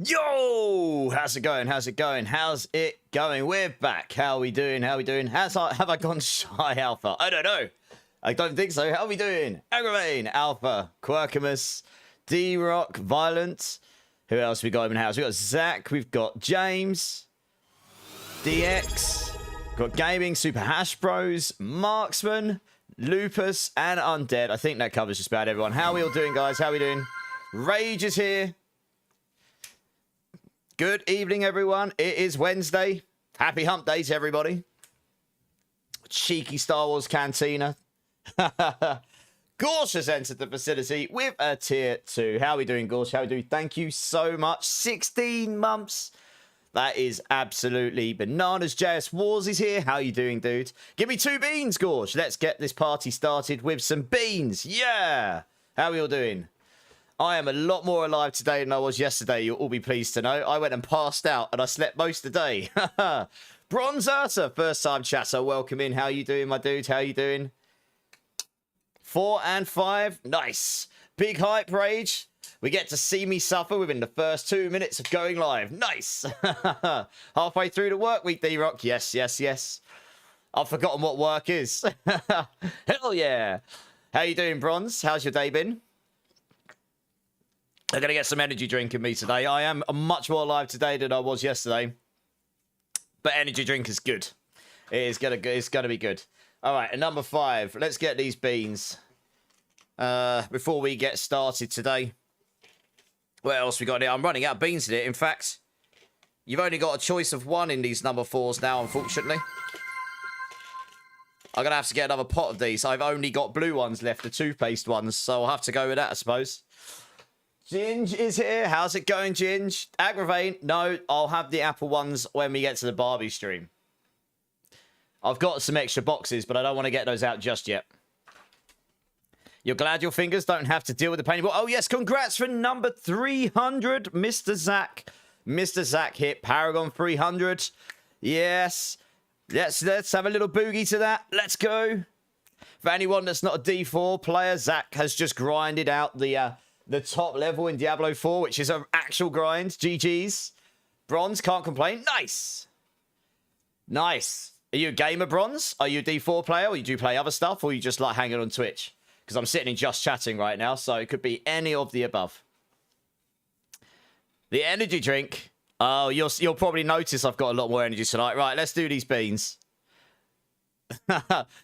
Yo, how's it going? How's it going? How's it going? We're back. How are we doing? How are we doing? Have I gone shy, Alpha? I don't know. I don't think so. How are we doing? Aggravain, Alpha, Quirkimus, D-Rock, Violent. Who else we got in the house? We got Zach. We've got James, DX. We've got Gaming, Super Hash Bros, Marksman, Lupus, and Undead. I think that covers just about everyone. How are we all doing, guys? How are we doing? Rage is here. Good evening, everyone. It is Wednesday. Happy hump day to everybody. Cheeky Star Wars Cantina. Gorsh has entered the facility with a tier 2. How are we doing, Gorsh? How are we doing? Thank you so much. 16 months. That is absolutely bananas. JS Wars is here. How are you doing, dude? Give me 2 beans, Gorsh. Let's get this party started with some beans. Yeah. How are we all doing? I am a lot more alive today than I was yesterday, you'll all be pleased to know. I went and passed out and I slept most of the day. Bronze Ursa, first time chatter, welcome in. How you doing, my dude? How you doing? 4 and 5, nice. Big hype, Rage. We get to see me suffer within the first 2 minutes of going live. Nice. Halfway through the work week, D-Rock. Yes, yes, yes. I've forgotten what work is. Hell yeah. How you doing, Bronze? How's your day been? I'm going to get some energy drink in me today. I am much more alive today than I was yesterday. But energy drink is good. It's going to be good. All right, and number 5. Let's get these beans. Before we get started today. What else we got here? I'm running out of beans in it. In fact, you've only got a choice of 1 in these number 4s now, unfortunately. I'm going to have to get another pot of these. I've only got blue ones left, the toothpaste ones. So I'll have to go with that, I suppose. Ginge is here. How's it going, Ginge? Aggravain? No, I'll have the apple ones when we get to the Barbie stream. I've got some extra boxes, but I don't want to get those out just yet. You're glad your fingers don't have to deal with the pain. Oh, yes, congrats for number 300, Mr. Zach. Mr. Zach hit Paragon 300. Yes. Let's have a little boogie to that. Let's go. For anyone that's not a D4 player, Zach has just grinded out the top level in Diablo 4, which is an actual grind. GG's. Bronze, can't complain. Nice. Nice. Are you a gamer, Bronze? Are you a D4 player, or do you play other stuff, or you just like hanging on Twitch? Because I'm sitting in just chatting right now, so it could be any of the above. The energy drink. Oh, you'll probably notice I've got a lot more energy tonight. Right, let's do these beans.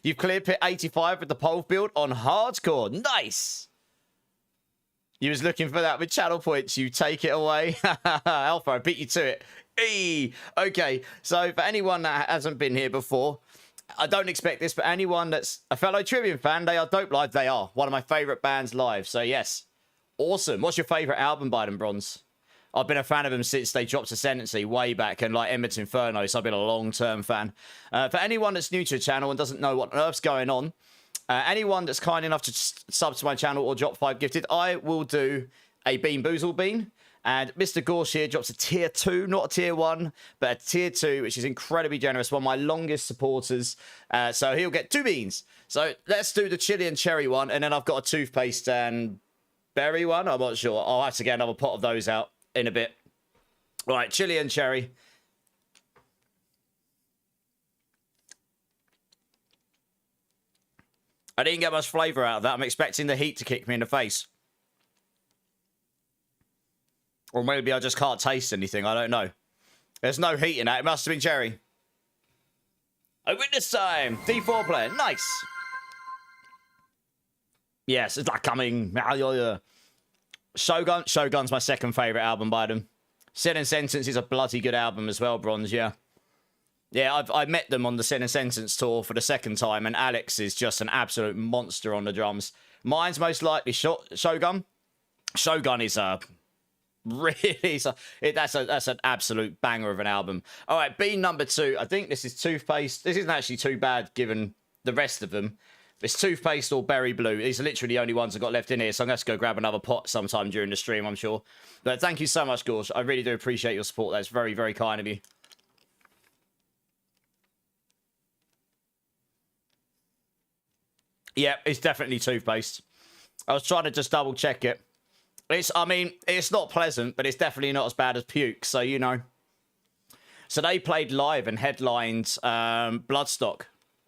You've cleared pit 85 with the pole build on hardcore. Nice. You was looking for that with channel points. You take it away. Alpha, I beat you to it. Eee. Okay, so for anyone that hasn't been here before, I don't expect this, but anyone that's a fellow Trivium fan, they are dope live. They are one of my favourite bands live. So, yes. Awesome. What's your favourite album by them, Bronze? I've been a fan of them since they dropped Ascendancy way back, and like Emmett's Inferno, so I've been a long-term fan. For anyone that's new to the channel and doesn't know what on earth's going on, anyone that's kind enough to sub to my channel or drop 5 gifted, I will do a Bean Boozle Bean. And Mr. Gorsh here drops a tier 2, not a tier 1, but a tier 2, which is incredibly generous. One of my longest supporters. So he'll get 2 beans. So let's do the chili and cherry one. And then I've got a toothpaste and berry one. I'm not sure. I'll have to get another pot of those out in a bit. All right, chili and cherry. I didn't get much flavour out of that. I'm expecting the heat to kick me in the face. Or maybe I just can't taste anything. I don't know. There's no heat in that. It must have been cherry. I win this time. D4 player. Nice. Yes, it's like coming. Shogun. Shogun's my second favourite album by them. Sin and Sentence is a bloody good album as well, Bronze, yeah. Yeah, I met them on the Sin and Sentence tour for the second time, and Alex is just an absolute monster on the drums. Mine's most likely Shogun. Shogun is a... Really, that's an absolute banger of an album. All right, bean number 2. I think this is toothpaste. This isn't actually too bad given the rest of them. It's toothpaste or berry blue. These are literally the only ones I've got left in here, so I'm going to go grab another pot sometime during the stream, I'm sure. But thank you so much, Gorsh. I really do appreciate your support. That's very, very kind of you. Yeah, it's definitely toothpaste. I was trying to just double check it. I mean, it's not pleasant, but it's definitely not as bad as puke. So, you know. So they played live and headlined Bloodstock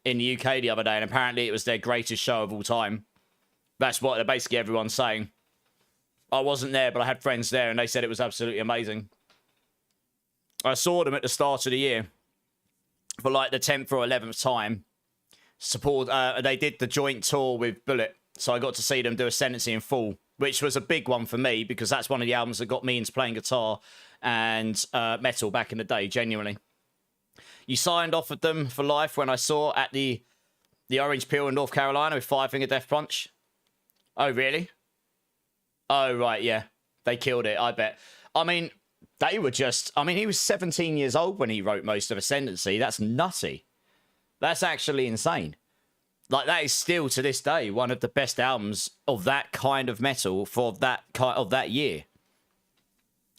in the UK the other day, and apparently it was their greatest show of all time. That's what basically everyone's saying. I wasn't there, but I had friends there, and they said it was absolutely amazing. I saw them at the start of the year for like the 10th or 11th time. They did the joint tour with Bullet, so I got to see them do Ascendancy in full, which was a big one for me because that's one of the albums that got me into playing guitar and metal back in the day, genuinely. You signed off with them for life when I saw at the Orange Peel in North Carolina with Five Finger Death Punch. Oh, really? Oh, right, yeah. They killed it, I bet. I mean, they were just... I mean, he was 17 years old when he wrote most of Ascendancy. That's nutty. That's actually insane. Like, that is still, to this day, one of the best albums of that kind of metal for that year.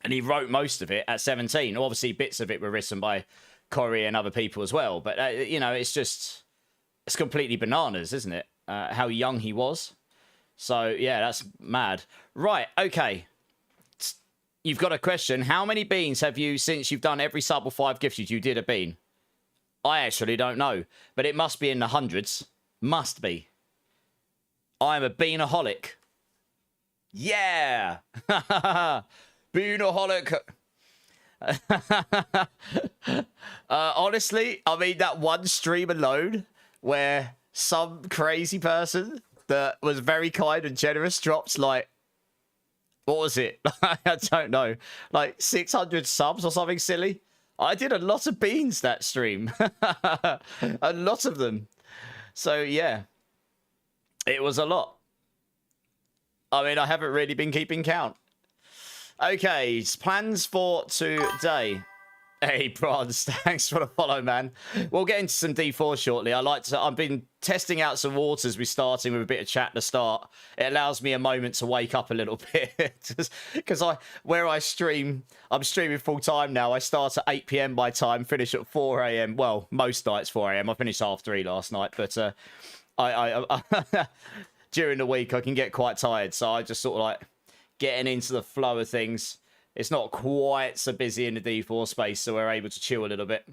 And he wrote most of it at 17. Obviously, bits of it were written by Corey and other people as well. But, you know, it's just... It's completely bananas, isn't it? How young he was. So, yeah, that's mad. Right, okay. You've got a question. How many beans have you, since you've done every sub or 5 gifted, you did a bean? I actually don't know. But it must be in the hundreds. Must be. I'm a beanaholic. Yeah! Beanaholic. Honestly, I mean, that one stream alone where some crazy person that was very kind and generous dropped, like, what was it? I don't know. Like 600 subs or something silly. I did a lot of beans that stream. A lot of them. So, yeah. It was a lot. I mean, I haven't really been keeping count. Okay, plans for today. Hey, Bronze, thanks for the follow, man. We'll get into some D4 shortly. I've been testing out some waters. We're starting with a bit of chat to start. It allows me a moment to wake up a little bit. Because where I stream, I'm streaming full time now. I start at 8 p.m. my time, finish at 4 a.m. Well, most nights 4 a.m. I finished 3:30 last night, but I during the week I can get quite tired, so I just sort of like getting into the flow of things. It's not quite so busy in the D4 space, so we're able to chill a little bit.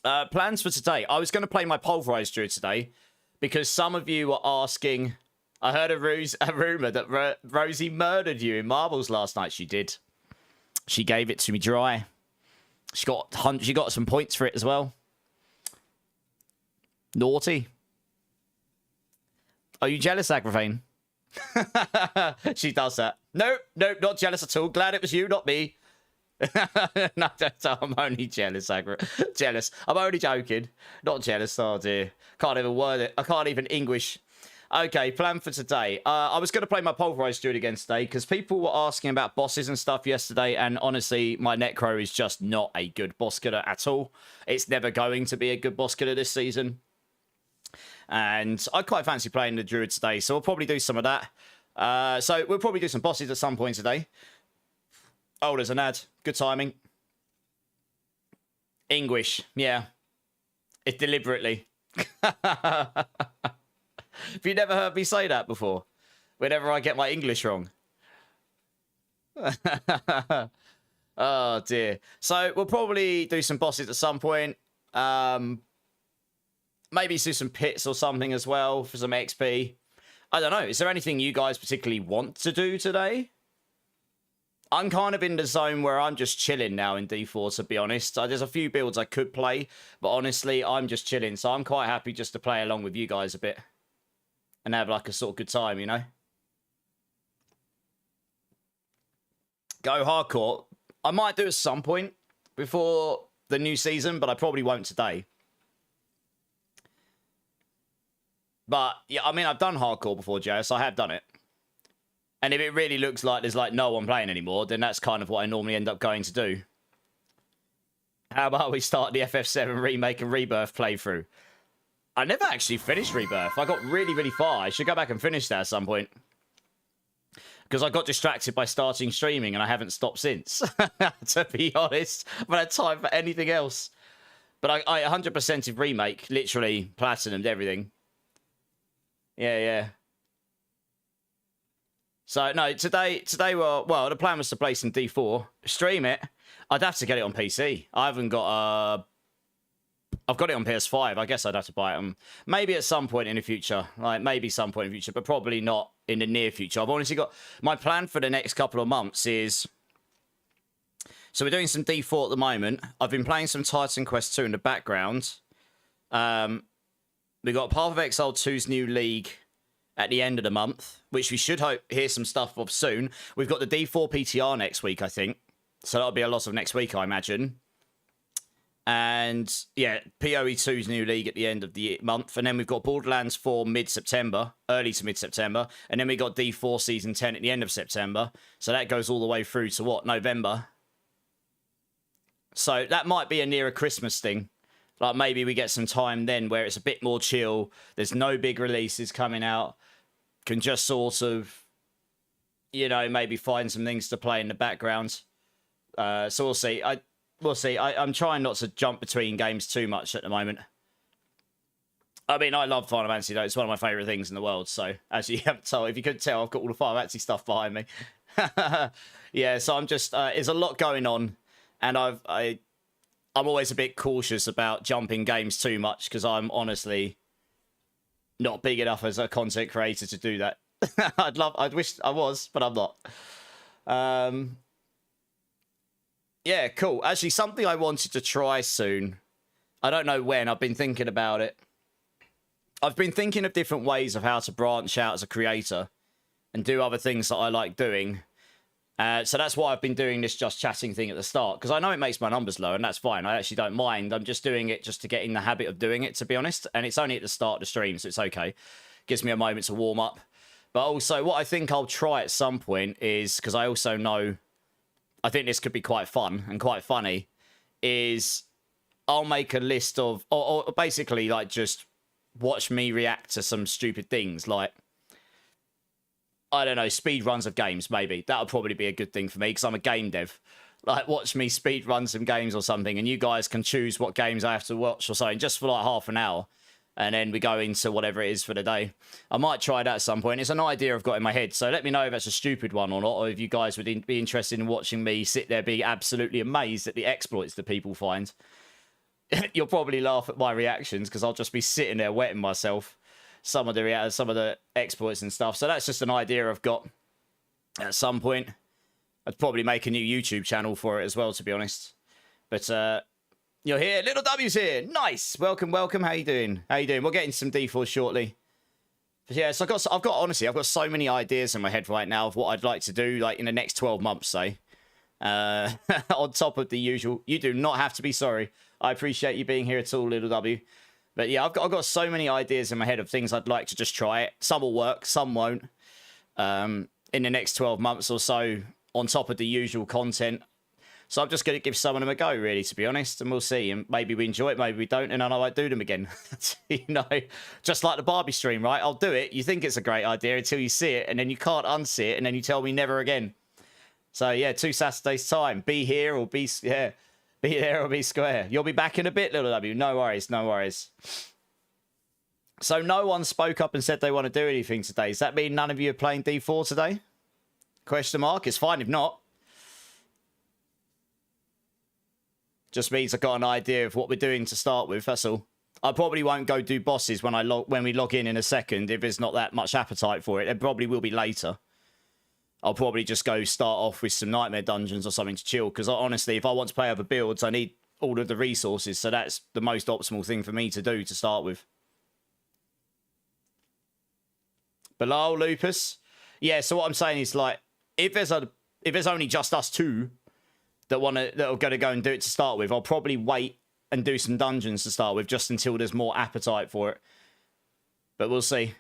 Plans for today. I was going to play my Pulverise Druid today because some of you were asking... I heard a rumour that Rosie murdered you in marbles last night. She did. She gave it to me dry. She got some points for it as well. Naughty. Are you jealous, Agravain? She does that. Nope, not jealous at all. Glad it was you, not me. No, I'm only jealous, jealous. I'm only joking. Not jealous. Oh dear. Can't even word it. I can't even English. Okay, plan for today. I was going to play my Pulverise Druid again today because people were asking about bosses and stuff yesterday, and honestly, my Necro is just not a good boss killer at all. It's never going to be a good boss killer this season. And I quite fancy playing the Druid today, so we'll probably do some of that. So we'll probably do some bosses at some point today. Oh, there's an ad. Good timing. English. Yeah. It's deliberately. Have you never heard me say that before? Whenever I get my English wrong. Oh, dear. So we'll probably do some bosses at some point. Maybe do some pits or something as well for some XP. I don't know. Is there anything you guys particularly want to do today? I'm kind of in the zone where I'm just chilling now in D4, to be honest. There's a few builds I could play, but honestly, I'm just chilling. So I'm quite happy just to play along with you guys a bit. And have like a sort of good time, you know? Go hardcore. I might do at some point before the new season, but I probably won't today. But, yeah, I mean, I've done hardcore before, JS. I have done it. And if it really looks like there's, like, no one playing anymore, then that's kind of what I normally end up going to do. How about we start the FF7 Remake and Rebirth playthrough? I never actually finished Rebirth. I got really, really far. I should go back and finish that at some point. Because I got distracted by starting streaming and I haven't stopped since. To be honest. I haven't had time for anything else. But I 100%ed Remake. Literally platinumed everything. Yeah. So no, today well, the plan was to play some D4, stream it. I'd have to get it on PC. I haven't got I've got it on PS5. I guess I'd have to buy it maybe at some point in the future. Like maybe some point in the future, but probably not in the near future. I've honestly got my plan for the next couple of months is, so we're doing some D4 at the moment. I've been playing some Titan Quest 2 in the background. We got Path of Exile 2's new league at the end of the month, which we should hear some stuff of soon. We've got the D4 PTR next week, I think. So that'll be a lot of next week, I imagine. And yeah, PoE 2's new league at the end of the month. And then we've got Borderlands 4 mid-September, early to mid-September. And then we got D4 Season 10 at the end of September. So that goes all the way through to what? November. So that might be a nearer Christmas thing. Like maybe we get some time then where it's a bit more chill. There's no big releases coming out. Can just sort of, you know, maybe find some things to play in the background. So we'll see. We'll see. I'm trying not to jump between games too much at the moment. I mean, I love Final Fantasy, though. It's one of my favourite things in the world. So, as you haven't told, if you couldn't tell, I've got all the Final Fantasy stuff behind me. Yeah, so I'm just... there's a lot going on. And I'm always a bit cautious about jumping games too much because I'm honestly not big enough as a content creator to do that. I'd wish I was, but I'm not. Yeah, cool. Actually, something I wanted to try soon. I don't know when. I've been thinking about it. I've been thinking of different ways of how to branch out as a creator and do other things that I like doing. So that's why I've been doing this just chatting thing at the start, because I know it makes my numbers low, and that's fine. I actually don't mind. I'm just doing it just to get in the habit of doing it, to be honest. And it's only at the start of the stream, so it's okay. Gives me a moment to warm up. But also, what I think I'll try at some point is, because I also know... I think this could be quite fun and quite funny, is I'll make a list of, or basically like just watch me react to some stupid things, like, I don't know, speed runs of games, maybe. That'll probably be a good thing for me, because I'm a game dev. Like, watch me speed run some games or something, and you guys can choose what games I have to watch or something, just for like half an hour. And then we go into whatever it is for the day. I might try that at some point. It's an idea I've got in my head. So let me know if that's a stupid one or not. Or if you guys would be interested in watching me sit there being absolutely amazed at the exploits that people find. You'll probably laugh at my reactions because I'll just be sitting there wetting myself. Some of the exploits and stuff. So that's just an idea I've got at some point. I'd probably make a new YouTube channel for it as well, to be honest. But, you're here. Little W's here. Nice. Welcome, welcome. How you doing? How you doing? We'll get into some D4 shortly. But yeah, so I've got so many ideas in my head right now of what I'd like to do, like in the next 12 months, say. On top of the usual. You do not have to be sorry. I appreciate you being here at all, Little W. But yeah, I've got so many ideas in my head of things I'd like to just try it. Some will work, some won't. In the next 12 months or so, on top of the usual content. So I'm just going to give some of them a go, really, to be honest, and we'll see. And maybe we enjoy it, maybe we don't, and then I won't do them again. You know, just like the Barbie stream, right? I'll do it. You think it's a great idea until you see it, and then you can't unsee it, and then you tell me never again. So yeah, 2 Saturdays time. Be here or be be there or be square. You'll be back in a bit, Little W. No worries, no worries. So no one spoke up and said they want to do anything today. Does that mean none of you are playing D4 today? Question mark. It's fine if not. Just means I've got an idea of what we're doing to start with, that's all. I probably won't go do bosses when we log in a second if there's not that much appetite for it. It probably will be later. I'll probably just go start off with some Nightmare Dungeons or something to chill, because honestly, if I want to play other builds, I need all of the resources, so that's the most optimal thing for me to do to start with. Belial, Lupus? Yeah, so what I'm saying is, like, if there's only just us two that are going to go and do it to start with, I'll probably wait and do some dungeons to start with just until there's more appetite for it. But we'll see.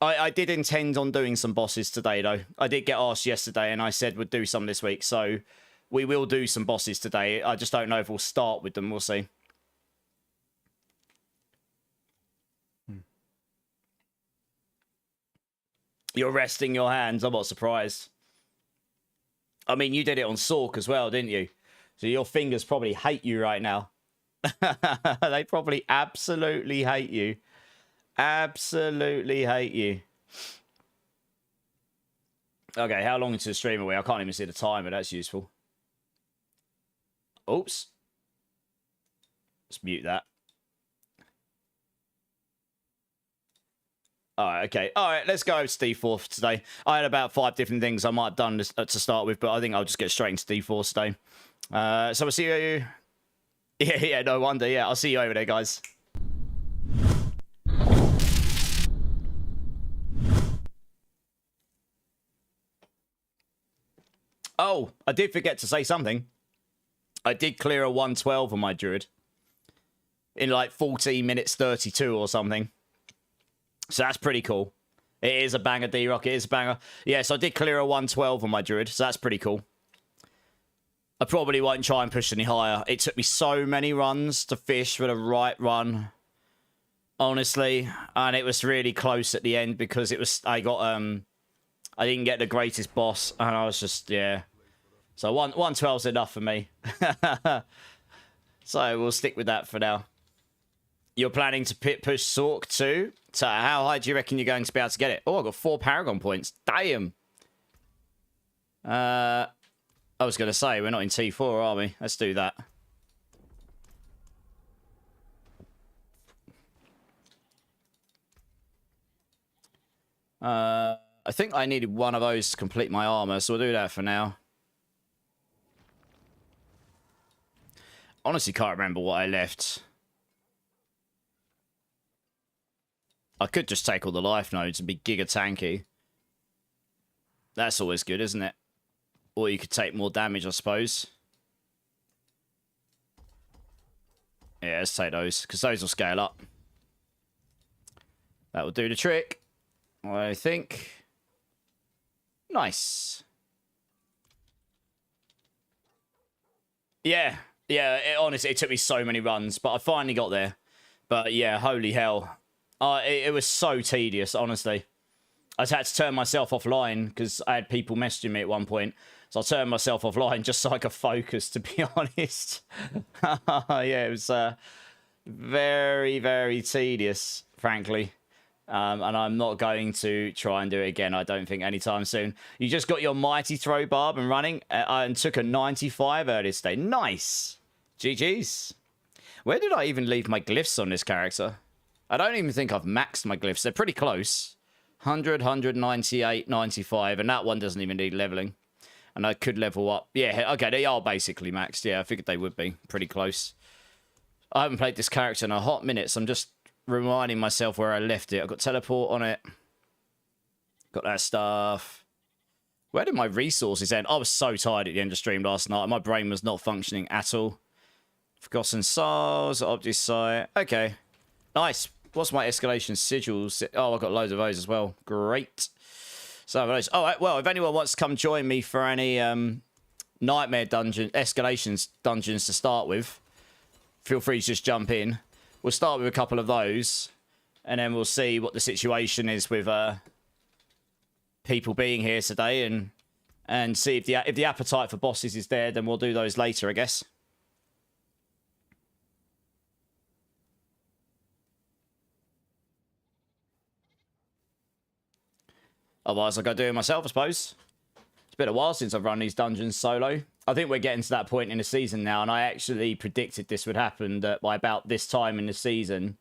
I did intend on doing some bosses today, though. I did get asked yesterday, and I said we'd do some this week. So we will do some bosses today. I just don't know if we'll start with them. We'll see. You're resting your hands. I'm not surprised. I mean, you did it on Sork as well, didn't you? So your fingers probably hate you right now. They probably absolutely hate you. Absolutely hate you. Okay, how long into the stream are we? I can't even see the timer. That's useful. Oops. Let's mute that. All right, okay. All right, let's go with D4 for today. I had about 5 different things I might have done to start with, but I think I'll just get straight into D4 today. So I'll see you... Yeah, no wonder. Yeah, I'll see you over there, guys. Oh, I did forget to say something. I did clear a 112 on my Druid. In like 14 minutes 32 or something. So that's pretty cool. It is a banger, D-Rock. It is a banger. Yeah, so I did clear a 112 on my Druid. So that's pretty cool. I probably won't try and push any higher. It took me so many runs to fish for the right run. Honestly. And it was really close at the end because it was... I didn't get the greatest boss. And I was just... Yeah. So 112's enough for me. So we'll stick with that for now. You're planning to push Sork too? So how high do you reckon you're going to be able to get it? Oh, I got 4 Paragon points. Damn. I was going to say, we're not in T4, are we? Let's do that. I think I needed one of those to complete my armor, so we'll do that for now. Honestly, can't remember what I left. I could just take all the life nodes and be giga tanky. That's always good, isn't it? Or you could take more damage, I suppose. Yeah, let's take those, because those will scale up. That will do the trick, I think. Nice. Yeah. Yeah, honestly, it took me so many runs, but I finally got there. But yeah, holy hell. It was so tedious, honestly. I just had to turn myself offline because I had people messaging me at one point. So I turned myself offline just so I could focus, to be honest. Yeah, it was very, very tedious, frankly. And I'm not going to try and do it again, I don't think, anytime soon. You just got your mighty throw barb and running and took a 95 earlier today. Nice. GG's. Where did I even leave my glyphs on this character? I don't even think I've maxed my glyphs. They're pretty close. 100, 198, 95. And that one doesn't even need leveling. And I could level up. Yeah, okay, they are basically maxed. Yeah, I figured they would be. Pretty close. I haven't played this character in a hot minute, so I'm just reminding myself where I left it. I've got teleport on it. Got that stuff. Where did my resources end? I was so tired at the end of stream last night. My brain was not functioning at all. Forgotten Souls, Object Site. Okay. Nice. What's my escalation sigils? Oh, I've got loads of those as well. Great. So those. All right. Well, if anyone wants to come join me for any nightmare dungeon, escalations dungeons to start with, feel free to just jump in. We'll start with a couple of those, and then we'll see what the situation is with people being here today, and see if the appetite for bosses is there. Then we'll do those later, I guess. Otherwise, I'll go do it myself, I suppose. It's been a while since I've run these dungeons solo. I think we're getting to that point in the season now, and I actually predicted this would happen, that by about this time in the season,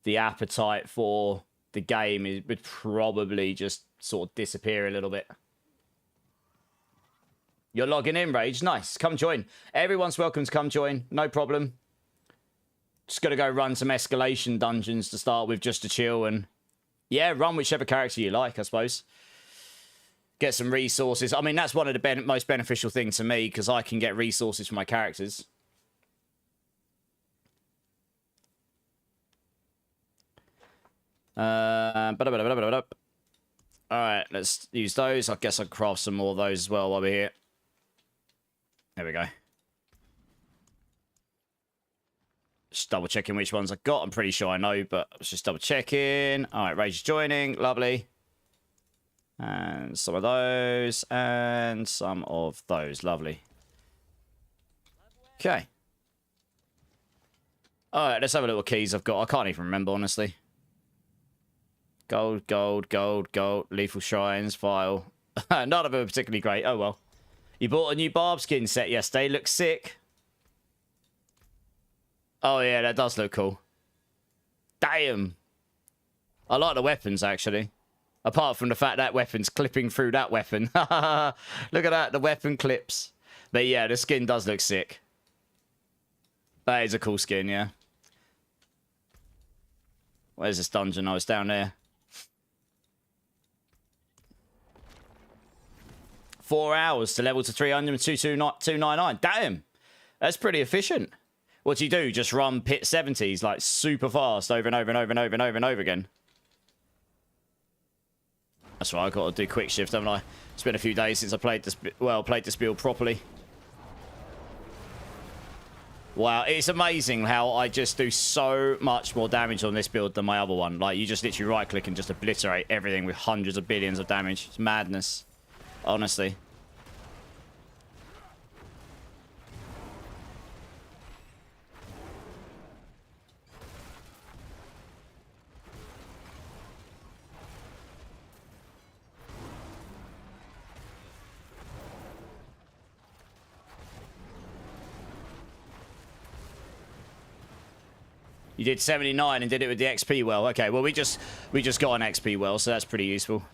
the appetite for the game would probably just sort of disappear a little bit. You're logging in, Rage. Nice. Come join. Everyone's welcome to come join. No problem. Just got to go run some escalation dungeons to start with, just to chill and... Yeah, run whichever character you like, I suppose. Get some resources. I mean, that's one of the most beneficial things to me, because I can get resources for my characters. Alright, let's use those. I guess I'll craft some more of those as well while we're here. There we go. Just double checking which ones I got. I'm pretty sure I know, but let's just double checking. Alright, Rage is joining. Lovely. And some of those. And some of those. Lovely. Okay. Alright, let's have a little keys I've got. I can't even remember, honestly. Gold, gold, gold, gold. Lethal Shrines, file. None of them are particularly great. Oh, well. You bought a new barb skin set yesterday. Looks sick. Oh, yeah, that does look cool. Damn. I like the weapons, actually. Apart from the fact that weapon's clipping through that weapon. Look at that. The weapon clips. But, yeah, the skin does look sick. That is a cool skin, yeah. Where's this dungeon? Oh, it's down there. 4 hours to level to 300 and 299. Damn. That's pretty efficient. What do you do? Just run pit 70s like super fast over and over and over and over and over and over again. That's right. I got to do quick shift, haven't I? It's been a few days since I played this. Well, played this build properly. Wow, it's amazing how I just do so much more damage on this build than my other one. Like, you just literally right-click and just obliterate everything with hundreds of billions of damage. It's madness. Honestly. You did 79 and did it with the XP well. Okay, well, we just got an XP well, so that's pretty useful.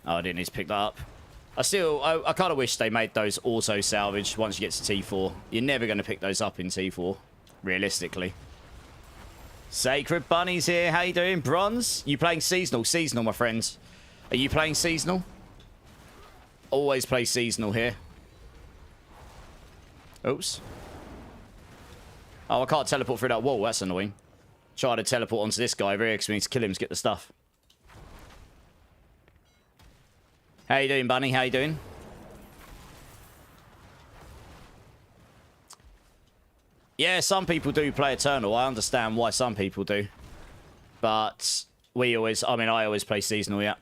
Oh, I didn't need to pick that up. I kind of wish they made those auto salvage once you get to T4. You're never going to pick those up in T4, realistically. Sacred Bunnies here. How you doing? Bronze? You playing seasonal? Seasonal, my friends. Are you playing seasonal? Always play seasonal here. Oops. Oh, I can't teleport through that wall. That's annoying. Try to teleport onto this guy over here because we need to kill him to get the stuff. How you doing, Bunny? How you doing? Yeah, some people do play Eternal. I understand why some people do. But I always play seasonal, yeah.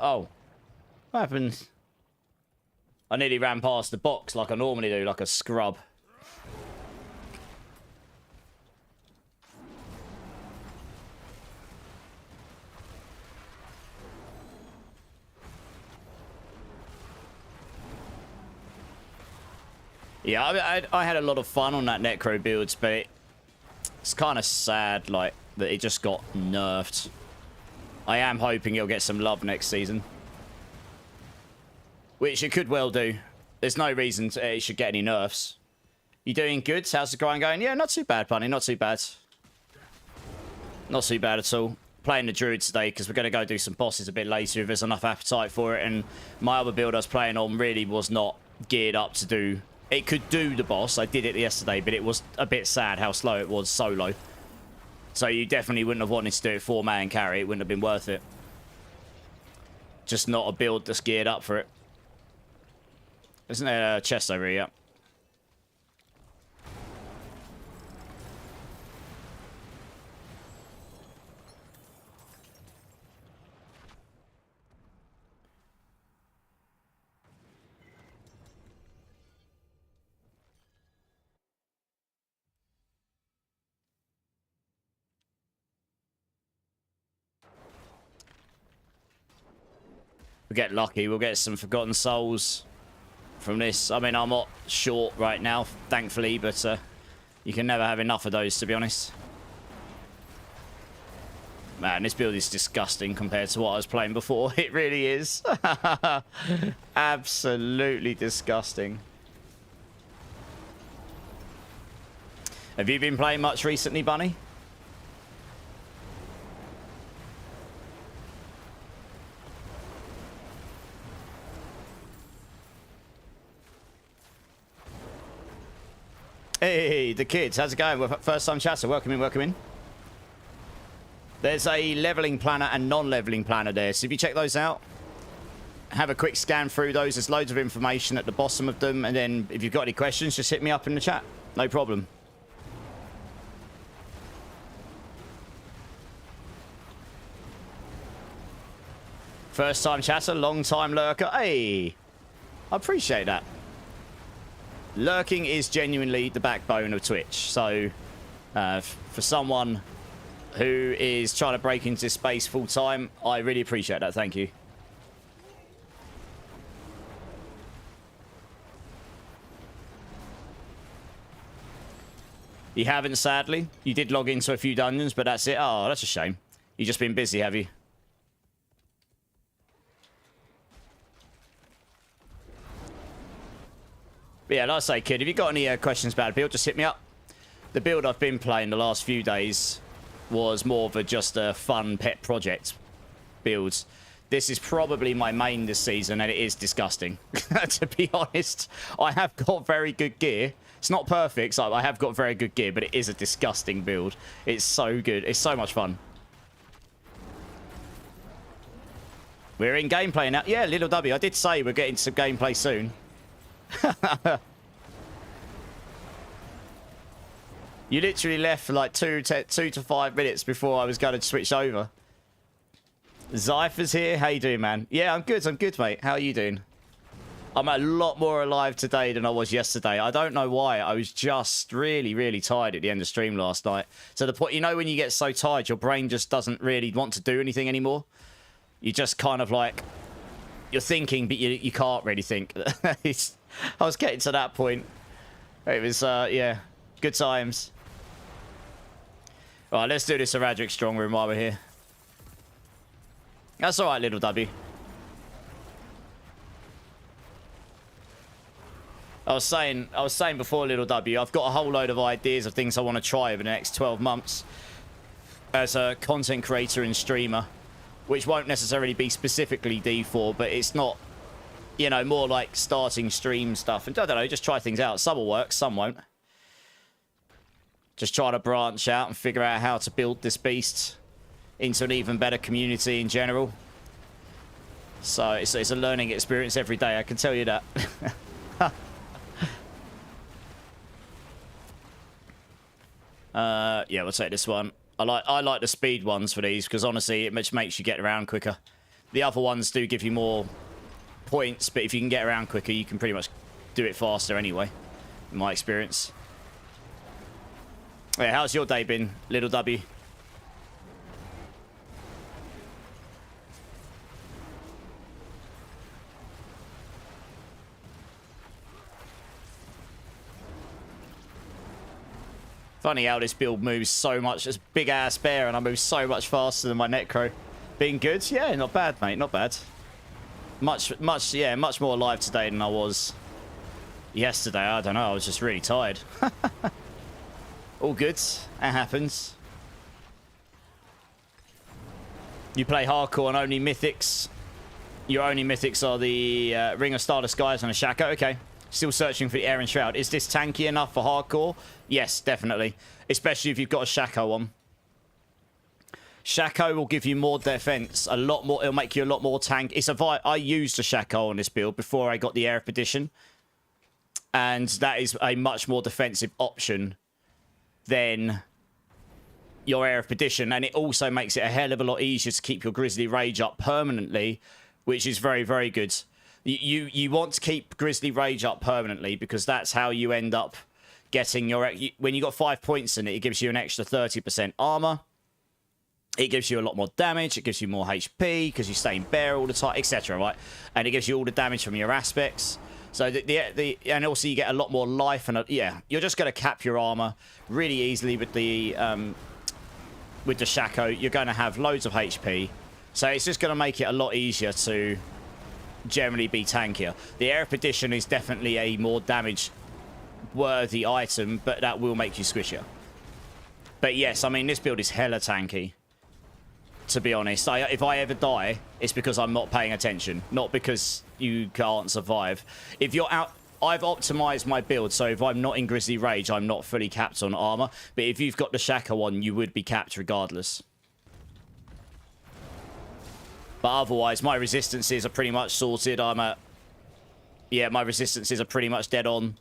Oh. What happened? I nearly ran past the box like I normally do, like a scrub. Yeah, I had a lot of fun on that Necro builds, but it's kind of sad, like, that it just got nerfed. I am hoping it'll get some love next season. Which it could well do. There's no reason it should get any nerfs. You doing good? How's the grind going? Yeah, not too bad, Bunny. Not too bad. Not too bad at all. Playing the Druid today because we're going to go do some bosses a bit later if there's enough appetite for it. And my other build I was playing on really was not geared up to do... It could do the boss. I did it yesterday, but it was a bit sad how slow it was solo. So you definitely wouldn't have wanted to do it 4-man carry. It wouldn't have been worth it. Just not a build that's geared up for it. Isn't there a chest over here? We get lucky. We'll get some Forgotten Souls from this. I mean, I'm not short right now, thankfully, but you can never have enough of those, to be honest. Man, this build is disgusting compared to what I was playing before. It really is. Absolutely disgusting. Have you been playing much recently, Bunny? Hey, the kids. How's it going? First time chatter. Welcome in, welcome in. There's a leveling planner and non-leveling planner there. So if you check those out, have a quick scan through those. There's loads of information at the bottom of them. And then if you've got any questions, just hit me up in the chat. No problem. First time chatter, long time lurker. Hey, I appreciate that. Lurking is genuinely the backbone of Twitch. So for someone who is trying to break into this space full time, I really appreciate that. Thank you. You haven't, sadly. You did log into a few dungeons, but that's it. Oh, that's a shame. You've just been busy, have you? But yeah, like I say, kid, if you've got any questions about the build, just hit me up. The build I've been playing the last few days was more of just a fun pet project build. This is probably my main this season, and it is disgusting. To be honest, I have got very good gear. It's not perfect, so I have got very good gear, but it is a disgusting build. It's so good. It's so much fun. We're in gameplay now. Yeah, Little W. I did say we're getting some gameplay soon. You literally left for like 2 to 5 minutes before I was going to switch over. Zypher's here. How you doing, man? Yeah, I'm good. I'm good, mate. How are you doing? I'm a lot more alive today than I was yesterday. I don't know why. I was just really, really tired at the end of stream last night. To the point, you know, when you get so tired, your brain just doesn't really want to do anything anymore. You just kind of like, you're thinking, but you can't really think. I was getting to that point. It was, yeah, good times. All right, let's do this Eradric strong room while we're here. That's all right, Little W. I was saying before, Little W, I've got a whole load of ideas of things I want to try over the next 12 months as a content creator and streamer, which won't necessarily be specifically D4, but it's not, you know, more like starting stream stuff. And I don't know, just try things out. Some will work, some won't. Just try to branch out and figure out how to build this beast into an even better community in general. So it's a learning experience every day, I can tell you that. Yeah, we'll take this one. I like the speed ones for these because honestly it just makes you get around quicker. The other ones do give you more points, but if you can get around quicker, you can pretty much do it faster anyway, in my experience. Yeah, how's your day been, Little W? Funny how this build moves so much. It's big ass bear and I move so much faster than my Necro. Being good? Yeah, not bad, mate. Not bad. Much more alive today than I was yesterday. I don't know. I was just really tired. All good. It happens. You play hardcore and only mythics. Your only mythics are the Ring of Star Disguise and a Shaco. Okay. Still searching for the Air and Shroud. Is this tanky enough for hardcore? Yes, definitely. Especially if you've got a Shaco on. Shaco will give you more defense. A lot more. It'll make you a lot more tank. I used a Shaco on this build before I got the Air Edition. And that is a much more defensive option than your Air Edition. And it also makes it a hell of a lot easier to keep your Grizzly Rage up permanently, which is very, very good. You want to keep Grizzly Rage up permanently because that's how you end up getting your... When you got 5 points in it, it gives you an extra 30% armor. It gives you a lot more damage. It gives you more HP because you stay in bear all the time, etc. Right? And it gives you all the damage from your aspects. So and also you get a lot more life and yeah, you're just going to cap your armor really easily with the Shaco. You're going to have loads of HP. So it's just going to make it a lot easier to generally be tankier. The Air Edition is definitely a more damage worthy item, but that will make you squishier. But yes, I mean, this build is hella tanky, to be honest. If I ever die, it's because I'm not paying attention, not because you can't survive. If you're out, I've optimized my build, so if I'm not in Grizzly Rage, I'm not fully capped on armor. But if you've got the Shaco on, you would be capped regardless. But otherwise, my resistances are pretty much sorted. I'm at... Yeah, my resistances are pretty much dead on.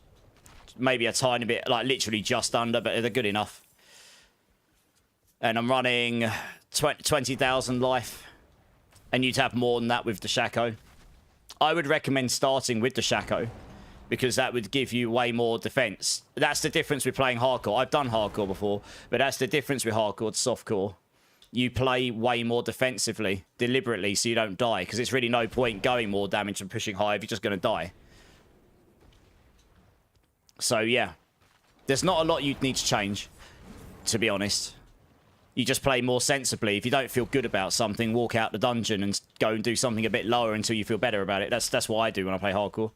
Maybe a tiny bit, like literally just under, but they're good enough. And I'm running 20,000 life. And you'd have more than that with the Shaco. I would recommend starting with the Shaco, because that would give you way more defense. That's the difference with playing hardcore. I've done hardcore before, but that's the difference with hardcore to softcore. You play way more defensively, deliberately, so you don't die, because it's really no point going more damage and pushing high if you're just going to die. So, yeah. There's not a lot you'd need to change, to be honest. You just play more sensibly. If you don't feel good about something, walk out the dungeon and go and do something a bit lower until you feel better about it. That's what I do when I play hardcore.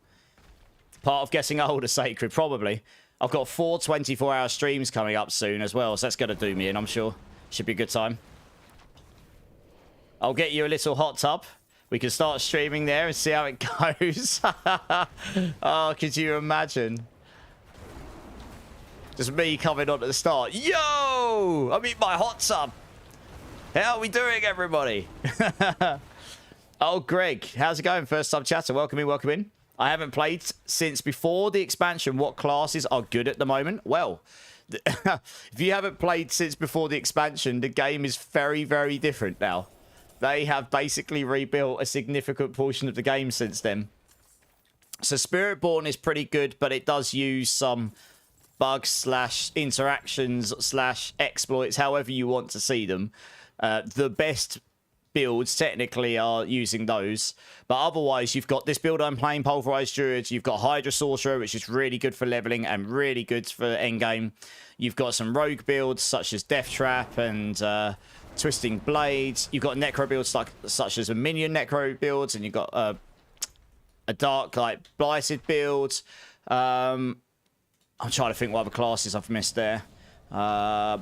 Part of getting older, Sacred, probably. I've got 4 24-hour streams coming up soon as well, so that's going to do me in, I'm sure. Should be a good time. I'll get you a little hot tub. We can start streaming there and see how it goes. Oh, could you imagine? Just me coming on at the start. Yo! I'm in my hot tub. How are we doing, everybody? Oh, Greg. How's it going? First time chatter. Welcome in, welcome in. I haven't played since before the expansion. What classes are good at the moment? Well, if you haven't played since before the expansion, the game is very, very different now. They have basically rebuilt a significant portion of the game since then. So Spiritborn is pretty good, but it does use some bugs slash interactions slash exploits, however you want to see them. The best builds technically are using those, but otherwise you've got this build I'm playing, Pulverise Druid. You've got Hydra Sorcerer, which is really good for leveling and really good for endgame. You've got some rogue builds such as Death Trap and Twisting Blades. You've got necro builds such as a minion necro builds, and you've got a dark like blighted build. I'm trying to think what other classes I've missed there. Yeah,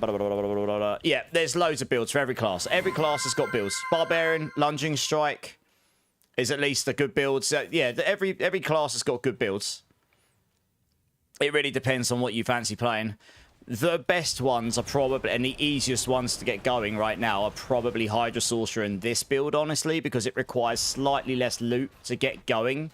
there's loads of builds for every class. Every class has got builds. Barbarian, Lunging Strike is at least a good build. So, yeah, every class has got good builds. It really depends on what you fancy playing. The best ones are probably, and the easiest ones to get going right now, are probably Hydra Sorcerer and this build, honestly, because it requires slightly less loot to get going.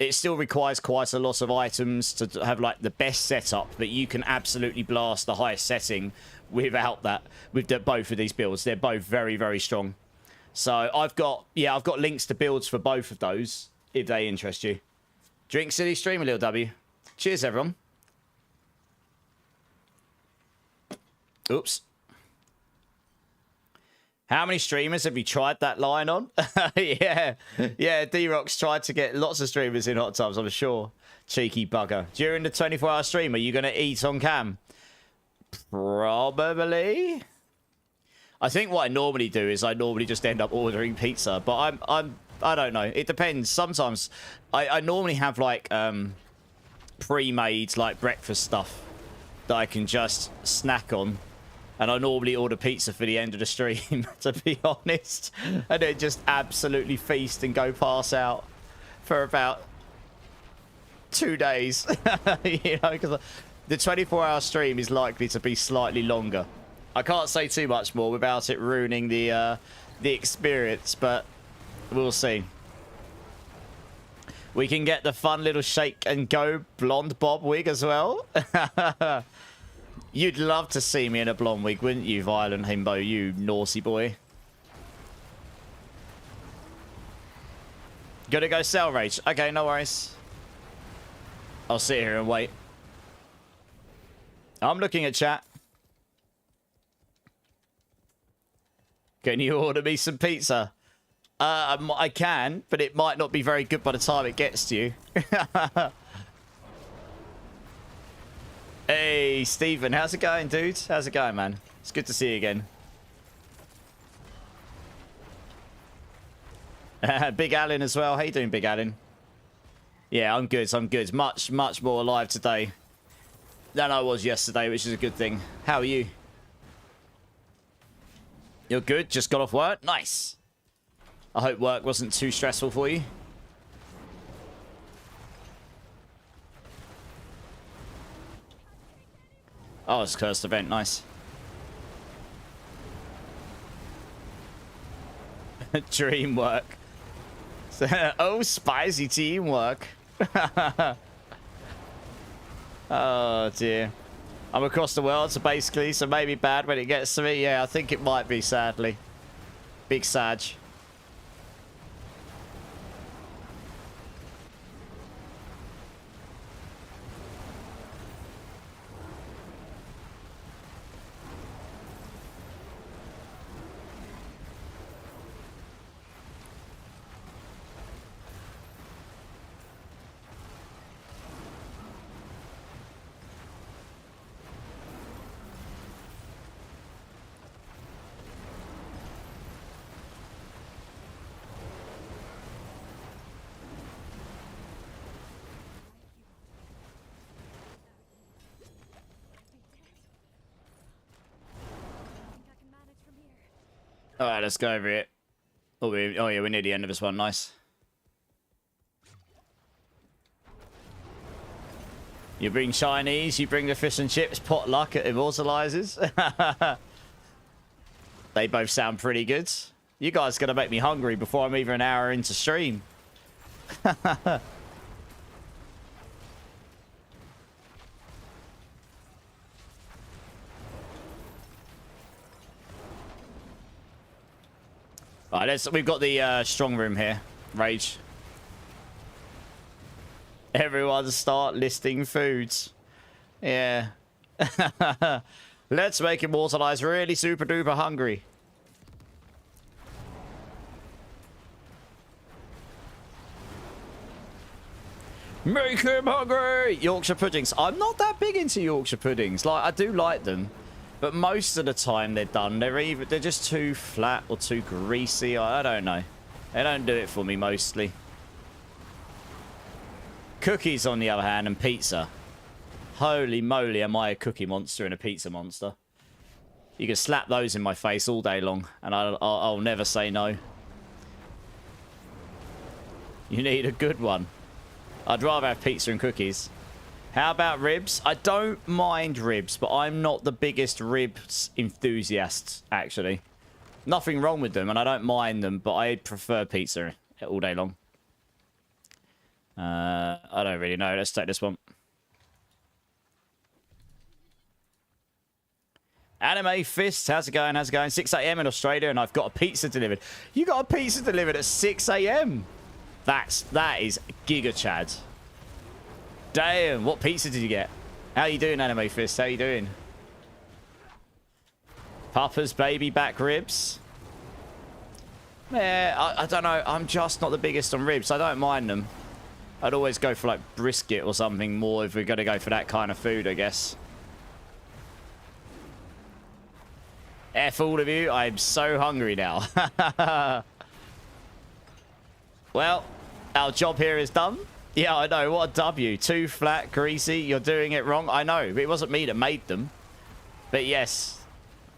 It still requires quite a lot of items to have, like, the best setup, but you can absolutely blast the highest setting without that, with both of these builds. They're both very, very strong. So I've got links to builds for both of those, if they interest you. Drink City Streamer, Lil W. Cheers, everyone. Oops. How many streamers have you tried that line on? Yeah, D-Rock's tried to get lots of streamers in hot tubs, I'm sure. Cheeky bugger. During the 24-hour stream, are you going to eat on cam? Probably. I think what I normally do is I normally just end up ordering pizza, but I don't know. It depends. Sometimes I normally have like pre-made like breakfast stuff that I can just snack on. And I normally order pizza for the end of the stream, to be honest. And then just absolutely feast and go pass out for about 2 days. You know, because the 24-hour stream is likely to be slightly longer. I can't say too much more without it ruining the experience, but we'll see. We can get the fun little shake and go blonde bob wig as well. You'd love to see me in a blonde wig, wouldn't you, Violent Himbo, you naughty boy? Gonna go Cell Rage. Okay, no worries. I'll sit here and wait. I'm looking at chat. Can you order me some pizza? I can, but it might not be very good by the time it gets to you. Hey, Stephen, how's it going, dude? How's it going, man? It's good to see you again. Big Alan as well. How you doing, Big Alan? Yeah, I'm good. I'm good. Much more alive today than I was yesterday, which is a good thing. How are you? You're good? Just got off work? Nice. I hope work wasn't too stressful for you. Oh, it's cursed event. Nice. Dream work. Oh, spicy teamwork. Oh, dear. I'm across the world, so basically, so maybe bad when it gets to me. Yeah, I think it might be, sadly. Big Sag. All right, let's go over it. Oh, yeah, we're near the end of this one. Nice. You bring Chinese, you bring the fish and chips, potluck at Immortalizers. They both sound pretty good. You guys are going to make me hungry before I'm even an hour into stream. Alright, we've got the strong room here. Rage. Everyone start listing foods. Yeah. Let's make Immortalize really super duper hungry. Make him hungry! Yorkshire puddings. I'm not that big into Yorkshire puddings. Like, I do like them. But most of the time they're done. They're just too flat or too greasy. I don't know. They don't do it for me mostly. Cookies, on the other hand, and pizza. Holy moly, am I a cookie monster and a pizza monster. You can slap those in my face all day long, and I'll never say no. You need a good one. I'd rather have pizza and cookies. How about ribs? I don't mind ribs, but I'm not the biggest ribs enthusiast, actually. Nothing wrong with them, and I don't mind them, but I prefer pizza all day long. I don't really know. Let's take this one. Anime Fist, how's it going? How's it going? 6 AM in Australia, and I've got a pizza delivered. You got a pizza delivered at 6 AM? That is Giga Chad. Damn, what pizza did you get? How you doing, Anime Fist? How you doing? Papa's baby back ribs. Yeah, I don't know. I'm just not the biggest on ribs. I don't mind them. I'd always go for like brisket or something more if we're going to go for that kind of food, I guess. F all of you. I'm so hungry now. Well, our job here is done. Yeah, I know. What a W. Too flat, greasy. You're doing it wrong. I know. It wasn't me that made them. But yes,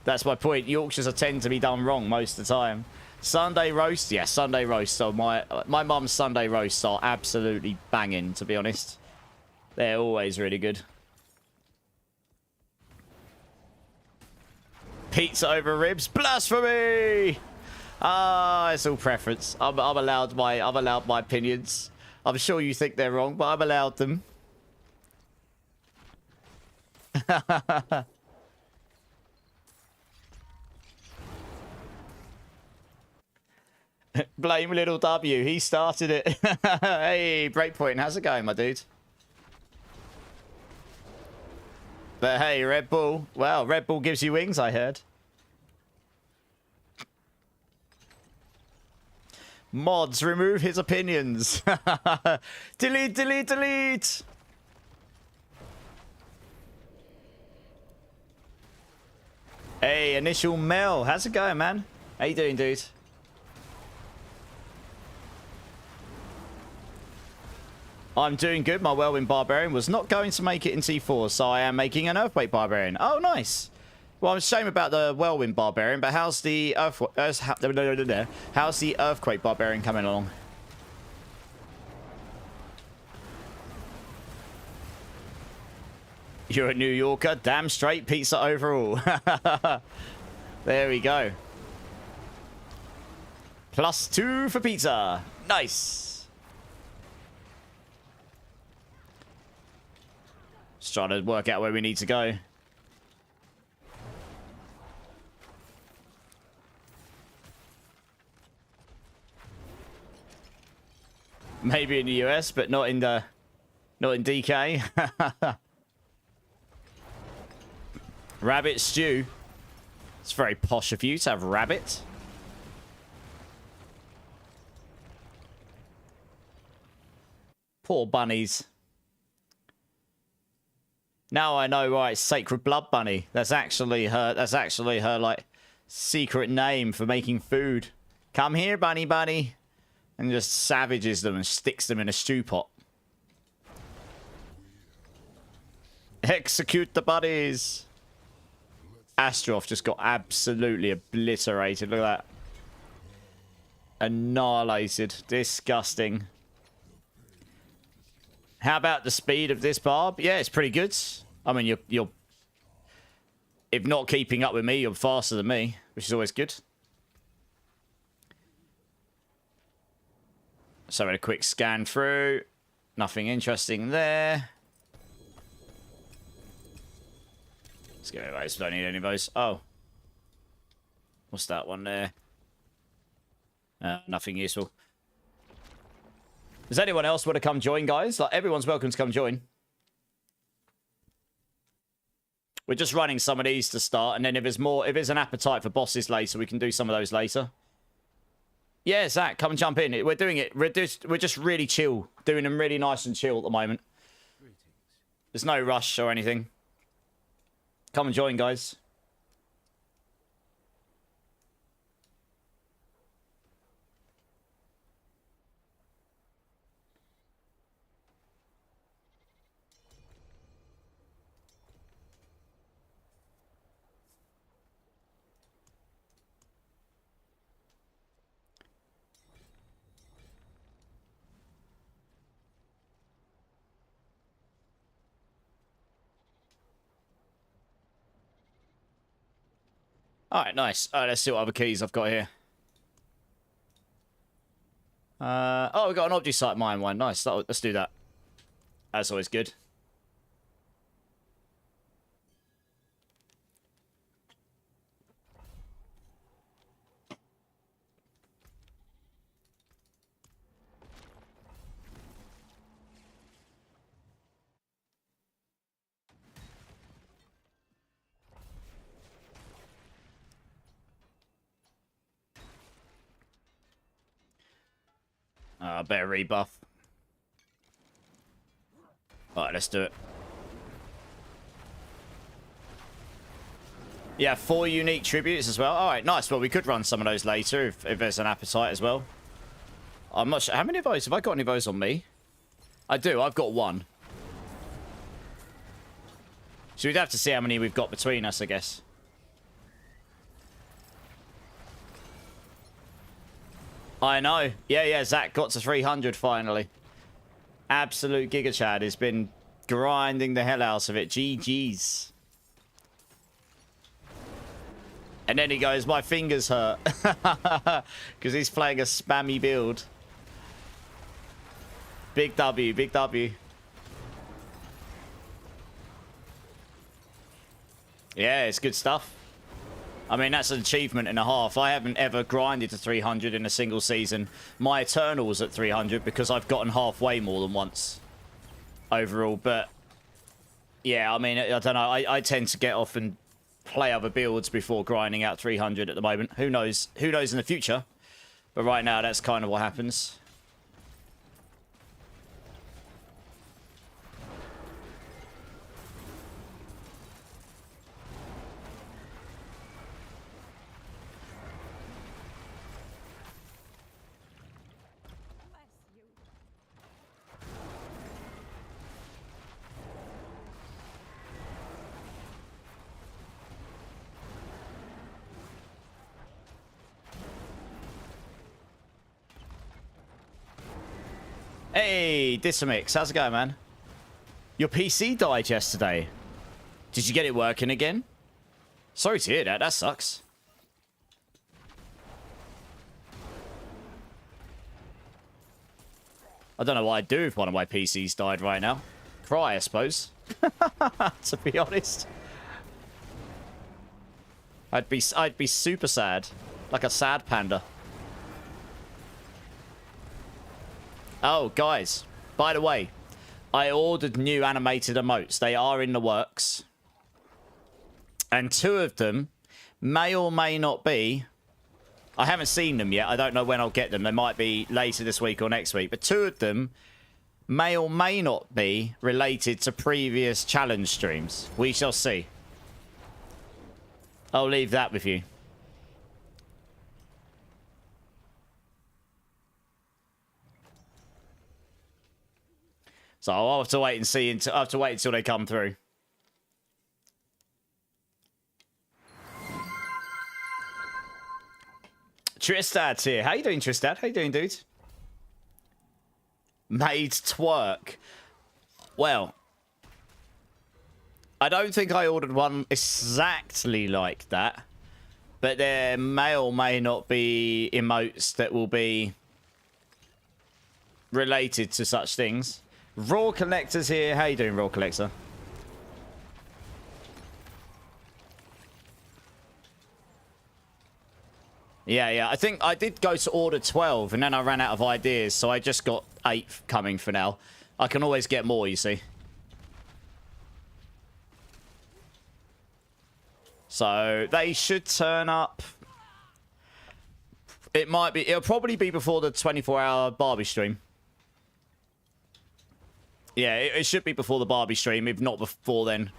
that's my point. Yorkshires tend to be done wrong most of the time. Sunday roast? Yeah, Sunday roast. So my mum's Sunday roasts are absolutely banging, to be honest. They're always really good. Pizza over ribs? Blasphemy! Ah, it's all preference. I'm allowed my opinions. I'm sure you think they're wrong, but I'm allowed them. Blame little W. He started it. Hey, Breakpoint. How's it going, my dude? But hey, Red Bull. Wow, Red Bull gives you wings, I heard. Mods, remove his opinions. Delete, delete, delete. Hey, Initial Mel. How's it going, man? How you doing, dude? I'm doing good. My Whirlwind Barbarian was not going to make it in T4, so I am making an Earthquake Barbarian. Oh, nice. Well, I'm ashamed about the Whirlwind Barbarian, but how's the Earthquake Barbarian coming along? You're a New Yorker? Damn straight pizza overall. There we go. +2 for pizza. Nice. Just trying to work out where we need to go. Maybe in the US, but not in DK. Rabbit stew. It's very posh of you to have rabbit. Poor bunnies. Now I know why it's Sacred Blood Bunny. That's actually her like secret name for making food. Come here, bunny bunny. And just savages them and sticks them in a stew pot. Execute the buddies. Astaroth just got absolutely obliterated. Look at that. Annihilated. Disgusting. How about the speed of this barb? Yeah, it's pretty good. I mean, you're if not keeping up with me, you're faster than me, which is always good. So I had a quick scan through. Nothing interesting there. Let's get rid of those. Don't need any of those. Oh. What's that one there? Nothing useful. Does anyone else want to come join, guys? Like, everyone's welcome to come join. We're just running some of these to start, and then if there's an appetite for bosses later, we can do some of those later. Yeah, Zach, come and jump in. We're doing it. We're just really chill. Doing them really nice and chill at the moment. There's no rush or anything. Come and join, guys. Alright, nice. Alright, let's see what other keys I've got here. Oh, we've got an object site mine one. Nice. Let's do that. That's always good. Better rebuff. Alright, let's do it. Yeah, 4 unique tributes as well. Alright, nice. Well, we could run some of those later if there's an appetite as well. I'm not sure. How many of those? Have I got any of those on me? I do. I've got 1. So we'd have to see how many we've got between us, I guess. I know. Yeah, Zach got to 300 finally. Absolute Giga Chad has been grinding the hell out of it. GG's. And then he goes, my fingers hurt. Because he's playing a spammy build. Big W, big W. Yeah, it's good stuff. I mean, that's an achievement and a half. I haven't ever grinded to 300 in a single season. My Eternal's at 300 because I've gotten halfway more than once overall. But, yeah, I mean, I don't know. I tend to get off and play other builds before grinding out 300 at the moment. Who knows? Who knows in the future? But right now, that's kind of what happens. Hey, Dismix, how's it going, man? Your PC died yesterday. Did you get it working again? Sorry to hear that. That sucks. I don't know what I'd do if one of my PCs died right now. Cry, I suppose. To be honest. I'd be super sad. Like a sad panda. Oh, guys. By the way, I ordered new animated emotes. They are in the works. And 2 of them may or may not be... I haven't seen them yet. I don't know when I'll get them. They might be later this week or next week. But 2 of them may or may not be related to previous challenge streams. We shall see. I'll leave that with you. So I'll have to wait and see. I'll have to wait until they come through. Tristad's here. How you doing, Tristad? How you doing, dude? Made twerk. Well, I don't think I ordered one exactly like that. But there may or may not be emotes that will be related to such things. Raw Collector's here. How you doing, Raw Collector? Yeah. I think I did go to order 12, and then I ran out of ideas, so I just got 8 coming for now. I can always get more, you see. So they should turn up. It'll probably be before the 24-hour Barbie stream. Yeah, it should be before the Barbie stream, if not before then.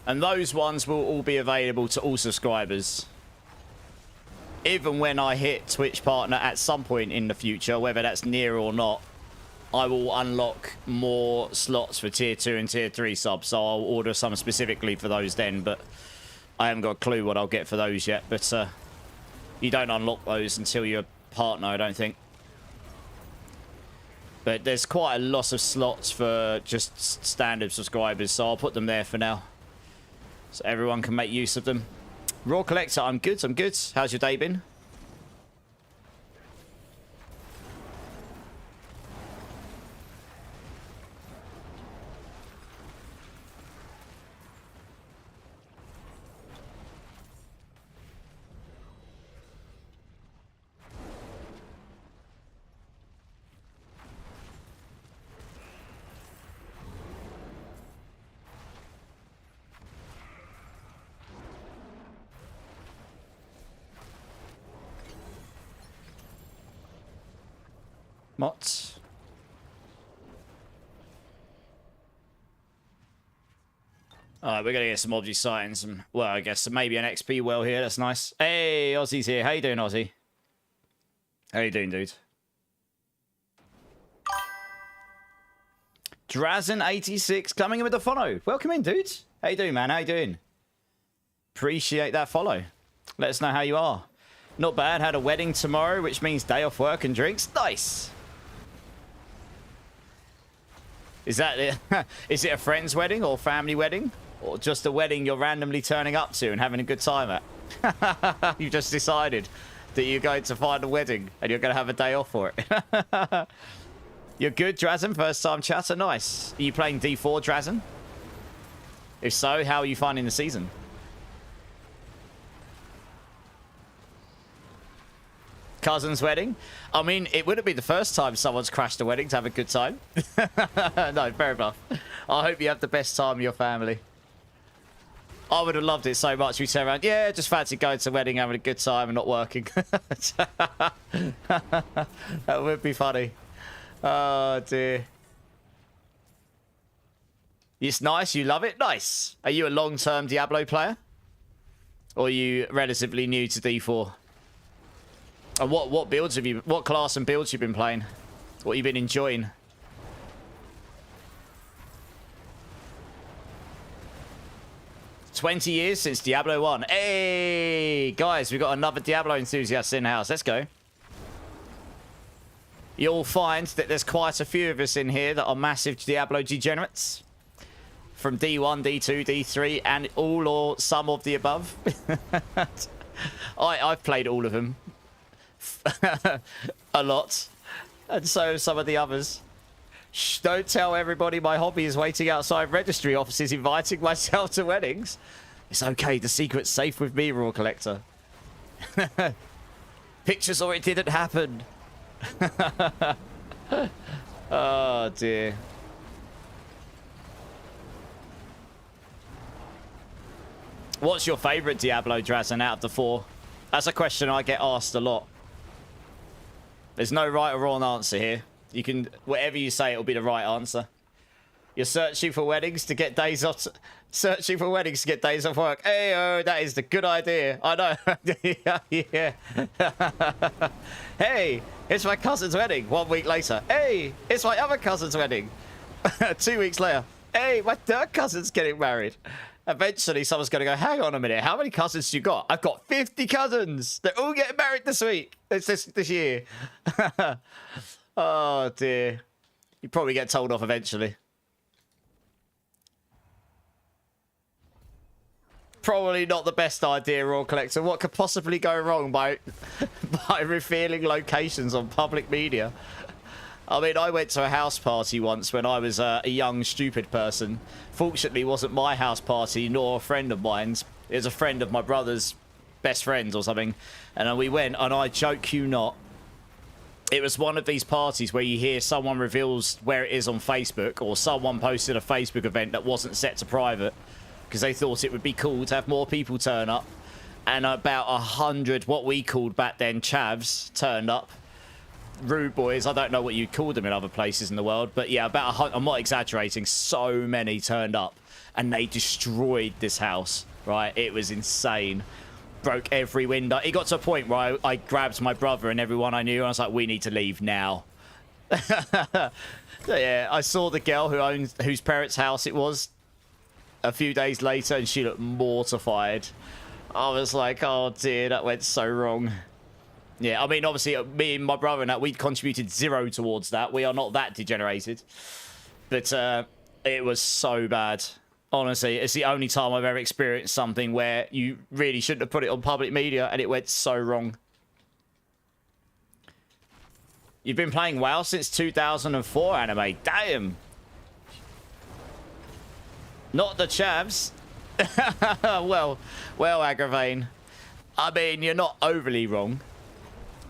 And those ones will all be available to all subscribers. Even when I hit Twitch Partner at some point in the future, whether that's near or not, I will unlock more slots for Tier 2 and Tier 3 subs. So I'll order some specifically for those then, but I haven't got a clue what I'll get for those yet. But you don't unlock those until you're partner, I don't think. But there's quite a lot of slots for just standard subscribers, so I'll put them there for now, so everyone can make use of them. Raw Collector, I'm good. How's your day been? Mots. Alright, we're gonna get some Obgy sight and some, well, I guess maybe an XP well here. That's nice. Hey, Ozzy's here. How you doing, Ozzy? How you doing, dude? Drazen86 coming in with a follow. Welcome in, dude. How you doing, man? How you doing? Appreciate that follow. Let us know how you are. Not bad. Had a wedding tomorrow, which means day off work and drinks. Nice. Is that it? Is it a friend's wedding or family wedding? Or just a wedding you're randomly turning up to and having a good time at? You just decided that you're going to find a wedding and you're going to have a day off for it. You're good, Drazen? First time chatter? Nice. Are you playing D4, Drazen? If so, how are you finding the season? Cousin's wedding? I mean, it wouldn't be the first time someone's crashed a wedding to have a good time. No, fair enough. I hope you have the best time with your family. I would have loved it so much. We turn around, yeah, just fancy going to a wedding, having a good time and not working. That would be funny. Oh, dear. It's nice. You love it? Nice. Are you a long-term Diablo player? Or are you relatively new to D4? And what builds have you... What class and builds you've been playing? What you've been enjoying? "20 years since Diablo 1. Hey, guys, we've got another Diablo enthusiast in-house. Let's go. You'll find that there's quite a few of us in here that are massive Diablo degenerates. From D1, D2, D3, and all or some of the above. I've played all of them. A lot. And so have some of the others. Shh, don't tell everybody my hobby is waiting outside registry offices inviting myself to weddings. It's okay, the secret's safe with me, Raw Collector. Pictures or it didn't happen. Oh dear. What's your favourite Diablo, Drazen, out of the 4? That's a question I get asked a lot. There's no right or wrong answer here. You can, whatever you say, it'll be the right answer. You're searching for weddings to get days off. Searching for weddings to get days off work. Hey, oh, that is the good idea. I know. Yeah. Hey, it's my cousin's wedding. 1 week later. Hey, it's my other cousin's wedding. 2 weeks later. Hey, my third cousin's getting married. Eventually, someone's going to go, hang on a minute. How many cousins you got? I've got 50 cousins. They're all getting married this week. It's this year. Oh, dear. You probably get told off eventually. Probably not the best idea, Raw Collector. What could possibly go wrong by revealing locations on public media? I mean, I went to a house party once when I was a young, stupid person. Fortunately, it wasn't my house party, nor a friend of mine's. It was a friend of my brother's best friends or something. And we went, and I joke you not, it was one of these parties where you hear someone reveals where it is on Facebook, or someone posted a Facebook event that wasn't set to private, because they thought it would be cool to have more people turn up. And about 100, what we called back then, chavs, turned up. Rude boys, I don't know what you'd call them in other places in the world, but yeah, about 100, I'm not exaggerating, so many turned up, and they destroyed this house, right? It was insane. Broke every window. It got to a point where I grabbed my brother and everyone I knew, and I was like, we need to leave now. Yeah, I saw the girl whose parents' house it was a few days later, and she looked mortified. I was like, oh dear, that went so wrong. Yeah, I mean, obviously, me and my brother and that, we contributed 0 towards that. We are not that degenerated. But it was so bad. Honestly, it's the only time I've ever experienced something where you really shouldn't have put it on public media and it went so wrong. You've been playing WoW since 2004, Anime. Damn. Not the chavs. well, Agravain. I mean, you're not overly wrong.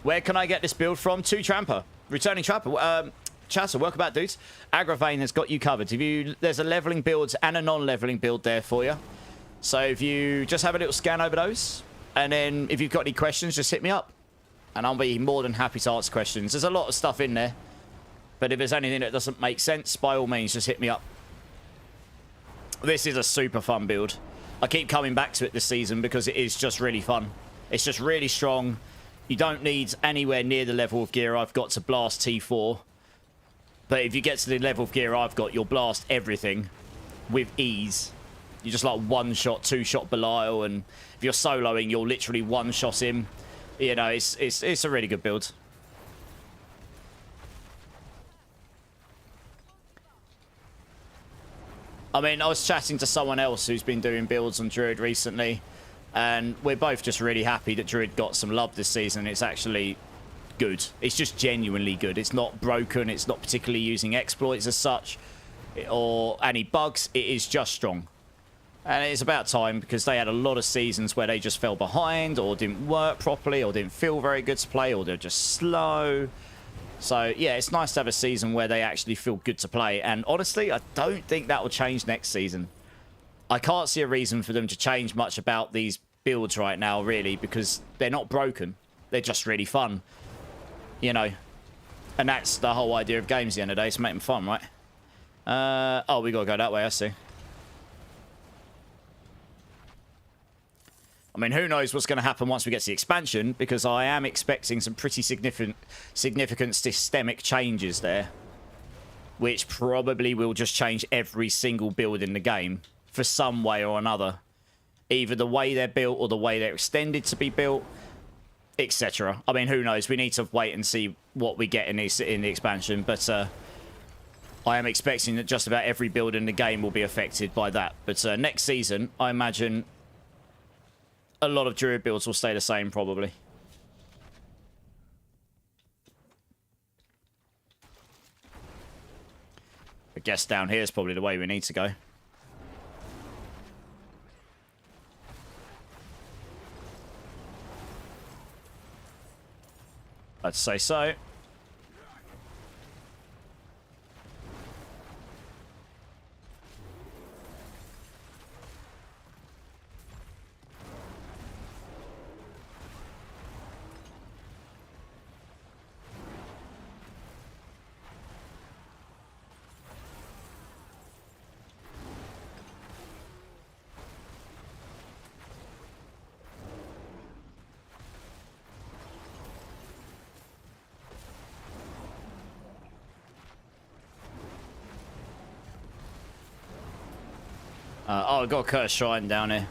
Where can I get this build from? To Tramper. Returning Tramper. Chatter, welcome back, dudes. Agravain has got you covered. There's a leveling build and a non-leveling build there for you. So if you just have a little scan over those, and then if you've got any questions, just hit me up. And I'll be more than happy to answer questions. There's a lot of stuff in there. But if there's anything that doesn't make sense, by all means, just hit me up. This is a super fun build. I keep coming back to it this season because it is just really fun. It's just really strong. You don't need anywhere near the level of gear I've got to blast T4. But if you get to the level of gear I've got, you'll blast everything with ease. You just like one-shot, two-shot Belial, and if you're soloing, you'll literally one-shot him. You know, it's a really good build. I mean, I was chatting to someone else who's been doing builds on Druid recently, and we're both just really happy that Druid got some love this season. It's actually good. It's just genuinely good. It's not broken. It's not particularly using exploits as such or any bugs. It is just strong. And it's about time, because they had a lot of seasons where they just fell behind or didn't work properly or didn't feel very good to play or they're just slow. So, yeah, it's nice to have a season where they actually feel good to play. And honestly, I don't think that will change next season. I can't see a reason for them to change much about these builds right now, really, because they're not broken. They're just really fun. You know. And that's the whole idea of games at the end of the day, to make them fun, right? Oh, we got to go that way, I see. I mean, who knows what's going to happen once we get to the expansion, because I am expecting some pretty significant systemic changes there, which probably will just change every single build in the game for some way or another. Either the way they're built or the way they're extended to be built, etc. I mean, who knows? We need to wait and see what we get in the expansion, but I am expecting that just about every build in the game will be affected by that. But next season, I imagine a lot of Druid builds will stay the same, probably. I guess down here is probably the way we need to go. I'd say so. Oh, I've got a Cursed Shrine down here.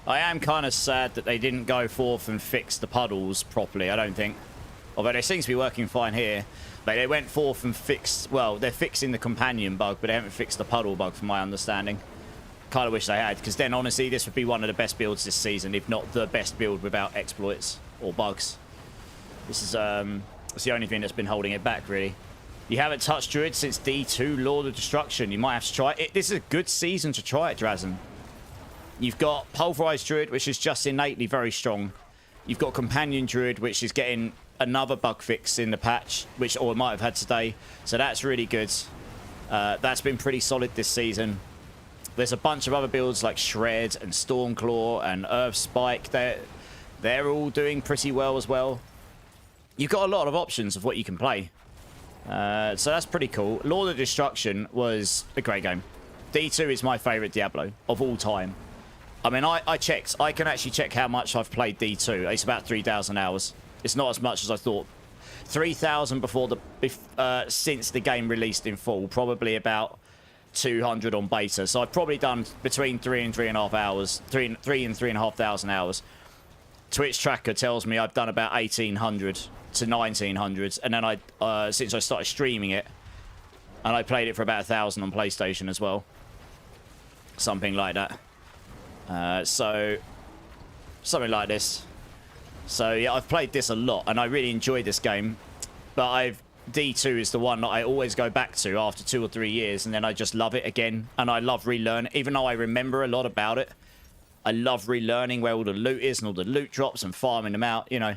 I am kind of sad that they didn't go forth and fix the puddles properly, I don't think. Although they seem to be working fine here. But they went forth and fixed... Well, they're fixing the companion bug, but they haven't fixed the puddle bug, from my understanding. Kind of wish they had, because then, honestly, this would be one of the best builds this season, if not the best build without exploits or bugs. This is it's the only thing that's been holding it back, really. You haven't touched Druid since D2, Lord of Destruction. You might have to try it. This is a good season to try it, Drazen. You've got Pulverise Druid, which is just innately very strong. You've got Companion Druid, which is getting another bug fix in the patch, which or might have had today. So that's really good. That's been pretty solid this season. There's a bunch of other builds like Shred and Stormclaw and Earth Spike. They're all doing pretty well as well. You've got a lot of options of what you can play. So that's pretty cool. Lord of Destruction was a great game. D2 is my favourite Diablo of all time. I mean, I checked. I can actually check how much I've played D2. It's about 3,000 hours. It's not as much as I thought. 3,000 since the game released in full. Probably about 200 on beta. So I've probably done between 3 and 3.5 hours. 3 and 3,500 hours. Twitch tracker tells me I've done about 1,800 to 1,900, and then since I started streaming it, and I played it for about 1,000 on PlayStation as well, something like that. So something like this. So yeah, I've played this a lot, and I really enjoyed this game. But D2 is the one that I always go back to after 2 or 3 years, and then I just love it again, and I love relearning, even though I remember a lot about it. I love relearning where all the loot is and all the loot drops and farming them out, you know.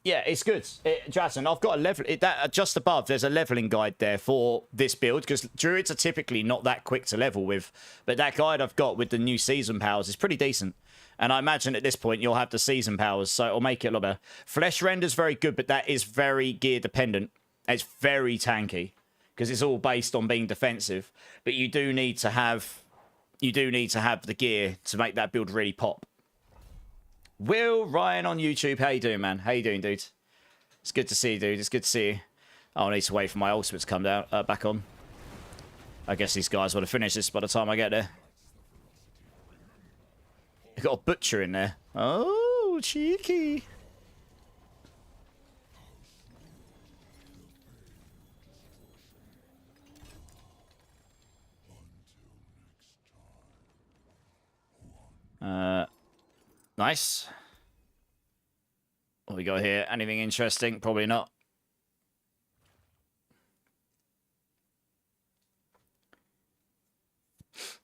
Yeah, it's good. Jason, I've got a level... just above, there's a leveling guide there for this build, because Druids are typically not that quick to level with. But that guide I've got with the new season powers is pretty decent. And I imagine at this point you'll have the season powers, so it'll make it a lot better. Flesh Render's very good, but that is very gear dependent. It's very tanky, because it's all based on being defensive. But you do need to have... the gear to make that build really pop. Will Ryan on YouTube, how you doing, man? How you doing, dude? It's good to see you, dude. It's good to see you. I'll need to wait for my ultimate to come down, back on. I guess these guys would have finished this by the time I get there. You've got a butcher in there. Oh, cheeky. Nice. What we got here? Anything interesting? Probably not.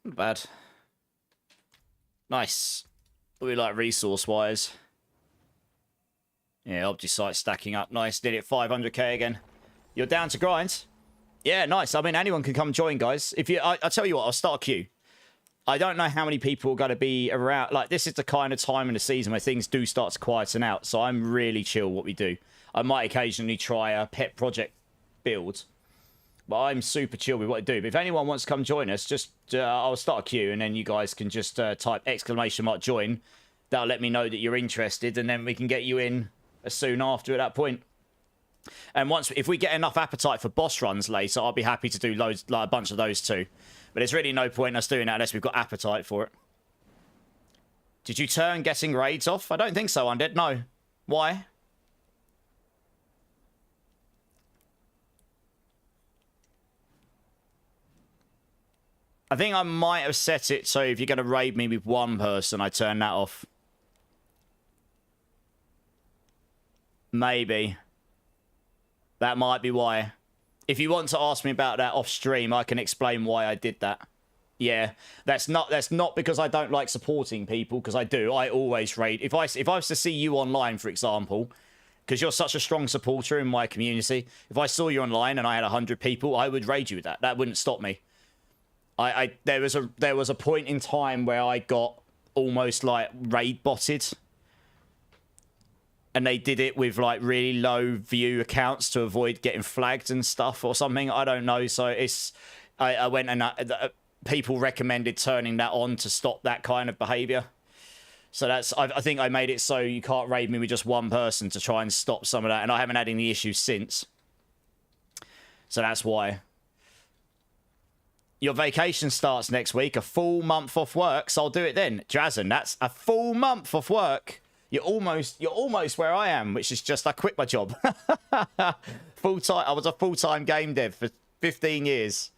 Not bad. Nice. What we like resource-wise? Yeah, object site stacking up. Nice. Did it 500k again. You're down to grind? Yeah, nice. I mean, anyone can come join, guys. If you, I'll tell you what, I'll start a queue. I don't know how many people are going to be around. Like, this is the kind of time in the season where things do start to quieten out. So I'm really chill what we do. I might occasionally try a pet project build. But I'm super chill with what I do. But if anyone wants to come join us, just I'll start a queue. And then you guys can just type !join. That'll let me know that you're interested. And then we can get you in as soon after at that point. And if we get enough appetite for boss runs later, I'll be happy to do loads, like a bunch of those too. But there's really no point in us doing that unless we've got appetite for it. Did you turn getting raids off? I don't think so, Undead. No. Why? I think I might have set it so if you're going to raid me with one person, I turn that off. Maybe. That might be why. If you want to ask me about that off stream, I can explain why I did that. Yeah, that's not because I don't like supporting people, because I do. I always raid. If I was to see you online, for example, because you're such a strong supporter in my community, if I saw you online and I had 100 people, I would raid you with that. That wouldn't stop me. There was a point in time where I got almost like raid botted. And they did it with like really low view accounts to avoid getting flagged and stuff or something. I don't know. So I went and people recommended turning that on to stop that kind of behavior. So I think I made it so you can't raid me with just one person to try and stop some of that. And I haven't had any issues since. So that's why. Your vacation starts next week. A full month off work. So I'll do it then. Drazen, that's a full month off work. You're almost where I am, which is just I quit my job. Full-time. I was a full-time game dev for 15 years.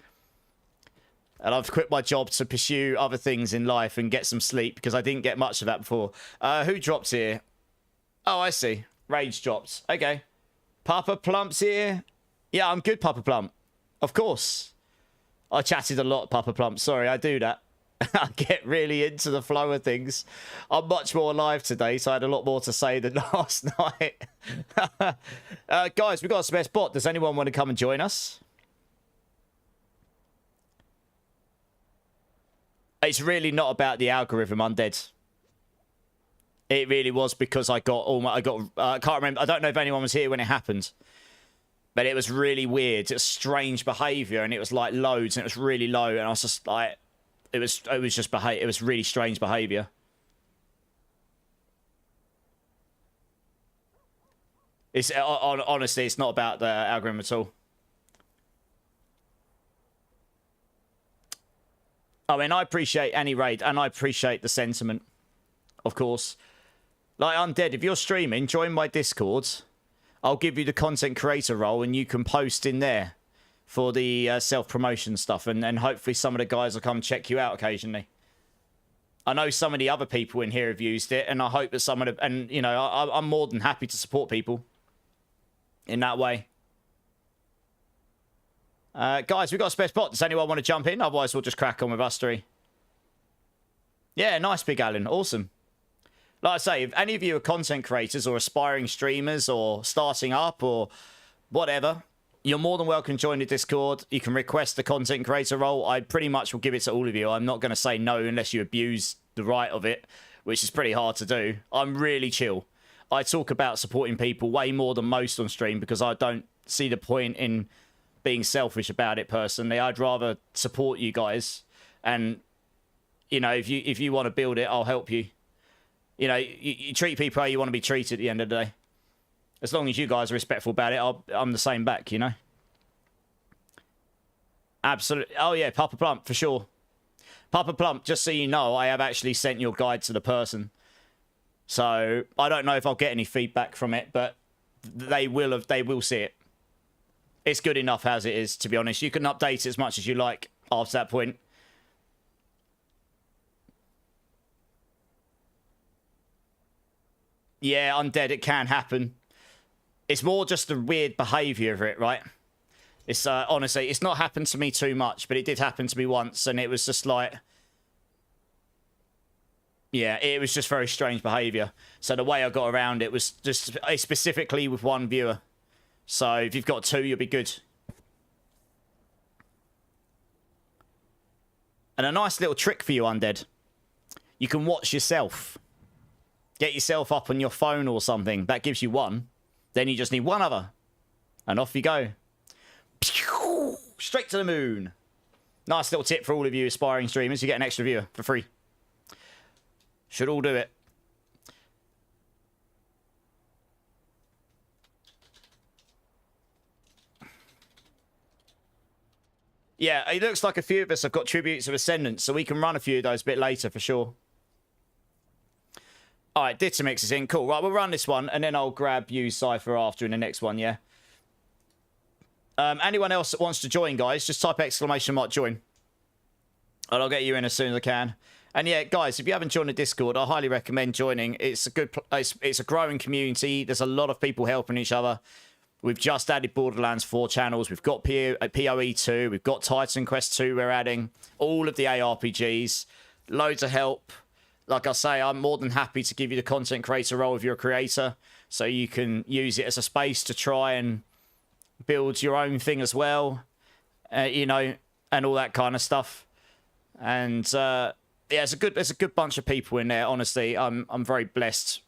And I've quit my job to pursue other things in life and get some sleep because I didn't get much of that before. Who dropped here? Oh, I see. Rage dropped. Okay. Papa Plump's here. Yeah, I'm good, Papa Plump. Of course. I chatted a lot, Papa Plump. Sorry, I do that. I get really into the flow of things. I'm much more alive today, so I had a lot more to say than last night. Guys, we've got a spare spot. Does anyone want to come and join us? It's really not about the algorithm, Undead. It really was because I can't remember. I don't know if anyone was here when it happened. But it was really weird. It was strange behavior, and it was like loads, and it was really low, and I was just like... It was really strange behavior. It's honestly, it's not about the algorithm at all. I mean, I appreciate any raid, and I appreciate the sentiment, of course. Like Undead, if you're streaming, join my Discord. I'll give you the content creator role, and you can post in there for the self-promotion stuff, and hopefully some of the guys will come check you out occasionally. I know some of the other people in here have used it, and I hope that some of the... And, you know, I'm more than happy to support people in that way. Guys, we've got a spare spot. Does anyone want to jump in? Otherwise, we'll just crack on with us three. Yeah, nice, Big Alan. Awesome. Like I say, if any of you are content creators or aspiring streamers or starting up or whatever... You're more than welcome to join the Discord. You can request the content creator role. I pretty much will give it to all of you. I'm not going to say no unless you abuse the right of it, which is pretty hard to do. I'm really chill. I talk about supporting people way more than most on stream because I don't see the point in being selfish about it personally. I'd rather support you guys. And, you know, if you want to build it, I'll help you. You know, you treat people how you want to be treated at the end of the day. As long as you guys are respectful about it, I'm the same back, you know? Absolutely. Oh, yeah, Papa Plump, for sure. Papa Plump, just so you know, I have actually sent your guide to the person. So, I don't know if I'll get any feedback from it, but they will see it. It's good enough as it is, to be honest. You can update it as much as you like after that point. Yeah, Undead, it can happen. It's more just the weird behaviour of it, right? It's honestly, it's not happened to me too much, but it did happen to me once, and it was just like... Yeah, it was just very strange behaviour. So the way I got around it was just specifically with one viewer. So if you've got two, you'll be good. And a nice little trick for you, Undead. You can watch yourself. Get yourself up on your phone or something. That gives you one. Then you just need one other. And off you go. Straight to the moon. Nice little tip for all of you aspiring streamers. You get an extra viewer for free. Should all do it. Yeah, it looks like a few of us have got tributes of Ascendance, so we can run a few of those a bit later for sure. Alright, Ditamix is in. Cool. Right, we'll run this one, and then I'll grab you, Cypher, after in the next one, yeah? Anyone else that wants to join, guys, just type !join. And I'll get you in as soon as I can. And yeah, guys, if you haven't joined the Discord, I highly recommend joining. It's a good, it's a growing community. There's a lot of people helping each other. We've just added Borderlands 4 channels. We've got PoE 2. We've got Titan Quest 2 we're adding. All of the ARPGs. Loads of help. Like I say, I'm more than happy to give you the content creator role if you're a creator. So you can use it as a space to try and build your own thing as well. You know, and all that kind of stuff. And yeah, it's a good bunch of people in there. Honestly, I'm very blessed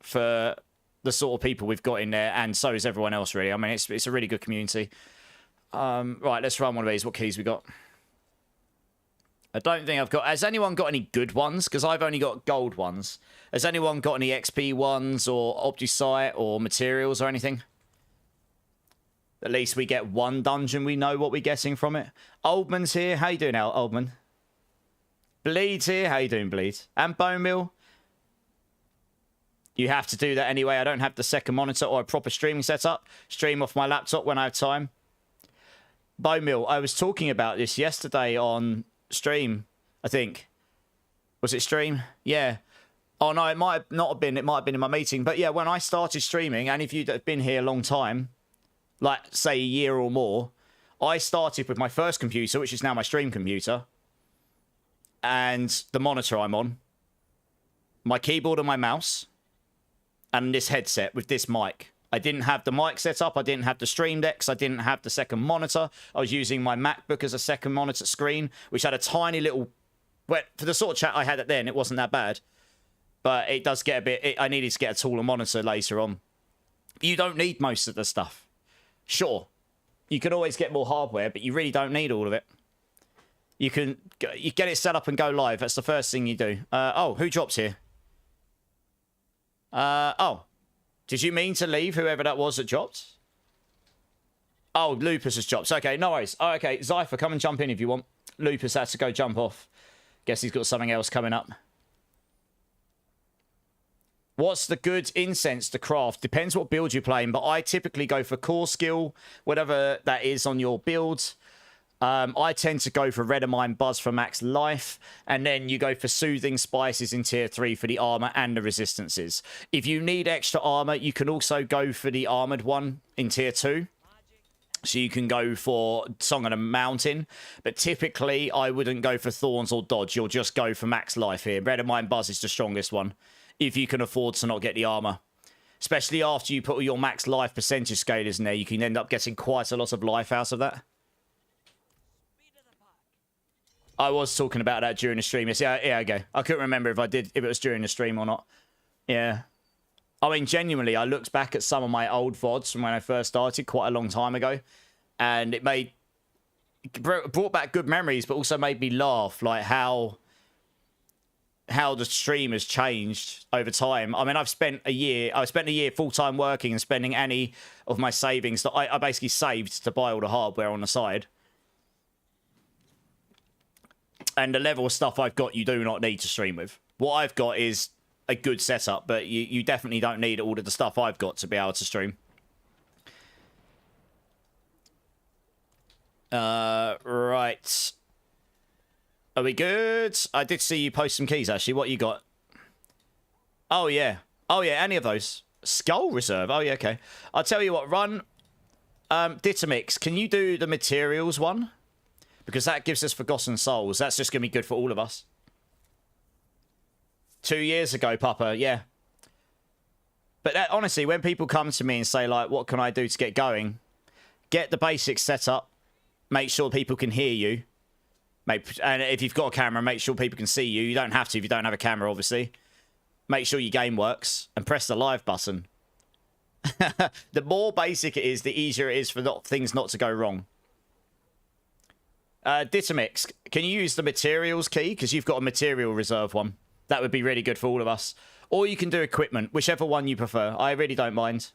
for the sort of people we've got in there, and so is everyone else, really. I mean, it's a really good community. Right, let's run one of these. What keys we got? I don't think I've got... Has anyone got any good ones? Because I've only got gold ones. Has anyone got any XP ones or Opticite or materials or anything? At least we get one dungeon. We know what we're getting from it. Oldman's here. How you doing, Oldman? Bleed's here. How you doing, Bleed? And Bone Mill. You have to do that anyway. I don't have the second monitor or a proper streaming setup. Stream off my laptop when I have time. Bone Mill, I was talking about this yesterday on stream, I think. Was it stream? Yeah. Oh, no, it might have not have been. It might have been in my meeting. But yeah, when I started streaming, and if you'd have been here a long time, like, say, a year or more, I started with my first computer, which is now my stream computer, and the monitor I'm on, my keyboard and my mouse, and this headset with this mic. I didn't have the mic set up. I didn't have the stream decks. I didn't have the second monitor. I was using my MacBook as a second monitor screen, which had a tiny little... Well, for the sort of chat I had it then, it wasn't that bad. But it does get a bit... I needed to get a taller monitor later on. You don't need most of the stuff. Sure, you can always get more hardware, but you really don't need all of it. You get it set up and go live. That's the first thing you do. Oh, who drops here? Oh, did you mean to leave, whoever that was that dropped? Oh, Lupus has dropped. Okay, no worries. Oh, okay, Zypher, come and jump in if you want. Lupus had to go jump off. Guess he's got something else coming up. What's the good incense to craft? Depends what build you're playing, but I typically go for core skill, whatever that is on your build. I tend to go for Redamine Buzz for max life, and then you go for Soothing Spices in tier 3 for the armor and the resistances. If you need extra armor, you can also go for the armored one in tier 2. So you can go for Song on a Mountain, but typically I wouldn't go for Thorns or Dodge. You'll just go for max life here. Redamine Buzz is the strongest one, if you can afford to not get the armor. Especially after you put all your max life percentage scalers in there, you can end up getting quite a lot of life out of that. I was talking about that during the stream. Yeah, okay. I couldn't remember if it was during the stream or not. Yeah. I mean, genuinely, I looked back at some of my old VODs from when I first started quite a long time ago, and it brought back good memories, but also made me laugh, like how the stream has changed over time. I mean, I spent a year full-time working and spending any of my savings that I basically saved to buy all the hardware on the side. And the level of stuff I've got, you do not need to stream with. What I've got is a good setup, but you definitely don't need all of the stuff I've got to be able to stream. Right. Are we good? I did see you post some keys, actually. What you got? Oh, yeah. Oh, yeah, any of those. Skull Reserve. Oh, yeah, okay. I'll tell you what, run... Ditamix, can you do the materials one? Because that gives us Forgotten Souls. That's just going to be good for all of us. 2 years ago, Papa, yeah. But that, honestly, when people come to me and say, like, what can I do to get going? Get the basics set up. Make sure people can hear you. And if you've got a camera, make sure people can see you. You don't have to if you don't have a camera, obviously. Make sure your game works. And press the live button. The more basic it is, the easier it is for things not to go wrong. Ditamix, can you use the materials key? Because you've got a material reserve one. That would be really good for all of us. Or you can do equipment, whichever one you prefer. I really don't mind.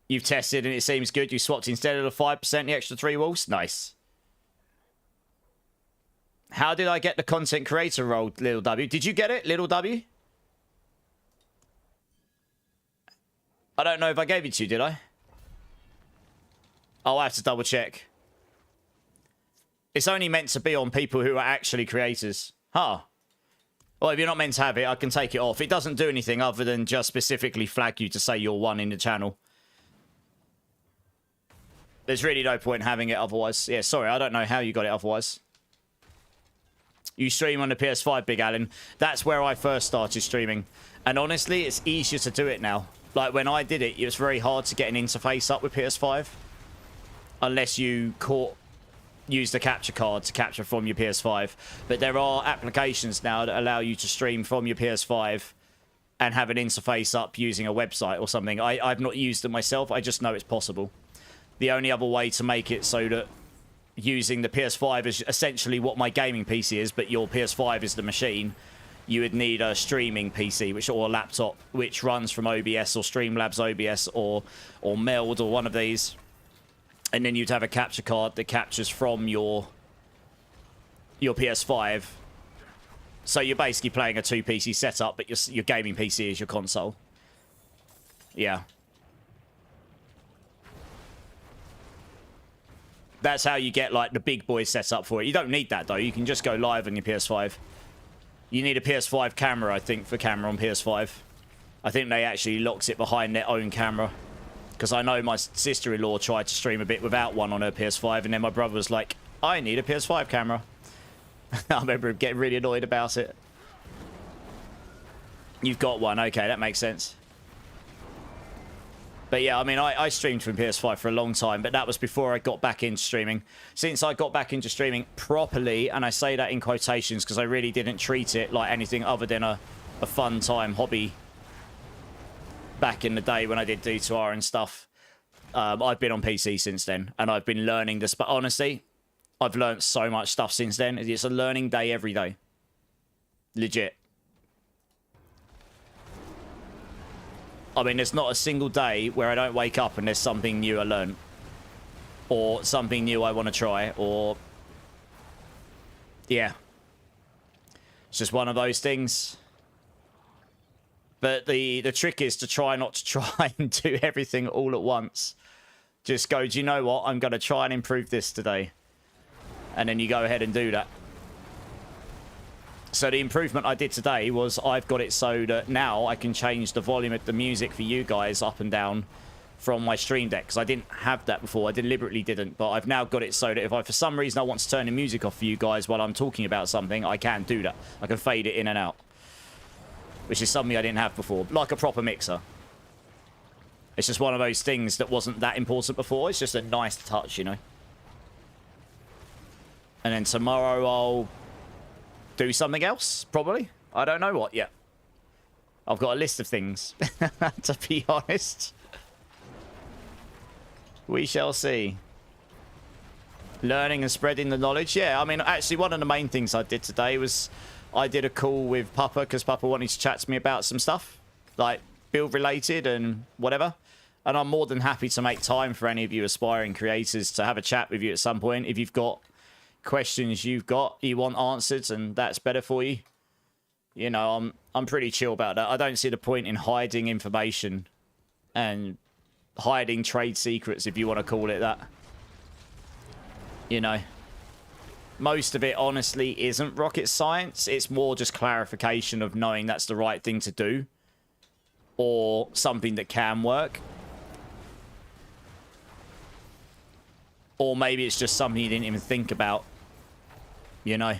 You've tested and it seems good. You swapped instead of the 5% the extra 3 walls. Nice. How did I get the content creator role, Little W? Did you get it, Little W? I don't know if I gave it to you, did I? I'll have to double check. It's only meant to be on people who are actually creators. Huh. Well, if you're not meant to have it, I can take it off. It doesn't do anything other than just specifically flag you to say you're one in the channel. There's really no point in having it otherwise. Yeah, sorry, I don't know how you got it otherwise. You stream on the PS5, Big Alan. That's where I first started streaming. And honestly, it's easier to do it now. Like, when I did it, it was very hard to get an interface up with PS5. Unless you use the capture card to capture from your PS5. But there are applications now that allow you to stream from your PS5 and have an interface up using a website or something. I've not used it myself. I just know it's possible. The only other way to make it so that using the PS5 is essentially what my gaming PC is, but your PS5 is the machine, you would need a streaming PC or a laptop which runs from OBS or Streamlabs OBS or Meld or one of these. And then you'd have a capture card that captures from your PS5. So you're basically playing a 2-PC setup, but your gaming PC is your console. Yeah. That's how you get, like, the big boy setup for it. You don't need that, though. You can just go live on your PS5. You need a PS5 camera, I think, for camera on PS5. I think they actually locks it behind their own camera. Because I know my sister-in-law tried to stream a bit without one on her PS5, and then my brother was like, I need a PS5 camera. I remember him getting really annoyed about it. You've got one. Okay, that makes sense. But yeah, I mean, I streamed from PS5 for a long time, but that was before I got back into streaming. Since I got back into streaming properly, and I say that in quotations because I really didn't treat it like anything other than a fun time hobby back in the day when I did D2R and stuff. I've been on PC since then, and I've been learning this. But honestly, I've learned so much stuff since then. It's a learning day every day. Legit. I mean, there's not a single day where I don't wake up and there's something new I learn. Or something new I want to try. Or... yeah. It's just one of those things. But the trick is to try not to try and do everything all at once. Just go, do you know what? I'm going to try and improve this today. And then you go ahead and do that. So the improvement I did today was I've got it so that now I can change the volume of the music for you guys up and down from my Stream Deck. Because I didn't have that before. I deliberately didn't. But I've now got it so that if for some reason I want to turn the music off for you guys while I'm talking about something, I can do that. I can fade it in and out. Which is something I didn't have before. Like a proper mixer. It's just one of those things that wasn't that important before. It's just a nice touch, you know. And then tomorrow I'll do something else, probably. I don't know what yet. I've got a list of things, to be honest. We shall see. Learning and spreading the knowledge. Yeah, I mean, actually, one of the main things I did today was I did a call with Papa because Papa wanted to chat to me about some stuff, like build related and whatever. And I'm more than happy to make time for any of you aspiring creators to have a chat with you at some point if you've got questions you want answered and that's better for you. You know, I'm pretty chill about that. I don't see the point in hiding information and hiding trade secrets, if you want to call it that. You know, most of it honestly isn't rocket science. It's more just clarification of knowing that's the right thing to do or something that can work. Or maybe it's just something you didn't even think about. You know?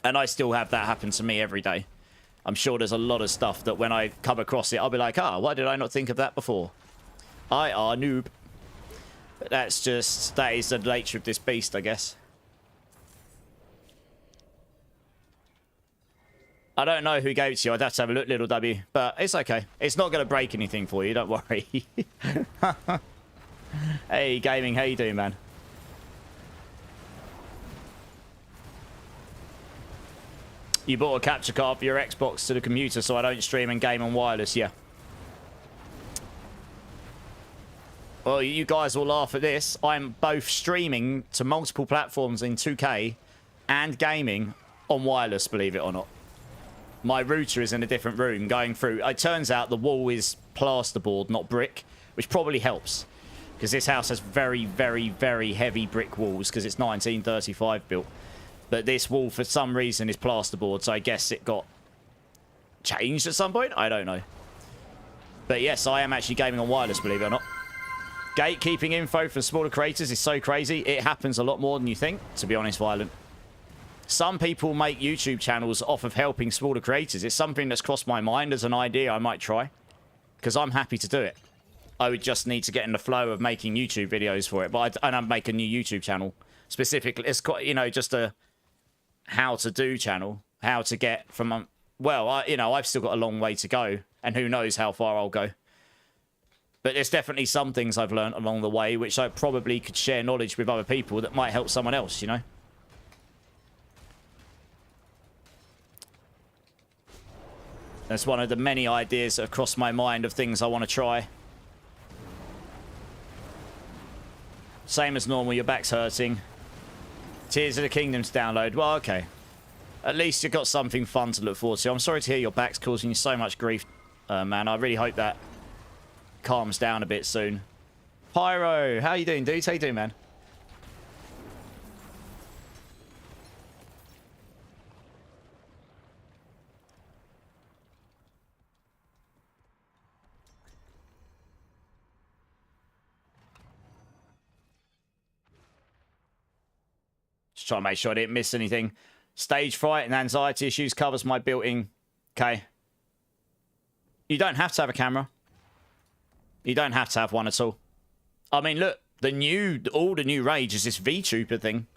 And I still have that happen to me every day. I'm sure there's a lot of stuff that when I come across it, I'll be like, why did I not think of that before? I are noob. But that is the nature of this beast, I guess. I don't know who gave it to you. I'd have to have a look, little W. But it's okay. It's not going to break anything for you. Don't worry. Hey, gaming. How you doing, man? You bought a capture card for your Xbox to the computer so I don't stream and game on wireless. Yeah. Well, you guys will laugh at this. I'm both streaming to multiple platforms in 2K and gaming on wireless, believe it or not. My router is in a different room going through. It turns out the wall is plasterboard, not brick, which probably helps. Because this house has very, very, very heavy brick walls because it's 1935 built. But this wall, for some reason, is plasterboard, so I guess it got changed at some point? I don't know. But yes, I am actually gaming on wireless, believe it or not. Gatekeeping info for smaller creators is so crazy. It happens a lot more than you think, to be honest, Violent. Some people make YouTube channels off of helping smaller creators. It's something that's crossed my mind as an idea I might try. Because I'm happy to do it. I would just need to get in the flow of making YouTube videos for it. But I'd make a new YouTube channel. Specifically, it's quite, you know, just a how-to-do channel. How to get from... well, you know, I've still got a long way to go. And who knows how far I'll go. But there's definitely some things I've learned along the way which I probably could share knowledge with other people that might help someone else, you know? That's one of the many ideas that have crossed my mind of things I want to try. Same as normal, your back's hurting. Tears of the Kingdom to download. Well, okay. At least you've got something fun to look forward to. I'm sorry to hear your back's causing you so much grief, man. I really hope that calms down a bit soon. Pyro, how you doing, dude? How you doing, man? Just trying to make sure I didn't miss anything. Stage fright and anxiety issues covers my built-in. Okay. You don't have to have a camera. You don't have to have one at all. I mean, look, all the new rage is this VTuber thing.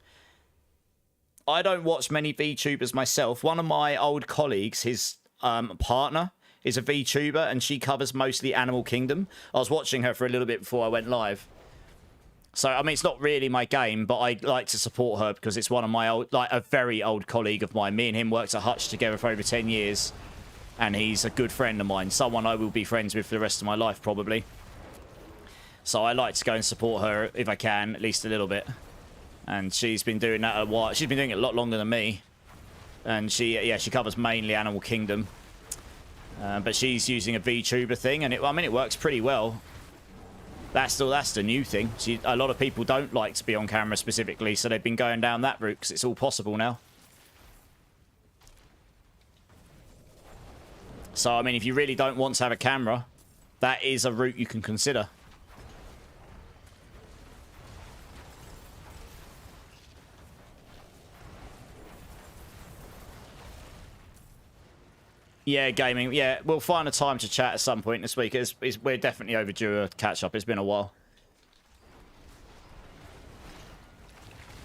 I don't watch many VTubers myself. One of my old colleagues, his partner, is a VTuber, and she covers mostly Animal Kingdom. I was watching her for a little bit before I went live. So, I mean, it's not really my game, but I like to support her because it's one of my old, like, a very old colleague of mine. Me and him worked at Hutch together for over 10 years. And he's a good friend of mine. Someone I will be friends with for the rest of my life, probably. So I like to go and support her if I can, at least a little bit. And she's been doing that a while. She's been doing it a lot longer than me. And she covers mainly Animal Kingdom. But she's using a VTuber thing, and I mean, it works pretty well. That's the new thing. A lot of people don't like to be on camera specifically, so they've been going down that route because it's all possible now. So, I mean, if you really don't want to have a camera, that is a route you can consider. Yeah, gaming. Yeah, we'll find a time to chat at some point this week. We're definitely overdue a catch-up. It's been a while.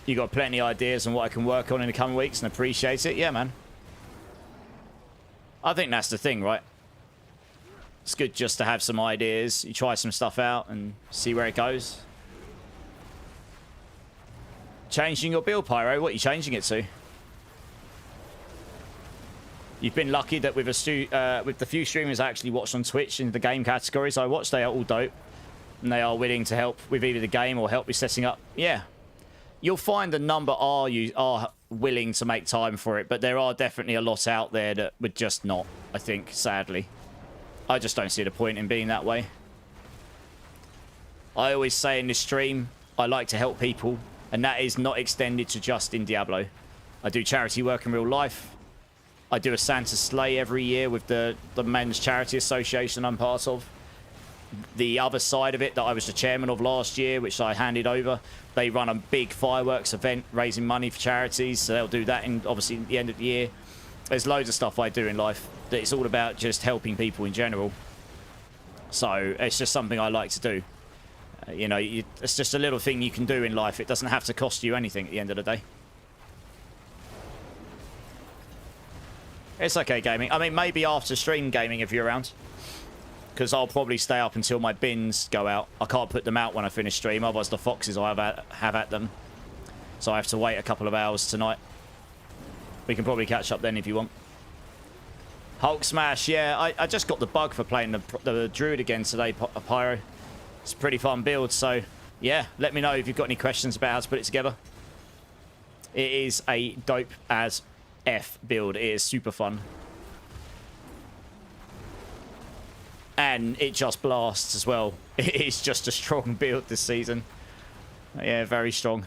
You got plenty of ideas on what I can work on in the coming weeks and appreciate it. Yeah, man. I think that's the thing, right? It's good just to have some ideas. You try some stuff out and see where it goes. Changing your build, Pyro. What are you changing it to? You've been lucky that with the few streamers I actually watched on Twitch in the game categories I watch, they are all dope. And they are willing to help with either the game or help with setting up. Yeah. You'll find a number are willing to make time for it, but there are definitely a lot out there that would just not, I think, sadly. I just don't see the point in being that way. I always say in this stream, I like to help people, and that is not extended to just in Diablo. I do charity work in real life. I do a Santa Sleigh every year with the Men's Charity Association I'm part of. The other side of it that I was the chairman of last year, which I handed over, they run a big fireworks event raising money for charities, so they'll do that in obviously at the end of the year. There's loads of stuff I do in life that it's all about just helping people in general. So it's just something I like to do. You know, it's just a little thing you can do in life. It doesn't have to cost you anything at the end of the day. It's okay, gaming. I mean, maybe after stream gaming if you're around. Because I'll probably stay up until my bins go out. I can't put them out when I finish stream, otherwise the foxes will have at them. So I have to wait a couple of hours tonight. We can probably catch up then if you want. Hulk Smash, yeah, I just got the bug for playing the Druid again today, Pyro. It's a pretty fun build, so yeah, let me know if you've got any questions about how to put it together. It is a dope as F build. It is super fun. And it just blasts as well. It's just a strong build this season. Yeah, very strong.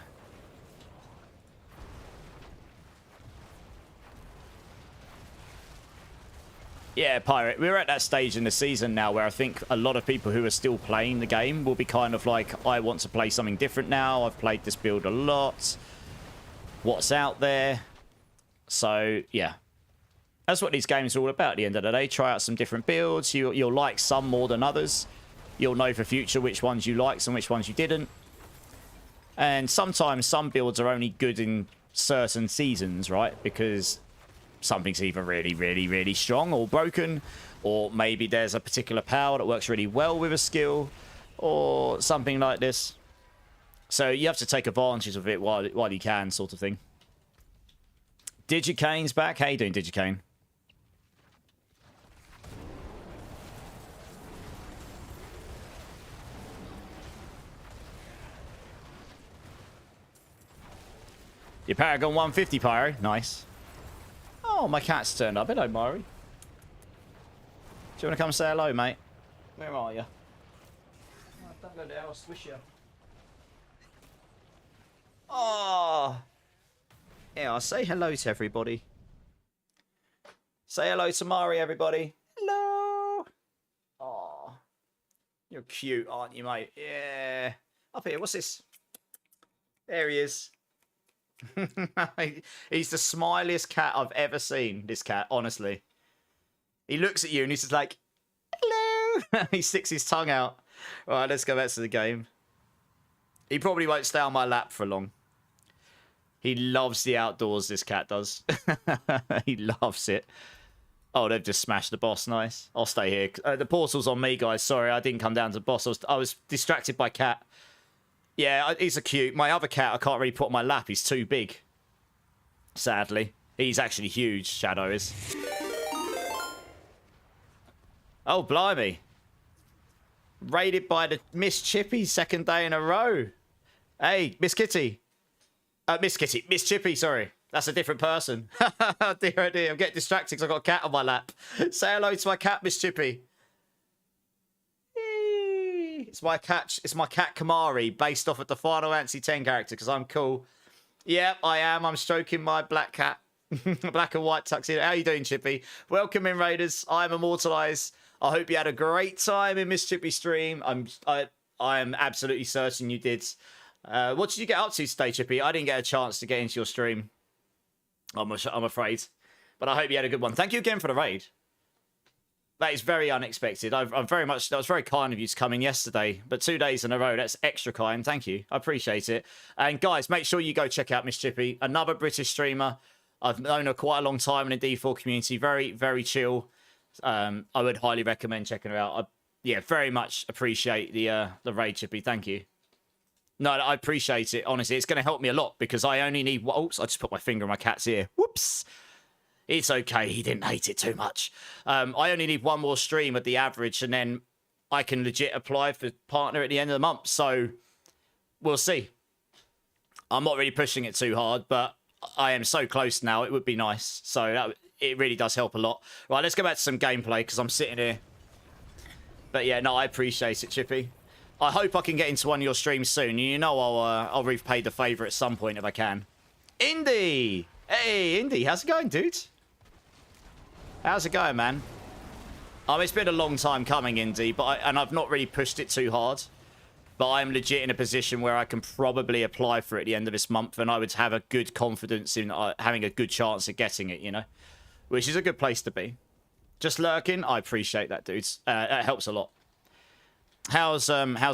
Yeah, Pirate, we're at that stage in the season now where I think a lot of people who are still playing the game will be kind of like, I want to play something different now. I've played this build a lot. What's out there? So, yeah. That's what these games are all about at the end of the day. Try out some different builds. You'll like some more than others. You'll know for future which ones you liked and which ones you didn't. And sometimes some builds are only good in certain seasons, right? Because something's either really, really, really strong or broken, or maybe there's a particular power that works really well with a skill, or something like this. So you have to take advantage of it while you can, sort of thing. Digicane's back. How you doing, Digicane? Your Paragon 150, Pyro. Nice. Oh, my cat's turned up. Hello, Mari. Do you want to come say hello, mate? Where are you? Oh, don't go there. I'll swish you. Oh. Yeah, I'll say hello to everybody. Say hello to Mari, everybody. Hello. Oh. You're cute, aren't you, mate? Yeah. Up here. What's this? There he is. He's the smiliest cat I've ever seen, this cat, honestly. He looks at you and he's just like, hello. He sticks his tongue out. All right, let's go back to the game. He probably won't stay on my lap for long. He loves the outdoors, this cat does. He loves it. Oh, they've just smashed the boss. Nice. I'll stay here. The portal's on me, guys. Sorry, I didn't come down to the boss. I was distracted by cat. Yeah, he's a cute. My other cat, I can't really put on my lap. He's too big. Sadly. He's actually huge, Shadow is. Oh, blimey. Raided by the Miss Chippy, second day in a row. Hey, Miss Kitty. Miss Kitty. Miss Chippy, sorry. That's a different person. Dear, oh dear. I'm getting distracted because I've got a cat on my lap. Say hello to my cat, Miss Chippy. It's my cat Kamari, based off of the Final Fantasy X character, because I'm cool. Yep, I am. I'm stroking my black cat. Black and white tuxedo. How you doing, Chippy? Welcome in, Raiders. I'm Immortalized. I hope you had a great time in Miss Chippy's stream. I am absolutely certain you did. What did you get up to today, Chippy? I didn't get a chance to get into your stream. I'm afraid. But I hope you had a good one. Thank you again for the raid. That is very unexpected. I'm very much. That was very kind of you to come in yesterday, but 2 days in a row, that's extra kind. Thank you. I appreciate it. And guys, make sure you go check out Miss Chippy, another British streamer. I've known her quite a long time in the D4 community. Very, very chill. I would highly recommend checking her out. Yeah, very much appreciate the raid, Chippy. Thank you. No, I appreciate it. Honestly, it's going to help me a lot because I only need. Oops! I just put my finger in my cat's ear. Whoops. It's okay. He didn't hate it too much. I only need one more stream at the average, and then I can legit apply for partner at the end of the month. So we'll see. I'm not really pushing it too hard, but I am so close now. It would be nice. So it really does help a lot. Right, let's go back to some gameplay because I'm sitting here. But yeah, no, I appreciate it, Chippy. I hope I can get into one of your streams soon. You know I'll repay the favour at some point if I can. Indy! Hey, Indy, how's it going, dude? How's it going, man? It's been a long time coming, Indy, and I've not really pushed it too hard. But I'm legit in a position where I can probably apply for it at the end of this month, and I would have a good confidence in having a good chance of getting it, you know? Which is a good place to be. Just lurking, I appreciate that, dudes. It helps a lot. How's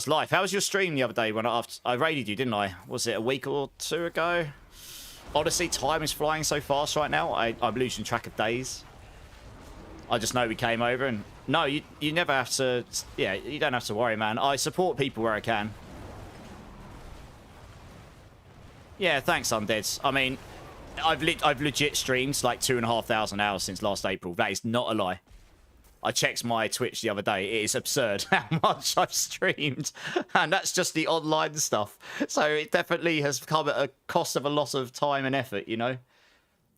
life? How was your stream the other day when I raided you, didn't I? Was it a week or two ago? Honestly, time is flying so fast right now. I'm losing track of days. I just know we came over and... No, you never have to... Yeah, you don't have to worry, man. I support people where I can. Yeah, thanks, Undead. I mean, I've legit streamed like 2,500 hours since last April. That is not a lie. I checked my Twitch the other day. It is absurd how much I've streamed. And that's just the online stuff. So it definitely has come at a cost of a lot of time and effort, you know?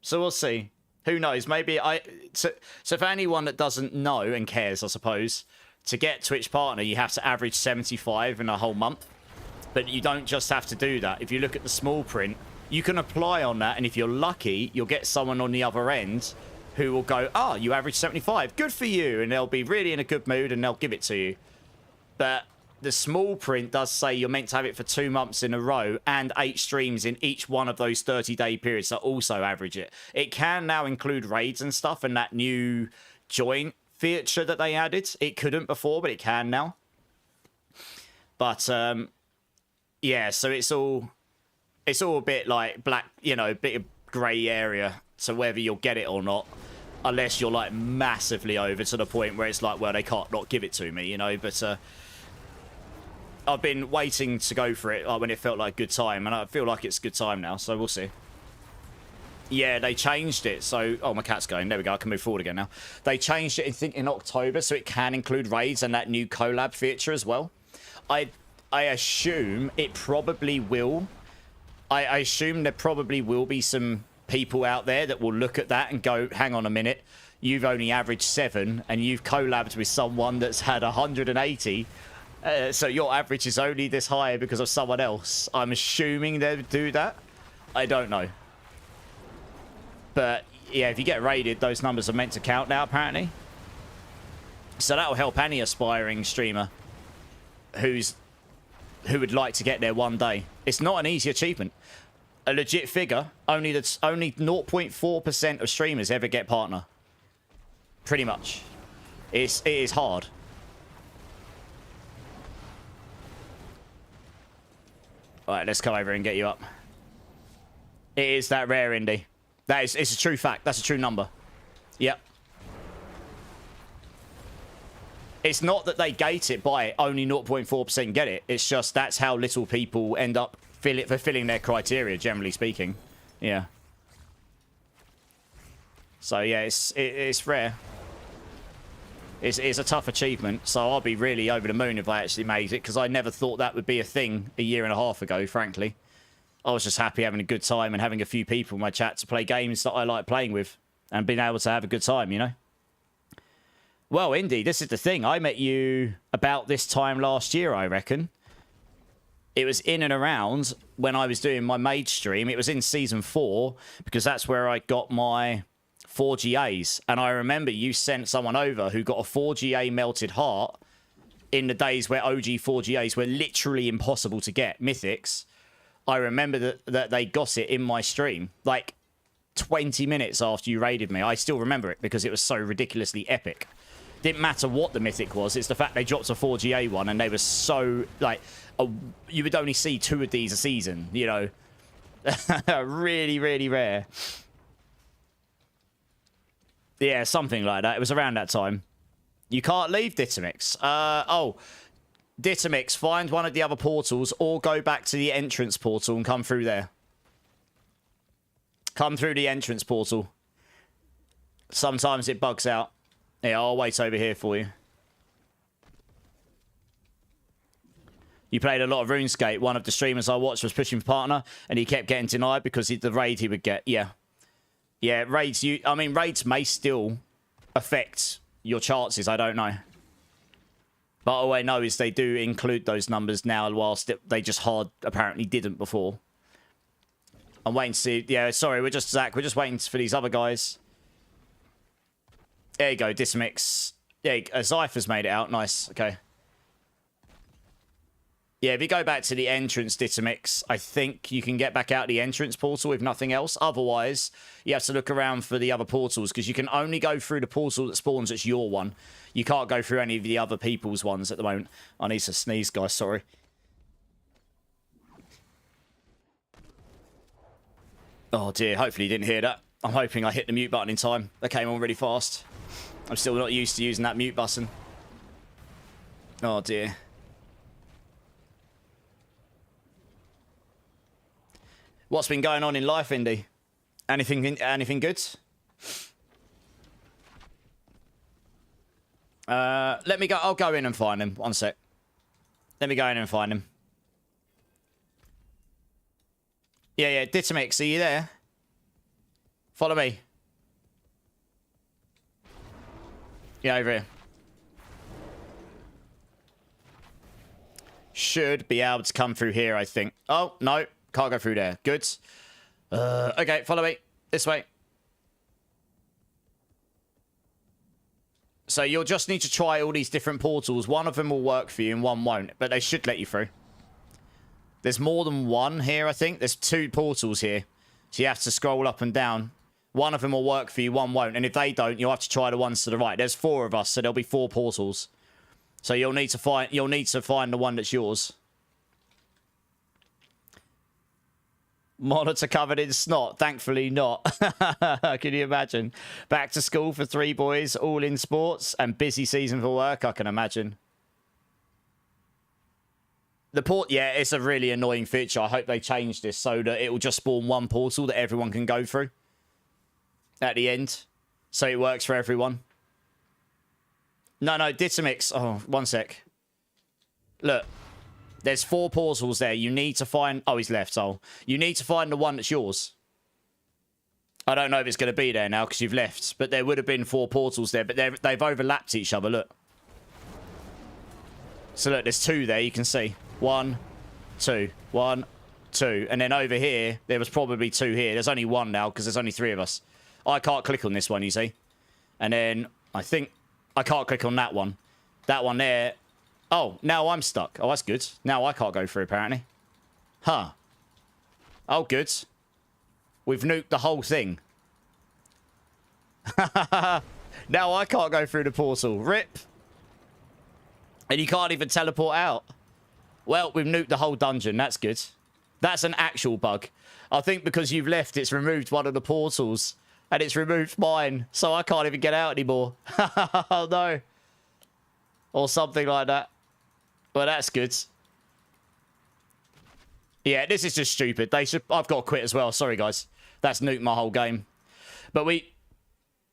So we'll see. Who knows? Maybe so for anyone that doesn't know and cares, I suppose, to get Twitch partner, you have to average 75 in a whole month. But you don't just have to do that. If you look at the small print, you can apply on that, and if you're lucky, you'll get someone on the other end who will go, oh, you average 75, good for you, and they'll be really in a good mood and they'll give it to you. But the small print does say you're meant to have it for 2 months in a row and 8 streams in each one of those 30-day periods that also average it. It can now include raids and stuff, and that new join feature that they added. It couldn't before, but it can now. But yeah, so it's all a bit like black, you know, a bit of grey area to whether you'll get it or not, unless you're like massively over to the point where it's like, well, they can't not give it to me, you know. But I've been waiting to go for it when it felt like a good time, and I feel like it's a good time now, so we'll see. Yeah, they changed it, so... Oh, my cat's going. There we go. I can move forward again now. They changed it, I think, in October, so it can include raids and that new collab feature as well. I assume it probably will. I assume there probably will be some people out there that will look at that and go, hang on a minute, you've only averaged 7, and you've collabed with someone that's had 180... so your average is only this high because of someone else. I'm assuming they would do that. I don't know. But, yeah, if you get raided, those numbers are meant to count now, apparently. So that'll help any aspiring streamer who would like to get there one day. It's not an easy achievement. A legit figure, only 0.4% of streamers ever get partner. Pretty much. It is hard. Alright, let's come over and get you up. It is that rare, Indy. It's a true fact. That's a true number. Yep. It's not that they gate it by only 0.4% get it. It's just that's how little people end up fulfilling their criteria, generally speaking. Yeah. So, yeah, it's rare. It's a tough achievement, so I'll be really over the moon if I actually made it, because I never thought that would be a thing a year and a half ago, frankly. I was just happy having a good time and having a few people in my chat to play games that I like playing with and being able to have a good time, you know? Well, Indy, this is the thing. I met you about this time last year, I reckon. It was in and around when I was doing my Mage stream. It was in Season 4, because that's where I got my 4GAs. And I remember you sent someone over who got a 4GA melted heart in the days where OG 4GAs were literally impossible to get, mythics. I remember that they got it in my stream, like 20 minutes after you raided me. I still remember it because it was so ridiculously epic. Didn't matter what the mythic was. It's the fact they dropped a 4GA one and they were so, like, you would only see 2 of these a season, you know. Really, really rare. Yeah, something like that. It was around that time. You can't leave Ditamix. Oh, Ditamix, find one of the other portals or go back to the entrance portal and come through there. Come through the entrance portal. Sometimes it bugs out. Yeah, I'll wait over here for you. You played a lot of RuneScape. One of the streamers I watched was pushing for partner, and he kept getting denied because the raid he would get. Yeah. Yeah, raids, I mean, raids may still affect your chances. I don't know. But all I know is they do include those numbers now, whilst they just apparently didn't before. I'm waiting to see. Yeah, sorry, Zach, we're just waiting for these other guys. There you go, Dismix. Yeah, Zypher's made it out. Nice. Okay. Yeah, if you go back to the entrance, Ditamix, I think you can get back out the entrance portal if nothing else. Otherwise, you have to look around for the other portals, because you can only go through the portal that spawns that's your one. You can't go through any of the other people's ones at the moment. I need to sneeze, guys. Sorry. Oh, dear. Hopefully you didn't hear that. I'm hoping I hit the mute button in time. That came on really fast. I'm still not used to using that mute button. Oh, dear. What's been going on in life, Indy? Anything good? Let me go. I'll go in and find him. One sec. Let me go in and find him. Yeah, Ditamix, are you there? Follow me. Yeah, over here. should be able to come through here, I think. Oh, no. Can't go through there. Good. Okay, follow me. This way. So you'll just need to try all these different portals. One of them will work for you and one won't. But they should let you through. There's more than one here, I think. There's 2 portals here. So you have to scroll up and down. One of them will work for you, one won't. And if they don't, you'll have to try the ones to the right. There's 4 of us, so there'll be 4 portals. So you'll need to find the one that's yours. Monitor covered in snot. Thankfully not. Can you imagine? Back to school for 3 boys, all in sports, and busy season for work. I can imagine. Yeah, it's a really annoying feature. I hope they change this so that it will just spawn one portal that everyone can go through at the end. So it works for everyone. No, Ditamix. Oh, one sec. Look. There's 4 portals there. You need to find... Oh, he's left, so... You need to find the one that's yours. I don't know if it's going to be there now because you've left. But there would have been 4 portals there. But they've overlapped each other, look. So look, there's 2 there, you can see. 1, 2. 1, 2. And then over here, there was probably 2 here. There's only 1 now because there's only 3 of us. I can't click on this one, you see. And then I think I can't click on that one. That one there... Oh, now I'm stuck. Oh, that's good. Now I can't go through, apparently. Huh. Oh, good. We've nuked the whole thing. Now I can't go through the portal. Rip. And you can't even teleport out. Well, we've nuked the whole dungeon. That's good. That's an actual bug. I think because you've left, it's removed one of the portals. And it's removed mine. So I can't even get out anymore. Oh, no. Or something like that. Well, that's good. Yeah, this is just stupid. I've got to quit as well. Sorry, guys. That's nuked my whole game. But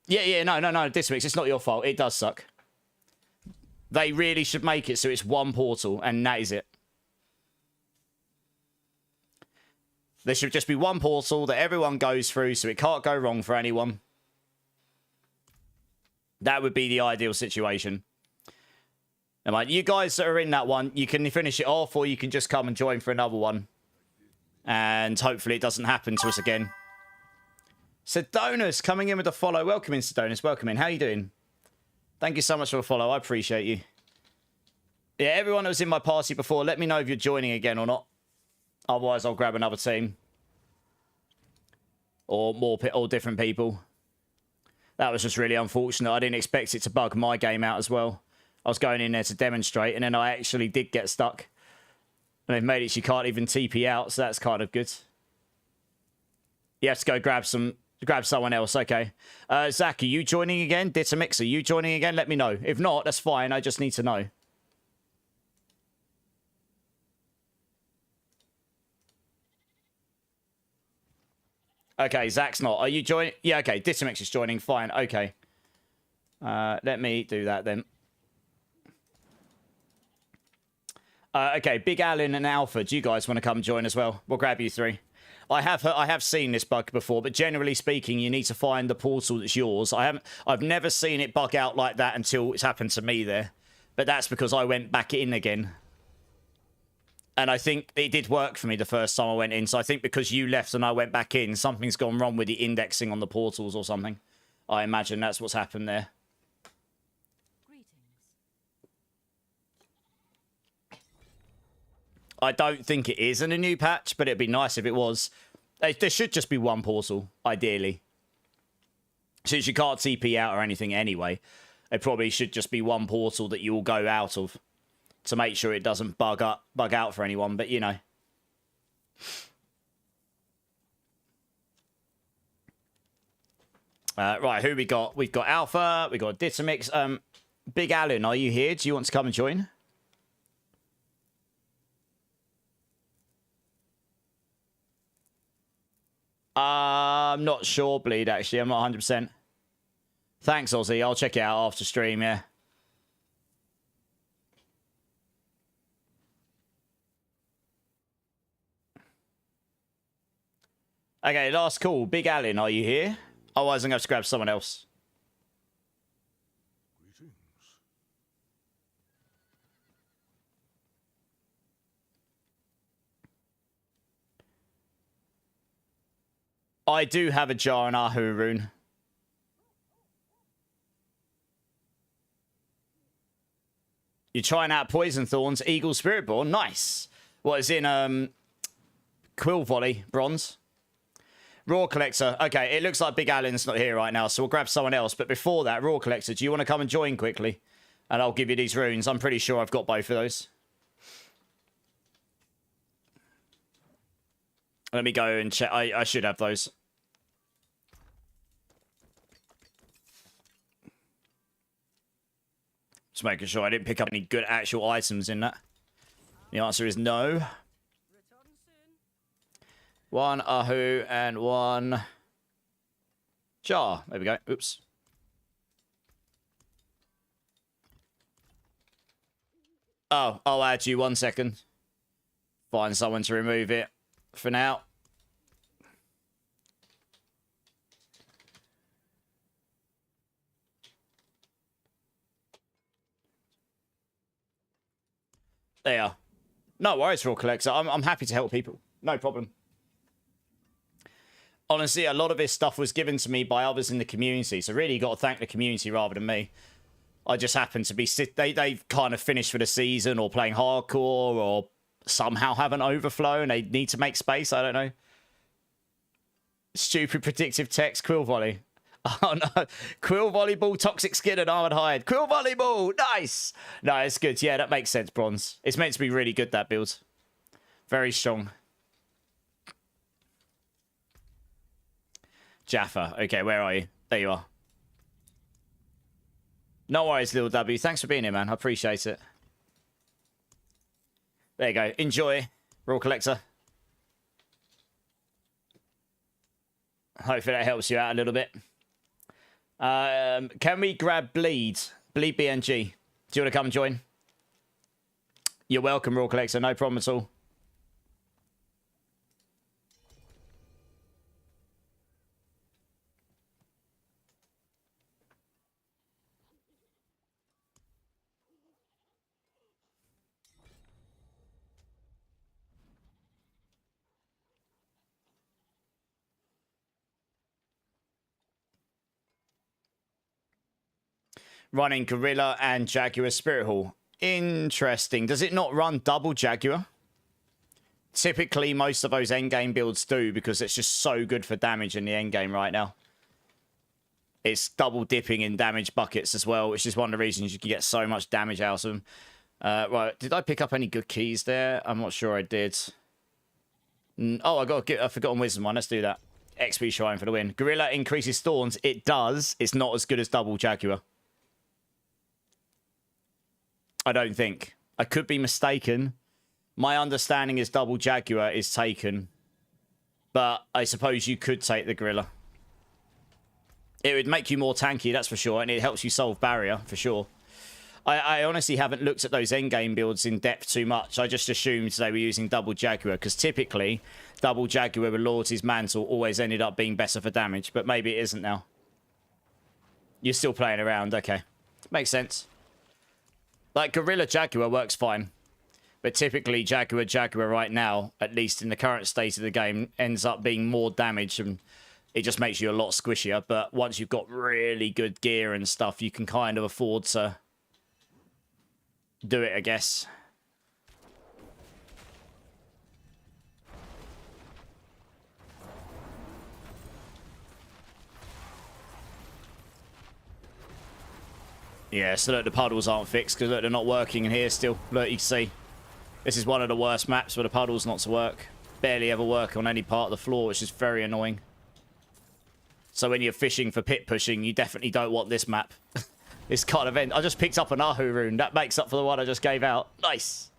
Yeah, no. Dismix, it's not your fault. It does suck. They really should make it so it's one portal, and that is it. There should just be one portal that everyone goes through, so it can't go wrong for anyone. That would be the ideal situation. And like, you guys that are in that one, you can finish it off, or you can just come and join for another one. And hopefully it doesn't happen to us again. Sedonus coming in with a follow. Welcome in, Sedonus. Welcome in. How you doing? Thank you so much for a follow. I appreciate you. Yeah, everyone that was in my party before, let me know if you're joining again or not. Otherwise, I'll grab another team. Or different people. That was just really unfortunate. I didn't expect it to bug my game out as well. I was going in there to demonstrate, and then I actually did get stuck. And they've made it so you can't even TP out, so that's kind of good. You have to go grab someone else, okay. Zach, are you joining again? Ditamix, are you joining again? Let me know. If not, that's fine. I just need to know. Okay, Zach's not. Are you joining? Yeah, okay. Ditamix is joining. Fine. Okay. Let me do that then. Okay, Big Alan and Alpha, do you guys want to come join as well? We'll grab you 3. I have seen this bug before, but generally speaking, you need to find the portal that's yours. I've never seen it bug out like that until it's happened to me there. But that's because I went back in again. And I think it did work for me the first time I went in. So I think because you left and I went back in, something's gone wrong with the indexing on the portals or something. I imagine that's what's happened there. I don't think it is in a new patch, but it'd be nice if it was. There should just be one portal, ideally. Since you can't TP out or anything anyway, there probably should just be one portal that you will go out of to make sure it doesn't bug out for anyone, but you know. Right, who we got? We've got Alpha, we've got Ditamix. Big Alan, are you here? Do you want to come and join? I'm not sure, Bleed, actually. I'm not 100%. Thanks, Ozzy. I'll check it out after stream, yeah. Okay, last call. Big Alan, are you here? Otherwise, I'm going to have to grab someone else. I do have a jar and Ahu rune. You're trying out Poison Thorns, Eagle Spiritborn. Nice. What is in Quill Volley, bronze? Raw Collector. Okay, it looks like Big Alan's not here right now, so we'll grab someone else. But before that, Raw Collector, do you want to come and join quickly? And I'll give you these runes. I'm pretty sure I've got both of those. Let me go and check. I should have those. Just making sure I didn't pick up any good actual items in that. The answer is no. One Ahu and one jar. There we go. Oops. Oh, I'll add you 1 second. Find someone to remove it for now. There you are. No worries, Raw Collector. I'm happy to help people. No problem. Honestly, a lot of this stuff was given to me by others in the community. So really, you got to thank the community rather than me. I just happen to be... They've kind of finished for the season or playing hardcore or somehow have an overflow and they need to make space. I don't know. Stupid predictive text. Quill Volley. Oh, no. Quill Volleyball, Toxic Skin and Armored Hide. Quill Volleyball. Nice. No, it's good. Yeah, that makes sense, Bronze. It's meant to be really good, that build. Very strong. Jaffa. Okay, where are you? There you are. No worries, Lil W. Thanks for being here, man. I appreciate it. There you go. Enjoy, Raw Collector. Hopefully that helps you out a little bit. Can we grab Bleed? Bleed BNG. Do you want to come and join? You're welcome, Raw Collector. No problem at all. Running Gorilla and Jaguar Spirit Hall. Interesting. Does it not run double Jaguar? Typically, most of those endgame builds do because it's just so good for damage in the endgame right now. It's double dipping in damage buckets as well, which is one of the reasons you can get so much damage out of them. Right, did I pick up any good keys there? I'm not sure I did. Oh, I've forgotten Wisdom one. Let's do that. XP Shrine for the win. Gorilla increases thorns. It does. It's not as good as double Jaguar. I don't think. I could be mistaken. My understanding is double Jaguar is taken. But I suppose you could take the Gorilla. It would make you more tanky, that's for sure. And it helps you solve barrier, for sure. I honestly haven't looked at those endgame builds in depth too much. I just assumed they were using double Jaguar. Because typically, double Jaguar with Loyalty's Mantle always ended up being better for damage. But maybe it isn't now. You're still playing around. Okay. Makes sense. Like, Gorilla Jaguar works fine. But typically, Jaguar right now, at least in the current state of the game, ends up being more damage and it just makes you a lot squishier. But once you've got really good gear and stuff, you can kind of afford to do it, I guess. Yeah, so look, the puddles aren't fixed because look, they're not working in here still. Look, you can see. This is one of the worst maps where the puddles not to work. Barely ever work on any part of the floor, which is very annoying. So when you're fishing for pit pushing, you definitely don't want this map. This kind of end. I just picked up an Ahu rune. That makes up for the one I just gave out. Nice.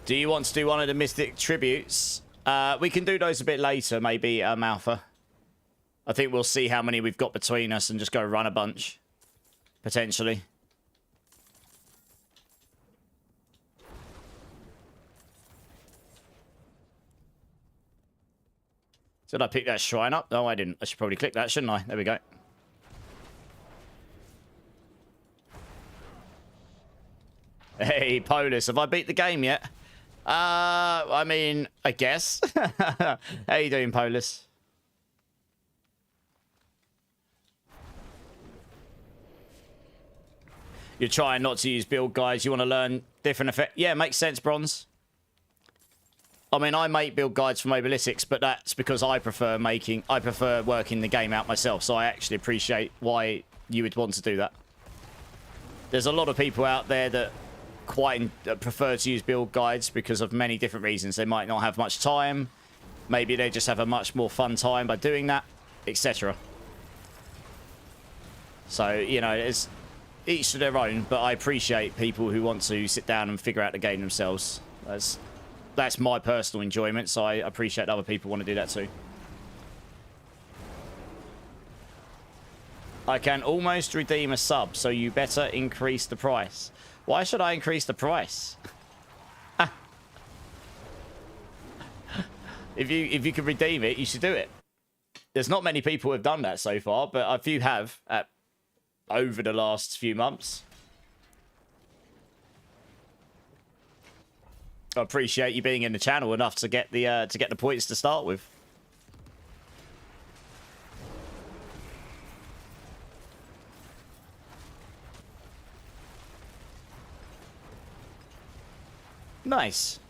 Do you want to do one of the Mystic Tributes? We can do those a bit later, maybe, Alpha. I think we'll see how many we've got between us and just go run a bunch. Potentially. Did I pick that shrine up? No, I didn't. I should probably click that, shouldn't I? There we go. Hey, Polus, have I beat the game yet? I mean, I guess. How you doing, Polus? You're trying not to use build guides. You want to learn different effects. Yeah, makes sense, Bronze. I mean, I make build guides for Mobilytics, but that's because I prefer working the game out myself. So I actually appreciate why you would want to do that. There's a lot of people out there that quite prefer to use build guides because of many different reasons. They might not have much time. Maybe they just have a much more fun time by doing that, etc. So, you know, it's each to their own, but I appreciate people who want to sit down and figure out the game themselves. That's my personal enjoyment, so I appreciate other people want to do that too. I can almost redeem a sub, so you better increase the price. Why should I increase the price? If you can redeem it, you should do it. There's not many people who have done that so far, but a few have over the last few months. I appreciate you being in the channel enough to get the points to start with. Nice.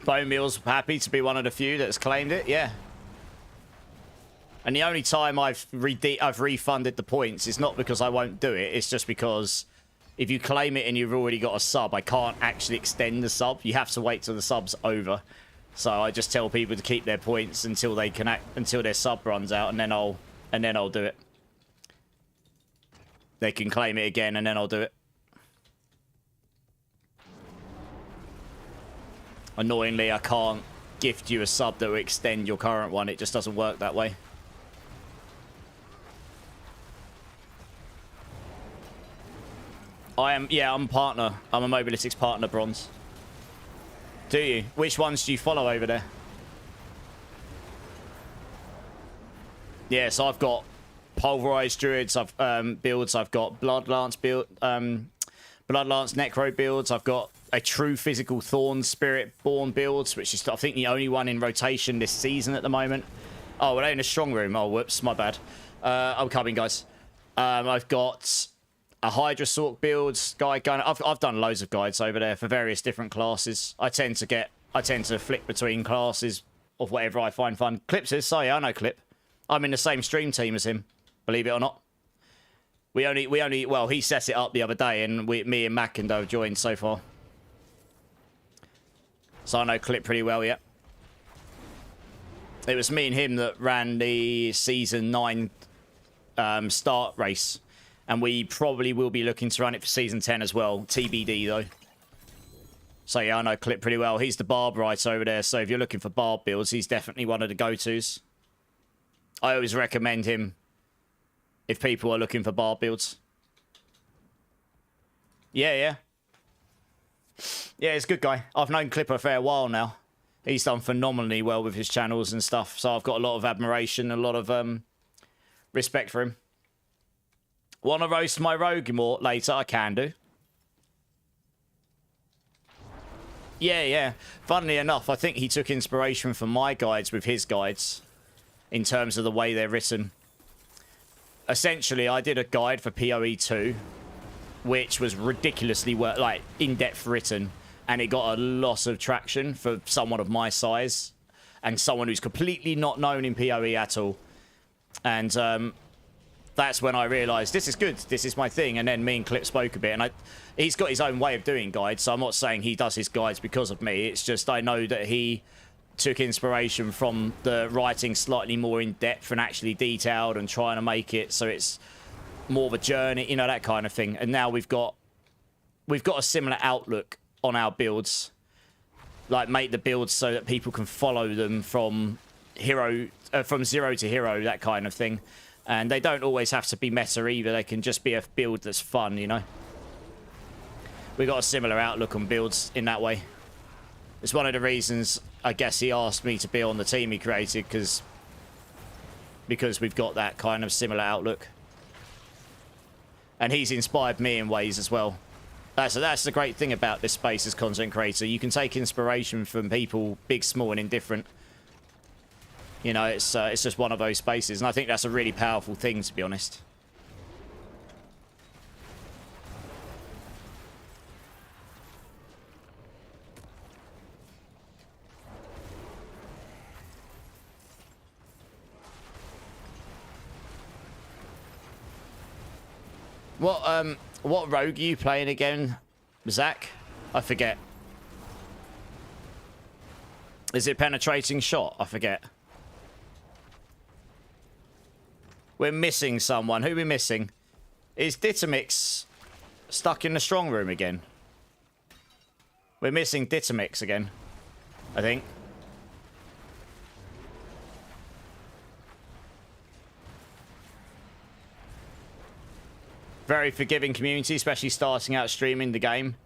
Bone Meal's happy to be one of the few that's claimed it, yeah. And the only time I've refunded the points is not because I won't do it. It's just because if you claim it and you've already got a sub, I can't actually extend the sub. You have to wait till the sub's over. So I just tell people to keep their points until they can until their sub runs out, and then I'll do it. They can claim it again, and then I'll do it. Annoyingly, I can't gift you a sub that will extend your current one. It just doesn't work that way. I'm a partner. I'm a Mobilytics partner, Bronze. Do you? Which ones do you follow over there? Yeah, so I've got Pulverise Druids, builds. I've got Bloodlance Bloodlance Necro builds. I've got a true physical Thorn Spirit-born builds, which is, I think, the only one in rotation this season at the moment. Oh, it ain't a strong room. Oh, whoops, my bad. I'm coming, guys. I've got a Hydra Sork builds guide going. I've done loads of guides over there for various different classes. I tend to flick between classes of whatever I find fun. Clip says, sorry, I know Clip. I'm in the same stream team as him, believe it or not. Well, he set it up the other day, and me and Mackendo have joined so far. So I know Clip pretty well, yeah. It was me and him that ran the Season 9 start race. And we probably will be looking to run it for Season 10 as well. TBD, though. So, yeah, I know Clip pretty well. He's the barb right over there. So, if you're looking for barb builds, he's definitely one of the go-tos. I always recommend him if people are looking for barb builds. Yeah. Yeah, he's a good guy. I've known Clip a fair while now. He's done phenomenally well with his channels and stuff. So, I've got a lot of admiration, a lot of respect for him. Want to roast my rogue more later? I can do. Yeah. Funnily enough, I think he took inspiration from my guides with his guides in terms of the way they're written. Essentially, I did a guide for PoE 2, which was ridiculously in-depth written, and it got a lot of traction for someone of my size and someone who's completely not known in PoE at all. And that's when I realised, this is good, this is my thing. And then me and Clip spoke a bit, and he's got his own way of doing guides, so I'm not saying he does his guides because of me. It's just I know that he took inspiration from the writing slightly more in-depth and actually detailed and trying to make it so it's more of a journey, you know, that kind of thing. And now we've got a similar outlook on our builds. Like, make the builds so that people can follow them from zero to hero, that kind of thing. And they don't always have to be meta either. They can just be a build that's fun, you know. We've got a similar outlook on builds in that way. It's one of the reasons I guess he asked me to be on the team he created because we've got that kind of similar outlook. And he's inspired me in ways as well. That's the great thing about this space as content creator. You can take inspiration from people big, small, and indifferent. You know, it's just one of those spaces, and I think that's a really powerful thing, to be honest. What rogue are you playing again, Zach? I forget. Is it penetrating shot? I forget. We're missing someone. Who are we missing? Is Ditamix stuck in the strong room again? We're missing Ditamix again, I think. Very forgiving community, especially starting out streaming the game.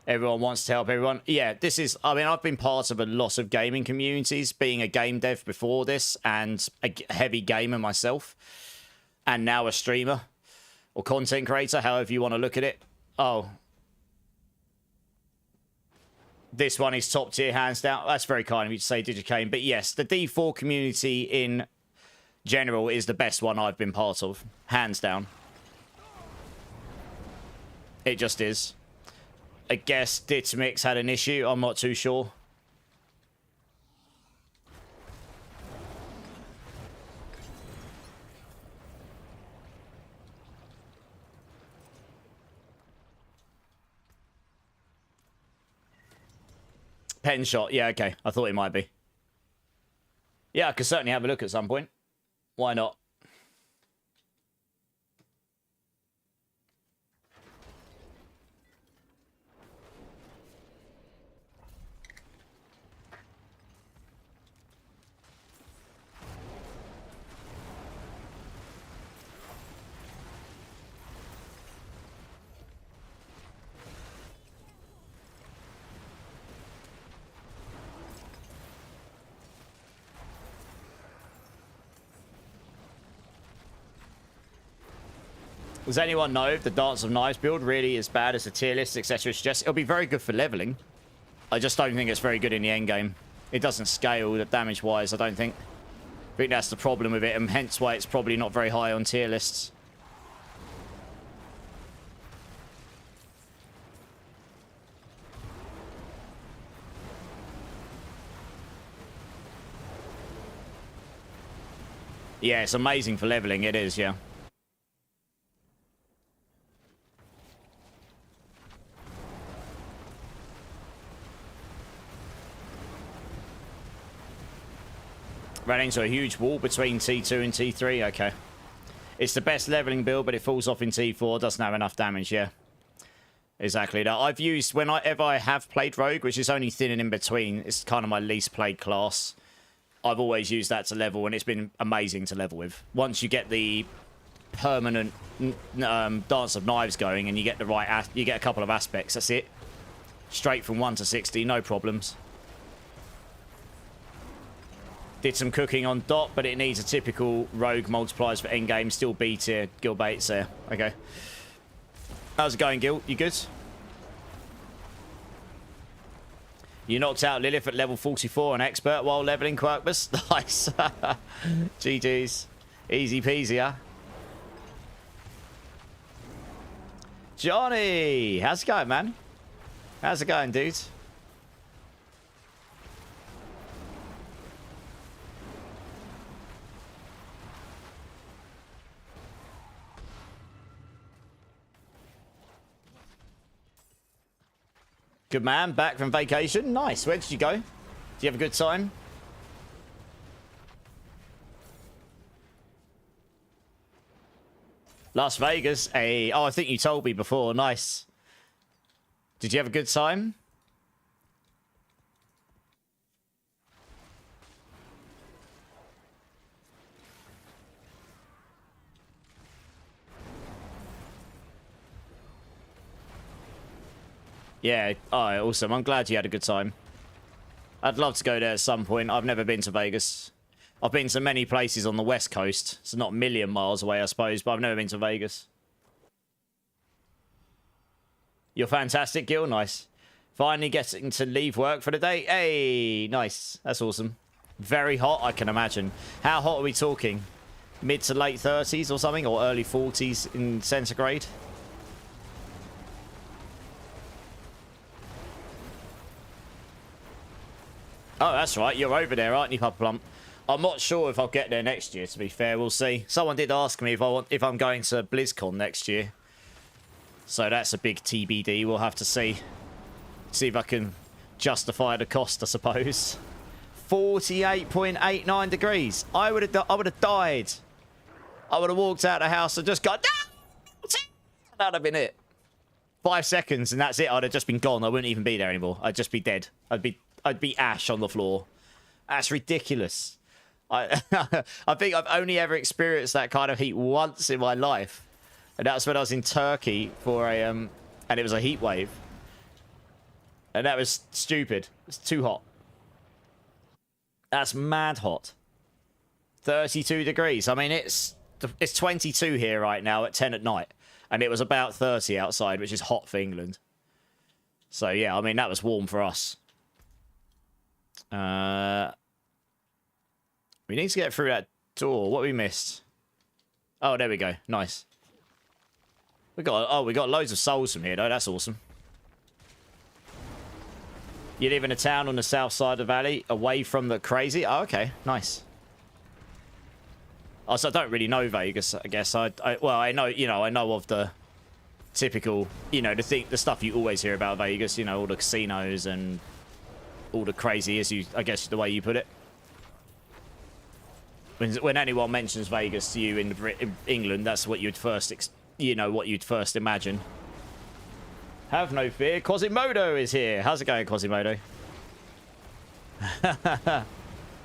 Everyone wants to help everyone. Yeah, this is... I mean, I've been part of a lot of gaming communities, being a game dev before this, and a heavy gamer myself. And now a streamer. Or content creator, however you want to look at it. Oh. This one is top tier, hands down. That's very kind of you to say, Digicane. But yes, the D4 community in general is the best one I've been part of. Hands down. It just is. I guess Ditamix had an issue. I'm not too sure. Pen shot. Yeah, okay. I thought it might be. Yeah, I could certainly have a look at some point. Why not? Does anyone know if the Dance of Knives build really is bad as the tier list, etc. suggests? It'll be very good for leveling. I just don't think it's very good in the end game. It doesn't scale damage-wise, I don't think. I think that's the problem with it, and hence why it's probably not very high on tier lists. Yeah, it's amazing for leveling, it is, yeah. Ran into a huge wall between T2 and T3. Okay. It's the best leveling build, but it falls off in T4. Doesn't have enough damage, yeah. Exactly that. I've used, whenever I have played Rogue, which is only thin and in between, it's kind of my least played class. I've always used that to level, and it's been amazing to level with. Once you get the permanent Dance of Knives going, and you get the right, you get a couple of aspects, that's it. Straight from 1 to 60, no problems. Did some cooking on Dot, but it needs a typical Rogue multipliers for endgame. Still B tier. Gil Bates there. Okay. How's it going, Gil? You good? You knocked out Lilith at level 44, an expert, while leveling Quirkbus. Nice. GG's. Easy peasy, huh? Johnny! How's it going, man? How's it going, dude? Good man, back from vacation. Nice. Where did you go? Did you have a good time? Las Vegas. Hey, oh, I think you told me before. Nice. Did you have a good time? Yeah, oh, awesome. I'm glad you had a good time. I'd love to go there at some point. I've never been to Vegas. I've been to many places on the West Coast. It's not a million miles away, I suppose, but I've never been to Vegas. You're fantastic, Gil. Nice. Finally getting to leave work for the day. Hey, nice. That's awesome. Very hot, I can imagine. How hot are we talking? Mid to late 30s or something? Or early 40s in centigrade? Oh, that's right. You're over there, aren't you, Papa Plump? I'm not sure if I'll get there next year, to be fair. We'll see. Someone did ask me if I'm going to BlizzCon next year. So that's a big TBD. We'll have to see. See if I can justify the cost, I suppose. 48.89 degrees. I would have died. I would have walked out of the house and just gone, no! That'd have been it. 5 seconds and that's it. I'd have just been gone. I wouldn't even be there anymore. I'd just be dead. I'd be ash on the floor. That's ridiculous. I think I've only ever experienced that kind of heat once in my life. And that was when I was in Turkey for a and it was a heat wave. And that was stupid. It's too hot. That's mad hot. 32 degrees. I mean, it's 22 here right now at 10 at night. And it was about 30 outside, which is hot for England. So, yeah, I mean, that was warm for us. We need to get through that door. What we missed? Oh, there we go. Nice. We got loads of souls from here, though. That's awesome. You live in a town on the south side of the valley, away from the crazy. Oh, okay, nice. Also, I don't really know Vegas. I guess well, I know, you know, I know of the typical, you know, the stuff you always hear about Vegas. You know, all the casinos and all the crazy, I guess the way you put it. When anyone mentions Vegas to you in England, that's what you'd first, what you'd first imagine. Have no fear. Quasimodo is here. How's it going, Quasimodo?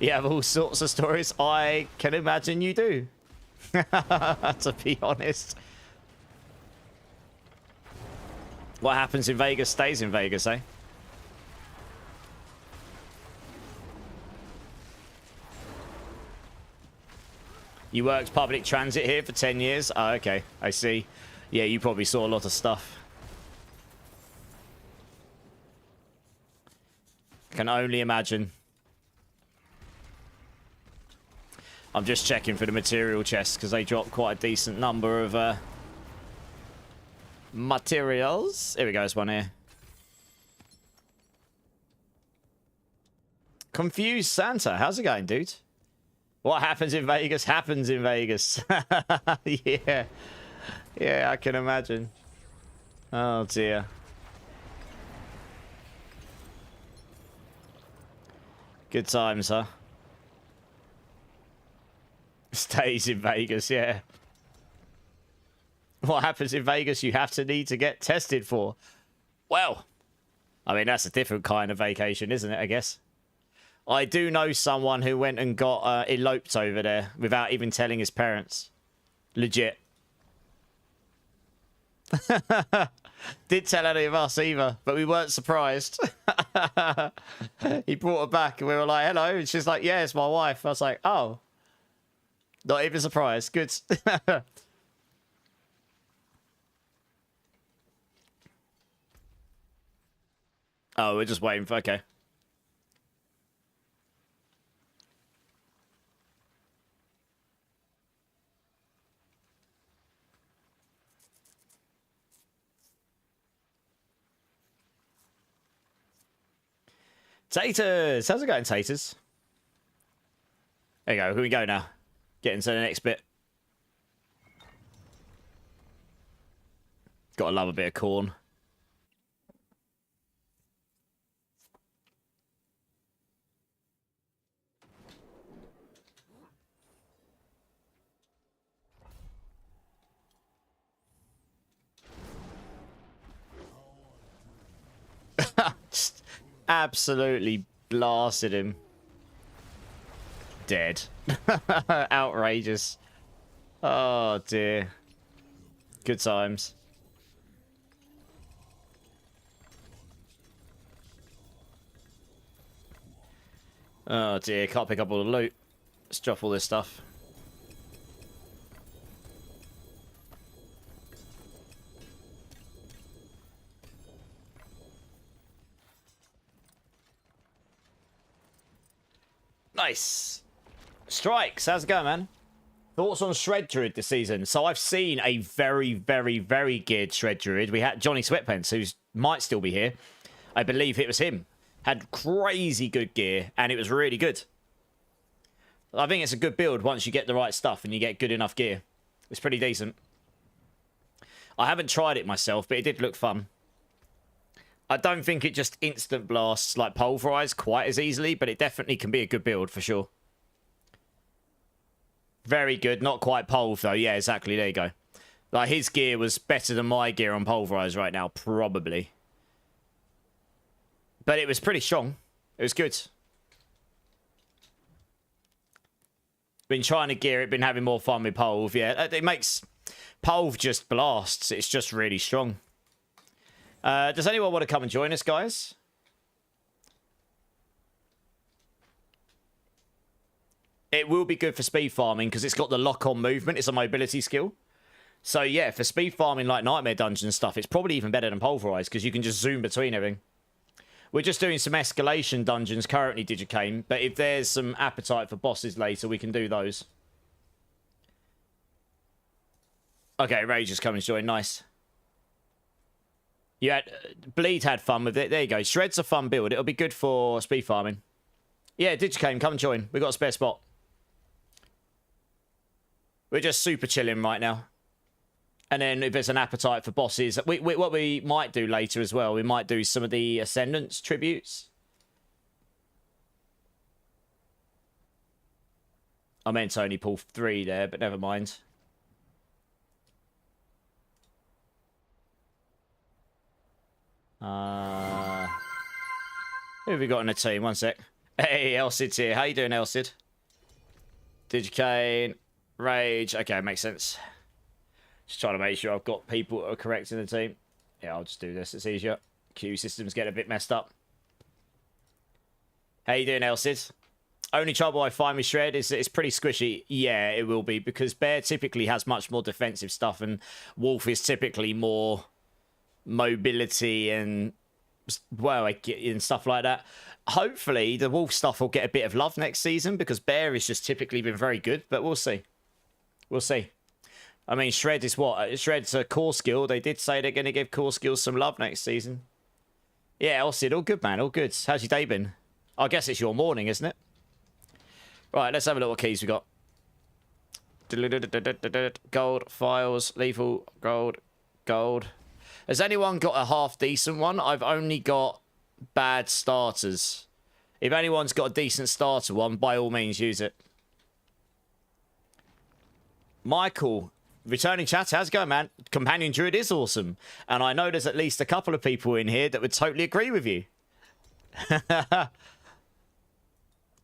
You have all sorts of stories. I can imagine you do. To be honest. What happens in Vegas stays in Vegas, eh? You worked public transit here for 10 years? Oh, okay. I see. Yeah, you probably saw a lot of stuff. Can only imagine. I'm just checking for the material chests because they dropped quite a decent number of materials. Here we go, there's one here. Confused Santa. How's it going, dude? What happens in Vegas happens in Vegas. Yeah. Yeah, I can imagine. Oh, dear. Good times, huh? Stays in Vegas, yeah. What happens in Vegas you have to need to get tested for? Well, I mean, that's a different kind of vacation, isn't it, I guess? I do know someone who went and got eloped over there without even telling his parents. Legit. Didn't tell any of us either, but we weren't surprised. He brought her back and we were like, hello. And she's like, yeah, it's my wife. I was like, oh. Not even surprised. Good. Oh, we're just waiting for... Okay. Taters! How's it going, Taters? There you go. Here we go now. Get into the next bit. Gotta love a bit of corn. Just absolutely blasted him. Dead. Outrageous. Oh dear. Good times. Oh dear, can't pick up all the loot. Let's drop all this stuff. Nice. Strikes, how's it going, man? Thoughts on Shred Druid this season? So I've seen a very, very, very geared Shred Druid. We had Johnny Sweatpants, who might still be here. I believe it was him. Had crazy good gear, and it was really good. I think it's a good build once you get the right stuff and you get good enough gear. It's pretty decent. I haven't tried it myself, but it did look fun. I don't think it just instant blasts like Pulverize quite as easily, but it definitely can be a good build for sure. Very good. Not quite Pulv, though. Yeah, exactly. There you go. Like, his gear was better than my gear on Pulverize right now, probably. But it was pretty strong. It was good. Been trying to gear it, been having more fun with Pulv. Yeah, it makes... Pulv just blasts. It's just really strong. Does anyone want to come and join us, guys? It will be good for speed farming because it's got the lock-on movement. It's a mobility skill. So, yeah, for speed farming like Nightmare Dungeon stuff, it's probably even better than Pulverize because you can just zoom between everything. We're just doing some escalation dungeons currently, Digicane, but if there's some appetite for bosses later, we can do those. Okay, Rage has come and joined. Nice. You had... Bleed had fun with it. There you go. Shred's a fun build. It'll be good for speed farming. Yeah, Digicane, come and join. We've got a spare spot. We're just super chilling right now. And then if there's an appetite for bosses, what we might do later as well, we might do some of the Ascendance tributes. I meant to only pull 3 there, but never mind. Who have we got in the team? One sec. Hey, Elsid's here. How you doing, Elsid? Digicane, Rage. Okay, makes sense. Just trying to make sure I've got people that are correct in the team. Yeah, I'll just do this. It's easier. Queue systems get a bit messed up. How you doing, Elsid? Only trouble I find with Shred is that it's pretty squishy. Yeah, it will be, because Bear typically has much more defensive stuff, and Wolf is typically more mobility and, well, and stuff like that. Hopefully, the Wolf stuff will get a bit of love next season, because Bear has just typically been very good, but we'll see. We'll see. I mean, Shred is what? Shred's a core skill. They did say they're going to give core skills some love next season. Yeah, Elsid, all good, man. All good. How's your day been? I guess it's your morning, isn't it? Right, let's have a look what keys we got. Gold, files, lethal, gold, gold. Has anyone got a half decent one? I've only got bad starters. If anyone's got a decent starter one, by all means use it. Michael, returning chat, how's it going, man? Companion Druid is awesome. And I know there's at least a couple of people in here that would totally agree with you.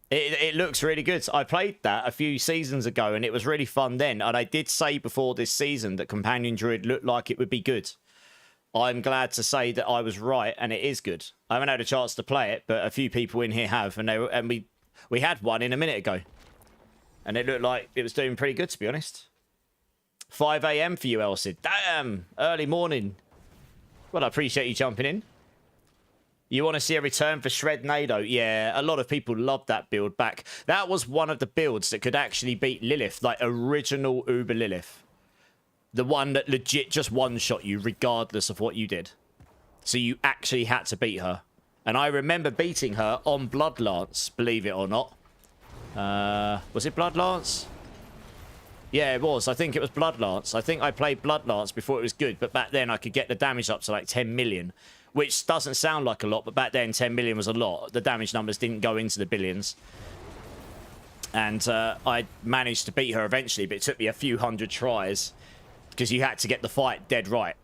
It looks really good. I played that a few seasons ago and it was really fun then. And I did say before this season that Companion Druid looked like it would be good. I'm glad to say that I was right and it is good. I haven't had a chance to play it, but a few people in here have, and we had one in a minute ago. And it looked like it was doing pretty good, to be honest. 5 AM for you, Elsid. Damn, early morning. Well, I appreciate you jumping in. You want to see a return for Shred Nado? Yeah, a lot of people loved that build back. That was one of the builds that could actually beat Lilith, like original Uber Lilith. The one that legit just one-shot you regardless of what you did. So you actually had to beat her. And I remember beating her on Bloodlance, believe it or not. Was it Bloodlance? Yeah, it was. I think it was Bloodlance. I think I played Bloodlance before it was good, but back then I could get the damage up to like 10 million. Which doesn't sound like a lot, but back then 10 million was a lot. The damage numbers didn't go into the billions. And I managed to beat her eventually, but it took me a few hundred tries because you had to get the fight dead right.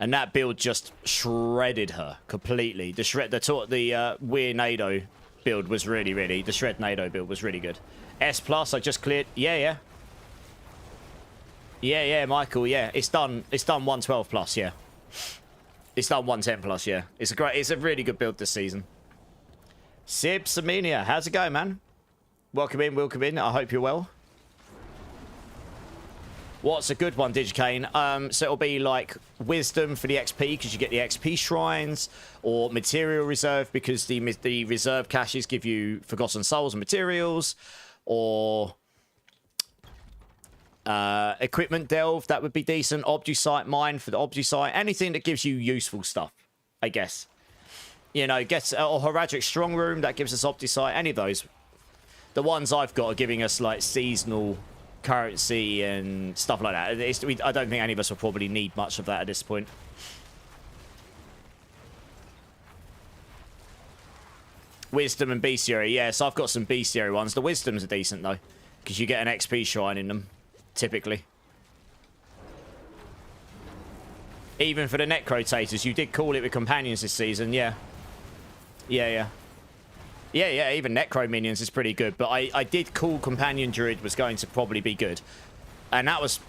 And that build just shredded her completely. The Weird Nado build was really, the Shred Nado build was really good. S+, I just cleared. Yeah. Yeah, Michael, yeah. It's done 112 plus, yeah. It's done 110 plus, yeah. It's a really good build this season. Sib Saminia, how's it going, man? Welcome in, welcome in. I hope you're well. What's a good one, Digicane? So it'll be like wisdom for the XP because you get the XP shrines, or material reserve because the reserve caches give you forgotten souls and materials, or equipment delve, that would be decent. Obdusite mine for the Obdusite. Anything that gives you useful stuff, I guess. You know, get or Horadric Strong Room, that gives us Obdusite. Any of those. The ones I've got are giving us like seasonal currency and stuff like that. I don't think any of us will probably need much of that at this point. Wisdom and Bestiary. Yeah, so I've got some Bestiary ones. The Wisdoms are decent though, because you get an XP shrine in them, typically. Even for the Necrotators, you did call it with companions this season, yeah. Yeah, even Necro Minions is pretty good, but I did call Companion Druid was going to probably be good. And that was...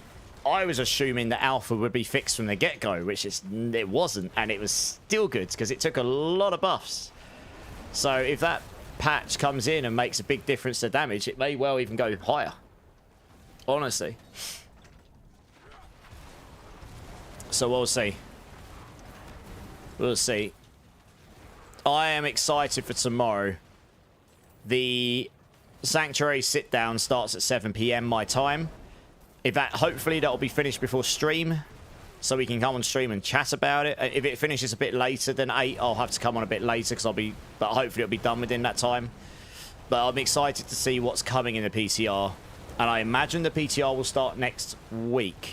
I was assuming that Alpha would be fixed from the get-go, which it wasn't, and it was still good, because it took a lot of buffs. So if that patch comes in and makes a big difference to damage, it may well even go higher. Honestly. So we'll see. We'll see. I am excited for tomorrow. The Sanctuary sit-down starts at 7 PM my time. Hopefully that'll be finished before stream, so we can come on stream and chat about it. If it finishes a bit later than 8, I'll have to come on a bit later, but hopefully it'll be done within that time. But I'm excited to see what's coming in the PTR. And I imagine the PTR will start next week,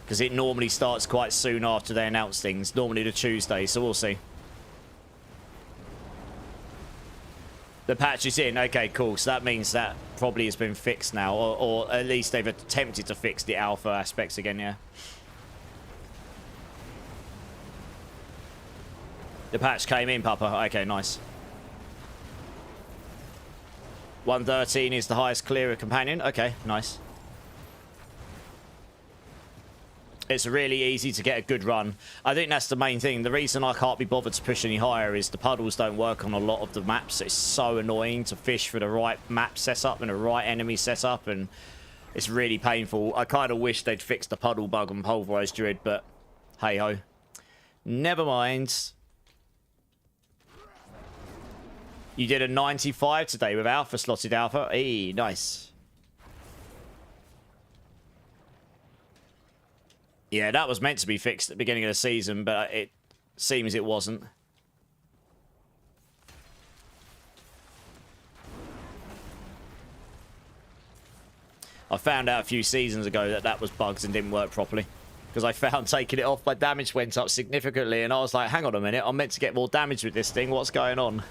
because it normally starts quite soon after they announce things, normally the Tuesday, so we'll see. The patch is in. Okay, cool. So that means that probably has been fixed now, or at least they've attempted to fix the alpha aspects again, yeah. The patch came in, Papa. Okay, nice. 113 is the highest clearer companion. Okay, nice. It's really easy to get a good run. I think that's the main thing. The reason I can't be bothered to push any higher is the puddles don't work on a lot of the maps. It's so annoying to fish for the right map setup and the right enemy setup, and it's really painful. I kind of wish they'd fixed the puddle bug on Pulverise Druid, but hey-ho. Never mind. You did a 95 today with Alpha slotted Alpha. Hey, nice. Yeah, that was meant to be fixed at the beginning of the season, but it seems it wasn't. I found out a few seasons ago that that was bugs and didn't work properly. Because I found taking it off, my damage went up significantly, and I was like, hang on a minute, I'm meant to get more damage with this thing, what's going on?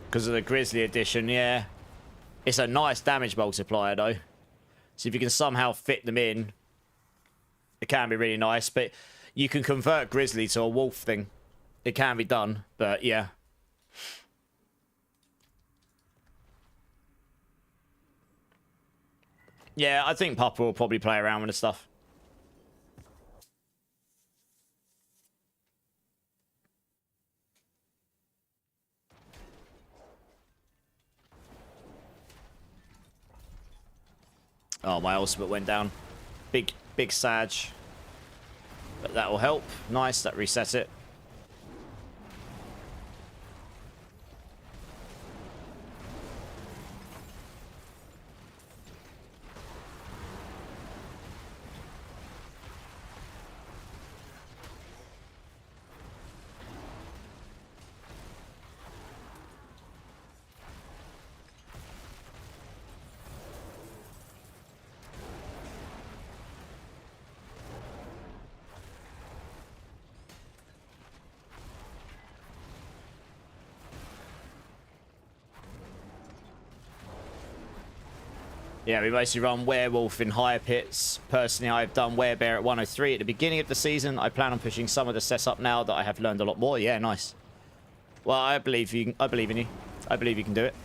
Because of the Grizzly edition, yeah. It's a nice damage multiplier, though. So if you can somehow fit them in, it can be really nice. But you can convert Grizzly to a wolf thing. It can be done, but yeah. Yeah, I think Papa will probably play around with the stuff. Oh, my ultimate went down. Big Sag. But that will help. Nice, that reset it. Yeah, we mostly run Werewolf in higher pits. Personally, I've done Werebear at 103 at the beginning of the season. I plan on pushing some of the setup now that I have learned a lot more. Yeah, nice. Well, I believe you. I believe in you. I believe you can do it.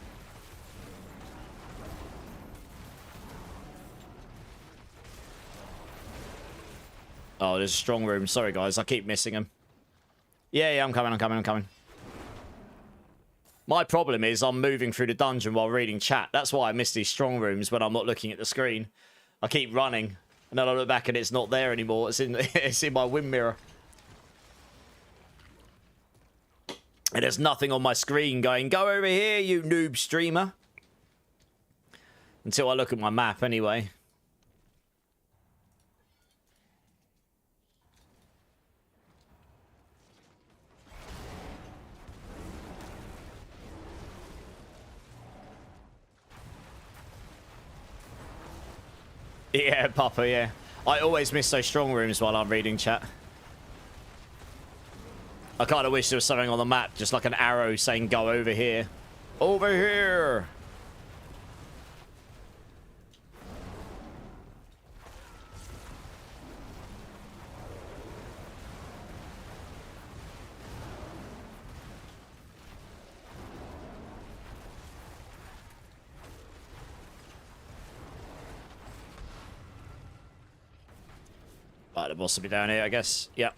Oh, there's a strong room. Sorry, guys. I keep missing them. Yeah, I'm coming. My problem is I'm moving through the dungeon while reading chat. That's why I miss these strong rooms when I'm not looking at the screen. I keep running, and then I look back and it's not there anymore. It's in it's in my wind mirror. And there's nothing on my screen going, go over here, you noob streamer. Until I look at my map anyway. Yeah, Papa, yeah. I always miss those strong rooms while I'm reading chat. I kind of wish there was something on the map, just like an arrow saying go over here. Over here! Right, the boss will be down here, I guess. Yep.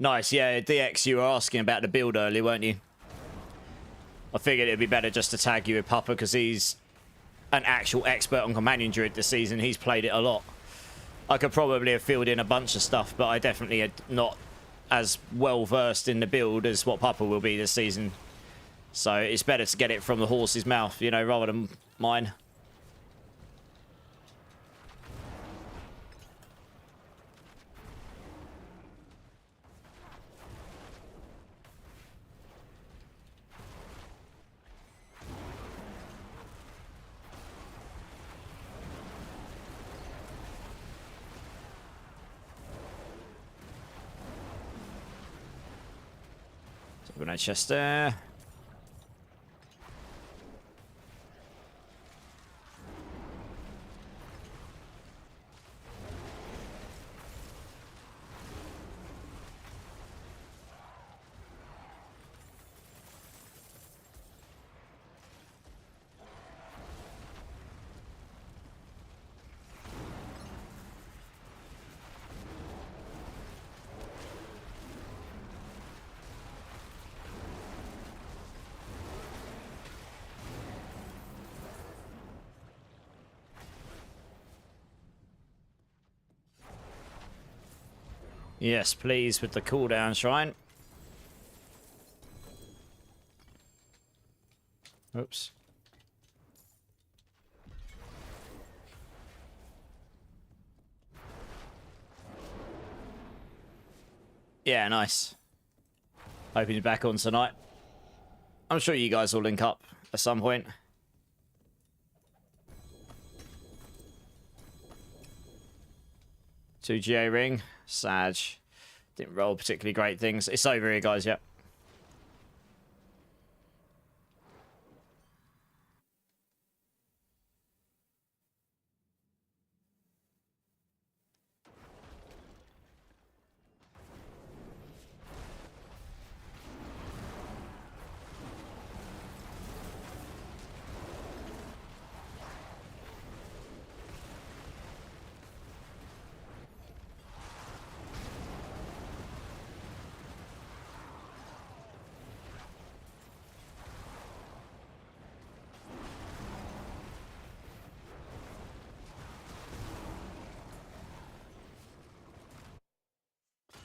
Nice, yeah, DX, you were asking about the build earlier, weren't you? I figured it'd be better just to tag you with Papa, because he's an actual expert on Companion Druid this season. He's played it a lot. I could probably have filled in a bunch of stuff, but I definitely am not as well versed in the build as what Papa will be this season. So it's better to get it from the horse's mouth, you know, rather than mine. So we're going to chest there. Yes, please, with the cooldown shrine. Oops. Yeah, nice. Hoping you're back on tonight. I'm sure you guys will link up at some point. Two GA ring. Sag. Didn't roll particularly great things. It's over here, guys, yep.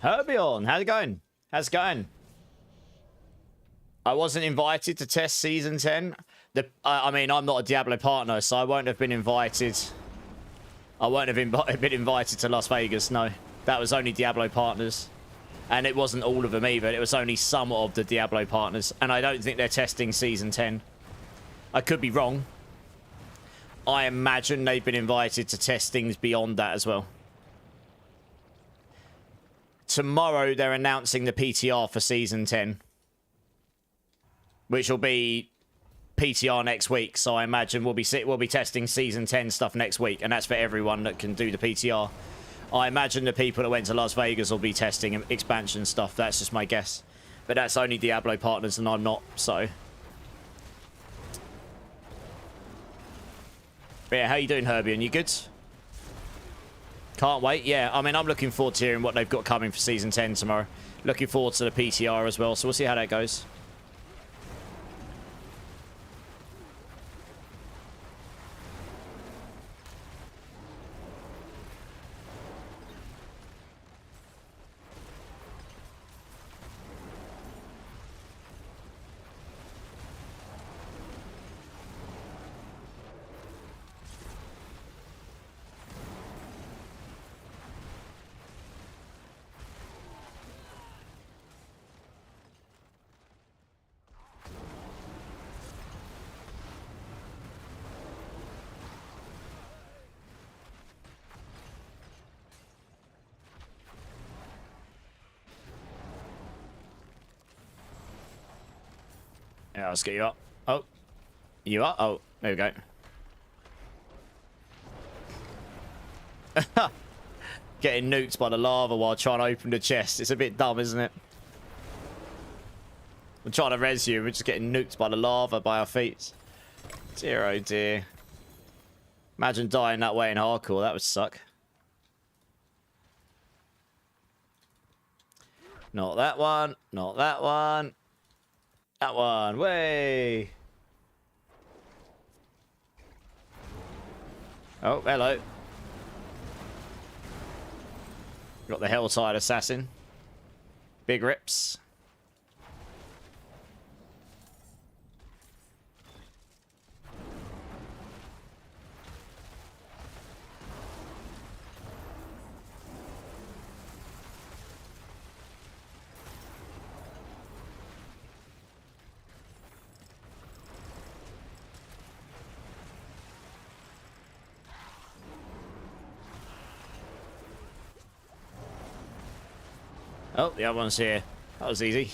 Herbion, how's it going? How's it going? I wasn't invited to test Season 10. I mean, I'm not a Diablo partner, so I won't have been invited. I won't have been invited to Las Vegas, no. That was only Diablo partners. And it wasn't all of them either. It was only some of the Diablo partners. And I don't think they're testing Season 10. I could be wrong. I imagine they've been invited to test things beyond that as well. Tomorrow, they're announcing the PTR for Season 10. Which will be PTR next week. So I imagine we'll be testing Season 10 stuff next week. And that's for everyone that can do the PTR. I imagine the people that went to Las Vegas will be testing expansion stuff. That's just my guess. But that's only Diablo partners and I'm not, so... But yeah, how you doing, Herbie? And you good? Can't wait. Yeah, I mean, I'm looking forward to hearing what they've got coming for Season 10 tomorrow. Looking forward to the PTR as well, so we'll see how that goes. Yeah, let's get you up. Oh. You up? Oh, there we go. Getting nuked by the lava while trying to open the chest. It's a bit dumb, isn't it? We're trying to res you. We're just getting nuked by the lava by our feet. Dear, oh dear. Imagine dying that way in hardcore. That would suck. Not that one. Not that one. That one. Way. Oh, hello. Got the Helltide Assassin. Big rips. Oh, the other one's here. That was easy.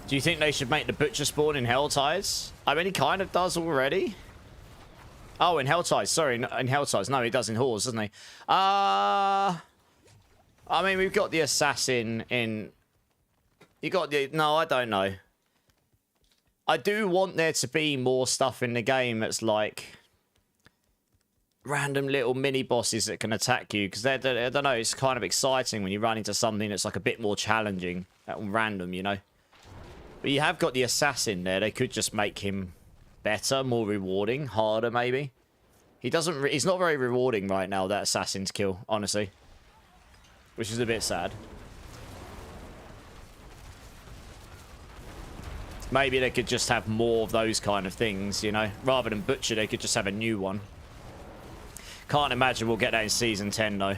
Do you think they should make the Butcher spawn in Helltides? I mean, he kind of does already. Oh, in Helltides. Sorry, in Helltides. No, he does in Halls, doesn't he? I mean, we've got the Assassin in... You got the... No, I don't know. I do want there to be more stuff in the game that's like... random little mini bosses that can attack you, because I don't know, it's kind of exciting when you run into something that's like a bit more challenging and random, you know. But you have got the Assassin there. They could just make him better, more rewarding, harder maybe. He's not very rewarding right now, that Assassin's kill, honestly, which is a bit sad. Maybe they could just have more of those kind of things, you know, rather than Butcher. They could just have a new one. Can't imagine we'll get that in Season 10, though.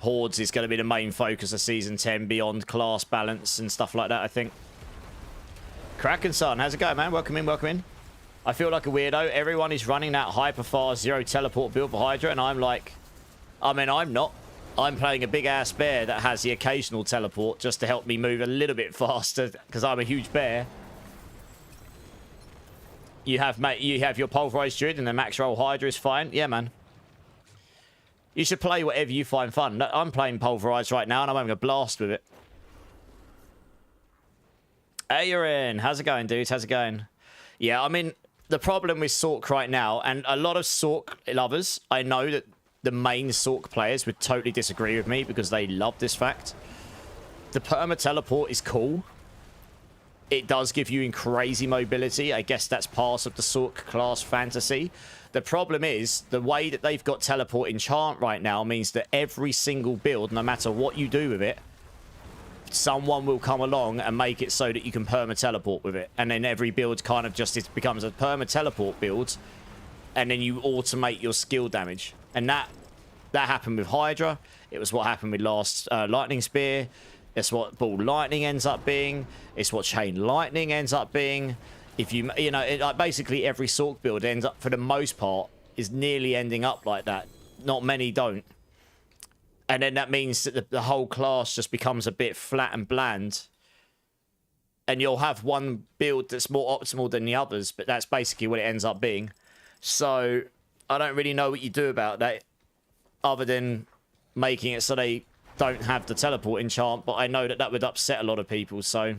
Hordes is going to be the main focus of Season 10, beyond class balance and stuff like that, I think. Kraken Son, how's it going, man? Welcome in, welcome in. I feel like a weirdo. Everyone is running that hyper-fast zero teleport build for Hydra, and I'm like... I mean, I'm not. I'm playing a big-ass bear that has the occasional teleport just to help me move a little bit faster, because I'm a huge bear. You have your Pulverise Druid, and the max roll Hydra is fine. Yeah, man. You should play whatever you find fun. I'm playing Pulverize right now, and I'm having a blast with it. Hey, you're in. How's it going, dude? How's it going? Yeah, I mean, the problem with Sork right now, and a lot of Sork lovers, I know that the main Sork players would totally disagree with me because they love this fact. The perma-teleport is cool. It does give you crazy mobility. I guess that's part of the Sork class fantasy. The problem is, the way that they've got teleport enchant right now means that every single build, no matter what you do with it, someone will come along and make it so that you can perma-teleport with it. And then every build kind of just becomes a perma-teleport build. And then you automate your skill damage. And that happened with Hydra. It was what happened with last Lightning Spear. It's what Ball Lightning ends up being. It's what Chain Lightning ends up being. If you know, like basically every Sork build ends up, for the most part, is nearly ending up like that. Not many don't. And then that means that the whole class just becomes a bit flat and bland. And you'll have one build that's more optimal than the others, but that's basically what it ends up being. So I don't really know what you do about that, other than making it so they don't have the teleport enchant. But I know that that would upset a lot of people, so...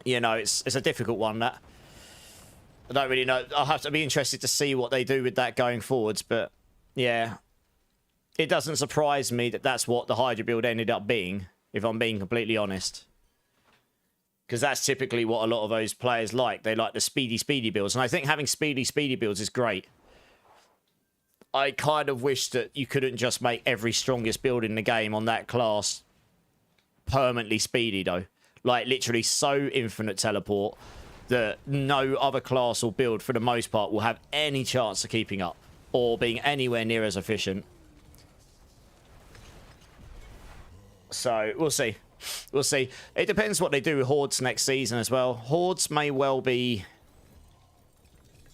You know, it's a difficult one, that. I don't really know. I'll have to be interested to see what they do with that going forwards. But yeah, it doesn't surprise me that that's what the Hydra build ended up being, if I'm being completely honest. Because that's typically what a lot of those players like. They like the speedy builds. And I think having speedy builds is great. I kind of wish that you couldn't just make every strongest build in the game on that class permanently speedy, though. Like, literally so infinite teleport that no other class or build, for the most part, will have any chance of keeping up or being anywhere near as efficient. So, we'll see. We'll see. It depends what they do with Hordes next season as well. Hordes may well be...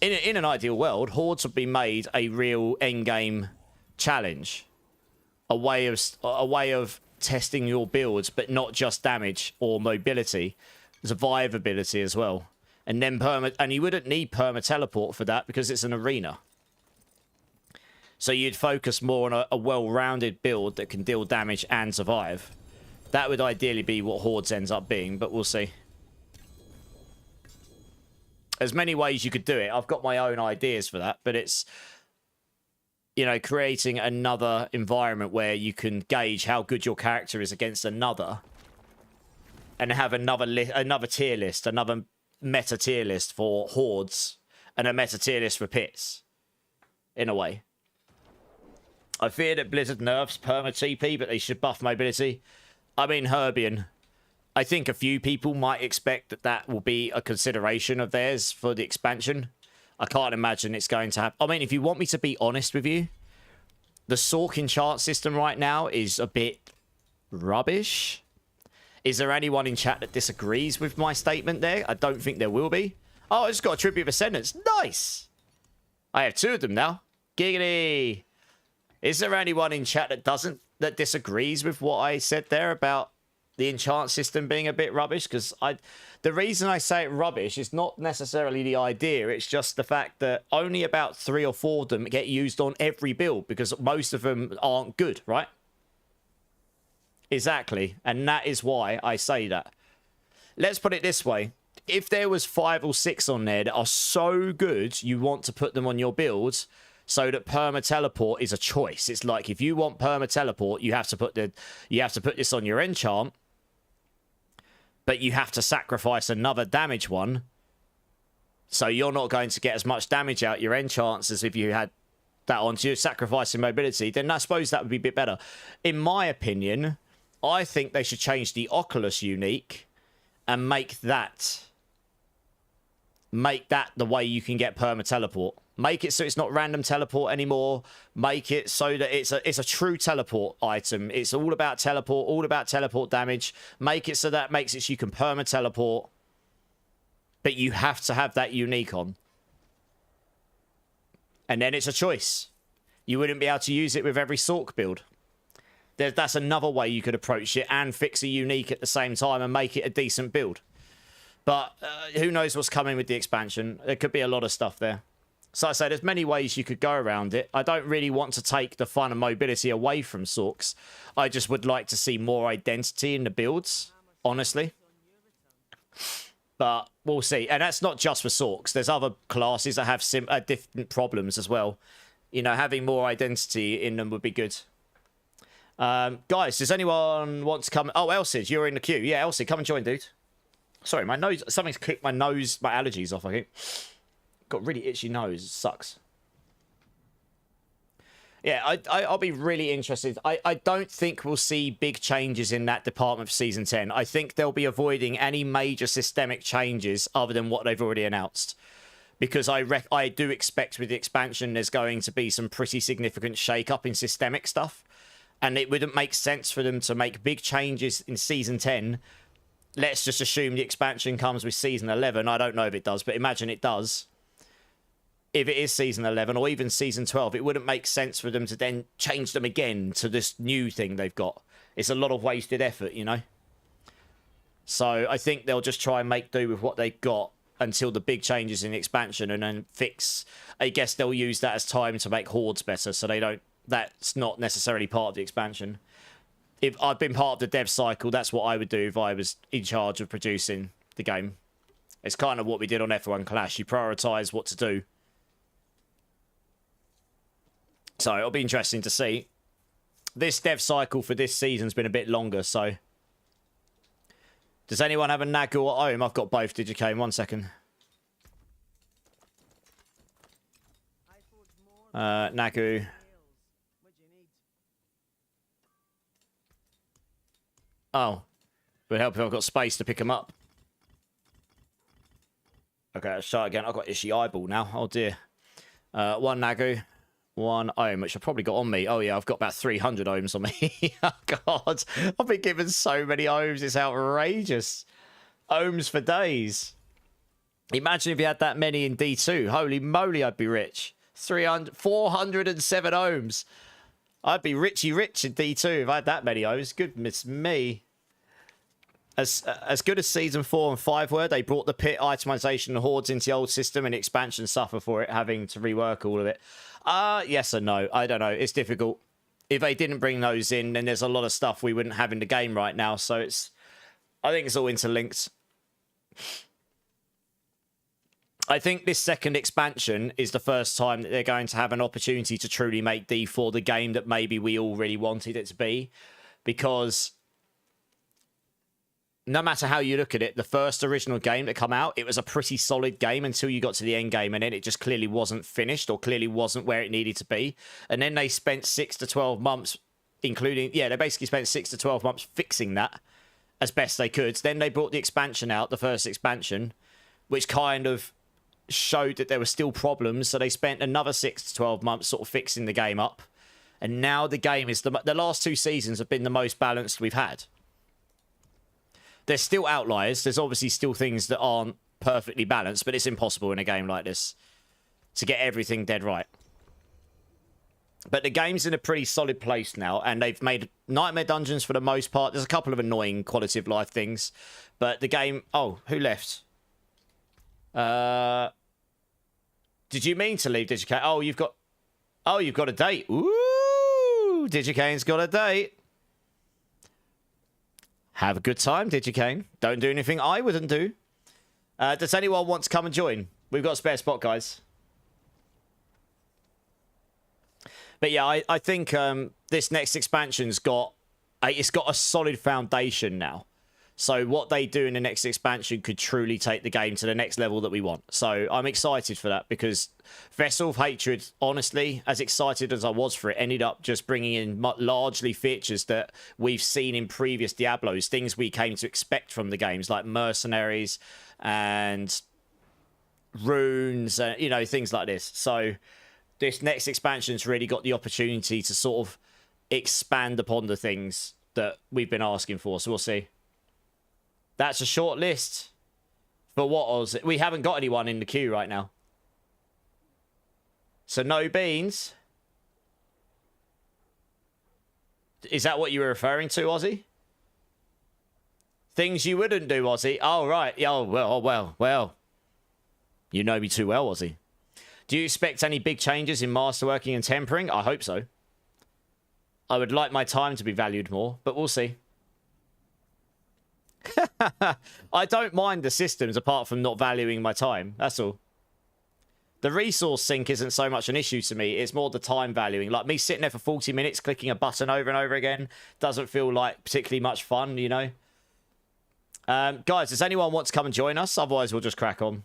In an ideal world, Hordes would be made a real endgame challenge. A way of testing your builds, but not just damage or mobility. Survivability as well. And then and you wouldn't need perma-teleport for that because it's an arena. So you'd focus more on a well-rounded build that can deal damage and survive. That would ideally be what Hordes ends up being, but we'll see. There's many ways you could do it. I've got my own ideas for that, but it's, you know, creating another environment where you can gauge how good your character is against another, and have another tier list, another meta tier list for Hordes, and a meta tier list for pits, in a way. I fear that Blizzard nerfs perma TP, but they should buff mobility. I mean, Herbian, I think a few people might expect that that will be a consideration of theirs for the expansion. I can't imagine it's going to happen. I mean, if you want me to be honest with you, the Sork enchant system right now is a bit rubbish. Is there anyone in chat that disagrees with my statement there? I don't think there will be. Oh, I just got a Tribute of Ascendance. Nice! I have 2 of them now. Giggity! Is there anyone in chat that disagrees with what I said there about the enchant system being a bit rubbish? Because the reason I say it rubbish is not necessarily the idea. It's just the fact that only about 3 or 4 of them get used on every build because most of them aren't good, right? Exactly. And that is why I say that. Let's put it this way. If there was 5 or 6 on there that are so good, you want to put them on your builds so that perma-teleport is a choice. It's like, if you want perma-teleport, you have to put this on your enchant, but you have to sacrifice another damage one, so you're not going to get as much damage out your enchants as if you had that on. So you're sacrificing mobility. Then I suppose that would be a bit better. In my opinion, I think they should change the Oculus unique and make that the way you can get perma-teleport. Make it so it's not random teleport anymore. Make it so that it's a true teleport item. It's all about teleport damage. Make it so that makes it so you can perma-teleport, but you have to have that unique on. And then it's a choice. You wouldn't be able to use it with every Sork build. That's another way you could approach it and fix a unique at the same time and make it a decent build. But who knows what's coming with the expansion. There could be a lot of stuff there. So I say there's many ways you could go around it. I don't really want to take the fun and mobility away from Sorks. I just would like to see more identity in the builds, honestly. But we'll see. And that's not just for Sorks. There's other classes that have different problems as well. You know, having more identity in them would be good. Guys, does anyone want to come? Oh, Elsie, you're in the queue. Yeah, Elsie, come and join, dude. Sorry, my nose, something's kicked my nose, my allergies off, I think. Got really itchy nose. It sucks. Yeah, I'll be really interested. I don't think we'll see big changes in that department for Season 10. I think they'll be avoiding any major systemic changes other than what they've already announced. Because I do expect with the expansion there's going to be some pretty significant shake-up in systemic stuff. And it wouldn't make sense for them to make big changes in Season 10. Let's just assume the expansion comes with Season 11. I don't know if it does, but imagine it does. If it is Season 11 or even Season 12, it wouldn't make sense for them to then change them again to this new thing they've got. It's a lot of wasted effort, you know? So I think they'll just try and make do with what they've got until the big changes in the expansion and then fix. I guess they'll use that as time to make Hordes better so they don't. That's not necessarily part of the expansion. If I've been part of the dev cycle, that's what I would do if I was in charge of producing the game. It's kind of what we did on F1 Clash. You prioritise what to do. So it'll be interesting to see. This dev cycle for this season's been a bit longer, so... Does anyone have a Nagu or Ohm? I've got both, Digicane. 1 second. Nagu. Oh. It would help if I've got space to pick them up. Okay, let's try again. I've got itchy eyeball now. Oh, dear. 1 Nagu. 1 ohm, which I've probably got on me. Oh, yeah, I've got about 300 ohms on me. Oh, God. I've been given so many ohms. It's outrageous. Ohms for days. Imagine if you had that many in D2. Holy moly, I'd be rich. 407 ohms. I'd be richy rich in D2 if I had that many ohms. Goodness me. As good as Season 4 and 5 were, they brought the pit itemization and hordes into the old system, and expansion suffer for it, having to rework all of it. Yes and no. I don't know. It's difficult. If they didn't bring those in, then there's a lot of stuff we wouldn't have in the game right now. So I think it's all interlinked. I think this second expansion is the first time that they're going to have an opportunity to truly make D4 the game that maybe we all really wanted it to be. Because no matter how you look at it, the first original game that come out, it was a pretty solid game until you got to the end game, and then it just clearly wasn't finished or clearly wasn't where it needed to be. And then they spent 6 to 12 months, including, yeah, they basically spent 6 to 12 months fixing that as best they could. Then they brought the expansion out, the first expansion, which kind of showed that there were still problems. So they spent another 6 to 12 months sort of fixing the game up. And now the game is, the last 2 seasons have been the most balanced we've had. There's still outliers. There's obviously still things that aren't perfectly balanced, but it's impossible in a game like this to get everything dead right. But the game's in a pretty solid place now, and they've made nightmare dungeons for the most part. There's a couple of annoying quality of life things, but the game... Oh, who left? Did you mean to leave, Digicane? Oh, you've got a date. Ooh, Digicane's got a date. Have a good time, Digicane. Don't do anything I wouldn't do. Does anyone want to come and join? We've got a spare spot, guys. But yeah, I think this next expansion's got a solid foundation now. So what they do in the next expansion could truly take the game to the next level that we want. So I'm excited for that, because Vessel of Hatred, honestly, as excited as I was for it, ended up just bringing in largely features that we've seen in previous Diablos, things we came to expect from the games, like mercenaries and runes, you know, things like this. So this next expansion's really got the opportunity to sort of expand upon the things that we've been asking for. So we'll see. That's a short list. For what, Oz? We haven't got anyone in the queue right now. So no beans. Is that what you were referring to, Ozzy? Things you wouldn't do, Ozzy. Oh, right. Oh, well. You know me too well, Ozzy. Do you expect any big changes in masterworking and tempering? I hope so. I would like my time to be valued more, but we'll see. I don't mind the systems apart from not valuing my time. That's all. The resource sink isn't so much an issue to me. It's more the time valuing. Like me sitting there for 40 minutes clicking a button over and over again doesn't feel like particularly much fun, you know? Guys, does anyone want to come and join us? Otherwise, we'll just crack on.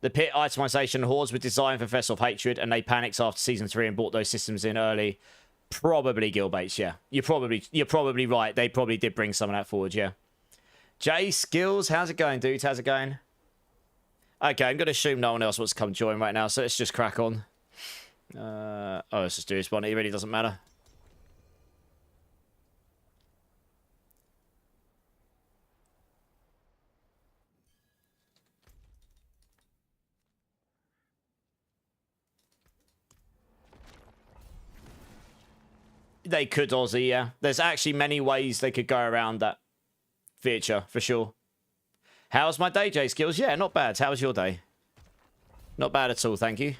The pit itemization hordes were designed for Vessel of Hatred, and they panicked after Season 3 and brought those systems in early. Probably Gilbates, yeah. You're probably right. They probably did bring some of that forward, yeah. Jay Skills, how's it going, dude? How's it going? Okay, I'm going to assume no one else wants to come join right now, so let's just crack on. Let's just do this one. It really doesn't matter. They could, Aussie, yeah. There's actually many ways they could go around that feature, for sure. How's my day, Jay Skills? Yeah, not bad. How was your day? Not bad at all, thank you.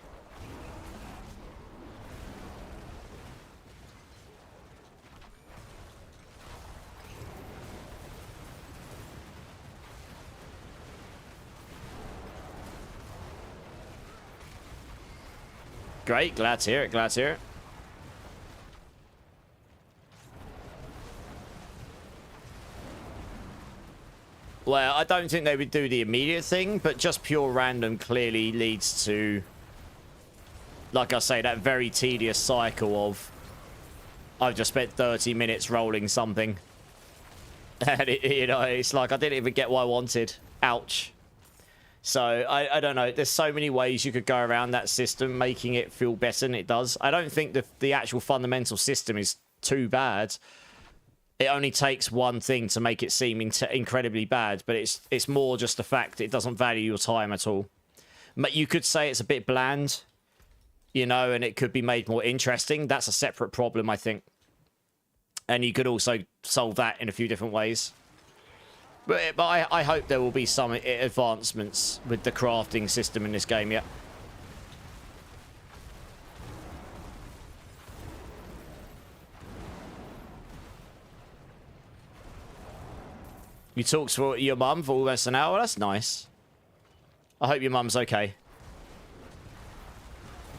great. Glad to hear it. Glad to hear it. Well, I don't think they would do the immediate thing, but just pure random clearly leads to, like I say, that very tedious cycle of I've just spent 30 minutes rolling something. And, you know, it's like I didn't even get what I wanted. Ouch. So, I don't know. There's so many ways you could go around that system, making it feel better than it does. I don't think the actual fundamental system is too bad. It only takes one thing to make it seem incredibly bad, but it's more just the fact that it doesn't value your time at all. But you could say it's a bit bland, you know, and it could be made more interesting. That's a separate problem, I think. And you could also solve that in a few different ways. But I hope there will be some advancements with the crafting system in this game, yeah. You talked to your mum for almost an hour? That's nice. I hope your mum's okay.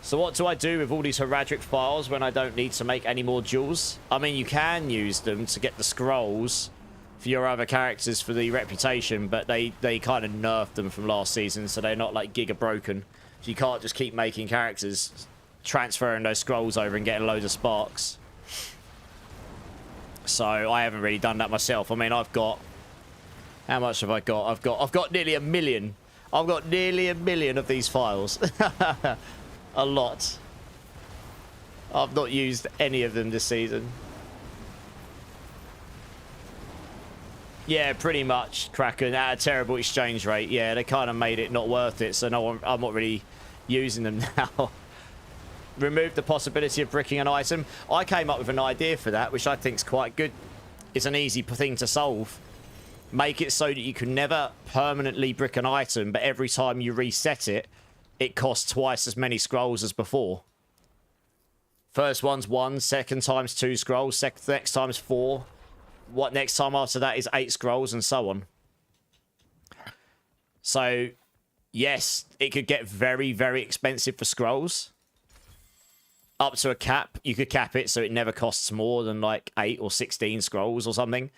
So what do I do with all these heraldic files when I don't need to make any more jewels? I mean, you can use them to get the scrolls for your other characters for the reputation, but they kind of nerfed them from last season, so they're not like giga broken. So you can't just keep making characters, transferring those scrolls over and getting loads of sparks. So I haven't really done that myself. I mean, I've got... How much have I got? I've got nearly 1 million. I've got nearly 1 million of these files. A lot. I've not used any of them this season. Yeah, pretty much, Kraken, at a terrible exchange rate. Yeah, they kind of made it not worth it, so no, I'm not really using them now. Remove the possibility of bricking an item. I came up with an idea for that, which I think is quite good. It's an easy thing to solve. Make it so that you can never permanently brick an item, but every time you reset it, it costs twice as many scrolls as before. First one's 1, second time's 2 scrolls, next time's 4. What next time after that is 8 scrolls, and so on. So, yes, it could get very, very expensive for scrolls. Up to a cap. You could cap it so it never costs more than like 8 or 16 scrolls or something.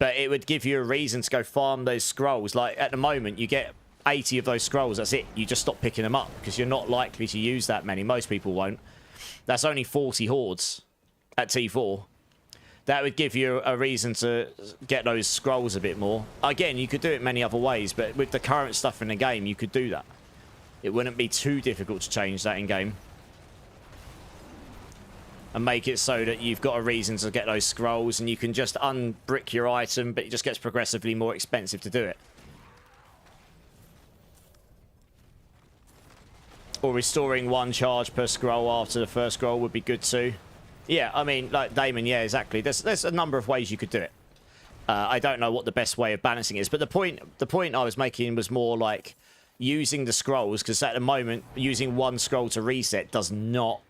But it would give you a reason to go farm those scrolls. Like, at the moment, you get 80 of those scrolls. That's it. You just stop picking them up because you're not likely to use that many. Most people won't. That's only 40 hordes at T4. That would give you a reason to get those scrolls a bit more. Again, you could do it many other ways, but with the current stuff in the game, you could do that. It wouldn't be too difficult to change that in-game. And make it so that you've got a reason to get those scrolls, and you can just unbrick your item, but it just gets progressively more expensive to do it. Or restoring 1 charge per scroll after the first scroll would be good too. Yeah, I mean, like Damon, yeah, exactly. There's a number of ways you could do it. I don't know what the best way of balancing is, but the point I was making was more like using the scrolls, because at the moment, using 1 scroll to reset does not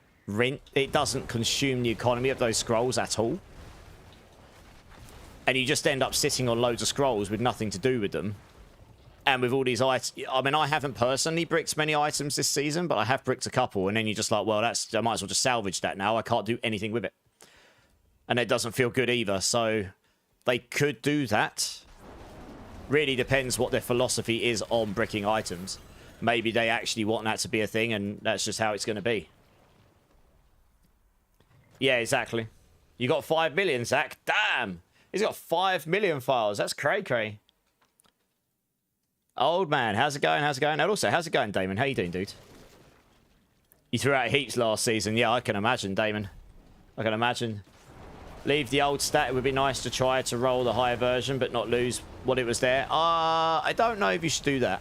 it doesn't consume the economy of those scrolls at all. And you just end up sitting on loads of scrolls with nothing to do with them. And with all these items, I mean, I haven't personally bricked many items this season, but I have bricked a couple. And then you're just like, well, I might as well just salvage that now. I can't do anything with it. And it doesn't feel good either. So they could do that. Really depends what their philosophy is on bricking items. Maybe they actually want that to be a thing, and that's just how it's going to be. Yeah, exactly. You got 5 million, Zach. Damn! He's got 5 million files. That's cray-cray. Old man, how's it going? How's it going? And also, how's it going, Damon? How you doing, dude? You threw out heaps last season. Yeah, I can imagine, Damon. I can imagine. Leave the old stat. It would be nice to try to roll the higher version, but not lose what it was there. I don't know if you should do that.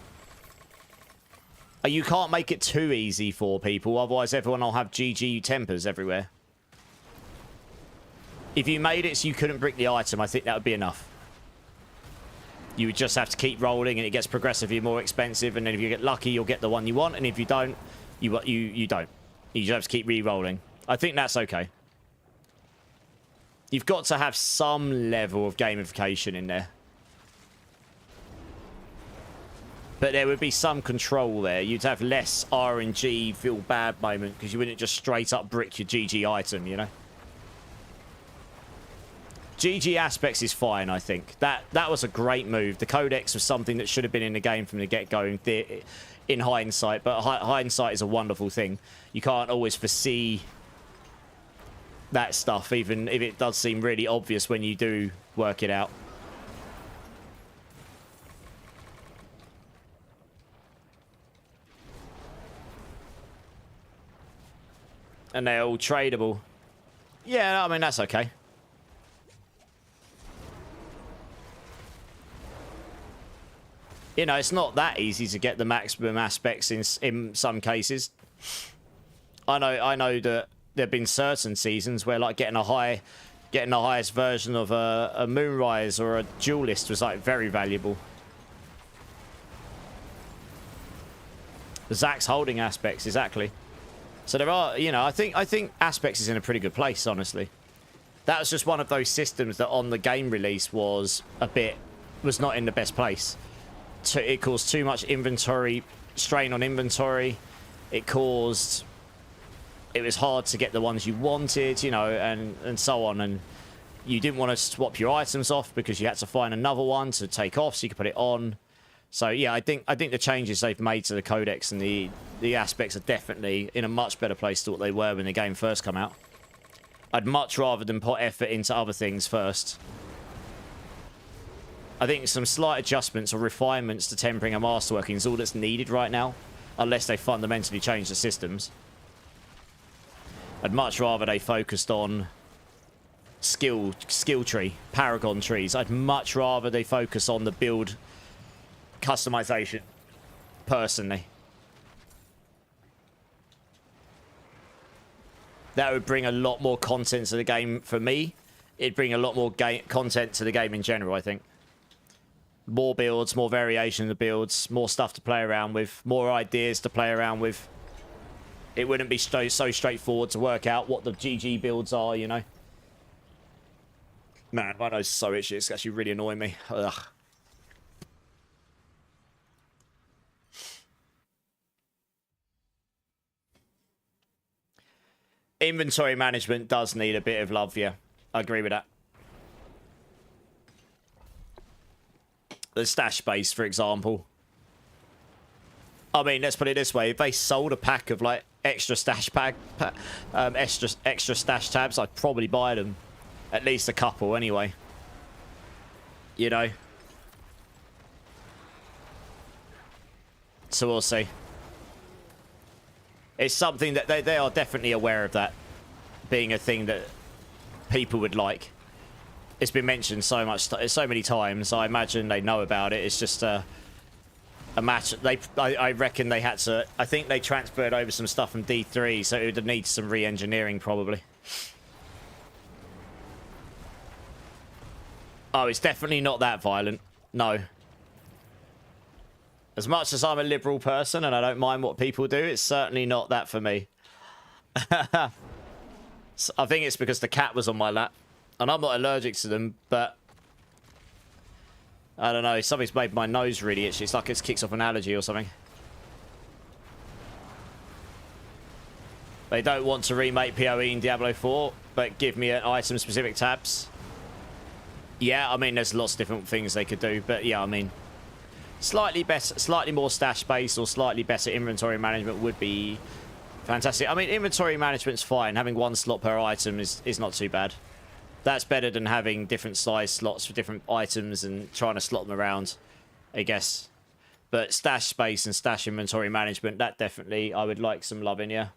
You can't make it too easy for people, otherwise everyone will have GG tempers everywhere. If you made it so you couldn't brick the item, I think that would be enough. You would just have to keep rolling, and it gets progressively more expensive, and then if you get lucky, you'll get the one you want, and if you don't, you don't. You just have to keep re-rolling. I think that's okay. You've got to have some level of gamification in there. But there would be some control there. You'd have less RNG feel bad moment because you wouldn't just straight up brick your GG item, you know? GG aspects is fine, I think. That was a great move. The Codex was something that should have been in the game from the get-go in hindsight. But hindsight is a wonderful thing. You can't always foresee that stuff, even if it does seem really obvious when you do work it out. And they're all tradable. Yeah, I mean, that's okay. You know, it's not that easy to get the maximum aspects in some cases. I know that there have been certain seasons where, like, getting the highest version of a Moonrise or a Duelist was, like, very valuable. Zach's holding aspects, exactly. So there are, you know, I think aspects is in a pretty good place, honestly. That was just one of those systems that on the game release was not in the best place. It caused too much inventory strain on inventory. It was hard to get the ones you wanted, you know, and so on. And you didn't want to swap your items off because you had to find another one to take off so you could put it on. So yeah, I think the changes they've made to the Codex and the aspects are definitely in a much better place than what they were when the game first came out. I'd much rather than put effort into other things first. I think some slight adjustments or refinements to tempering and masterworking is all that's needed right now, unless they fundamentally change the systems. I'd much rather they focused on skill tree, paragon trees. I'd much rather they focus on the build customization, personally. That would bring a lot more content to the game for me. It'd bring a lot more content to the game in general, I think. More builds, more variation of the builds, more stuff to play around with, more ideas to play around with. It wouldn't be so straightforward to work out what the GG builds are, you know. Man, my nose is so itchy, it's actually really annoying me. Ugh. Inventory management does need a bit of love, yeah. I agree with that. The stash space, for example. I mean, let's put it this way. If they sold a pack of, like, extra stash extra stash tabs, I'd probably buy them. At least a couple, anyway. You know? So we'll see. It's something that they are definitely aware of, that being a thing that people would like. It's been mentioned so many times. I imagine they know about it. It's just a match. I reckon they had to. I think they transferred over some stuff from D3, so it would need some re-engineering probably. Oh, it's definitely not that violent. No. As much as I'm a liberal person and I don't mind what people do, it's certainly not that for me. So I think it's because the cat was on my lap. And I'm not allergic to them, but... I don't know, something's made my nose really itchy. It's like it kicks off an allergy or something. They don't want to remake PoE in Diablo 4, but give me item-specific tabs. Yeah, I mean, there's lots of different things they could do, but yeah, I mean... Slightly better, slightly more stash space or slightly better inventory management would be fantastic. I mean, inventory management's fine. Having one slot per item is not too bad. That's better than having different size slots for different items and trying to slot them around, I guess. But stash space and stash inventory management, that definitely I would like some love in, yeah.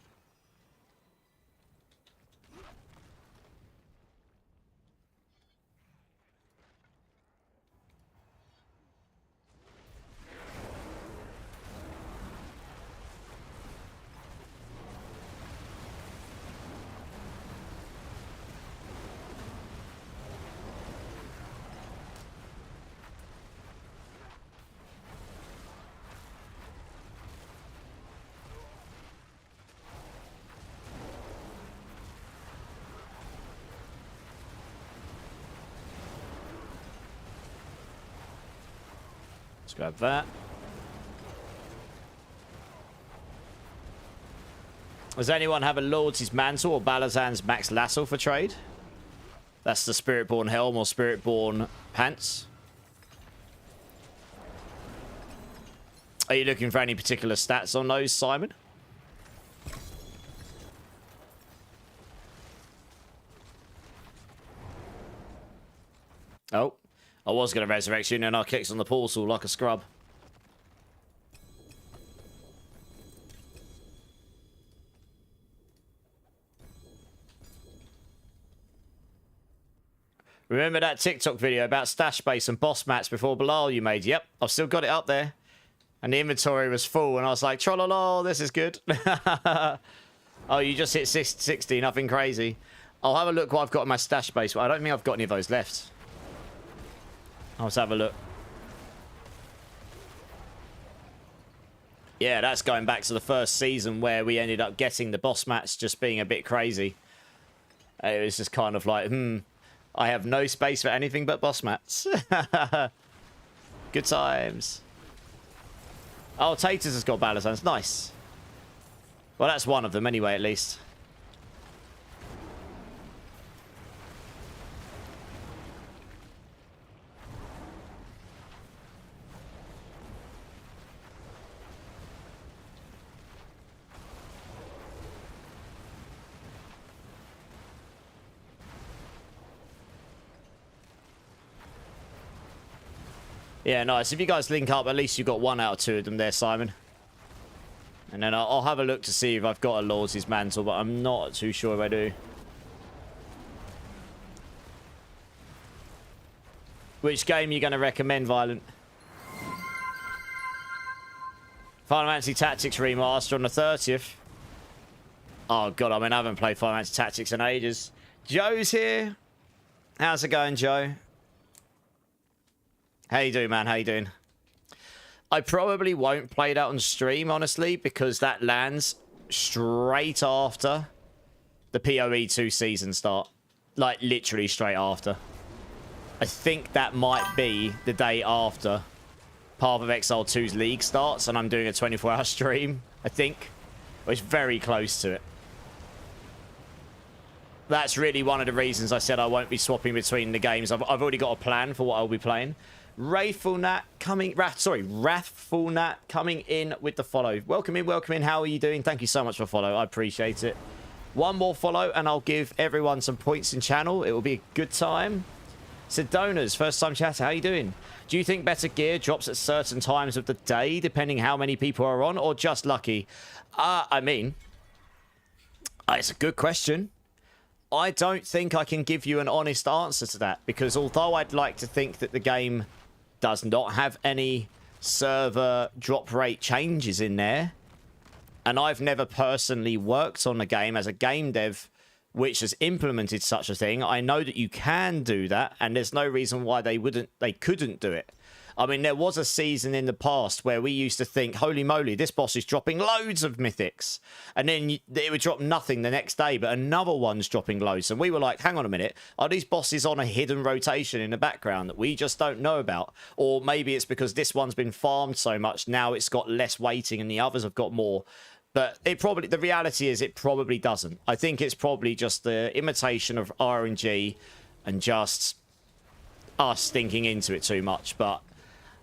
Let's grab that. Does anyone have a Lord's Mantle or Balazan's Max Lasso for trade? That's the Spiritborn Helm or Spiritborn Pants. Are you looking for any particular stats on those, Simon? Oh, I was going to resurrect you, and then I clicked on the portal like a scrub. Remember that TikTok video about stash space and boss mats before Belial you made? Yep, I've still got it up there. And the inventory was full, and I was like, trollolo, this is good. Oh, you just hit 60, nothing crazy. I'll have a look what I've got in my stash space, but I don't think I've got any of those left. Let's have a look. Yeah, that's going back to the first season where we ended up getting the boss mats just being a bit crazy. It was just kind of like, I have no space for anything but boss mats. Good times. Oh, Taters has got Balazans. Nice. Well, that's one of them anyway, at least. Yeah, nice. If you guys link up, at least you've got 1 out of 2 of them there, Simon. And then I'll have a look to see if I've got a Lord's Mantle, but I'm not too sure if I do. Which game are you going to recommend, Violent? Final Fantasy Tactics Remaster on the 30th. Oh, God, I haven't played Final Fantasy Tactics in ages. Joe's here. How's it going, Joe? How you doing, man? How you doing? I probably won't play that on stream, honestly, because that lands straight after the PoE 2 season start. Like, literally straight after. I think that might be the day after Path of Exile 2's League starts, and I'm doing a 24-hour stream, I think. It's very close to it. That's really one of the reasons I said I won't be swapping between the games. I've already got a plan for what I'll be playing. Wrathful Nat coming in with the follow. Welcome in. How are you doing? Thank you so much for follow. I appreciate it. One more follow and I'll give everyone some points in channel. It will be a good time. Sedona's first time chatter. How are you doing? Do you think better gear drops at certain times of the day, depending how many people are on, or just lucky? It's a good question. I don't think I can give you an honest answer to that, because although I'd like to think that the game does not have any server drop rate changes in there, and I've never personally worked on a game as a game dev which has implemented such a thing, I know that you can do that, and there's no reason why they couldn't do it. I mean, there was a season in the past where we used to think, holy moly, this boss is dropping loads of mythics. And then it would drop nothing the next day, but another one's dropping loads. And we were like, hang on a minute, are these bosses on a hidden rotation in the background that we just don't know about? Or maybe it's because this one's been farmed so much, now it's got less weighting and the others have got more. But the reality is it probably doesn't. I think it's probably just the imitation of RNG and just us thinking into it too much. But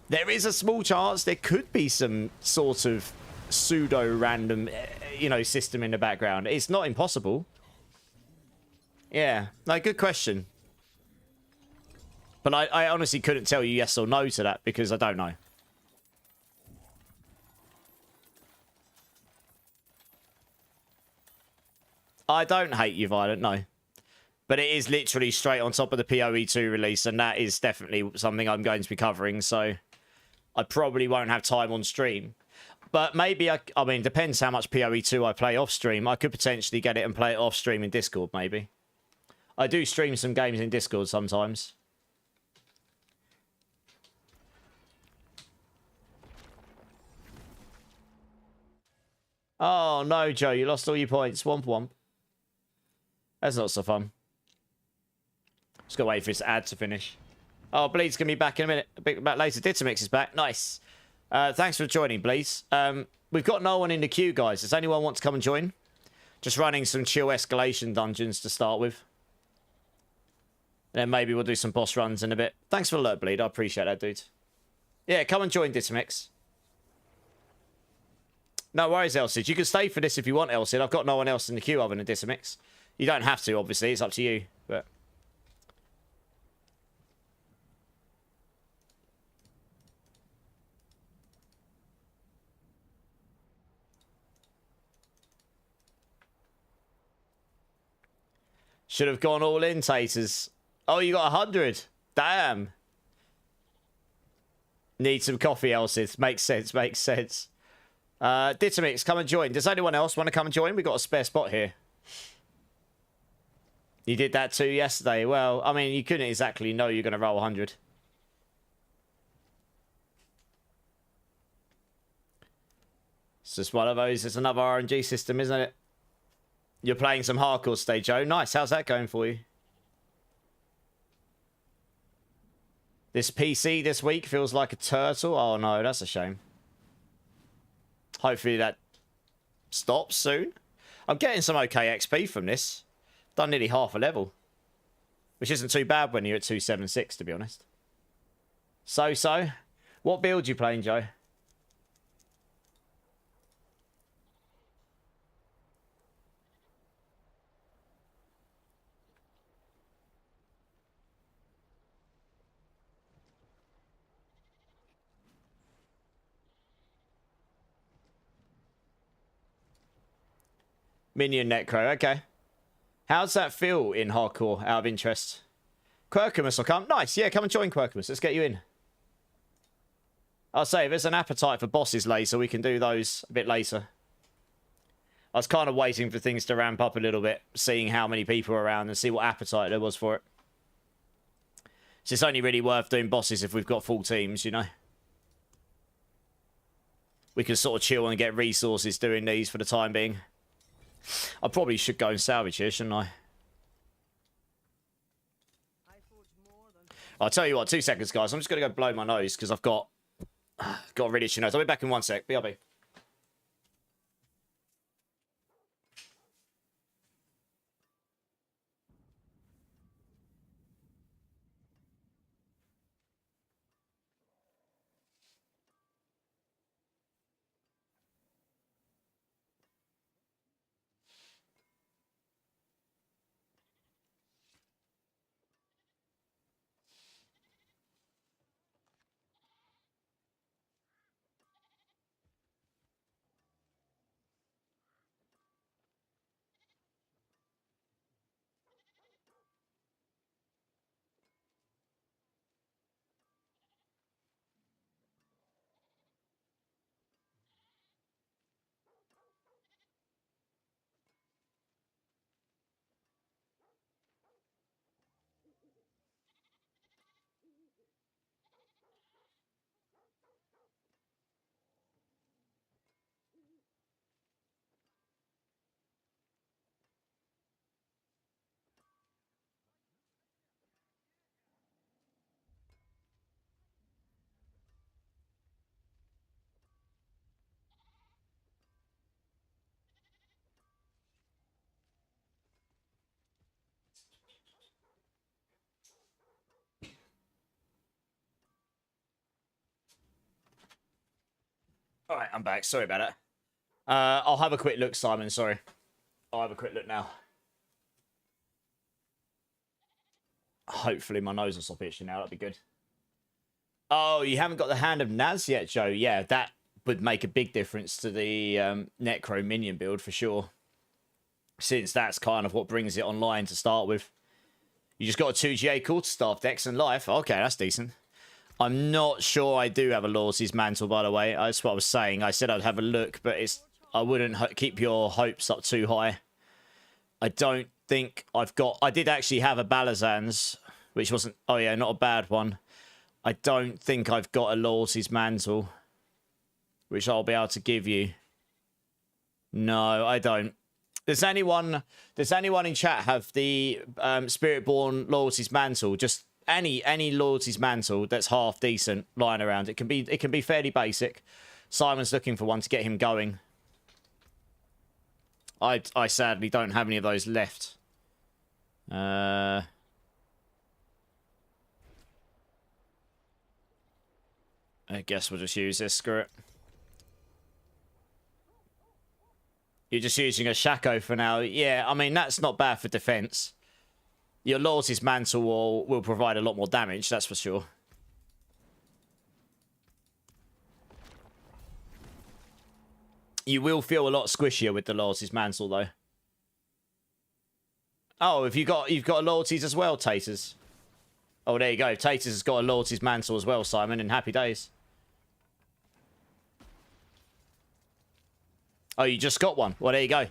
there is a small chance there could be some sort of pseudo-random, system in the background. It's not impossible. Yeah, no, good question. But I honestly couldn't tell you yes or no to that because I don't know. I don't hate you, Violent, no. But it is literally straight on top of the PoE 2 release, and that is definitely something I'm going to be covering, so I probably won't have time on stream. But maybe, I mean, depends how much PoE 2 I play off stream. I could potentially get it and play it off stream in Discord, maybe. I do stream some games in Discord sometimes. Oh, no, Joe, you lost all your points. Womp womp. That's not so fun. Just gotta wait for this ad to finish. Oh, Bleed's gonna be back in a minute. A bit back later. Ditamix is back. Nice. Thanks for joining, Bleeds. We've got no one in the queue, guys. Does anyone want to come and join? Just running some chill escalation dungeons to start with. And then maybe we'll do some boss runs in a bit. Thanks for the alert, Bleed. I appreciate that, dude. Yeah, come and join Ditamix. No worries, Elsid. You can stay for this if you want, Elsid. I've got no one else in the queue other than Ditamix. You don't have to, obviously. It's up to you. But should have gone all in, Taters. Oh, you got 100. Damn. Need some coffee, Elsid. Makes sense, makes sense. Ditamix, come and join. Does anyone else want to come and join? We've got a spare spot here. You did that too yesterday. Well, I mean, you couldn't exactly know you're going to roll 100. It's just one of those. It's another RNG system, isn't it? You're playing some hardcore stage, Joe. Nice. How's that going for you? This PC this week feels like a turtle. Oh, no. That's a shame. Hopefully that stops soon. I'm getting some okay XP from this. Done nearly half a level. Which isn't too bad when you're at 276, to be honest. So. What build you playing, Joe? Minion Necro, okay. How's that feel in hardcore, out of interest? Quirkamus will come. Nice, yeah, come and join Quirkamus. Let's get you in. I'll say, if there's an appetite for bosses later, we can do those a bit later. I was kind of waiting for things to ramp up a little bit, seeing how many people are around and see what appetite there was for it. So it's only really worth doing bosses if we've got full teams, you know? We can sort of chill and get resources doing these for the time being. I probably should go and salvage here, shouldn't I? I'll tell you what, 2 seconds, guys. I'm just going to go blow my nose because I've got a really itchy nose. I'll be back in 1 sec. BRB. All right, I'm back. Sorry about it. I'll have a quick look, Simon. Sorry. I'll have a quick look now. Hopefully my nose will stop itching now. That'd be good. Oh, you haven't got the Hand of Naz yet, Joe? Yeah, that would make a big difference to the Necro minion build for sure. Since that's kind of what brings it online to start with. You just got a 2GA quarterstaff, Dex and Life. Okay, that's decent. I'm not sure I do have a Laws's Mantle, by the way. That's what I was saying. I said I'd have a look, but I wouldn't keep your hopes up too high. I don't think I've got... I did actually have a Balazan's, which wasn't... Oh, yeah, not a bad one. I don't think I've got a Laws's Mantle, which I'll be able to give you. No, I don't. Does anyone in chat have the Spiritborn Loyalty's Mantle? Just any Loyalty's Mantle that's half decent lying around. It can be fairly basic. Simon's looking for one to get him going. I sadly don't have any of those left. I guess we'll just use this. Screw it. You're just using a Shaco for now. Yeah, I mean, that's not bad for defense. Your Loyalty's Mantle will provide a lot more damage, that's for sure. You will feel a lot squishier with the Loyalty's Mantle, though. Oh, you've got a Loyalties as well, Taters. Oh, there you go. Taters has got a Loyalties Mantle as well, Simon, and happy days. Oh, you just got one. Well, there you go.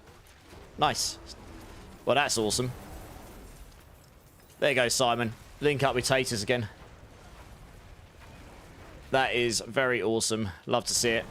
Nice. Well, that's awesome. There you go, Simon. Link up with Taters again. That is very awesome. Love to see it.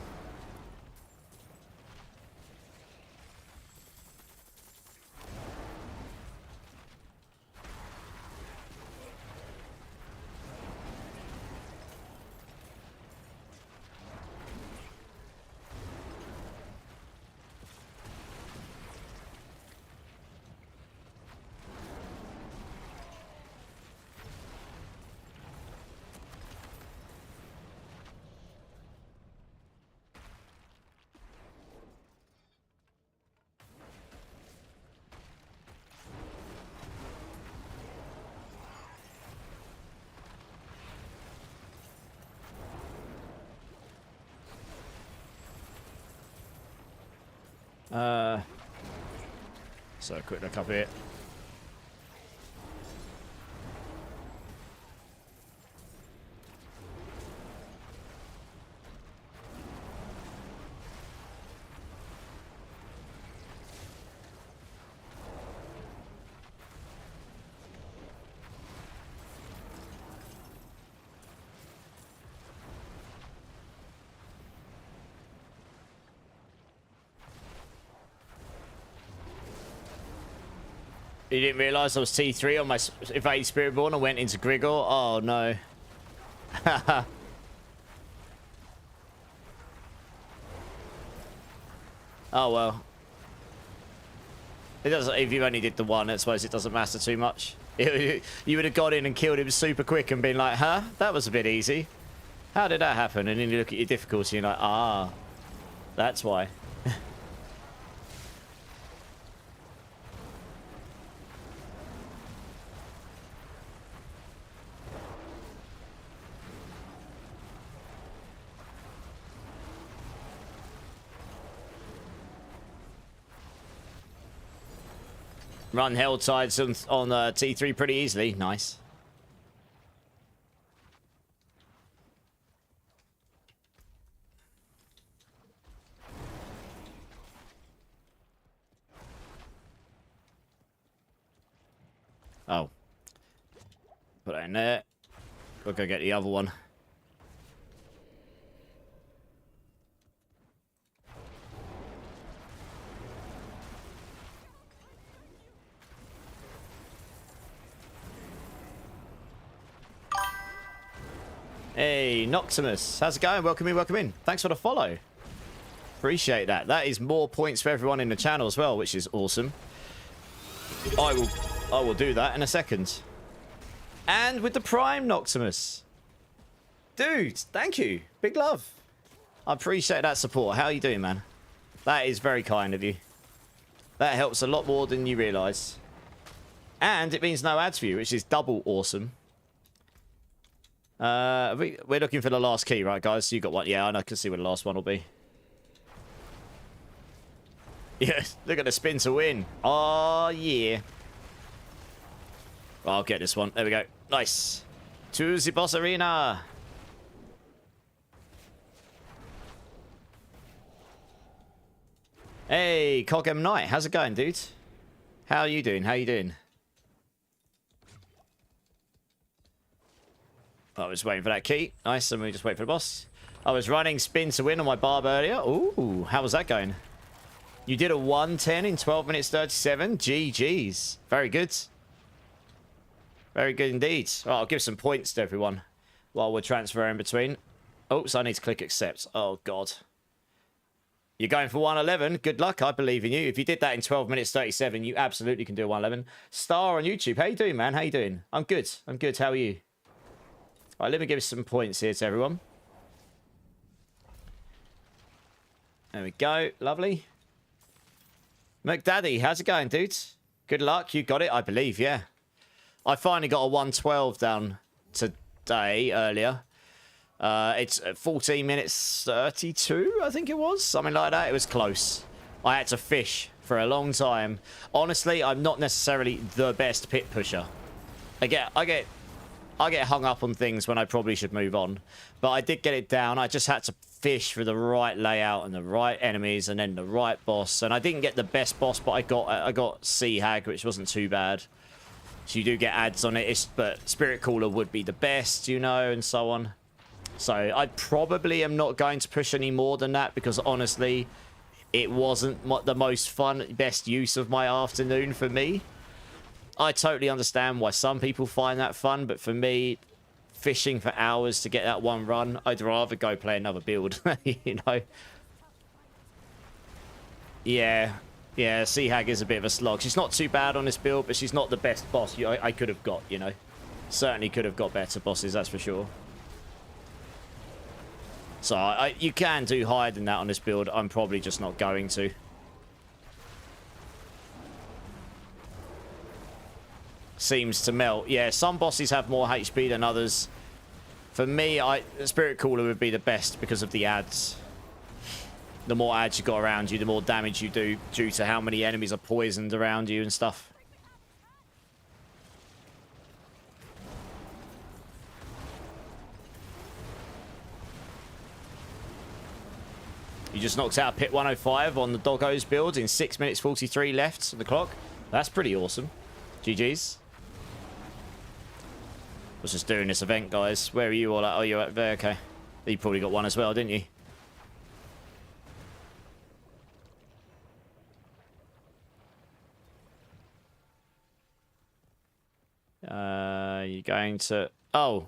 So a quick look up here. You didn't realise I was T3 on my Evade Spiritborn and went into Grigor? Oh, no. Oh, well. It doesn't. If you only did the one, I suppose it doesn't matter too much. You would have got in and killed him super quick and been like, huh? That was a bit easy. How did that happen? And then you look at your difficulty and you're like, ah, that's why. Run Hell Tides on T3 pretty easily. Nice. Oh. Put that in there. We'll go get the other one. Hey, Noctimus. How's it going? Welcome in, welcome in. Thanks for the follow. Appreciate that. That is more points for everyone in the channel as well, which is awesome. I will do that in a second. And with the Prime, Noctimus. Dude, thank you. Big love. I appreciate that support. How are you doing, man? That is very kind of you. That helps a lot more than you realise. And it means no ads for you, which is double awesome. We're looking for the last key, right, guys? You got one. Yeah, I can see where the last one will be. Yeah, look at the spin to win. Oh, yeah. I'll get this one. There we go. Nice. To the boss arena. Hey, Cogem Knight. How's it going, dude? How are you doing? How are you doing? I was waiting for that key. Nice, and we just wait for the boss. I was running spin to win on my barb earlier. Ooh, how was that going? You did a 110 in 12 minutes 37. GG's. Very good. Very good indeed. Right, I'll give some points to everyone while we're transferring between. Oops, I need to click accept. Oh, God. You're going for 111. Good luck. I believe in you. If you did that in 12 minutes 37, you absolutely can do a 111. Star on YouTube. How you doing, man? How you doing? I'm good. I'm good. How are you? All right, let me give you some points here to everyone. There we go. Lovely. McDaddy, how's it going, dudes? Good luck. You got it, I believe, yeah. I finally got a 112 down today, earlier. It's 14 minutes 32, I think it was. Something like that. It was close. I had to fish for a long time. Honestly, I'm not necessarily the best pit pusher. I get hung up on things when I probably should move on. But I did get it down. I just had to fish for the right layout and the right enemies and then the right boss. And I didn't get the best boss, but I got Sea Hag, which wasn't too bad. So you do get ads on it, but Spirit Cooler would be the best, you know, and so on. So I probably am not going to push any more than that because honestly, it wasn't the most fun, best use of my afternoon for me. I totally understand why some people find that fun, but for me, fishing for hours to get that one run, I'd rather go play another build, you know? Yeah, Sea Hag is a bit of a slog. She's not too bad on this build, but she's not the best boss I could have got, you know? Certainly could have got better bosses, that's for sure. So you can do higher than that on this build. I'm probably just not going to. Seems to melt. Yeah, some bosses have more HP than others. For me, Spirit Cooler would be the best because of the ads. The more ads you got around you, the more damage you do due to how many enemies are poisoned around you and stuff. You just knocked out Pit 105 on the Doggos build in 6 minutes 43 left on the clock. That's pretty awesome. GG's. Was just doing this event, guys. Where are you all at? Oh, you're at there. Okay. You probably got one as well, didn't you? You're going to... Oh.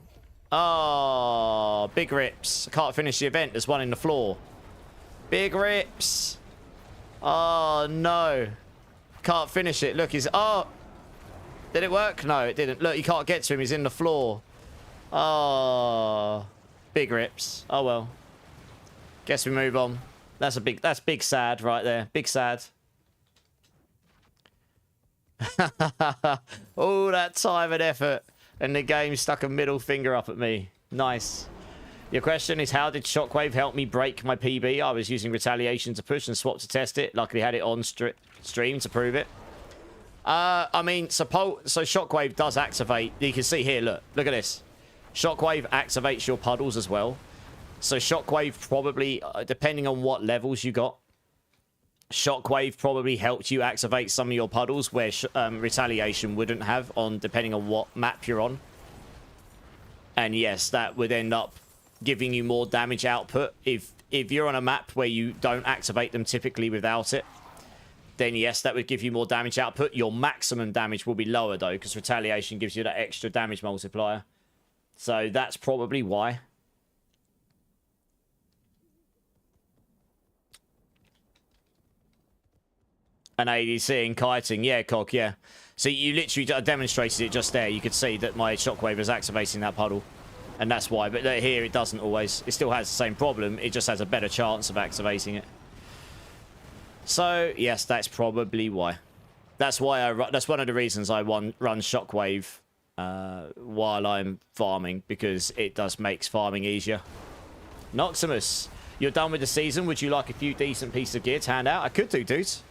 Oh, big rips. I can't finish the event. There's one in the floor. Big rips. Oh, no. Can't finish it. Look, he's... Oh. Did it work? No, it didn't. Look, you can't get to him. He's in the floor. Oh. Big rips. Oh, well. Guess we move on. That's big sad right there. Big sad. All that time and effort. And the game stuck a middle finger up at me. Nice. Your question is, how did Shockwave help me break my PB? I was using Retaliation to push and swap to test it. Luckily had it on stream to prove it. I mean, so Shockwave does activate. You can see here, look at this. Shockwave activates your puddles as well. So Shockwave probably, depending on what levels you got, Shockwave probably helped you activate some of your puddles where Retaliation wouldn't have, depending on what map you're on. And yes, that would end up giving you more damage output. If you're on a map where you don't activate them typically without it, then yes, that would give you more damage output. Your maximum damage will be lower though, because Retaliation gives you that extra damage multiplier. So that's probably why. An ADC and kiting. Yeah, Cog, yeah. So you literally demonstrated it just there. You could see that my Shockwave is activating that puddle. And that's why. But here it doesn't always. It still has the same problem. It just has a better chance of activating it. So, yes, that's probably why. That's why that's one of the reasons I run Shockwave while I'm farming. Because it makes farming easier. Noximus, you're done with the season. Would you like a few decent pieces of gear to hand out? I could do, dudes.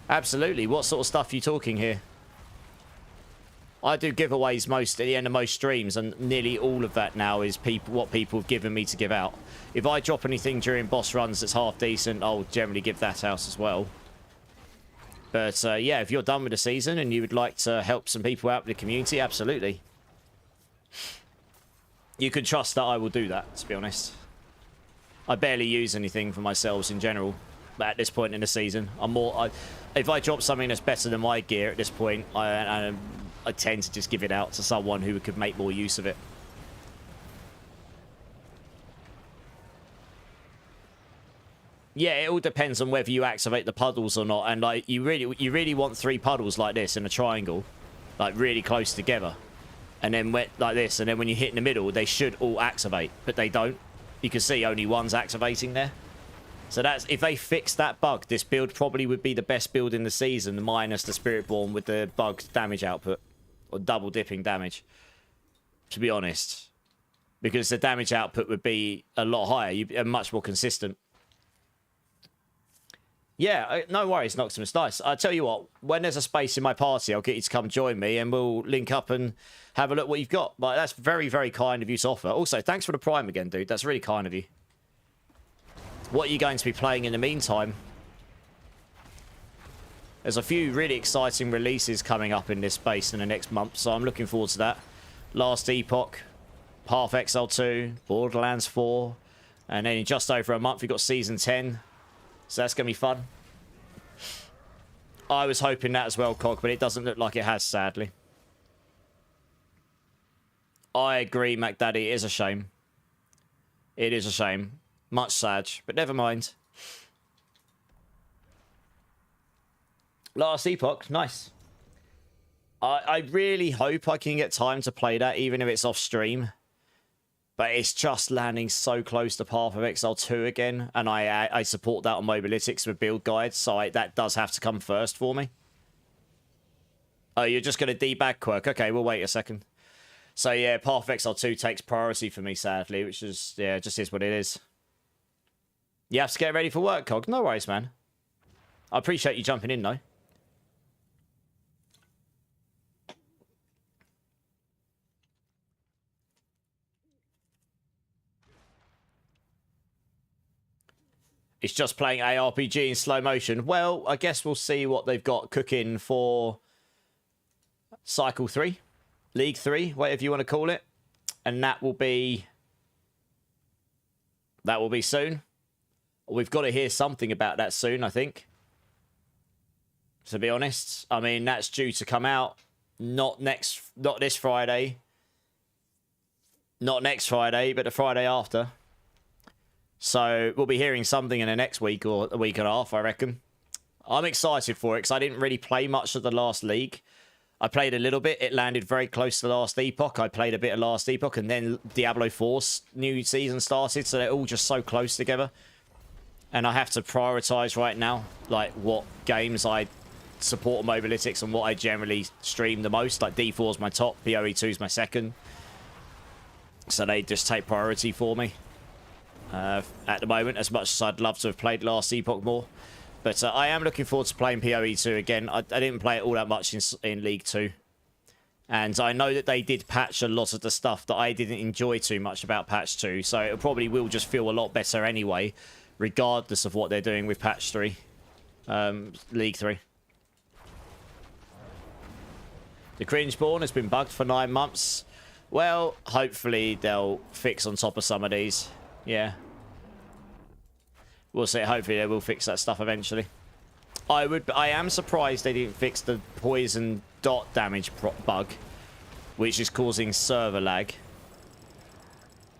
Absolutely. What sort of stuff are you talking here? I do giveaways at the end of most streams, and nearly all of that now is what people have given me to give out. If I drop anything during boss runs that's half decent, I'll generally give that out as well. But yeah, if you're done with the season and you would like to help some people out with the community, absolutely. You can trust that I will do that, to be honest. I barely use anything for myself in general. But at this point in the season, if I drop something that's better than my gear at this point, I tend to just give it out to someone who could make more use of it. Yeah, it all depends on whether you activate the puddles or not. And like you really want 3 puddles like this in a triangle, like really close together. And then like this, and then when you hit in the middle, they should all activate, but they don't. You can see only one's activating there. So that's, if they fix that bug, this build probably would be the best build in the season, minus the Spiritborn with the bugged damage output. Or double dipping damage, to be honest. Because the damage output would be a lot higher, much more consistent. Yeah, no worries, Noximus. Nice. I tell you what, when there's a space in my party, I'll get you to come join me and we'll link up and have a look what you've got. But that's very, very kind of you to offer. Also, thanks for the Prime again, dude. That's really kind of you. What are you going to be playing in the meantime? There's a few really exciting releases coming up in this space in the next month, so I'm looking forward to that. Last Epoch, Path Exile 2, Borderlands 4, and then in just over a month, we've got Season 10. So that's going to be fun. I was hoping that as well, Cog, but it doesn't look like it has, sadly. I agree, MacDaddy. It is a shame. It is a shame. Much sad, but never mind. Last Epoch. Nice. I really hope I can get time to play that, even if it's off stream. But it's just landing so close to Path of Exile 2 again. And I support that on Mobalytics with build guides. So that does have to come first for me. Oh, you're just going to debag Quirk. Okay, we'll wait a second. So yeah, Path of Exile 2 takes priority for me, sadly. Which is, yeah, just is what it is. You have to get ready for work, Cog. No worries, man. I appreciate you jumping in, though. It's just playing ARPG in slow motion. Well, I guess we'll see what they've got cooking for Cycle 3, League 3, whatever you want to call it. And that will be soon. We've got to hear something about that soon, I think. To be honest. I mean, that's due to come out not this Friday. Not next Friday, but the Friday after. So we'll be hearing something in the next week or a week and a half, I reckon. I'm excited for it because I didn't really play much of the last league. I played a little bit. It landed very close to the last Epoch. I played a bit of last Epoch, and then Diablo 4's new season started, so they're all just so close together. And I have to prioritize right now, like, what games I support on Mobalytics and what I generally stream the most. Like, D4's my top, PoE2's my second. So they just take priority for me. At the moment, as much as I'd love to have played last Epoch more. But I am looking forward to playing PoE2 again. I didn't play it all that much in League 2. And I know that they did patch a lot of the stuff that I didn't enjoy too much about patch 2. So it probably will just feel a lot better anyway, regardless of what they're doing with patch 3. League 3. The Cringeborn has been bugged for 9 months. Well, hopefully they'll fix on top of some of these. Yeah. We'll see. Hopefully they will fix that stuff eventually. I am surprised they didn't fix the poison dot damage bug, which is causing server lag.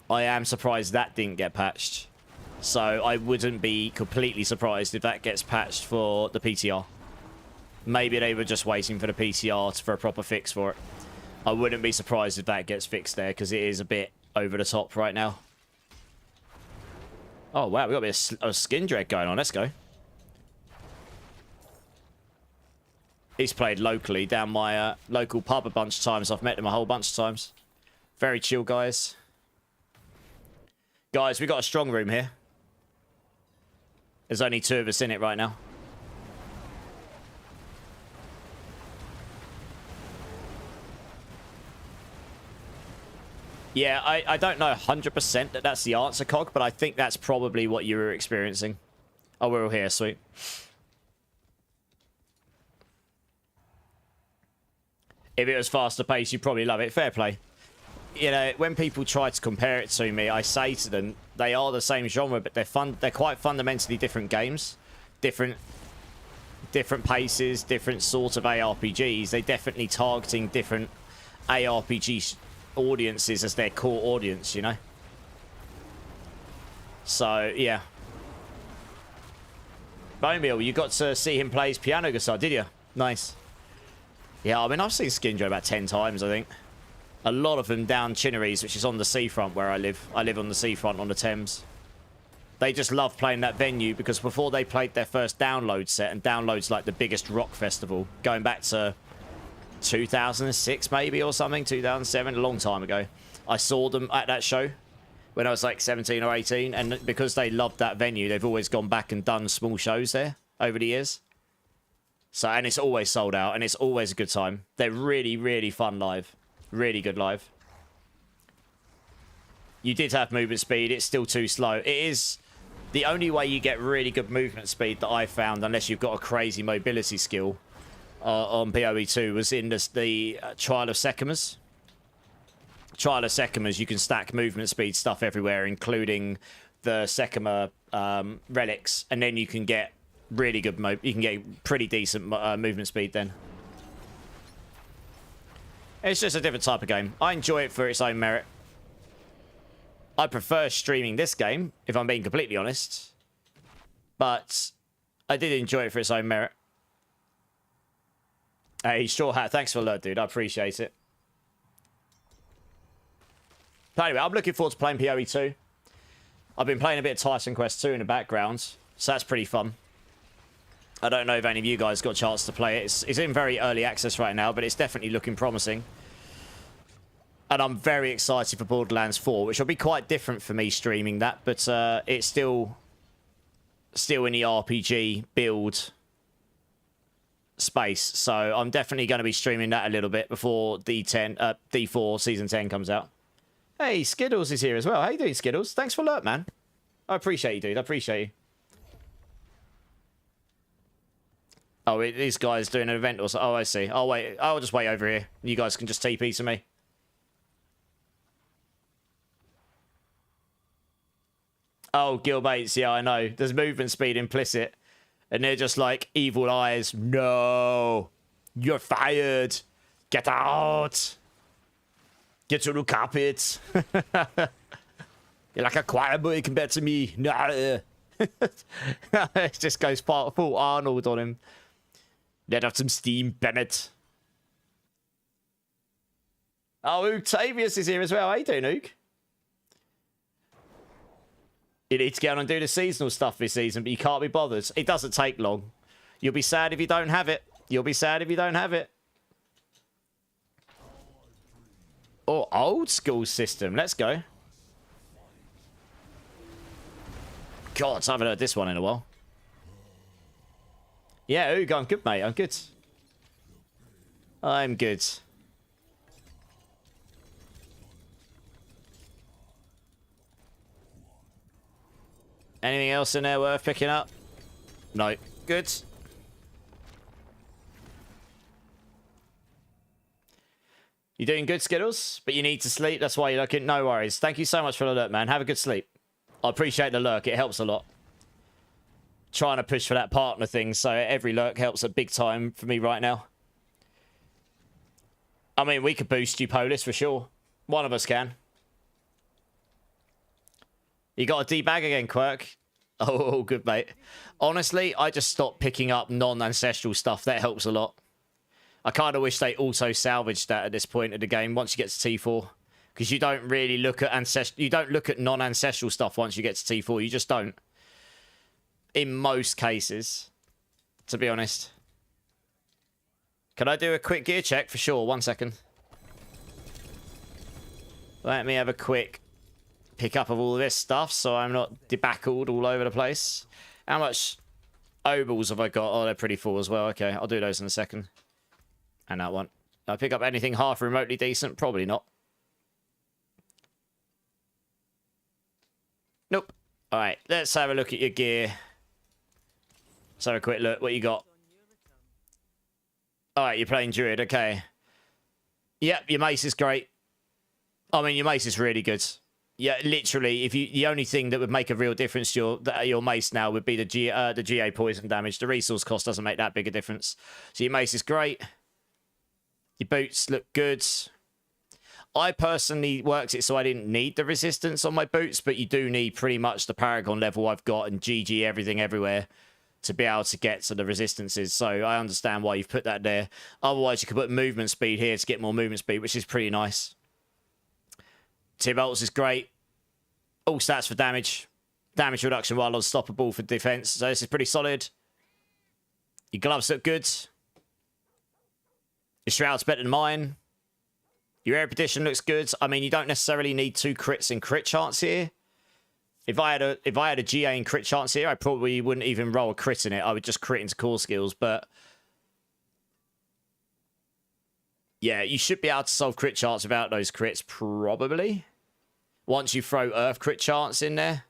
I am surprised that didn't get patched. So I wouldn't be completely surprised if that gets patched for the PTR. Maybe they were just waiting for the PTR for a proper fix for it. I wouldn't be surprised if that gets fixed there, because it is a bit over the top right now. Oh, wow, we got a bit of a skin dread going on. Let's go. He's played locally down my local pub a bunch of times. I've met him a whole bunch of times. Very chill, guys. Guys, we got a strong room here. There's only 2 of us in it right now. Yeah, I don't know 100% that that's the answer, Cog, but I think that's probably what you were experiencing. Oh, we're all here. Sweet. If it was faster paced, you'd probably love it. Fair play. You know, when people try to compare it to me, I say to them, they are the same genre, but they're quite fundamentally different games. Different paces, different sort of ARPGs. They're definitely targeting different ARPG audiences as their core audience, you know. So yeah, Belial, you got to see him play his piano guitar, did you? Nice. Yeah, I mean, I've seen Skinjo about 10 times, I think. A lot of them down Chinneries, which is on the seafront where I live. I live on the seafront on the Thames. They just love playing that venue because before they played their first Download set, and Download's like the biggest rock festival, going back to 2006 maybe or something, 2007, a long time ago. I saw them at that show when I was like 17 or 18, and because they loved that venue, they've always gone back and done small shows there over the years. So, and it's always sold out, and it's always a good time. They're really, really fun live. Really good live. You did have movement speed. It's still too slow. It is the only way you get really good movement speed that I found, unless you've got a crazy mobility skill on PoE2, was in the Trial of Sekimas. Trial of Sekimas, you can stack movement speed stuff everywhere, including the Sekima relics, and then you can get really good you can get pretty decent movement speed then. It's just a different type of game. I enjoy it for its own merit. I prefer streaming this game, if I'm being completely honest. But I did enjoy it for its own merit. Hey, Straw Hat, thanks for the alert, dude. I appreciate it. But anyway, I'm looking forward to playing PoE 2. I've been playing a bit of Titan Quest 2 in the background, so that's pretty fun. I don't know if any of you guys got a chance to play it. It's in very early access right now, but it's definitely looking promising. And I'm very excited for Borderlands 4, which will be quite different for me streaming that, but it's still in the RPG build space. So I'm definitely going to be streaming that a little bit before D4 Season 10 comes out. Hey, Skiddles is here as well. How you doing, Skiddles? Thanks for alert, man. I appreciate you, dude. I appreciate you. Oh, this guy's doing an event or so. Oh, I see. I'll wait. I'll just wait over here. You guys can just TP to me. Oh, Gilbates. Yeah, I know. There's movement speed implicit. And they're just like, evil eyes. No. You're fired. Get out. Get to the carpet. You're like a choir boy compared to me. No. It just goes full Arnold on him. Let out some steam, Bennett. Oh, Octavius is here as well. How you doing, Ook? You need to get on and do the seasonal stuff this season, but you can't be bothered. It doesn't take long. You'll be sad if you don't have it. You'll be sad if you don't have it. Oh, old school system. Let's go. God, I haven't heard this one in a while. Yeah, Oog, I'm good, mate. I'm good. I'm good. Anything else in there worth picking up? No. Good. You're doing good, Skittles, but you need to sleep. That's why you're looking. No worries. Thank you so much for the alert, man. Have a good sleep. I appreciate the lurk. It helps a lot. Trying to push for that partner thing, so every lurk helps a big time for me right now. I mean, we could boost you, Polis, for sure. One of us can. You got a debag again, Quirk? Oh, good, mate. Honestly, I just stopped picking up non-ancestral stuff. That helps a lot. I kind of wish they auto-salvaged that at this point of the game once you get to T4. Because you don't really look at you don't look at non-ancestral stuff once you get to T4. You just don't. In most cases, to be honest. Can I do a quick gear check? For sure. 1 second. Let me have a quick pick up of all of this stuff so I'm not debacled all over the place. How much obols have I got? Oh, they're pretty full as well. Okay, I'll do those in a second. And that one. Did I pick up anything half remotely decent? Probably not. Nope. All right, let's have a look at your gear. Let's have a quick look. What you got? All right, you're playing Druid. Okay. Yep, your mace is great. I mean, your mace is really good. Yeah, literally, if you the only thing that would make a real difference to your mace now would be the GA poison damage. The resource cost doesn't make that big a difference. So your mace is great. Your boots look good. I personally worked it so I didn't need the resistance on my boots, but you do need pretty much the Paragon level I've got and GG everything everywhere to be able to get to the resistances. So I understand why you've put that there. Otherwise, you could put movement speed here to get more movement speed, which is pretty nice. T-bolts is great. All stats for damage. Damage reduction while unstoppable for defense. So this is pretty solid. Your gloves look good. Your shroud's better than mine. Your erudition looks good. I mean, you don't necessarily need 2 crits and crit chance here. If I had a GA and crit chance here, I probably wouldn't even roll a crit in it. I would just crit into core skills. But yeah, you should be able to solve crit chance without those crits, probably. Once you throw Earth crit chance in there.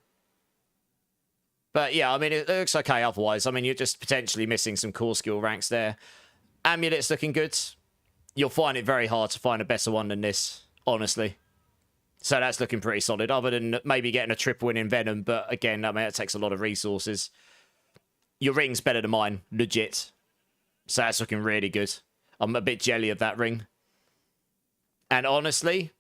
But yeah, I mean, it looks okay otherwise. I mean, you're just potentially missing some core skill ranks there. Amulet's looking good. You'll find it very hard to find a better one than this, honestly. So that's looking pretty solid, other than maybe getting a triple in Venom. But again, I mean, that takes a lot of resources. Your ring's better than mine, legit. So that's looking really good. I'm a bit jelly of that ring. And honestly,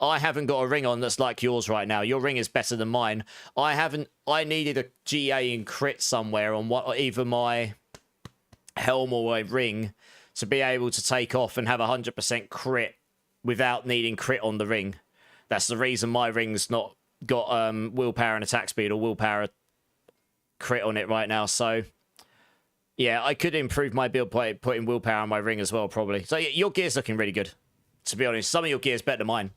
I haven't got a ring on that's like yours right now. Your ring is better than mine. I needed a GA and crit somewhere on either my helm or my ring to be able to take off and have 100% crit without needing crit on the ring. That's the reason my ring's not got willpower and attack speed or willpower crit on it right now. So yeah, I could improve my build by putting willpower on my ring as well, probably. So yeah, your gear's looking really good, to be honest. Some of your gear's better than mine.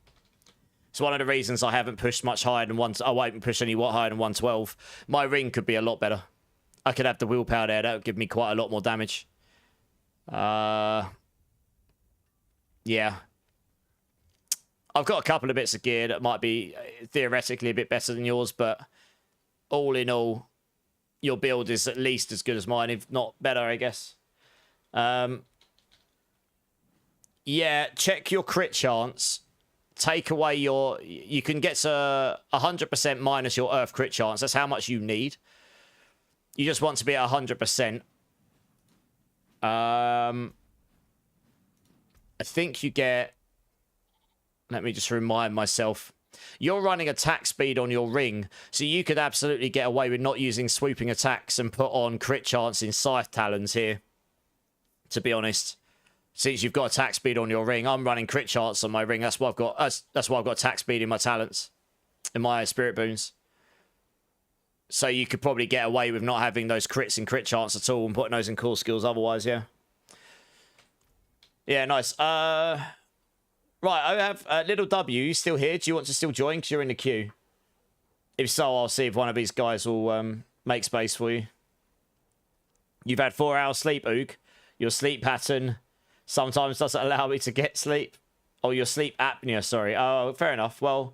It's one of the reasons I haven't pushed much higher than I won't push any higher than 112. My ring could be a lot better. I could have the willpower there. That would give me quite a lot more damage. Yeah. I've got a couple of bits of gear that might be theoretically a bit better than yours, but all in all, your build is at least as good as mine, if not better, I guess. Yeah, check your crit chance. Take away your... You can get to 100% minus your Earth crit chance. That's how much you need. You just want to be at 100%. I think you get... Let me just remind myself. You're running attack speed on your ring, so you could absolutely get away with not using swooping attacks and put on crit chance in Scythe Talons here, to be honest. Since you've got attack speed on your ring, I'm running crit chance on my ring. That's why I've got attack speed in my talents, in my spirit boons. So you could probably get away with not having those crits and crit chance at all and putting those in core skills otherwise, yeah. Yeah, nice. Right, I have Little W. You still here? Do you want to still join? Because you're in the queue. If so, I'll see if one of these guys will make space for you. You've had 4 hours sleep, Ook. Your sleep pattern sometimes doesn't allow me to get sleep. Oh, your sleep apnea, sorry. Oh, fair enough. Well,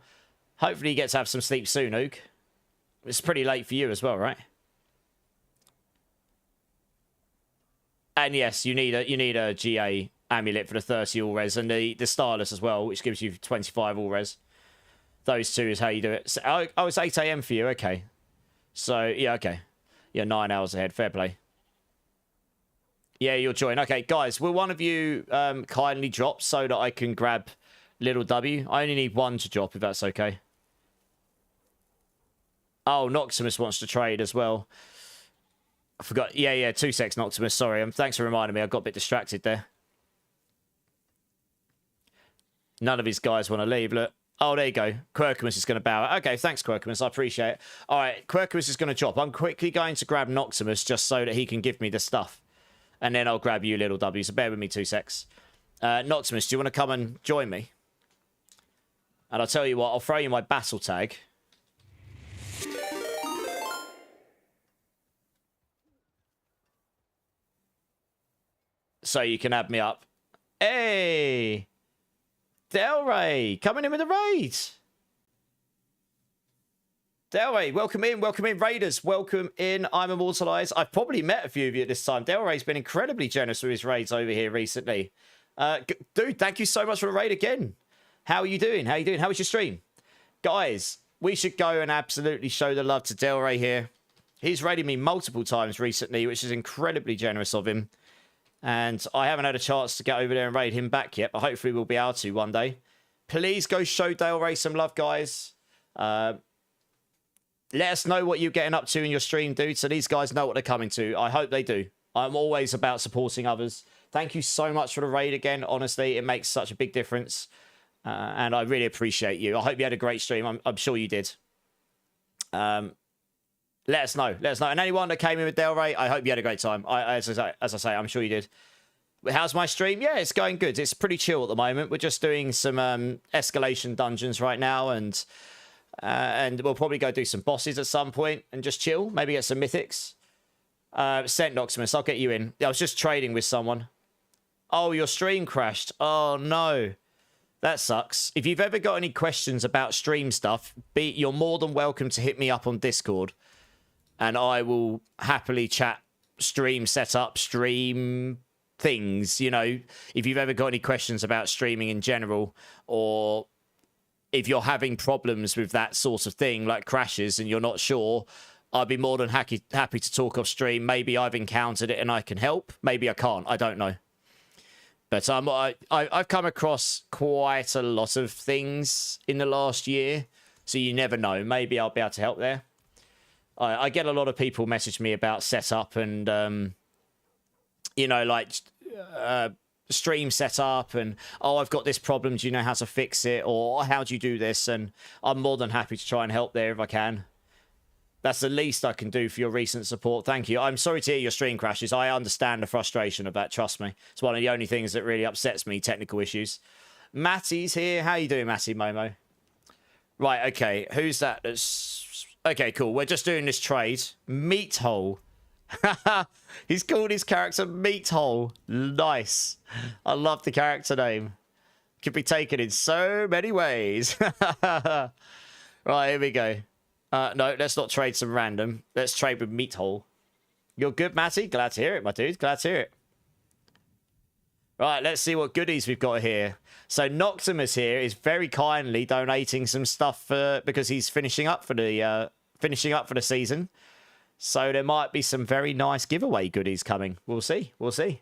hopefully you get to have some sleep soon, Ook. It's pretty late for you as well, right? And yes, you need a GA amulet for the 30 all res and the Starless as well, which gives you 25 all res. Those two is how you do it. So, oh, it's 8 AM for you. Okay. So, yeah, okay. Yeah, 9 hours ahead. Fair play. Yeah, you'll join. Okay, guys, will one of you kindly drop so that I can grab Little W? I only need one to drop, if that's okay. Oh, Noctimus wants to trade as well. I forgot. Yeah, 2 secs, Noctimus. Sorry. Thanks for reminding me. I got a bit distracted there. None of his guys want to leave. Look. Oh, there you go. Quirkimus is going to bow. Okay, thanks, Quirkimus. I appreciate it. All right, Quirkimus is going to drop. I'm quickly going to grab Noctimus just so that he can give me the stuff. And then I'll grab you, Little W. So bear with me 2 secs. Noctimus, do you want to come and join me? And I'll tell you what, I'll throw you my battle tag. So you can add me up. Hey! Delray, coming in with a raid. Delray, welcome in, Raiders, welcome in. I'm Immortalized. I've probably met a few of you at this time. Delray's been incredibly generous with his raids over here recently. Dude, thank you so much for the raid again. How are you doing? How was your stream? Guys, we should go and absolutely show the love to Delray here. He's raided me multiple times recently, which is incredibly generous of him. And I haven't had a chance to get over there and raid him back yet, but hopefully we'll be able to one day. Please go show Delray some love, guys. Let us know what you're getting up to in your stream, dude, so these guys know what they're coming to. I hope they do. I'm always about supporting others. Thank you so much for the raid again. Honestly, it makes such a big difference. And I really appreciate you. I hope you had a great stream. I'm sure you did. Let us know. Let us know. And anyone that came in with Del Rey, I hope you had a great time. As I say, I'm sure you did. How's my stream? Yeah, it's going good. It's pretty chill at the moment. We're just doing some escalation dungeons right now, and we'll probably go do some bosses at some point and just chill. Maybe get some mythics. Sent Noximus, I'll get you in. I was just trading with someone. Oh, your stream crashed. Oh, no. That sucks. If you've ever got any questions about stream stuff, you're more than welcome to hit me up on Discord. And I will happily chat stream setup, stream things. You know, if you've ever got any questions about streaming in general, or if you're having problems with that sort of thing, like crashes, and you're not sure, I'd be more than happy to talk off stream. Maybe I've encountered it and I can help. Maybe I can't. I don't know. But I've come across quite a lot of things in the last year, so you never know. Maybe I'll be able to help there. I get a lot of people message me about setup and, you know, like stream setup and, oh, I've got this problem. Do you know how to fix it? Or how do you do this? And I'm more than happy to try and help there if I can. That's the least I can do for your recent support. Thank you. I'm sorry to hear your stream crashes. I understand the frustration of that. Trust me. It's one of the only things that really upsets me, technical issues. Matty's here. How you doing, Matty Momo? Right, okay. Who's that? Okay, cool. We're just doing this trade. Meat Hole. He's called his character Meat Hole. Nice. I love the character name. Could be taken in so many ways. Right, here we go. No, let's not trade some random. Let's trade with Meat Hole. You're good, Matty? Glad to hear it, my dude. Glad to hear it. Right, let's see what goodies we've got here. So Noctimus here is very kindly donating some stuff because he's finishing up for the season. So there might be some very nice giveaway goodies coming. We'll see. We'll see.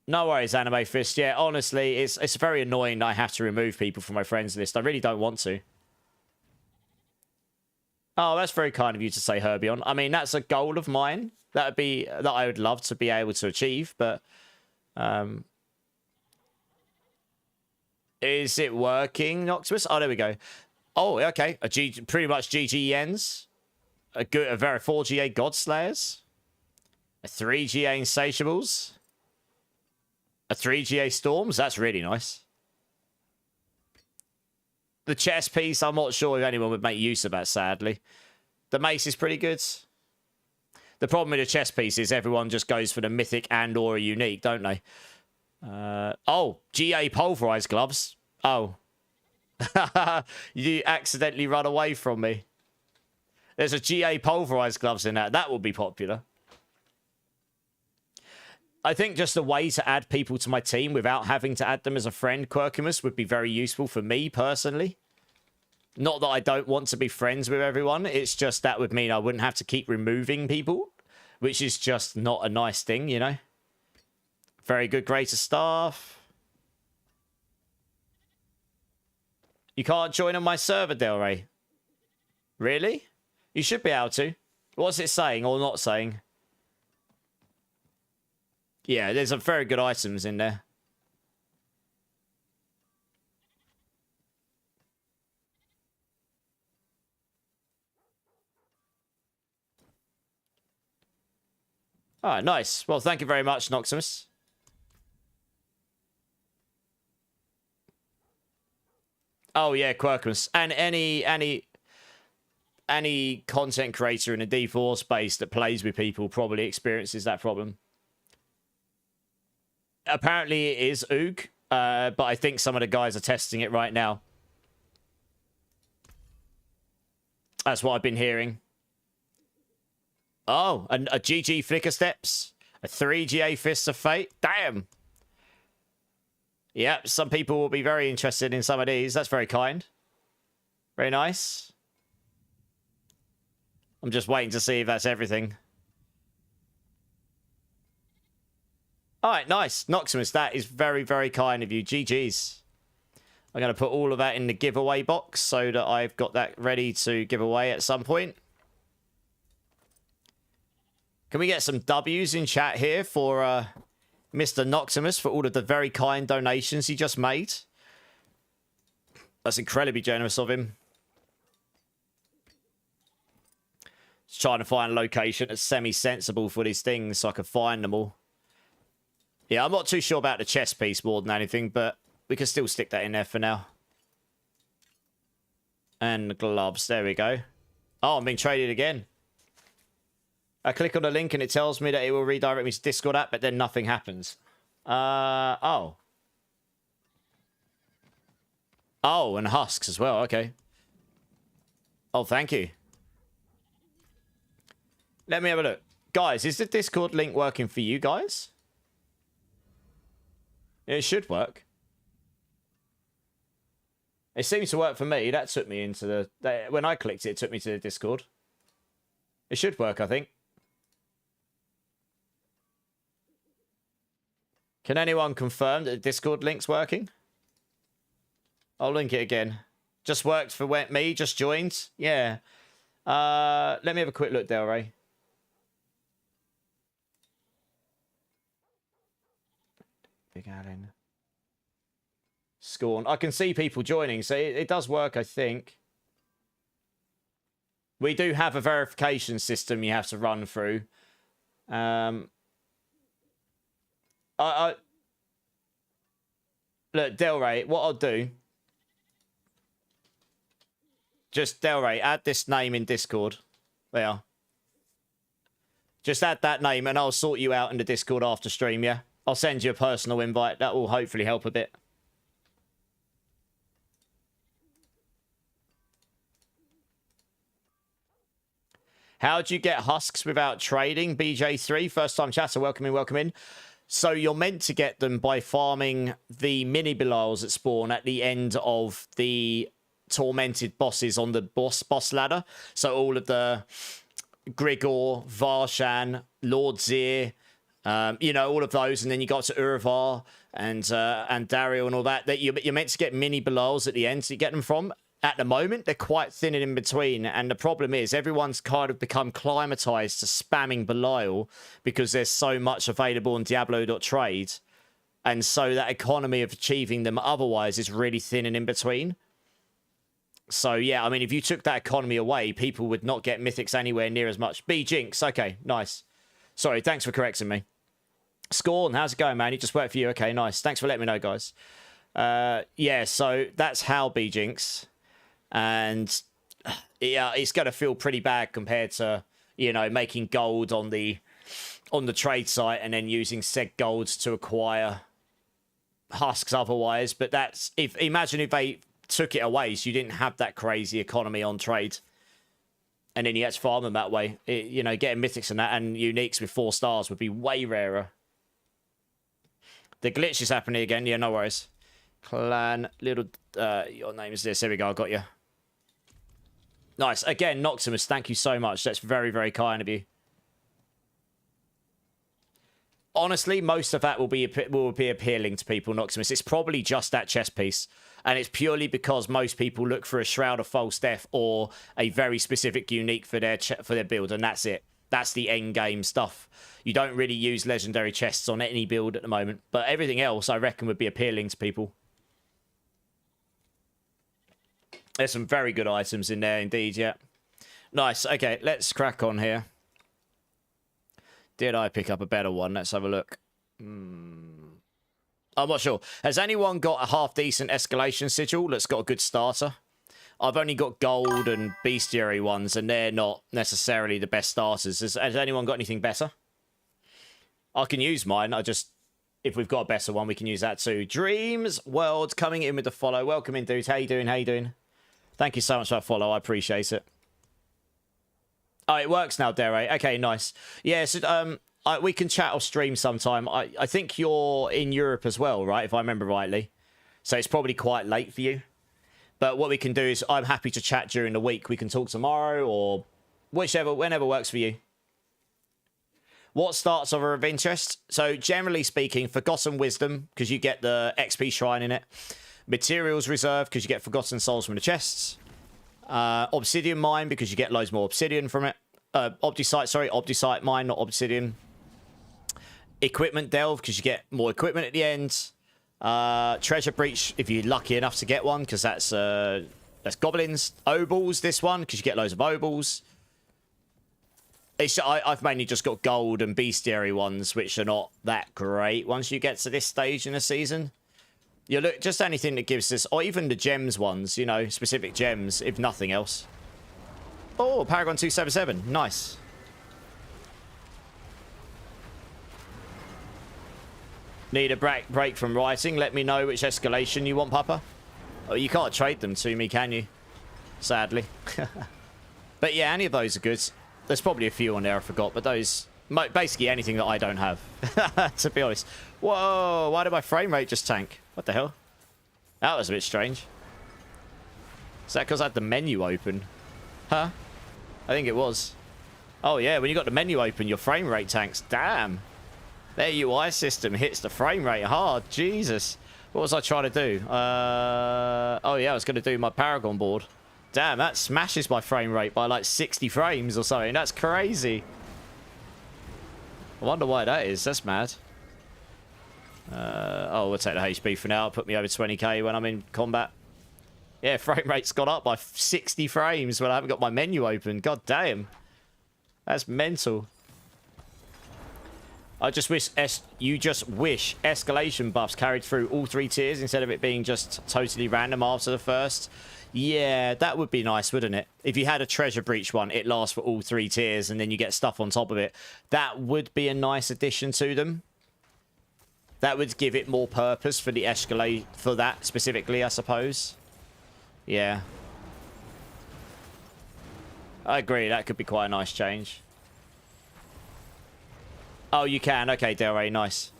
No worries, Anime Fist. Yeah, honestly, it's very annoying that I have to remove people from my friends list. I really don't want to. Oh, that's very kind of you to say, Herbion. I mean, that's a goal of mine. That I would love to be able to achieve, but is it working, Noctimus? Oh, there we go. Oh, okay. Pretty much GG ends. A 4GA Godslayers. A 3GA Insatiables. A 3GA Storms. That's really nice. The chess piece, I'm not sure if anyone would make use of that, sadly. The mace is pretty good. The problem with the chess piece is everyone just goes for the mythic and or a unique, don't they? Oh, GA Pulverise gloves. Oh. You accidentally run away from me. There's a GA Pulverise gloves in that. That would be popular. I think just a way to add people to my team without having to add them as a friend, Quirkimus, would be very useful for me personally. Not that I don't want to be friends with everyone. It's just that would mean I wouldn't have to keep removing people, which is just not a nice thing, you know? Very good, greater staff. You can't join on my server, Del Rey. Really? You should be able to. What's it saying or not saying? Yeah, there's some very good items in there. All right, nice. Well, thank you very much, Noximus. Oh, yeah, Quirkimus. And any content creator in a D4 space that plays with people probably experiences that problem. Apparently it is Oog, but I think some of the guys are testing it right now. That's what I've been hearing. Oh, a GG Flicker Steps. A 3GA Fists of Fate. Damn. Yeah, some people will be very interested in some of these. That's very kind. Very nice. I'm just waiting to see if that's everything. All right, nice. Noximus, that is very, very kind of you. GG's. I'm going to put all of that in the giveaway box so that I've got that ready to give away at some point. Can we get some W's in chat here for Mr. Noctimus for all of the very kind donations he just made? That's incredibly generous of him. Just trying to find a location that's semi-sensible for these things so I can find them all. Yeah, I'm not too sure about the chest piece more than anything, but we can still stick that in there for now. And the gloves. There we go. Oh, I'm being traded again. I click on the link and it tells me that it will redirect me to Discord app, but then nothing happens. Oh. Oh, and husks as well. Okay. Oh, thank you. Let me have a look. Guys, is the Discord link working for you guys? It should work. It seems to work for me. That took me into the... When I clicked it, it took me to the Discord. It should work, I think. Can anyone confirm that the Discord link's working? I'll link it again. Just worked for me, just joined. Yeah. Let me have a quick look, Del Rey. Big Allen. Scorn. I can see people joining, so it does work, I think. We do have a verification system you have to run through. Look, Del Rey, what I'll do... Just, Del Rey, add this name in Discord. There. Just add that name and I'll sort you out in the Discord after stream, yeah? I'll send you a personal invite. That will hopefully help a bit. How'd you get husks without trading? BJ3, first time chatter, welcome in, welcome in. So you're meant to get them by farming the mini Belials that spawn at the end of the tormented bosses on the boss ladder. So all of the Grigor, Varshan, Lord Zir, you know, all of those, and then you got to Uravar and Dario and all that. That you're meant to get mini Belials at the end to get them from. At the moment, they're quite thin and in between, and the problem is everyone's kind of become climatized to spamming Belial because there's so much available on Diablo.trade, and so that economy of achieving them otherwise is really thin and in between. So yeah, I mean, if you took that economy away, people would not get mythics anywhere near as much. B Jinx, okay, nice. Sorry, thanks for correcting me. Scorn, how's it going, man? It just worked for you. Okay, nice. Thanks for letting me know, guys. Yeah, so that's how B Jinx. And yeah, it's going to feel pretty bad compared to, you know, making gold on the trade site and then using said golds to acquire husks otherwise. But that's imagine if they took it away, so you didn't have that crazy economy on trade, and then you had to farm them that way. You know, getting mythics and that and uniques with 4 stars would be way rarer. The glitch is happening again. Yeah, no worries. Clan little your name is this. There we go. I got you. Nice. Again, Noctimus, thank you so much. That's very, very kind of you. Honestly, most of that will be appealing to people, Noctimus. It's probably just that chest piece. And it's purely because most people look for a Shroud of False Death or a very specific unique for their build, and that's it. That's the end game stuff. You don't really use legendary chests on any build at the moment. But everything else, I reckon, would be appealing to people. There's some very good items in there indeed, yeah. Nice. Okay, let's crack on here. Did I pick up a better one? Let's have a look. I'm not sure. Has anyone got a half-decent escalation sigil that's got a good starter? I've only got gold and bestiary ones, and they're not necessarily the best starters. Has anyone got anything better? I can use mine. If we've got a better one, we can use that too. Dreams World coming in with the follow. Welcome in, dude. How you doing? How you doing? Thank you so much for that follow. I appreciate it. Oh, it works now, Dere. Okay, nice. Yeah, so we can chat off stream sometime. I think you're in Europe as well, right? If I remember rightly. So it's probably quite late for you. But what we can do is I'm happy to chat during the week. We can talk tomorrow or whenever works for you. What starts are of interest? So generally speaking, Forgotten Wisdom, because you get the XP shrine in it. Materials Reserve, because you get Forgotten Souls from the chests. Obsidian Mine, because you get loads more obsidian from it. Opticite, sorry, Opticite Mine, not obsidian. Equipment Delve, because you get more equipment at the end. Treasure Breach, if you're lucky enough to get one, because that's goblins. Obols, this one, because you get loads of obols. I've mainly just got gold and bestiary ones, which are not that great once you get to this stage in the season. You look, just anything that gives us, or even the gems ones, you know, specific gems, if nothing else. Oh, Paragon 277, nice. Need a break from writing? Let me know which escalation you want, Papa. Oh, you can't trade them to me, can you? Sadly. But yeah, any of those are good. There's probably a few on there I forgot, but those... Basically anything that I don't have, to be honest. Whoa, why did my frame rate just tank? What the hell? That was a bit strange. Is that because I had the menu open? Huh? I think it was. Oh yeah, when you got the menu open, your frame rate tanks. Damn. Their UI system hits the frame rate hard. Jesus. What was I trying to do? Oh yeah, I was going to do my Paragon board. Damn, that smashes my frame rate by like 60 frames or something. That's crazy. I wonder why that is. That's mad. Oh, we'll take the HP for now. Put me over 20k when I'm in combat. Yeah, frame rate's gone up by 60 frames when I haven't got my menu open. God damn. That's mental. I just wish you just wish escalation buffs carried through all 3 tiers instead of it being just totally random after the first. Yeah, that would be nice, wouldn't it? If you had a treasure breach one, it lasts for all 3 tiers and then you get stuff on top of it. That would be a nice addition to them. That would give it more purpose for the escalate, for that specifically, I suppose. Yeah. I agree, that could be quite a nice change. Oh, you can. Okay, Del Rey, nice.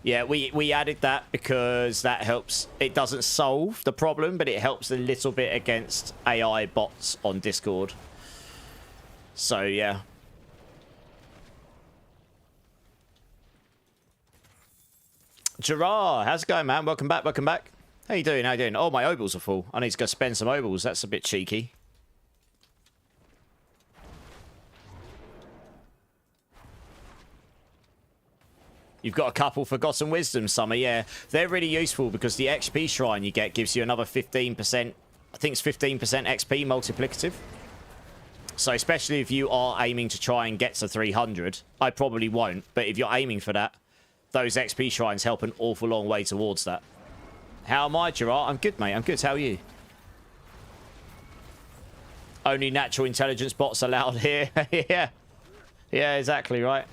Yeah, we added that because that helps. It doesn't solve the problem, but it helps a little bit against AI bots on Discord. So, yeah. Gerard, how's it going, man? Welcome back, welcome back. How you doing, how you doing? Oh, my obols are full. I need to go spend some obols. That's a bit cheeky. You've got a couple Forgotten Wisdom, Summer, yeah. They're really useful because the XP shrine you get gives you another 15%, I think it's 15% XP multiplicative. So especially if you are aiming to try and get to 300, I probably won't, but if you're aiming for that, those XP shrines help an awful long way towards that. How am I, Gerard? I'm good, mate. I'm good. How are you? Only natural intelligence bots allowed here. Yeah. Yeah, exactly, right?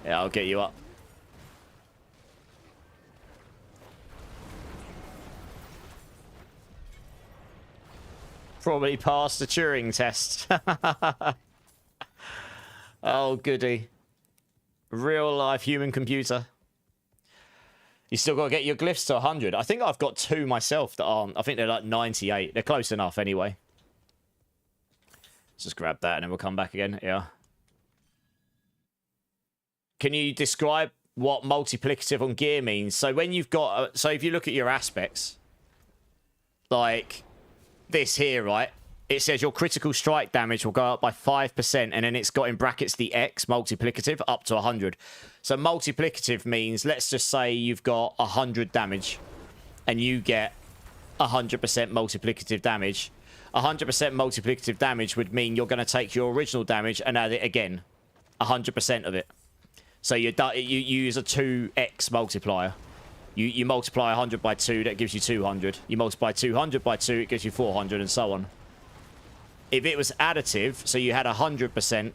Yeah, I'll get you up. Probably passed the Turing test. Oh, goody. Real life human computer. You still got to get your glyphs to 100. I think I've got 2 myself that aren't. I think they're like 98. They're close enough anyway. Let's just grab that and then we'll come back again. Yeah. Can you describe what multiplicative on gear means? So when you've got... so if you look at your aspects, like this here, right? It says your critical strike damage will go up by 5%, and then it's got in brackets the X, multiplicative, up to 100. So multiplicative means, let's just say you've got 100 damage, and you get 100% multiplicative damage. 100% multiplicative damage would mean you're going to take your original damage and add it again. 100% of it. So you use a 2x multiplier. You multiply 100 by 2, that gives you 200. You multiply 200 by 2, it gives you 400, and so on. If it was additive, so you had 100%,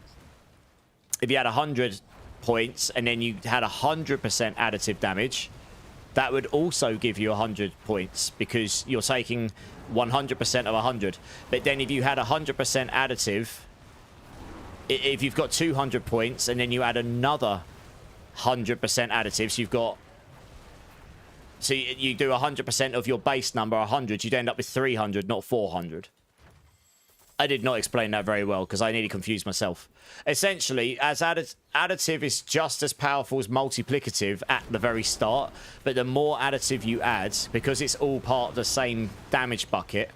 if you had 100 points and then you had 100% additive damage, that would also give you 100 points because you're taking 100% of 100. But then if you had 100% additive, if you've got 200 points and then you add another 100% additive, so you've got... so you do 100% of your base number, 100, you'd end up with 300, not 400. I did not explain that very well because I nearly confused myself. Essentially, as additive is just as powerful as multiplicative at the very start, but the more additive you add, because it's all part of the same damage bucket,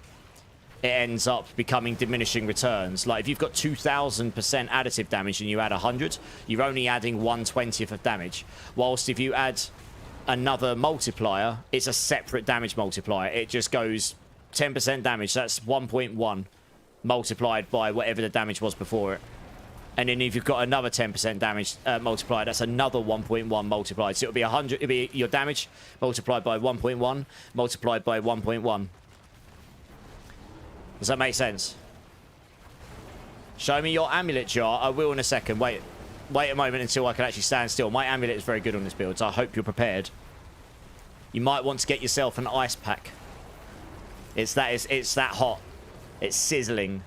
it ends up becoming diminishing returns. Like if you've got 2,000% additive damage and you add 100, you're only adding 1/20th of damage. Whilst if you add another multiplier, it's a separate damage multiplier. It just goes 10% damage. That's 1.1 multiplied by whatever the damage was before it. And then if you've got another 10% damage multiplier, that's another 1.1 multiplied. So it'll be 100. It'll be your damage multiplied by 1.1 multiplied by 1.1. Does that make sense? Show me your amulet jar. I will in a second. Wait a moment until I can actually stand still. My amulet is very good on this build, so I hope you're prepared. You might want to get yourself an ice pack. It's that hot. It's sizzling.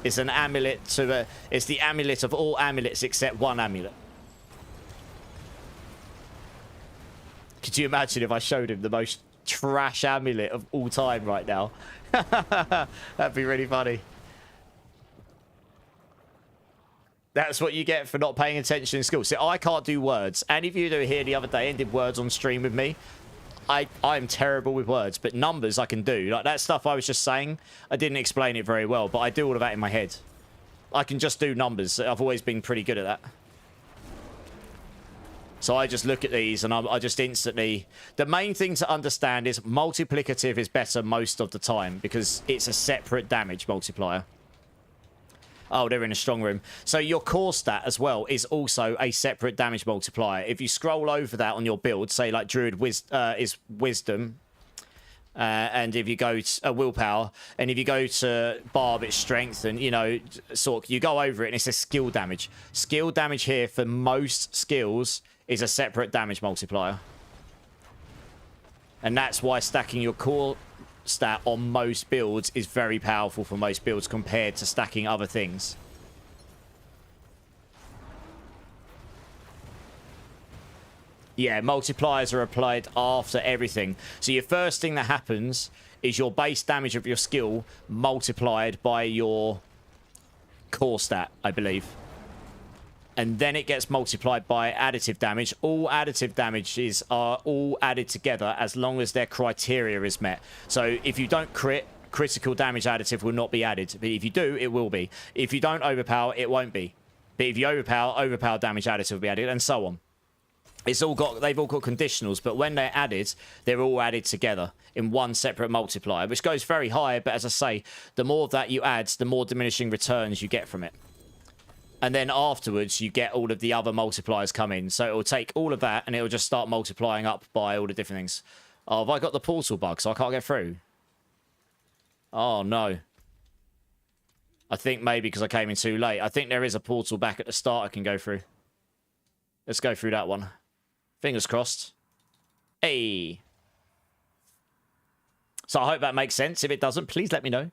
It's an amulet to it's the amulet of all amulets except one amulet. Could you imagine if I showed him the most trash amulet of all time right now? That'd be really funny. That's what you get for not paying attention in school. See, I can't do words. Any of you that were here the other day and did words on stream with me, I'm terrible with words, but numbers I can do. Like that stuff I was just saying, I didn't explain it very well, but I do all of that in my head. I can just do numbers. I've always been pretty good at that. So I just look at these and I just instantly... The main thing to understand is multiplicative is better most of the time because it's a separate damage multiplier. Oh, they're in a strong room. So your core stat as well is also a separate damage multiplier. If you scroll over that on your build, say like Druid is Wisdom, and if you go to Willpower, and if you go to Barb, it's Strength, and you know, sort you go over it and it says skill damage. Skill damage here for most skills is a separate damage multiplier. And that's why stacking your core stat on most builds is very powerful for most builds compared to stacking other things. Yeah, multipliers are applied after everything. So your first thing that happens is your base damage of your skill multiplied by your core stat, I believe. And then it gets multiplied by additive damage. All additive damages are all added together as long as their criteria is met. So if you don't crit, critical damage additive will not be added. But if you do, it will be. If you don't overpower, it won't be. But if you overpower damage additive will be added, and so on. They've all got conditionals, but when they're added, they're all added together in one separate multiplier, which goes very high. But as I say, the more of that you add, the more diminishing returns you get from it. And then afterwards, you get all of the other multipliers come in. So it will take all of that, and it will just start multiplying up by all the different things. Oh, have I got the portal bug, so I can't get through? Oh, no. I think maybe because I came in too late. I think there is a portal back at the start I can go through. Let's go through that one. Fingers crossed. Hey. So I hope that makes sense. If it doesn't, please let me know.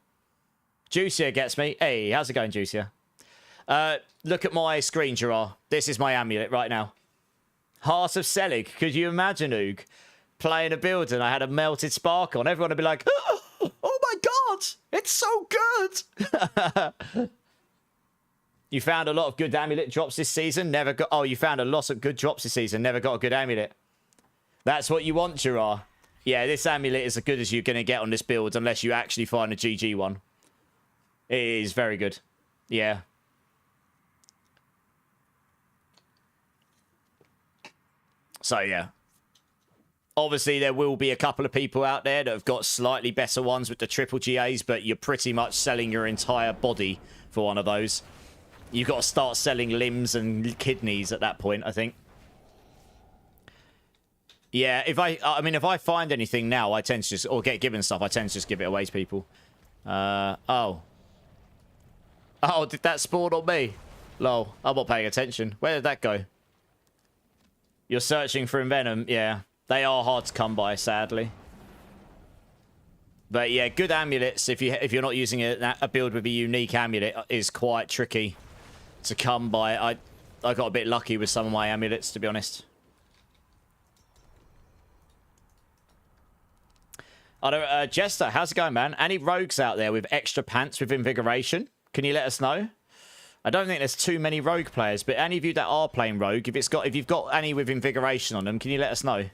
Juicier gets me. Hey, how's it going, Juicier? Look at my screen, Gerard. This is my amulet right now. Heart of Selig. Could you imagine, Oog, playing a build and I had a melted spark on? Everyone would be like, oh my god, it's so good. You found a lot of good amulet drops this season. Never got... Oh, you found a lot of good drops this season. Never got a good amulet. That's what you want, Gerard. Yeah, this amulet is as good as you're going to get on this build unless you actually find a GG one. It is very good. Yeah. So, yeah. Obviously, there will be a couple of people out there that have got slightly better ones with the triple GAs, but you're pretty much selling your entire body for one of those. You've got to start selling limbs and kidneys at that point, I think. Yeah, if I find anything now, I tend to just, or get given stuff, I tend to just give it away to people. Oh, did that spawn on me? Lol, I'm not paying attention. Where did that go? You're searching for Envenom. Yeah, they are hard to come by, sadly. But yeah, good amulets, if you're not using a build with a unique amulet, is quite tricky to come by. I got a bit lucky with some of my amulets, to be honest. I don't, Jester, how's it going, man? Any rogues out there with extra pants with invigoration? Can you let us know? I don't think there's too many rogue players, but any of you that are playing rogue, if you've got any with invigoration on them, can you let us know?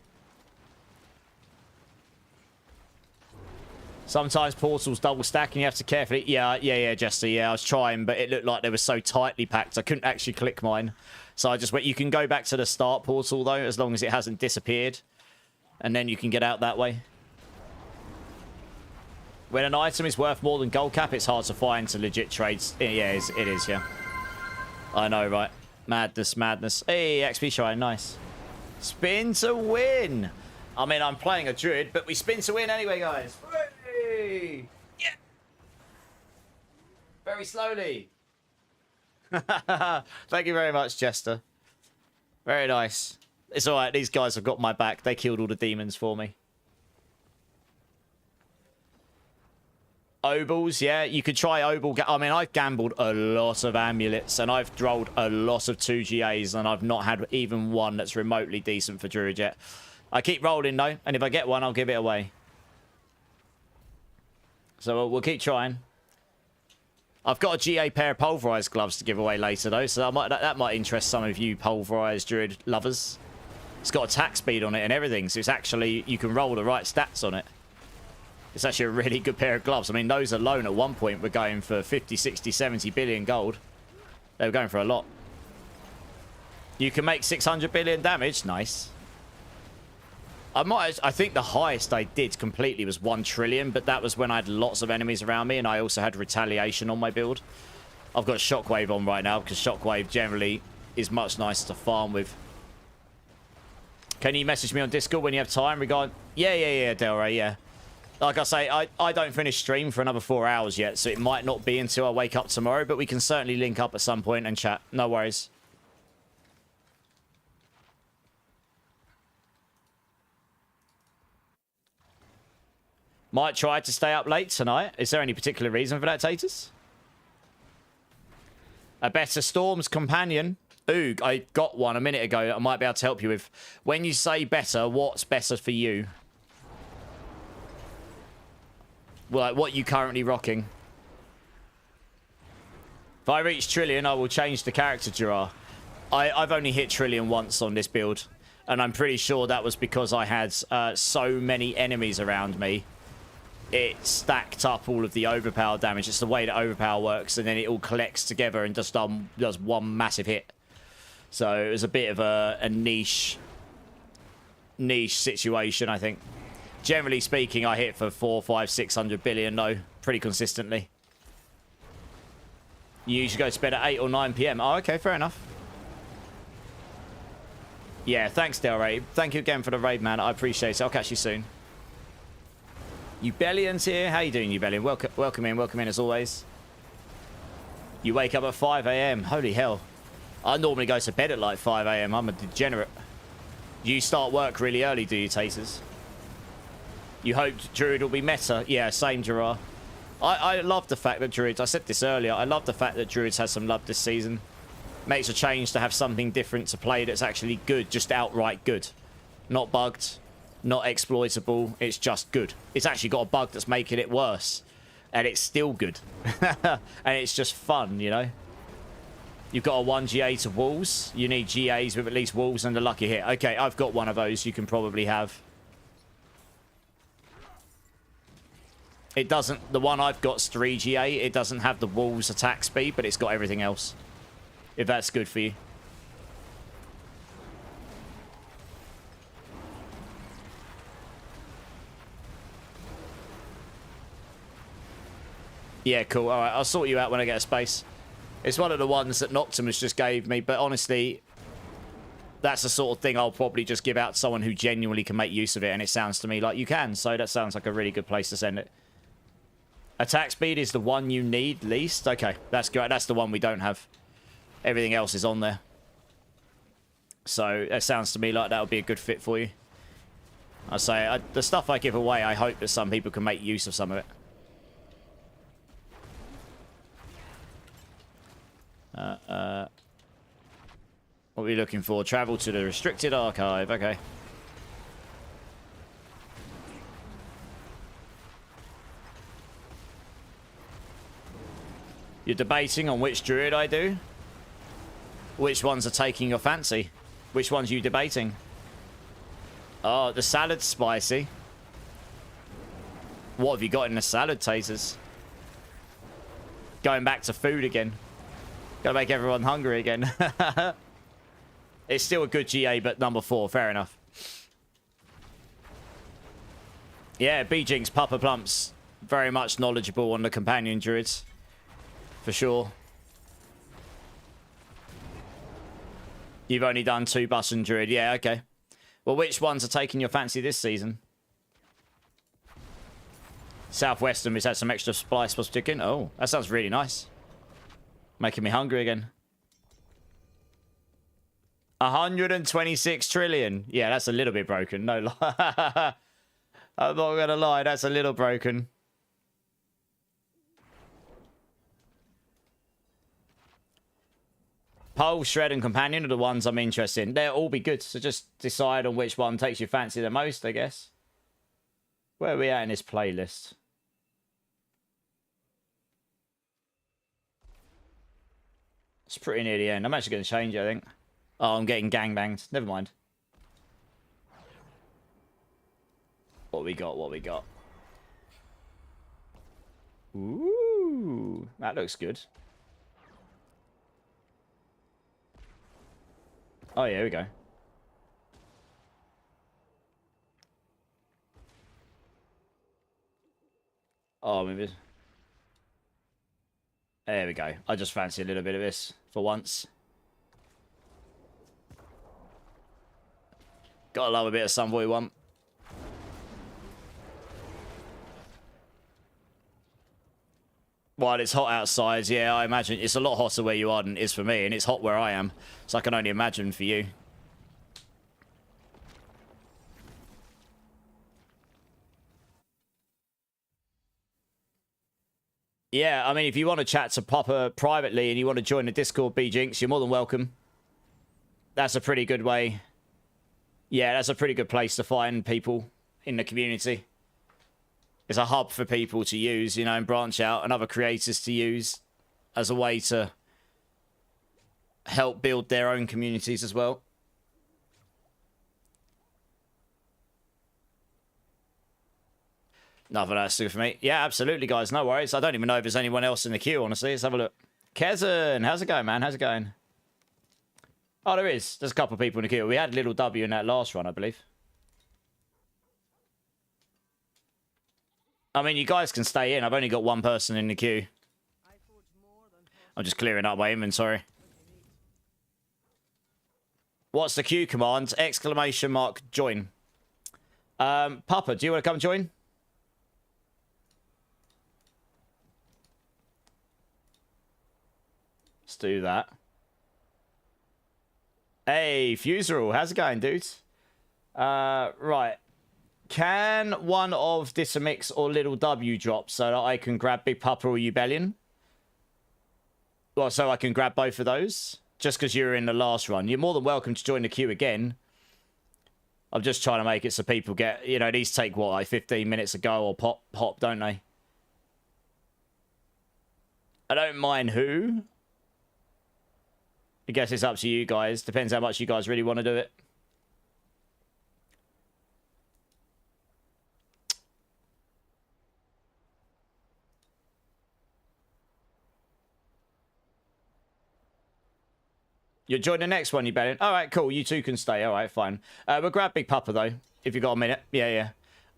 Sometimes portals double stack and you have to carefully... Yeah, Jester, yeah, I was trying, but it looked like they were so tightly packed, I couldn't actually click mine. So I just went... You can go back to the start portal, though, as long as it hasn't disappeared. And then you can get out that way. When an item is worth more than gold cap, it's hard to find to legit trades. Yeah, it is, yeah. I know, right? Madness, madness. Hey, XP shine, nice. Spin to win. I mean, I'm playing a druid, but we spin to win anyway, guys. Hey! Yeah. Very slowly. Thank you very much, Jester. Very nice. It's all right. These guys have got my back. They killed all the demons for me. Obols, yeah, you could try Obol. I mean, I've gambled a lot of amulets and I've rolled a lot of 2GAs and I've not had even one that's remotely decent for Druid yet. I keep rolling though, and if I get one, I'll give it away. So we'll keep trying. I've got a GA pair of Pulverise gloves to give away later though, so that might interest some of you Pulverise Druid lovers. It's got attack speed on it and everything, so it's actually, you can roll the right stats on it. It's actually a really good pair of gloves. I mean, those alone at one point were going for 50, 60, 70 billion gold. They were going for a lot. You can make 600 billion damage. Nice. I think the highest I did completely was 1 trillion, but that was when I had lots of enemies around me and I also had retaliation on my build. I've got Shockwave on right now because Shockwave generally is much nicer to farm with. Can you message me on Discord when you have time regarding... Yeah, Del Rey, yeah. Like I say, I don't finish stream for another 4 hours yet, so it might not be until I wake up tomorrow, but we can certainly link up at some point and chat. No worries. Might try to stay up late tonight. Is there any particular reason for that, Taters? A better Storm's Companion. Ooh, I got one a minute ago that I might be able to help you with. When you say better, what's better for you? Well, like, what are you currently rocking? If I reach Trillion, I will change the character, Gerard. I've only hit Trillion once on this build. And I'm pretty sure that was because I had so many enemies around me. It stacked up all of the overpower damage. It's the way that overpower works. And then it all collects together and just does one massive hit. So it was a bit of a niche situation, I think. Generally speaking, I hit for 400, 500, 600 billion, though, pretty consistently. You usually go to bed at 8 or 9 PM. Oh, okay, fair enough. Yeah, thanks, Del Rey. Thank you again for the raid, man. I appreciate it. I'll catch you soon. Ubellion's here. How you doing, Ubellion? Welcome in as always. You wake up at 5 AM. Holy hell. I normally go to bed at like 5 AM. I'm a degenerate. You start work really early, do you, Taters? You hoped Druid will be meta. Yeah, same, Gerard. I love the fact that Druids... I said this earlier. I love the fact that Druids has some love this season. Makes a change to have something different to play that's actually good. Just outright good. Not bugged. Not exploitable. It's just good. It's actually got a bug that's making it worse. And it's still good. And it's just fun, you know? You've got a 1 GA to walls. You need GAs with at least walls and a lucky hit. Okay, I've got one of those you can probably have. It doesn't... The one I've got's 3 GA. It doesn't have the walls attack speed, but it's got everything else. If that's good for you. Yeah, cool. All right, I'll sort you out when I get a space. It's one of the ones that Noctimus just gave me, but honestly, that's the sort of thing I'll probably just give out to someone who genuinely can make use of it, and it sounds to me like you can, so that sounds like a really good place to send it. Attack speed is the one you need least? Okay, that's great. That's the one we don't have. Everything else is on there. So, that sounds to me like that would be a good fit for you. I say, the stuff I give away, I hope that some people can make use of some of it. What are we looking for? Travel to the restricted archive. Okay. You're debating on which druid I do? Which ones are taking your fancy? Which ones are you debating? Oh, the salad's spicy. What have you got in the salad, Tasers? Going back to food again. Gotta make everyone hungry again. It's still a good GA, but number 4. Fair enough. Yeah, B-Jinx, Papa Plumps. Very much knowledgeable on the companion druids. For sure. You've only done 2 bus and druid. Yeah, okay. Well, which ones are taking your fancy this season? Southwestern has had some extra spice plus chicken. Oh, that sounds really nice. Making me hungry again. 126 trillion. Yeah, that's a little bit broken. No lie. I'm not gonna lie, that's a little broken. Pole, Shred, and Companion are the ones I'm interested in. They'll all be good, so just decide on which one takes your fancy the most, I guess. Where are we at in this playlist? It's pretty near the end. I'm actually going to change it, I think. Oh, I'm getting gangbanged. Never mind. What we got? What we got? Ooh, that looks good. Oh, yeah, here we go. Oh, maybe. There we go. I just fancy a little bit of this for once. Gotta love a bit of Sunboy one. While it's hot outside, yeah, I imagine it's a lot hotter where you are than it is for me, and it's hot where I am, so I can only imagine for you. Yeah, I mean, if you want to chat to Papa privately and you want to join the Discord, B-Jinx, you're more than welcome. That's a pretty good way. Yeah, that's a pretty good place to find people in the community. It's a hub for people to use, you know, and branch out, and other creators to use as a way to help build their own communities as well. Nothing else to do for me. Yeah, absolutely, guys. No worries. I don't even know if there's anyone else in the queue, honestly. Let's have a look. Kezen, how's it going, man? How's it going? Oh, there is. There's a couple of people in the queue. We had Little W in that last run, I believe. I mean, you guys can stay in. I've only got one person in the queue. I'm just clearing up my inventory. What's the queue command? Exclamation mark join. Papa, do you want to come join? Let's do that. Hey, Fuserall, how's it going, dudes? Right. Can one of Dismix or Little W drop so that I can grab Big Papa or Ubellion? Well, so I can grab both of those? Just because you were in the last run. You're more than welcome to join the queue again. I'm just trying to make it so people get... You know, these take, what, like 15 minutes to go or pop, don't they? I don't mind who. I guess it's up to you guys. Depends how much you guys really want to do it. You'll join the next one, you better. All right, cool. You two can stay. All right, fine. We'll grab Big Papa, though, if you've got a minute. Yeah, yeah.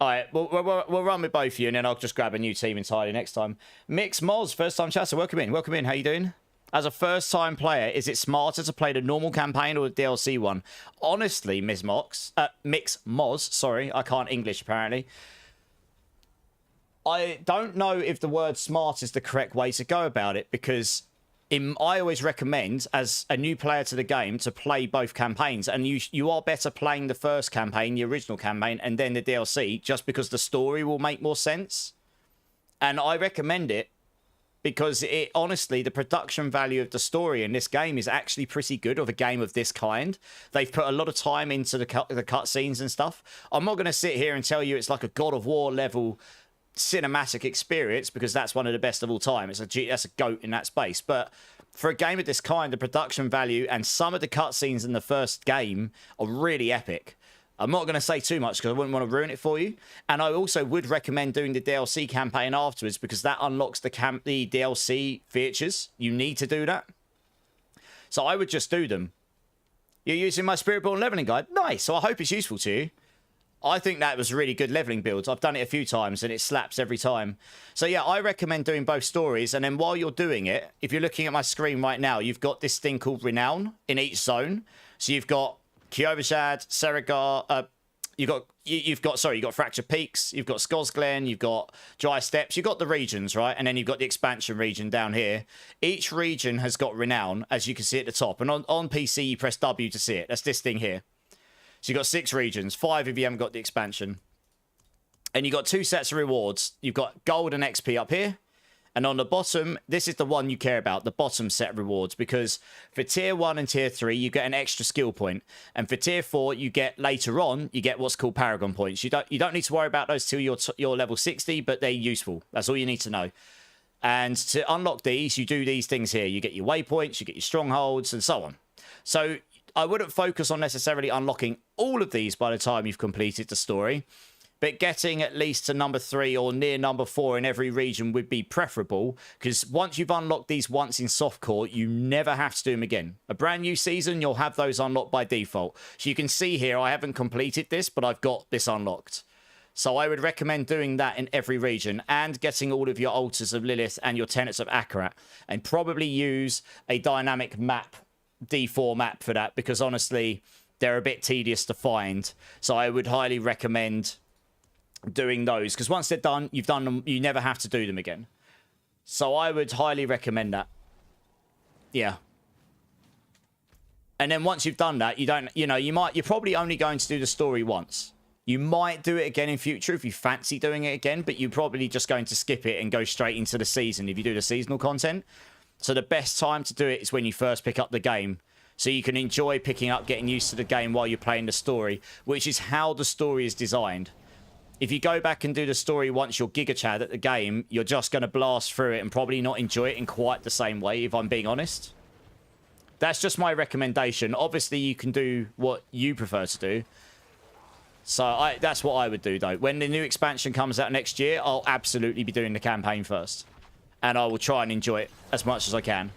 All right, we'll run with both of you, and then I'll just grab a new team entirely next time. Mix Moz, first-time chatter. Welcome in. Welcome in. How you doing? As a first-time player, is it smarter to play the normal campaign or the DLC one? Honestly, Mix Moz, sorry, I can't English, apparently. I don't know if the word smart is the correct way to go about it, because... I always recommend, as a new player to the game, to play both campaigns. And you are better playing the first campaign, the original campaign, and then the DLC, just because the story will make more sense. And I recommend it because, honestly, the production value of the story in this game is actually pretty good of a game of this kind. They've put a lot of time into the cutscenes and stuff. I'm not going to sit here and tell you it's like a God of War level cinematic experience because that's one of the best of all time. That's a GOAT in that space. But for a game of this kind, the production value and some of the cutscenes in the first game are really epic. I'm not going to say too much because I wouldn't want to ruin it for you. And I also would recommend doing the DLC campaign afterwards because that unlocks the DLC features. You need to do that. So I would just do them. You're using my Spiritborn leveling guide? Nice. So I hope it's useful to you. I think that was a really good leveling build. I've done it a few times and it slaps every time. So yeah, I recommend doing both stories. And then while you're doing it, if you're looking at my screen right now, you've got this thing called Renown in each zone. So you've got Kyovashad, Saragar, you've got Fractured Peaks, you've got Skosglen, you've got Dry Steppes, you've got the regions, right? And then you've got the expansion region down here. Each region has got Renown, as you can see at the top. And on PC, you press W to see it. That's this thing here. So you've got 6 regions, 5 if you haven't got the expansion. And you've got 2 sets of rewards. You've got gold and XP up here. And on the bottom, this is the one you care about, the bottom set of rewards. Because for tier 1 and tier 3, you get an extra skill point. And for tier 4, you get later on, you get what's called Paragon points. You don't need to worry about those till you're level 60, but they're useful. That's all you need to know. And to unlock these, you do these things here. You get your waypoints, you get your strongholds, and so on. So I wouldn't focus on necessarily unlocking all of these by the time you've completed the story, but getting at least to number 3 or near number 4 in every region would be preferable, because once you've unlocked these once in softcore, you never have to do them again. A brand new season, you'll have those unlocked by default. So you can see here, I haven't completed this, but I've got this unlocked. So I would recommend doing that in every region and getting all of your Altars of Lilith and your Tenets of Akarat, and probably use a dynamic map, D4 map for that, because honestly, they're a bit tedious to find. So I would highly recommend doing those, because once they're done, you've done them, you never have to do them again. So I would highly recommend that. Yeah. And then once you've done that, you're probably only going to do the story once. You might do it again in future if you fancy doing it again, but you're probably just going to skip it and go straight into the season if you do the seasonal content. So the best time to do it is when you first pick up the game. So you can enjoy picking up, getting used to the game while you're playing the story, which is how the story is designed. If you go back and do the story once you're Giga Chad at the game, you're just going to blast through it and probably not enjoy it in quite the same way, if I'm being honest. That's just my recommendation. Obviously, you can do what you prefer to do. So that's what I would do, though. When the new expansion comes out next year, I'll absolutely be doing the campaign first. And I will try and enjoy it as much as I can.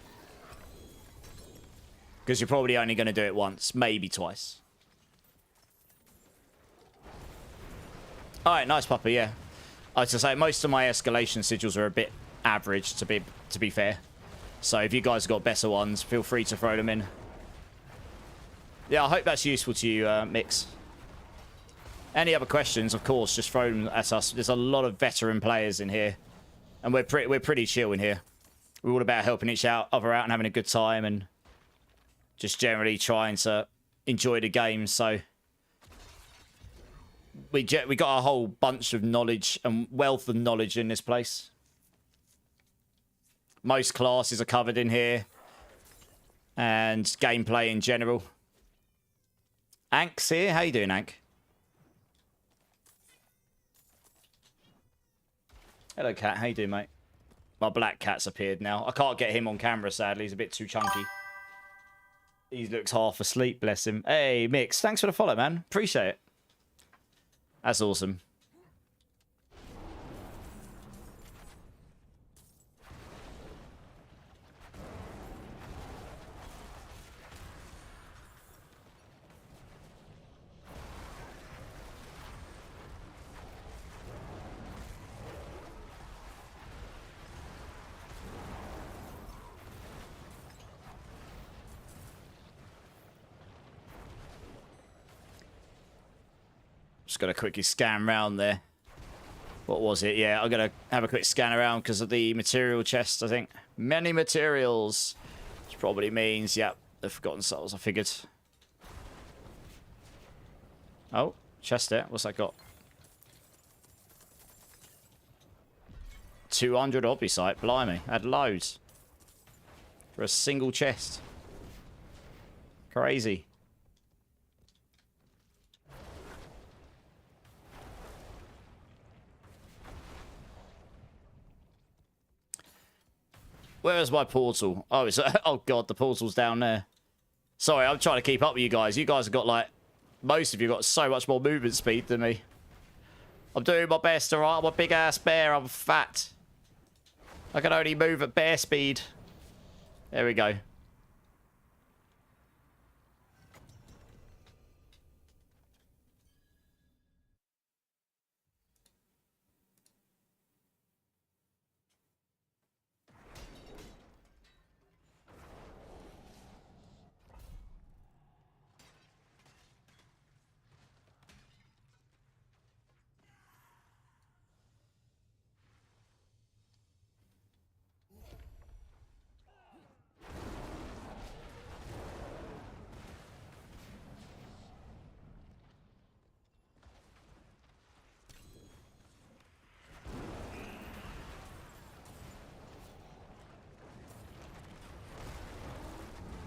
Because you're probably only going to do it once, maybe twice. Alright, nice puppy, yeah. I was to say, most of my escalation sigils are a bit average, to be fair. So if you guys have got better ones, feel free to throw them in. Yeah, I hope that's useful to you, Mix. Any other questions, of course, just throw them at us. There's a lot of veteran players in here. And we're pretty chill in here. We're all about helping each other out and having a good time and just generally trying to enjoy the game. So we got a whole bunch of knowledge and wealth of knowledge in this place. Most classes are covered in here. And gameplay in general. Ank's here. How you doing, Ank? Hello, cat. How you doing, mate? My black cat's appeared now. I can't get him on camera, sadly. He's a bit too chunky. He looks half asleep, bless him. Hey, Mix. Thanks for the follow, man. Appreciate it. That's awesome. Just got to quickly scan around there. What was it? Yeah, I'm going to have a quick scan around because of the material chest, I think. Many materials. Which probably means, yeah, the Forgotten Souls, I figured. Oh, chest there. What's that got? 200 Obisite. Blimey. Had loads. For a single chest. Crazy. Where is my portal? Oh, it's... Oh, God, the portal's down there. Sorry, I'm trying to keep up with you guys. You guys have got, like... Most of you got so much more movement speed than me. I'm doing my best, alright? I'm a big-ass bear. I'm fat. I can only move at bear speed. There we go.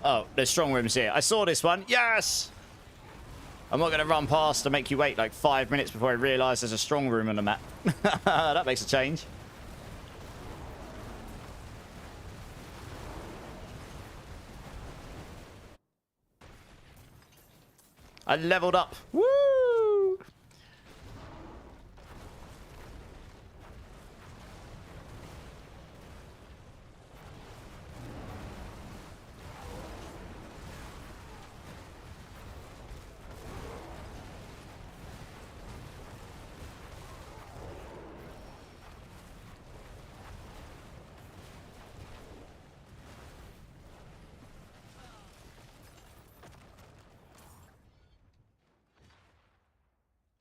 Oh, there's strong rooms here. I saw this one. Yes! I'm not going to run past to make you wait like 5 minutes before I realise there's a strong room on the map. That makes a change. I leveled up. Woo!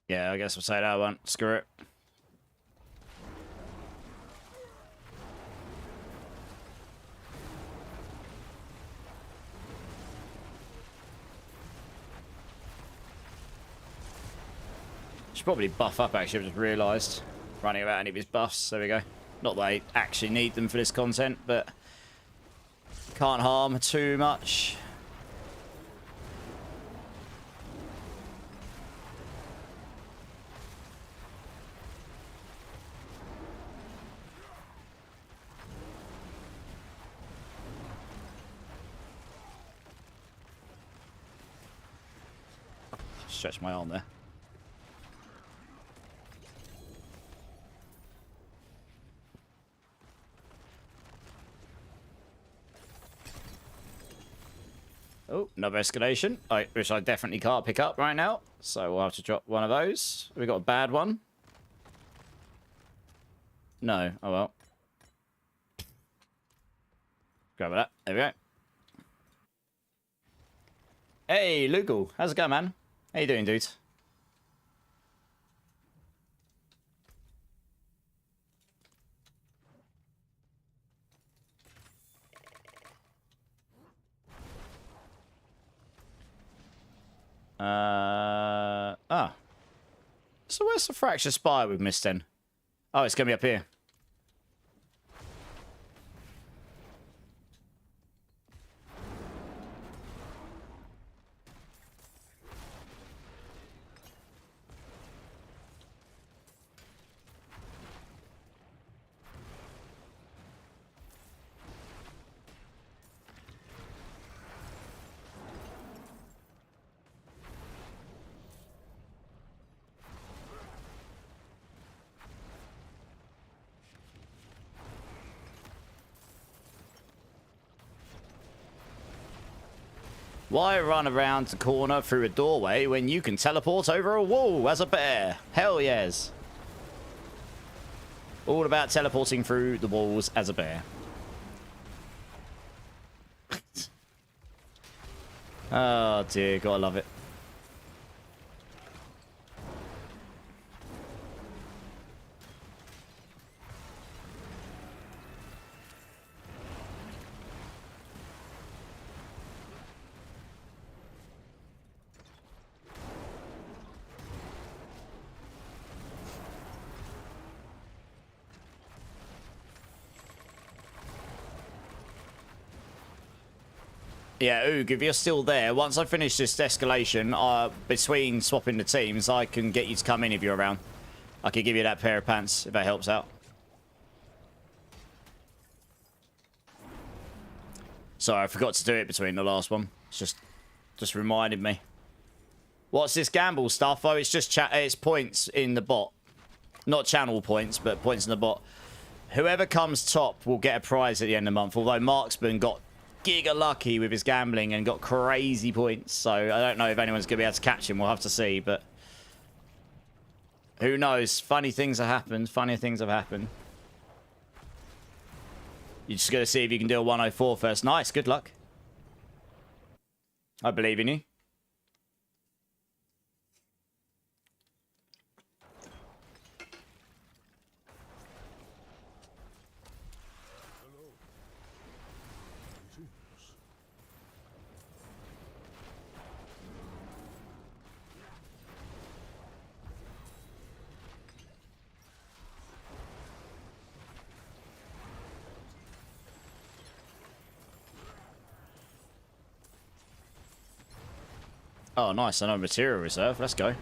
Yeah, I guess we'll say that one. Screw it. Should probably buff up, actually. I've just realised. Running about any of his buffs. There we go. Not that I actually need them for this content, but can't harm too much. Stretch my arm there. Oh, another escalation, which I definitely can't pick up right now. So we'll have to drop one of those. We got a bad one. No. Oh, well. Grab that. There we go. Hey, Lugal. How's it going, man? How you doing, dude? So where's the fracture spire we've missed then? Oh, it's going to be up here. Why run around the corner through a doorway when you can teleport over a wall as a bear? Hell yes. All about teleporting through the walls as a bear. Oh dear, gotta love it. Yeah, Oog, if you're still there, once I finish this escalation, between swapping the teams, I can get you to come in if you're around. I could give you that pair of pants, if that helps out. Sorry, I forgot to do it between the last one. It's just reminded me. What's this gamble stuff? Oh, it's just it's points in the bot. Not channel points, but points in the bot. Whoever comes top will get a prize at the end of the month. Although Marksman got giga lucky with his gambling and got crazy points. So I don't know if anyone's going to be able to catch him. We'll have to see, but who knows? Funny things have happened. Funny things have happened. You're just going to see if you can do a 104 first. Nice. Good luck. I believe in you. Oh, nice. I know material reserve. Let's go.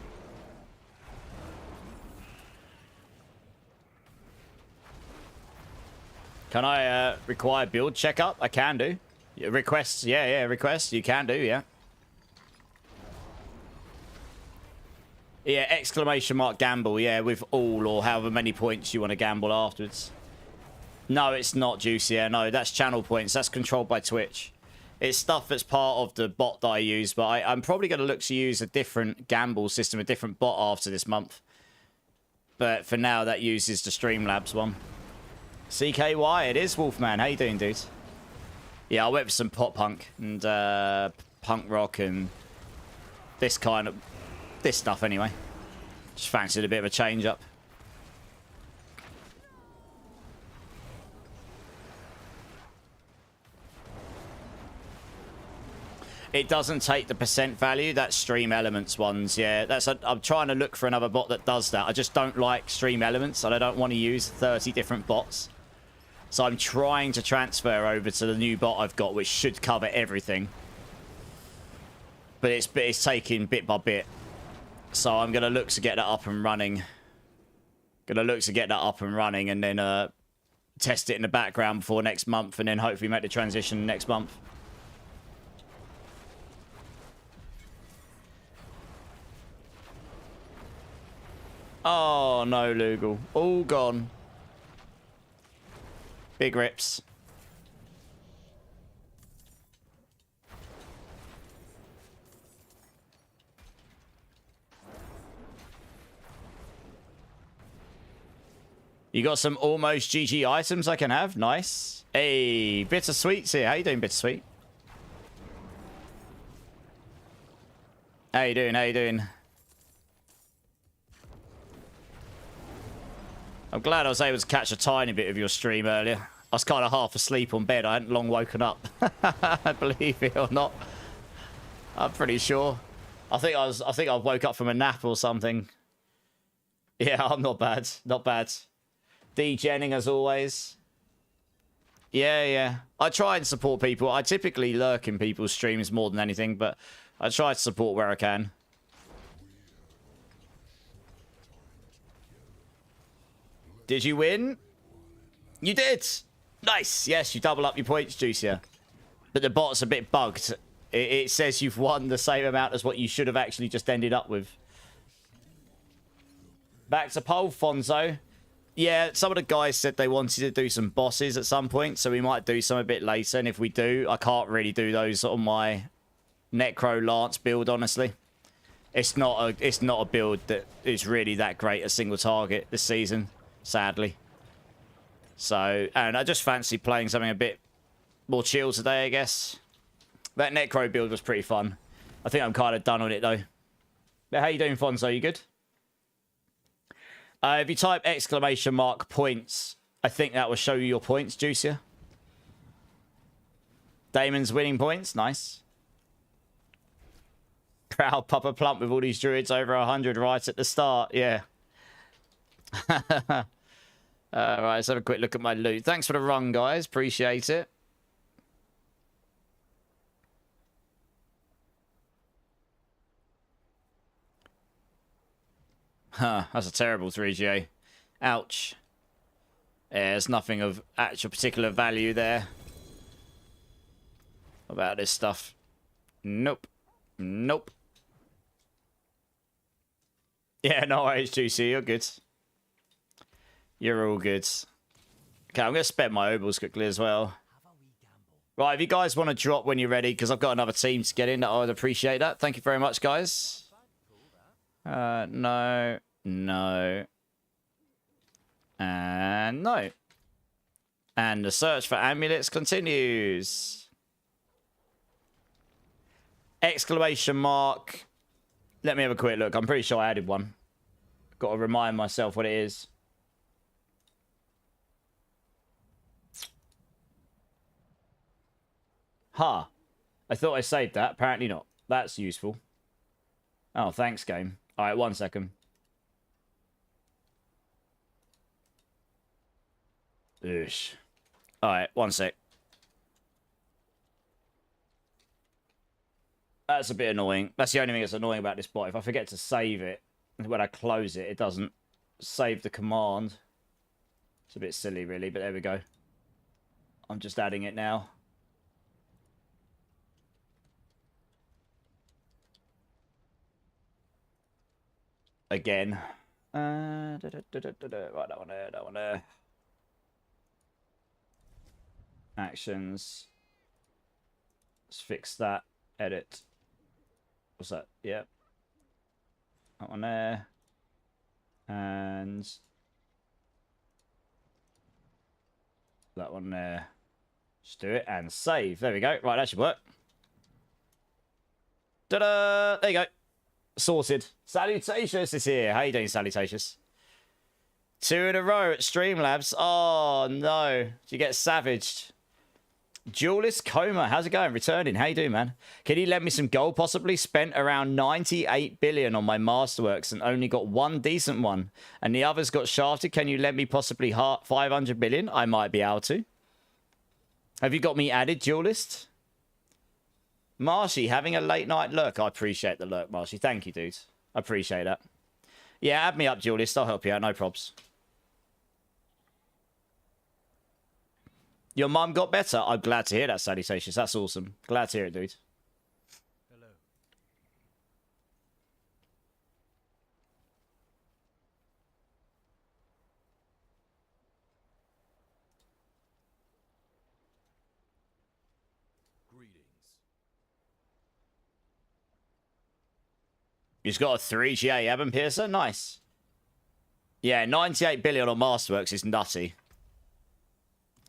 Can I require build checkup? I can do. Requests. Yeah, requests. You can do, yeah. Yeah, exclamation mark gamble. Yeah, with all or however many points you want to gamble afterwards. No, it's not Juicy. Yeah, no, that's channel points. That's controlled by Twitch. It's stuff that's part of the bot that I use, but I'm probably going to look to use a different gamble system, a different bot after this month. But for now, that uses the Streamlabs one. CKY, it is Wolfman. How you doing, dude? Yeah, I went for some pop punk and punk rock and this stuff anyway. Just fancied a bit of a change up. It doesn't take the percent value. That's Stream Elements ones. Yeah, I'm trying to look for another bot that does that. I just don't like Stream Elements, and I don't want to use 30 different bots. So I'm trying to transfer over to the new bot I've got, which should cover everything. But it's taking bit by bit. So I'm going to look to get that up and running. And then test it in the background before next month, and then hopefully make the transition next month. Oh, no, Lugal. All gone. Big rips. You got some almost GG items I can have. Nice. Hey, Bittersweet's here. How you doing, Bittersweet? How you doing? How you doing? I'm glad I was able to catch a tiny bit of your stream earlier. I was kind of half asleep on bed. I hadn't long woken up. Believe it or not. I'm pretty sure. I think I woke up from a nap or something. Yeah, I'm not bad. Not bad. Degenning as always. Yeah. I try and support people. I typically lurk in people's streams more than anything, but I try to support where I can. Did you win? You did! Nice! Yes, you double up your points, Juicier. But the bot's a bit bugged. It says you've won the same amount as what you should have actually just ended up with. Back to poll, Fonzo. Yeah, some of the guys said they wanted to do some bosses at some point, so we might do some a bit later. And if we do, I can't really do those on my Necro Lance build, honestly. It's not a build that is really that great a single target this season. Sadly. So, and I just fancy playing something a bit more chill today, I guess. That Necro build was pretty fun. I think I'm kind of done on it, though. But how you doing, Fonzo? You good? If you type exclamation mark points, I think that will show you your points, Juicier. Damon's winning points. Nice. Proud Papa Plump with all these druids over 100 right at the start. Yeah. Right, let's have a quick look at my loot. Thanks for the run, guys. Appreciate it. Huh, that's a terrible 3GA. Ouch. Yeah, there's nothing of actual particular value there. about this stuff. Nope. Nope. Yeah, no worries, Juicy. You're good. You're all good. Okay, I'm going to spend my obols quickly as well. Right, if you guys want to drop when you're ready, because I've got another team to get in, I would appreciate that. Thank you very much, guys. No. No. And no. And the search for amulets continues. Exclamation mark. Let me have a quick look. I'm pretty sure I added one. Got to remind myself what it is. Huh. I thought I saved that. Apparently not. That's useful. Oh, thanks, game. All right, 1 second. Oosh. All right, 1 sec. That's a bit annoying. That's the only thing that's annoying about this bot. If I forget to save it, when I close it, it doesn't save the command. It's a bit silly, really, but there we go. I'm just adding it now. Again. Right, that one there, that one there. Actions. Let's fix that. Edit. What's that? Yep. That one there. And that one there. Just do it and save. There we go. Right, that should work. Ta-da! There you go. Sorted. Salutations is here. How you doing, Salutations? 2 in a row at Streamlabs. Oh, no. Did you get savaged? Duelist Coma. How's it going? Returning. How you doing, man? Can you lend me some gold, possibly? Spent around 98 billion on my masterworks and only got one decent one. And the others got shafted. Can you lend me possibly 500 billion? I might be able to. Have you got me added, Duelist? Marshy, having a late night lurk. I appreciate the lurk, Marshy. Thank you, dude. I appreciate that. Yeah, add me up, Duelist. I'll help you out. No probs. Your mum got better? I'm glad to hear that, Salutations. That's awesome. Glad to hear it, dude. Hello. Greetings. He's got a 3GA, haven't Piercer? Nice. Yeah, 98 billion on Masterworks is nutty.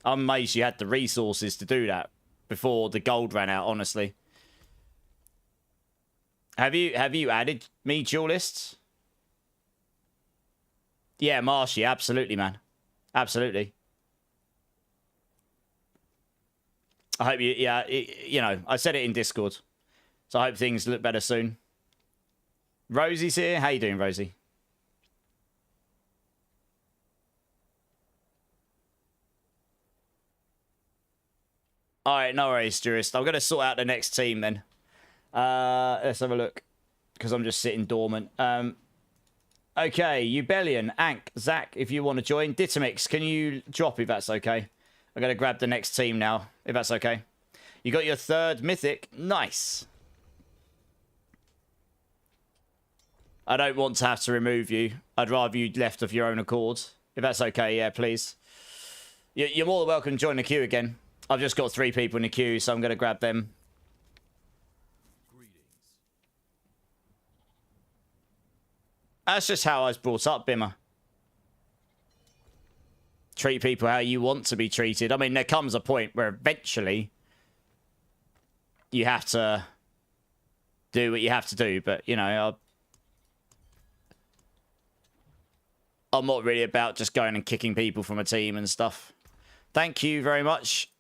I'm amazed you had the resources to do that before the gold ran out, honestly. Have you added me, Duelists? Yeah, Marshy, absolutely, man. Absolutely. I hope you, yeah, you know, I said it in Discord. So I hope things look better soon. Rosie's here. How you doing, Rosie? All right, no worries, Jurist. I'm going to sort out the next team then. Let's have a look. Because I'm just sitting dormant. Okay, Ubellion, Ank, Zach, if you want to join. Ditamix, can you drop if that's okay? I'm going to grab the next team now, if that's okay. You got your 3rd mythic. Nice. I don't want to have to remove you. I'd rather you left of your own accord. If that's okay, yeah, please. You're more than welcome to join the queue again. I've just got 3 people in the queue, so I'm going to grab them. Greetings. That's just how I was brought up, Bimmer. Treat people how you want to be treated. I mean, there comes a point where eventually you have to do what you have to do, but, you know, I'm not really about just going and kicking people from a team and stuff. Thank you very much,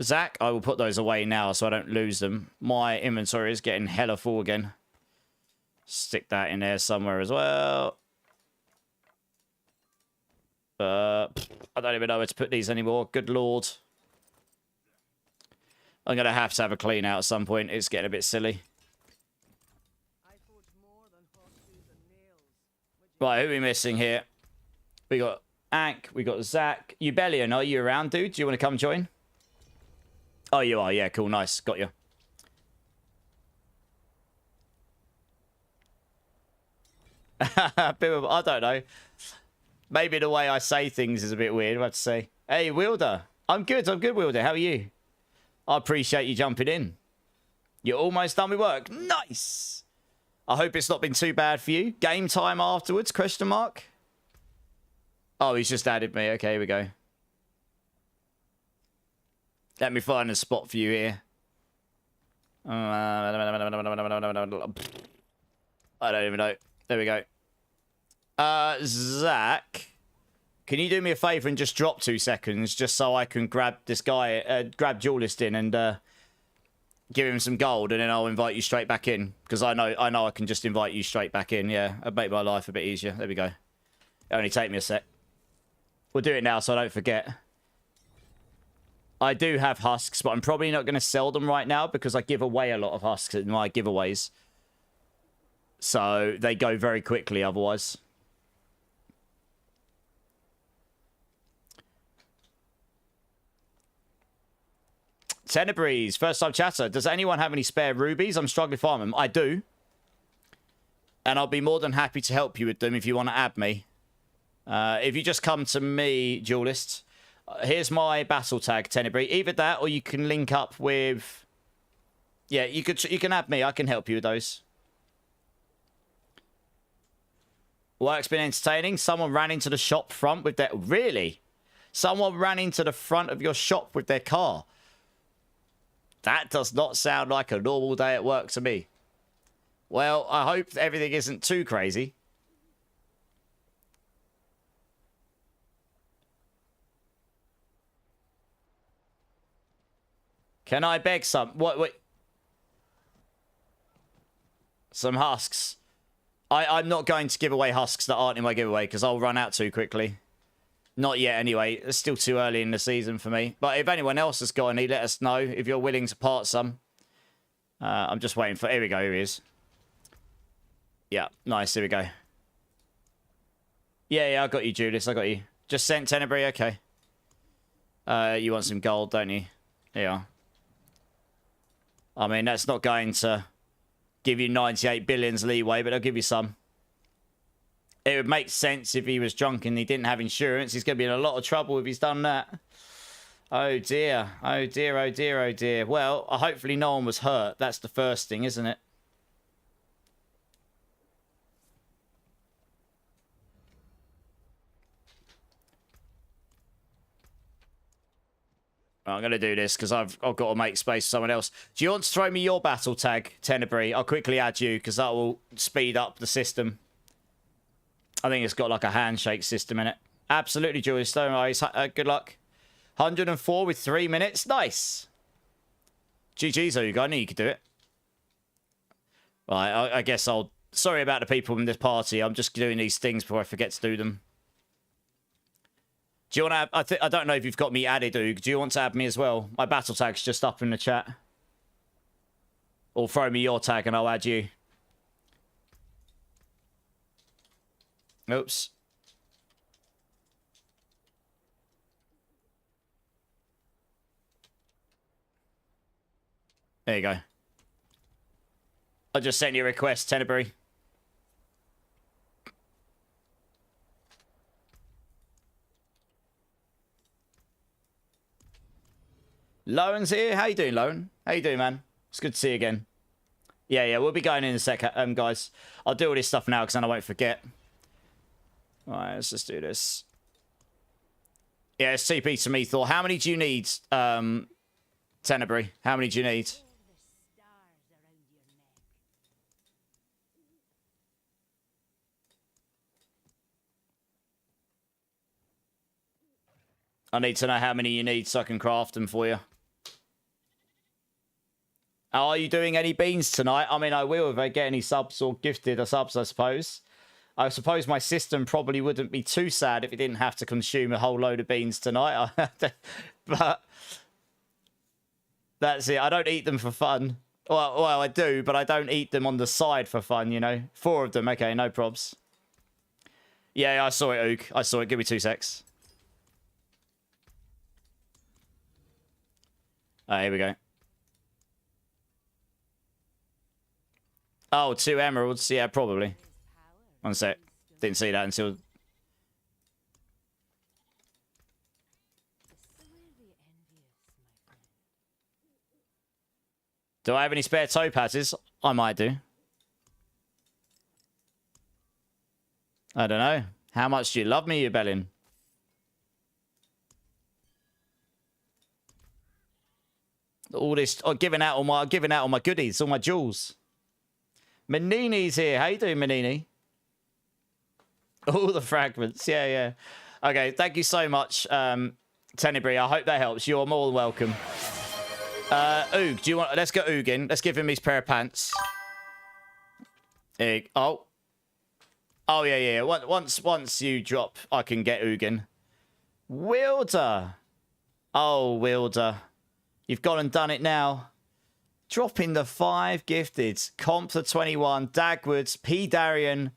Zach. I will put those away now so I don't lose them. My inventory is getting hella full again. Stick that in there somewhere as well. I don't even know where to put these anymore. Good lord. I'm going to have a clean out at some point. It's getting a bit silly. Right, who are we missing here? We got Ank, we got Zach. Ubellion, are you around, dude? Do you want to come join? Oh, you are. Yeah, cool. Nice. Got you. I don't know. Maybe the way I say things is a bit weird, I have to say. Hey, Wilder. I'm good, Wilder. How are you? I appreciate you jumping in. You're almost done with work. Nice. I hope it's not been too bad for you. Game time afterwards, question mark? Oh, he's just added me. Okay, here we go. Let me find a spot for you here. I don't even know. There we go. Zach, can you do me a favor and just drop 2 seconds just so I can grab this guy, grab Duelist in and give him some gold, and then I'll invite you straight back in, because I know I can just invite you straight back in. Yeah, it'd make my life a bit easier. There we go. It'll only take me a sec. We'll do it now so I don't forget. I do have husks, but I'm probably not going to sell them right now because I give away a lot of husks in my giveaways. So they go very quickly otherwise. Tenebreeze, first time chatter. Does anyone have any spare rubies? I'm struggling to farm them. I do. And I'll be more than happy to help you with them if you want to add me. If you just come to me, Duelist, here's my battle tag, Tenebree. Either that or you can link up with... Yeah, you can add me. I can help you with those. Work's been entertaining. Someone ran into the shop front with their... Really? Someone ran into the front of your shop with their car. That does not sound like a normal day at work to me. Well, I hope everything isn't too crazy. Can I beg some... What? Some husks. I'm not going to give away husks that aren't in my giveaway because I'll run out too quickly. Not yet, anyway. It's still too early in the season for me. But if anyone else has got any, let us know if you're willing to part some. I'm just waiting for... Here we go. Here he is. Yeah, nice. Here we go. Yeah, I got you, Judas. I got you. Just sent Tenebree. Okay. You want some gold, don't you? Here you are. I mean, that's not going to give you 98 billions leeway, but I'll give you some. It would make sense if he was drunk and he didn't have insurance. He's going to be in a lot of trouble if he's done that. Oh, dear. Oh, dear, oh, dear, oh, dear. Well, hopefully no one was hurt. That's the first thing, isn't it? I'm going to do this because I've got to make space for someone else. Do you want to throw me your battle tag, Tenebree? I'll quickly add you because that will speed up the system. I think it's got like a handshake system in it. Absolutely, Julius. Don't worry. Good luck. 104 with 3 minutes. Nice. GG's, Oga. I knew you could do it. Right, I guess I'll... Sorry about the people in this party. I'm just doing these things before I forget to do them. Do you want to... I don't know if you've got me added, Oog. Do you want to add me as well? My battle tag's just up in the chat. Or throw me your tag and I'll add you. Oops. There you go. I just sent you a request, Tenebree. Lowen's here. How you doing, Lowen? How you doing, man? It's good to see you again. Yeah, we'll be going in a sec, guys. I'll do all this stuff now because then I won't forget. Alright, let's just do this. Yeah, it's CP to me, Thor. How many do you need, Tenebree? How many do you need? I need to know how many you need so I can craft them for you. Are you doing any beans tonight? I mean, I will if I get any subs or gifted or subs, I suppose. I suppose my system probably wouldn't be too sad if it didn't have to consume a whole load of beans tonight. But that's it. I don't eat them for fun. Well, I do, but I don't eat them on the side for fun, you know. 4 of them. Okay, no probs. Yeah, I saw it, Ook. I saw it. Give me 2 secs. Here we go. Oh, 2 emeralds. Yeah, probably. One sec. Didn't see that until... Do I have any spare topazes? I might do. I don't know. How much do you love me, you bellin? All this, giving out all my goodies, all my jewels. Manini's here. How you doing, Manini? All the fragments. Yeah, yeah. Okay, thank you so much, Tenebrae. I hope that helps. You're more than welcome. Oog, do you want... Let's get Oog in. Let's give him his pair of pants. Oh. Oh, yeah, yeah. Once you drop, I can get Oog in. Wilder. Oh, Wilder. You've gone and done it now. Dropping the 5 gifted. Comp to 21. Dagwoods. P. Darian.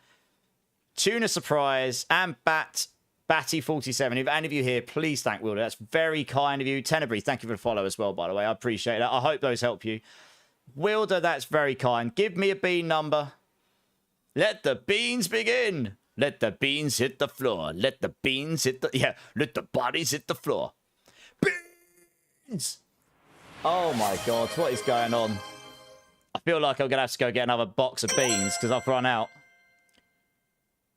Tuna Surprise. And Batty 47. If any of you here, please thank Wilder. That's very kind of you. Tenebrae, thank you for the follow as well, by the way. I appreciate that. I hope those help you. Wilder, that's very kind. Give me a bean number. Let the beans begin. Let the beans hit the floor. Let the beans hit the... Yeah, let the bodies hit the floor. Beans! Oh my God, what is going on? I feel like I'm going to have to go get another box of beans because I've run out.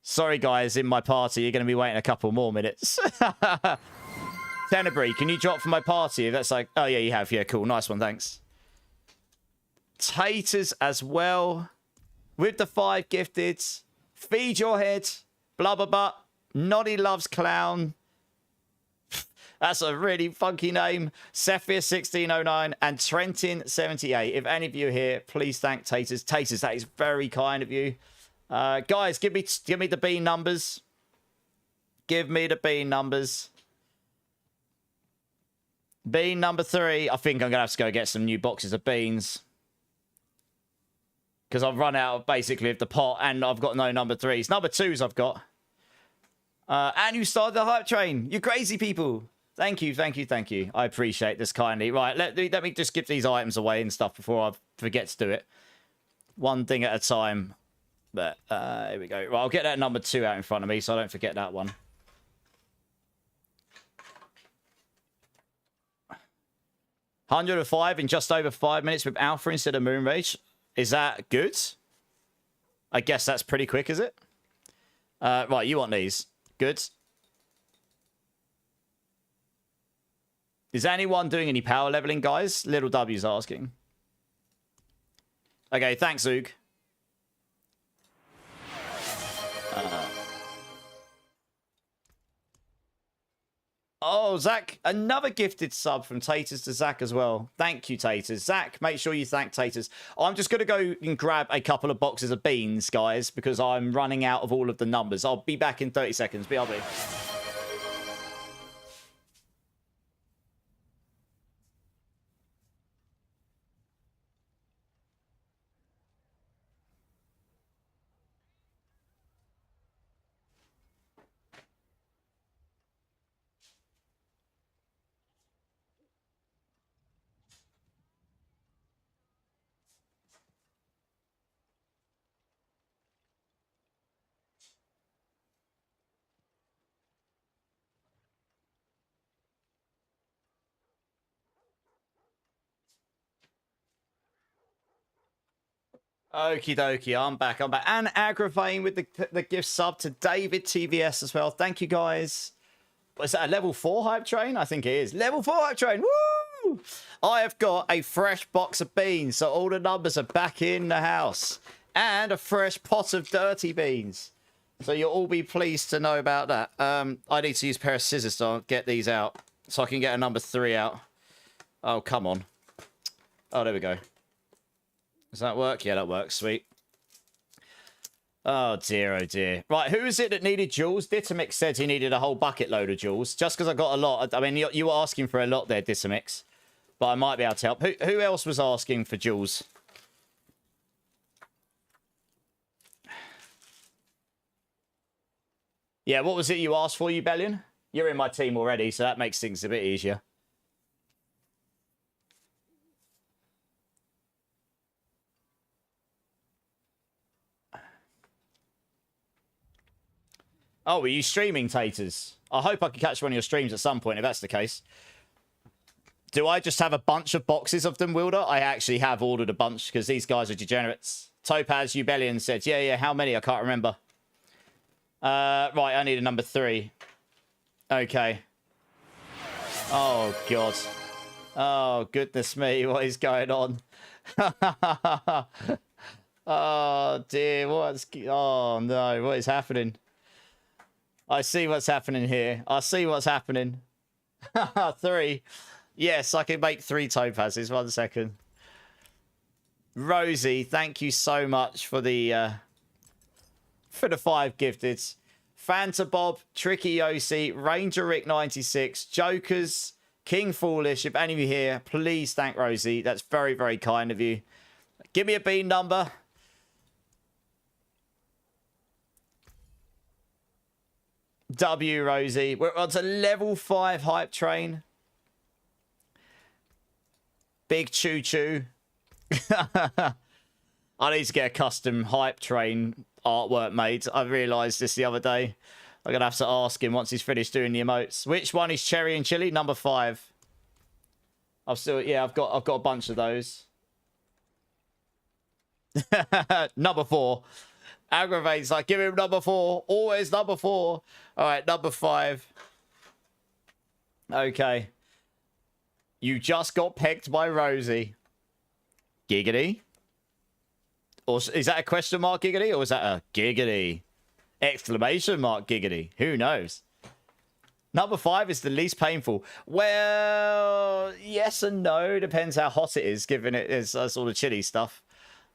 Sorry, guys, in my party, you're going to be waiting a couple more minutes. Tenebrae, can you drop for my party? That's like... Oh, yeah, you have. Yeah, cool. Nice one, thanks. Taters as well. With the 5 gifted. Feed your head. Blah, blah, blah. Noddy loves clown. That's a really funky name. Cephia 1609 and Trentin 78. If any of you are here, please thank Taters. Taters, that is very kind of you. Guys, give me the bean numbers. Give me the bean numbers. Bean number 3. I think I'm gonna have to go get some new boxes of beans because I've run out of basically of the pot, and I've got no number 3s. Number 2s I've got. And you started the hype train. You crazy people. Thank you, thank you, thank you. I appreciate this kindly. Right, let me just give these items away and stuff before I forget to do it. One thing at a time. But here we go. Right, I'll get that number 2 out in front of me so I don't forget that one. $105 in just over 5 minutes with Alpha instead of Moonrage. Is that good? I guess that's pretty quick, is it? Right, you want these. Good. Is anyone doing any power leveling, guys? Little W's asking. Okay, thanks, Zoog. Oh, Zach, another gifted sub from Taters to Zach as well. Thank you, Taters. Zach, make sure you thank Taters. I'm just going to go and grab a couple of boxes of beans, guys, because I'm running out of all of the numbers. I'll be back in 30 seconds. BRB. Okie dokie, I'm back. And aggravating with the gift sub to David TVS as well. Thank you, guys. Is that a level 4 hype train? I think it is. Level 4 hype train. Woo! I have got a fresh box of beans, so all the numbers are back in the house. And a fresh pot of dirty beans. So you'll all be pleased to know about that. I need to use a pair of scissors to get these out so I can get a number 3 out. Oh, come on. Oh, there we go. Does that work? Yeah, that works. Sweet. Oh, dear, oh, dear. Right, who is it that needed jewels? Ditamix said he needed a whole bucket load of jewels. Just because I got a lot. I mean, you were asking for a lot there, Ditamix. But I might be able to help. Who else was asking for jewels? Yeah, what was it you asked for, you Bellion? You're in my team already, so that makes things a bit easier. Oh, were you streaming, Taters? I hope I can catch one of your streams at some point if that's the case. Do I just have a bunch of boxes of them, Wilder? I actually have ordered a bunch because these guys are degenerates. Topaz Ubellion said, yeah, how many? I can't remember. Right, I need a number 3. Okay. Oh, God. Oh, goodness me. What is going on? Oh, dear. Oh, no. What is happening? I see what's happening here. I see what's happening. 3. Yes, I can make 3 topazes. 1 second. Rosie, thank you so much for the 5 gifted. Fanta Bob, Tricky Yossi, Ranger Rick 96, Jokers, King Foolish. If any of you here, please thank Rosie. That's very, very kind of you. Give me a bean number. W, Rosie. We're on to level 5 hype train. Big choo choo. I need to get a custom hype train artwork made. I realised this the other day. I'm gonna have to ask him once he's finished doing the emotes. Which one is cherry and chili? Number 5. I've got a bunch of those. Number 4. Aggravates like, give him number 4. Always number 4. All right, number 5. Okay. You just got pegged by Rosie. Giggity? Or is that a question mark giggity? Or is that a giggity? Exclamation mark giggity? Who knows? Number 5 is the least painful. Well, yes and no. Depends how hot it is, given it is sort of chilly stuff.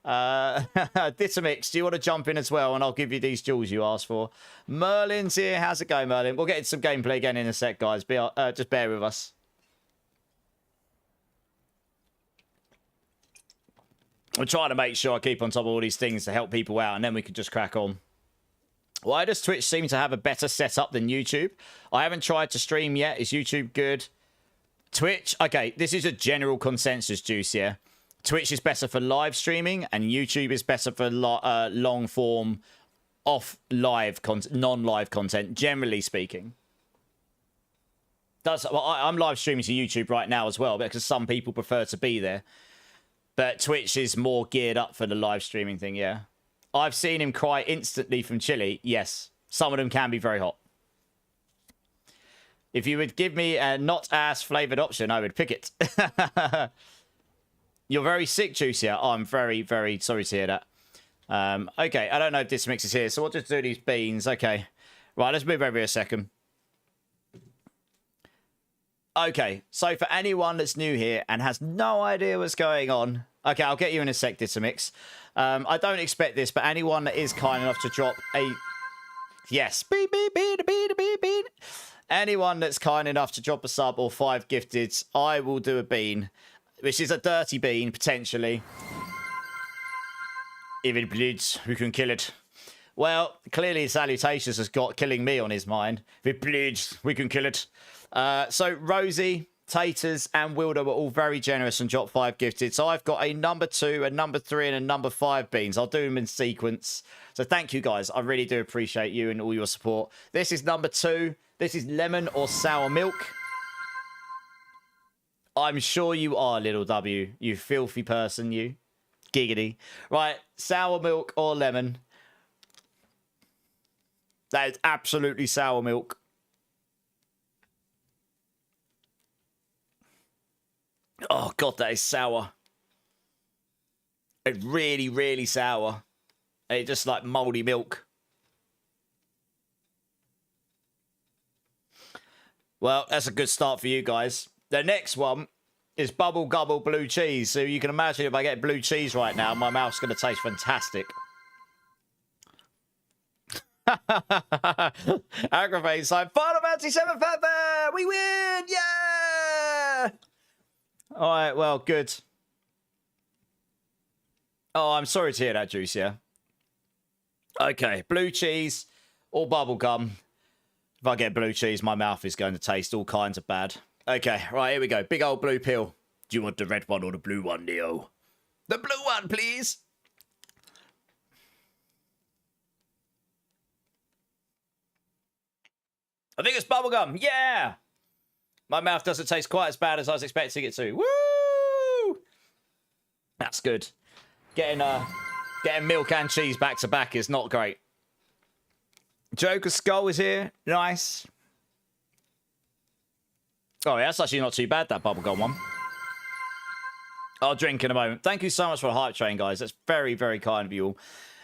Ditamix, do you want to jump in as well? And I'll give you these jewels you asked for. Merlin's here. How's it going, Merlin? We'll get into some gameplay again in a sec, guys. Just bear with us. I'm trying to make sure I keep on top of all these things to help people out, and then we can just crack on. Why does Twitch seem to have a better setup than YouTube? I haven't tried to stream yet. Is YouTube good? Twitch? Okay, this is a general consensus, Juice, yeah? Twitch is better for live streaming, and YouTube is better for long form, non-live content, generally speaking. I'm live streaming to YouTube right now as well, because some people prefer to be there. But Twitch is more geared up for the live streaming thing, yeah. I've seen him cry instantly from chili. Yes, some of them can be very hot. If you would give me a not ass flavored option, I would pick it. You're very sick, Juicy. Oh, I'm very, very sorry to hear that. Okay, I don't know if this mix is here, so we'll just do these beans. Okay, right, let's move over here a second. Okay, so for anyone that's new here and has no idea what's going on, okay, I'll get you in a sec, Ditamix. I don't expect this, but anyone that is kind enough to drop a... Yes. Beep, beep, beep, beep, beep, beep. Anyone that's kind enough to drop a sub or 5 gifted, I will do a bean, which is a dirty bean, potentially. If it bleeds, we can kill it. Well, clearly Salutations has got killing me on his mind. If it bleeds, we can kill it. So Rosie, Taters, and Wilder were all very generous and dropped 5 gifted. So I've got a number 2, a number 3, and a number 5 beans. I'll do them in sequence. So thank you, guys. I really do appreciate you and all your support. This is number 2. This is lemon or sour milk. I'm sure you are, little W. You filthy person, you. Giggity. Right, sour milk or lemon. That is absolutely sour milk. Oh, God, that is sour. It's really, really sour. It's just like moldy milk. Well, that's a good start for you guys. The next one is Bubble Gobble Blue Cheese. So you can imagine if I get blue cheese right now, my mouth's going to taste fantastic. Aggravates like, Final Fantasy 7 Pepper! We win! Yeah! All right, well, good. Oh, I'm sorry to hear that, Juice, yeah. Okay, blue cheese or bubble gum. If I get blue cheese, my mouth is going to taste all kinds of bad. Okay, right, here we go. Big old blue pill. Do you want the red one or the blue one, Neo? The blue one, please. I think it's bubblegum. Yeah. My mouth doesn't taste quite as bad as I was expecting it to. Woo! That's good. Getting milk and cheese back to back is not great. Joker Skull is here. Nice. Oh, yeah, that's actually not too bad, that bubblegum one. I'll drink in a moment. Thank you so much for the hype train, guys. That's very, very kind of you all.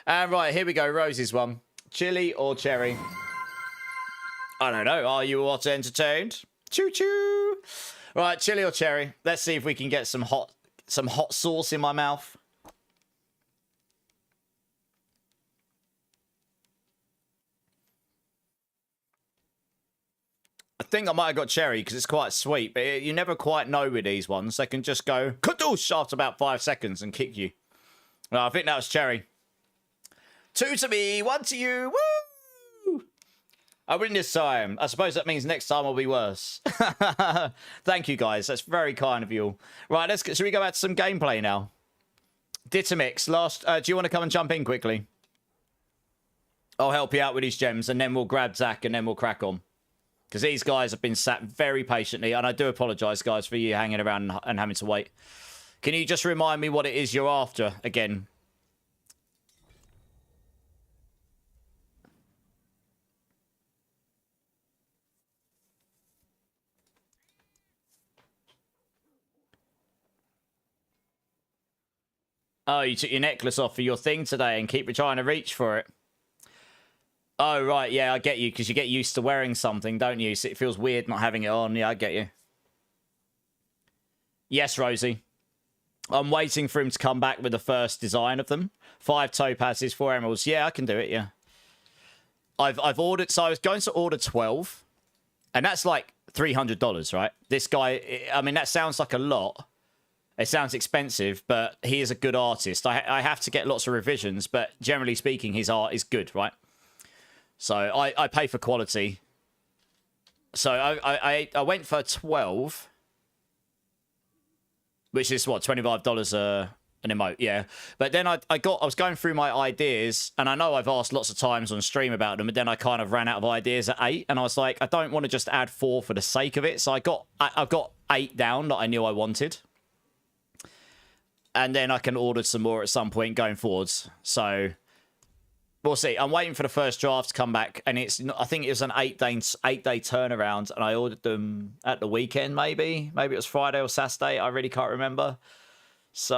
And right, here we go. Rosie's one. Chili or cherry? I don't know. Are you what entertained? Choo-choo. Right, chili or cherry? Let's see if we can get some hot sauce in my mouth. I think I might have got cherry because it's quite sweet, but you never quite know with these ones. They can just go kadoosh after about 5 seconds and kick you. Well, I think that was cherry. 2 to me, 1 to you. Woo! I win this time. I suppose that means next time will be worse. Thank you, guys. That's very kind of you all. Right, should we go back to some gameplay now? Ditamix, do you want to come and jump in quickly? I'll help you out with these gems, and then we'll grab Zach, and then we'll crack on. Because these guys have been sat very patiently, and I do apologise, guys, for you hanging around and having to wait. Can you just remind me what it is you're after again? Oh, you took your necklace off for your thing today and keep trying to reach for it. Oh, right, yeah, I get you, because you get used to wearing something, don't you? So it feels weird not having it on. Yeah, I get you. Yes, Rosie. I'm waiting for him to come back with the first design of them. 5 topazes, 4 emeralds. Yeah, I can do it, yeah. I've ordered, so I was going to order 12, and that's like $300, right? This guy, I mean, that sounds like a lot. It sounds expensive, but he is a good artist. I have to get lots of revisions, but generally speaking, his art is good, right? So I pay for quality. So I went for 12, which is what, $25 an emote, yeah. But then I was going through my ideas, and I know I've asked lots of times on stream about them, but then I kind of ran out of ideas at 8, and I was like, I don't want to just add 4 for the sake of it. So I've got 8 down that I knew I wanted. And then I can order some more at some point going forwards. So we'll see. I'm waiting for the first draft to come back, and I think it was an 8-day turnaround, and I ordered them at the weekend, maybe it was Friday or Saturday. I really can't remember. So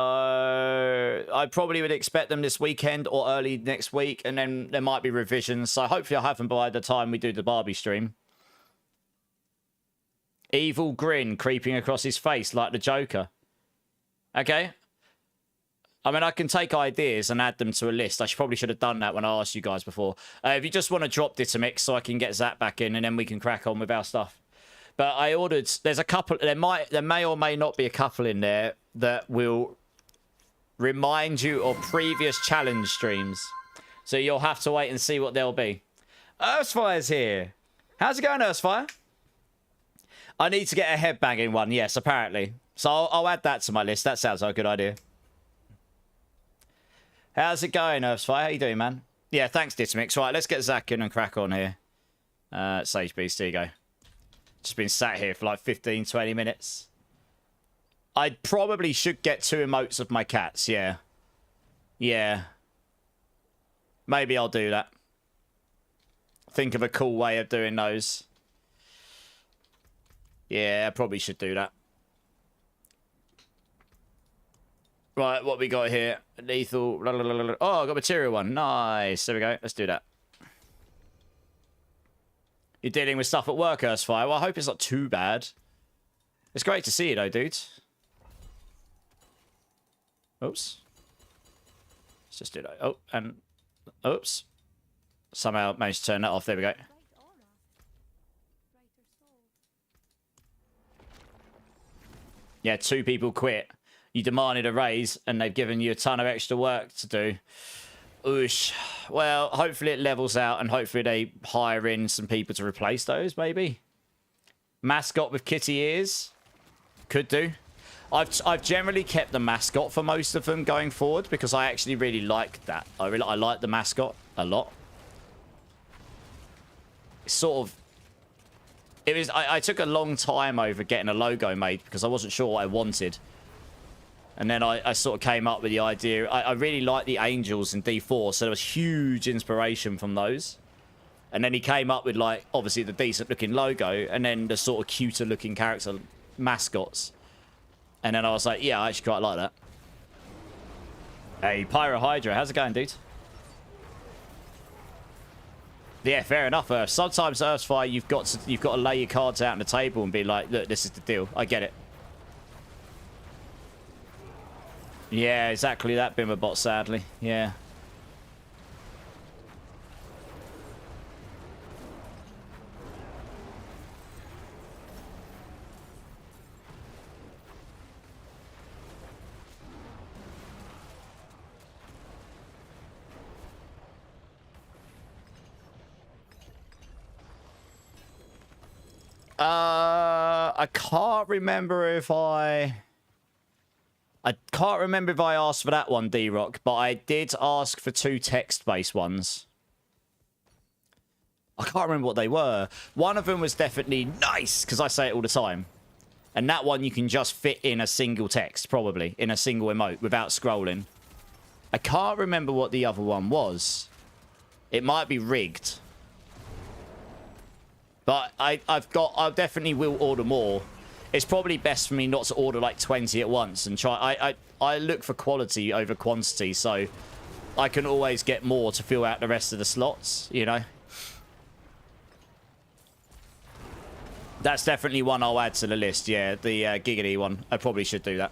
I probably would expect them this weekend or early next week, and then there might be revisions. So hopefully I'll have them by the time we do the Barbie stream. Evil grin creeping across his face like the Joker. Okay. I mean, I can take ideas and add them to a list. I probably should have done that when I asked you guys before. If you just want to drop Ditamix so I can get Zach back in, and then we can crack on with our stuff. But I ordered... There's a couple... There may or may not be a couple in there that will remind you of previous challenge streams. So you'll have to wait and see what they'll be. Earthfire's here. How's it going, Earthfire? I need to get a headbanging one. Yes, apparently. So I'll add that to my list. That sounds like a good idea. How's it going, Earthfire? How you doing, man? Yeah, thanks, Ditamix. Right, let's get Zach in and crack on here. Sage Beast, there you go. Just been sat here for like 15, 20 minutes. I probably should get 2 emotes of my cats, yeah. Yeah. Maybe I'll do that. Think of a cool way of doing those. Yeah, I probably should do that. Right, what we got here? Lethal. Blah, blah, blah, blah. Oh, I got material one. Nice. There we go. Let's do that. You're dealing with stuff at work, Earthfire. Well, I hope it's not too bad. It's great to see you, though, dudes. Oops. Let's just do that. Oh, and... Oops. Somehow managed to turn that off. There we go. Yeah, 2 people quit. You demanded a raise, and they've given you a ton of extra work to do. Oosh. Well, hopefully it levels out, and hopefully they hire in some people to replace those, maybe. Mascot with kitty ears. Could do. I've generally kept the mascot for most of them going forward, because I actually really like that. I like the mascot a lot. It's sort of... It was. I took a long time over getting a logo made because I wasn't sure what I wanted. And then I sort of came up with the idea. I really like the angels in D4, so there was huge inspiration from those. And then he came up with, like, obviously the decent-looking logo, and then the sort of cuter-looking character mascots. And then I was like, yeah, I actually quite like that. Hey, Pyro Hydra, how's it going, dude? Yeah, fair enough. Sometimes Earthfire, you've got to lay your cards out on the table and be like, look, this is the deal. I get it. Yeah, exactly that, Bimmerbot, sadly. Yeah. I can't remember if I can't remember if I asked for that one, D-Rock, but I did ask for 2 text-based ones. I can't remember what they were. One of them was definitely nice, because I say it all the time. And that one you can just fit in a single text, probably, in a single emote, without scrolling. I can't remember what the other one was. It might be rigged. But I definitely will order more. It's probably best for me not to order like 20 at once and try. I look for quality over quantity, so I can always get more to fill out the rest of the slots, you know. That's definitely one I'll add to the list, yeah, the Giggity one. I probably should do that.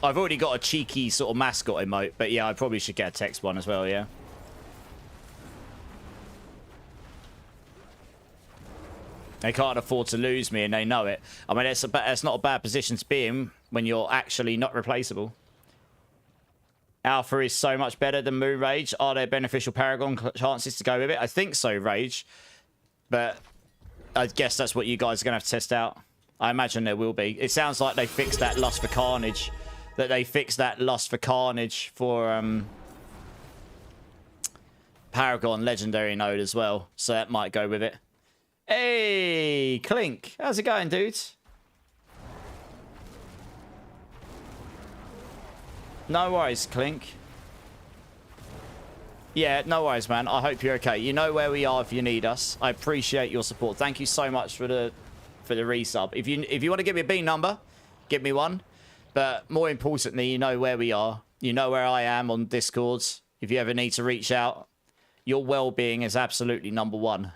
I've already got a cheeky sort of mascot emote, but yeah, I probably should get a text one as well, yeah. They can't afford to lose me, and they know it. I mean, that's not a bad position to be in when you're actually not replaceable. Alpha is so much better than Moon Rage. Are there beneficial Paragon chances to go with it? I think so, Rage. But I guess that's what you guys are going to have to test out. I imagine there will be. It sounds like they fixed that Lust for Carnage. That they fixed that Lust for Carnage for Paragon Legendary node as well. So that might go with it. Hey, Clink. How's it going, dudes? No worries, Clink. Yeah, no worries, man. I hope you're okay. You know where we are if you need us. I appreciate your support. Thank you so much for the resub. If you want to give me a B number, give me one. But more importantly, you know where we are. You know where I am on Discord. If you ever need to reach out, your well-being is absolutely #1.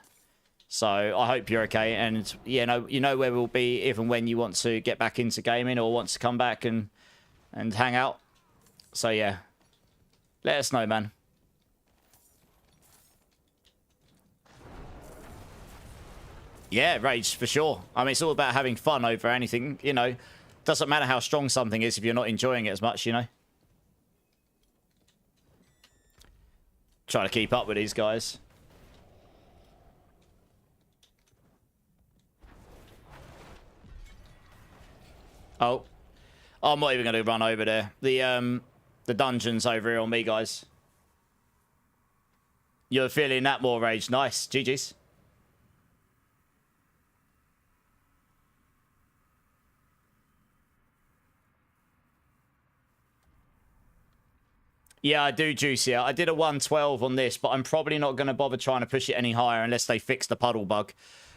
So I hope you're okay, and you know where we'll be if and when you want to get back into gaming or want to come back and hang out. So yeah, let us know, man. Yeah, Rage, for sure. I mean, it's all about having fun over anything, you know. Doesn't matter how strong something is if you're not enjoying it as much, you know. Try to keep up with these guys. Oh, I'm not even going to run over there. The dungeon's over here on me, guys. You're feeling that more, Rage. Nice. GG's. Yeah, I do, Juicier. I did a 112 on this, but I'm probably not going to bother trying to push it any higher unless they fix the puddle bug.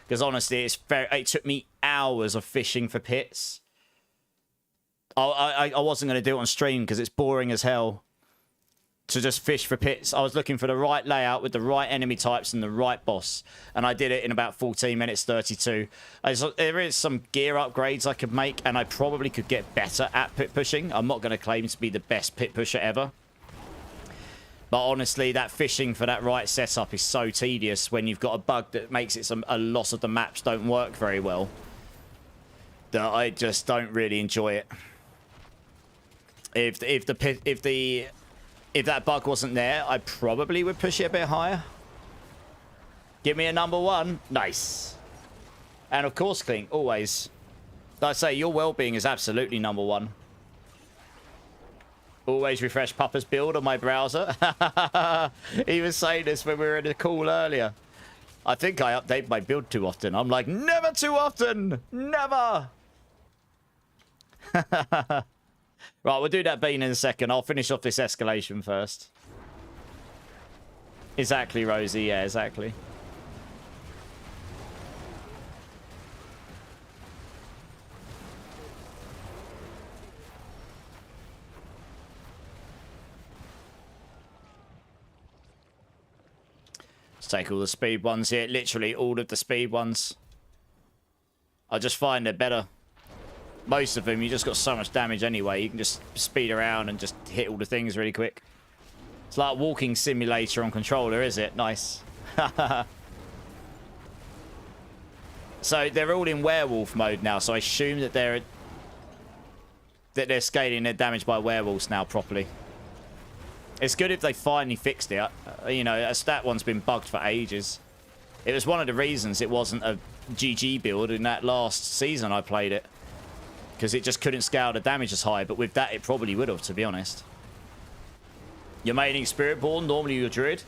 Because honestly, it took me hours of fishing for pits. I wasn't going to do it on stream because it's boring as hell to just fish for pits. I was looking for the right layout with the right enemy types and the right boss. And I did it in about 14 minutes 32. There is some gear upgrades I could make, and I probably could get better at pit pushing. I'm not going to claim to be the best pit pusher ever. But honestly, that fishing for that right setup is so tedious when you've got a bug that makes it a lot of the maps don't work very well. That I just don't really enjoy it. If that bug wasn't there, I probably would push it a bit higher. Give me a #1. Nice. And of course, Clink, always. Like I say, your well-being is absolutely #1. Always refresh Papa's build on my browser. He was saying this when we were in the call earlier. I think I update my build too often. I'm like, never too often! Never! Right, we'll do that bean in a second. I'll finish off this escalation first. Exactly, Rosie. Yeah, exactly. Let's take all the speed ones here. Literally all of the speed ones. I just find they're better. Most of them, you just got so much damage anyway. You can just speed around and just hit all the things really quick. It's like a walking simulator on controller, is it? Nice. So they're all in werewolf mode now. So I assume that they're scaling their damage by werewolves now properly. It's good if they finally fixed it. You know, that one's been bugged for ages. It was one of the reasons it wasn't a GG build in that last season I played it. Because it just couldn't scale the damage as high. But with that, it probably would have, to be honest. You're maining Spiritborn, normally you're Druid,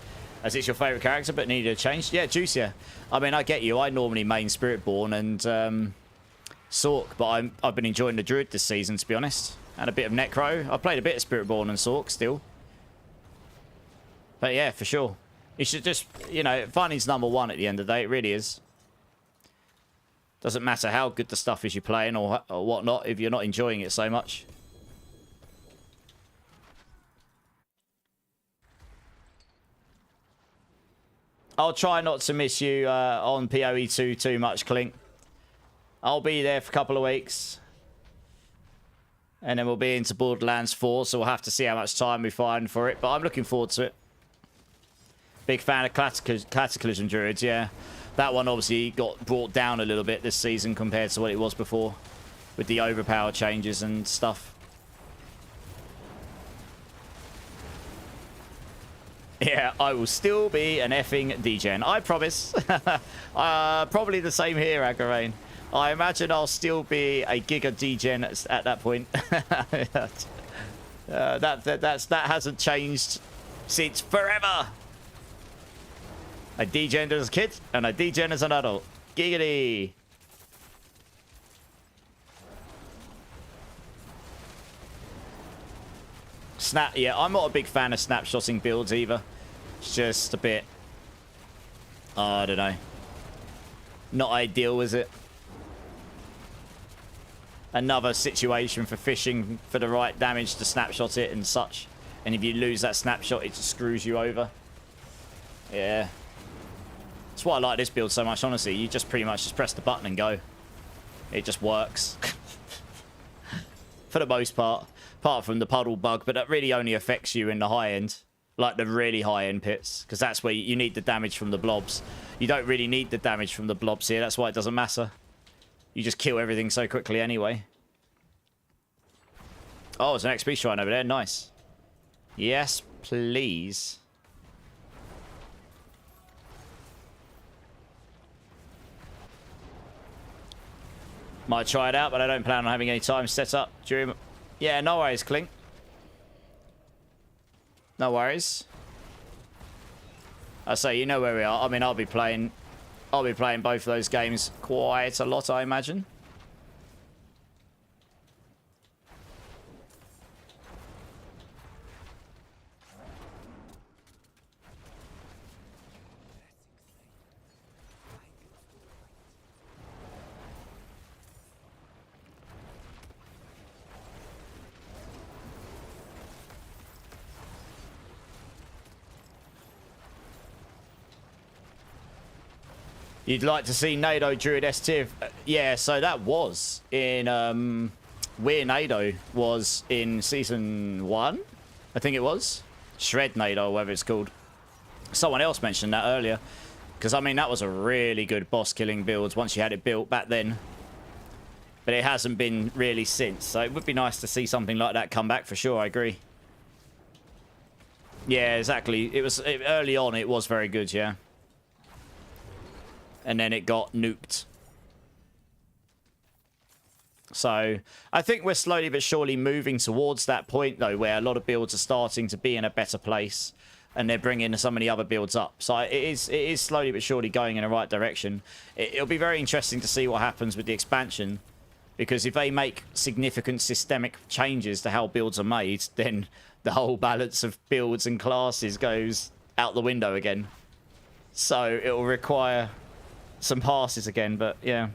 as it's your favourite character, but needed a change. Yeah, Juicier. I mean, I get you. I normally main Spiritborn and Sork, but I've been enjoying the Druid this season, to be honest. And a bit of Necro. I played a bit of Spiritborn and Sork still. But yeah, for sure. You should just, you know, funning's #1 at the end of the day. It really is. Doesn't matter how good the stuff is you're playing or whatnot if you're not enjoying it so much. I'll try not to miss you on PoE 2 too much, Clink. I'll be there for a couple of weeks. And then we'll be into Borderlands 4, so we'll have to see how much time we find for it. But I'm looking forward to it. Big fan of Cataclysm Druids, yeah. That one obviously got brought down a little bit this season compared to what it was before. With the overpower changes and stuff. Yeah, I will still be an effing degen. I promise. Probably the same here, Agarain. I imagine I'll still be a Giga degen at that point. That hasn't changed since forever. I degened as a kid, and I degen as an adult. Giggity! Yeah, I'm not a big fan of snapshotting builds either. It's just a bit... I don't know. Not ideal, is it? Another situation for fishing for the right damage to snapshot it and such. And if you lose that snapshot, it just screws you over. Yeah. That's why I like this build so much, honestly. You just pretty much just press the button and go. It just works. For the most part. Apart from the puddle bug, but that really only affects you in the high end. Like the really high end pits. Because that's where you need the damage from the blobs. You don't really need the damage from the blobs here. That's why it doesn't matter. You just kill everything so quickly anyway. Oh, there's an XP shrine over there. Nice. Yes, please. Might try it out, but I don't plan on having any time set up during... Yeah, no worries, Clink. No worries. I say, you know where we are. I mean, I'll be playing both of those games quite a lot, I imagine. You'd like to see Nado Druid S tier? Yeah, so that was in where Nado was in season 1, I think it was. Shred Nado, or whatever it's called. Someone else mentioned that earlier. Because, I mean, that was a really good boss killing build once you had it built back then. But it hasn't been really since. So it would be nice to see something like that come back for sure, I agree. Yeah, exactly. Early on, it was very good, yeah. And then it got nuked. So I think we're slowly but surely moving towards that point, though, where a lot of builds are starting to be in a better place. and they're bringing so many other builds up. So it is slowly but surely going in the right direction. It'll be very interesting to see what happens with the expansion, because if they make significant systemic changes to how builds are made, then the whole balance of builds and classes goes out the window again. So it'll require some passes again, but yeah.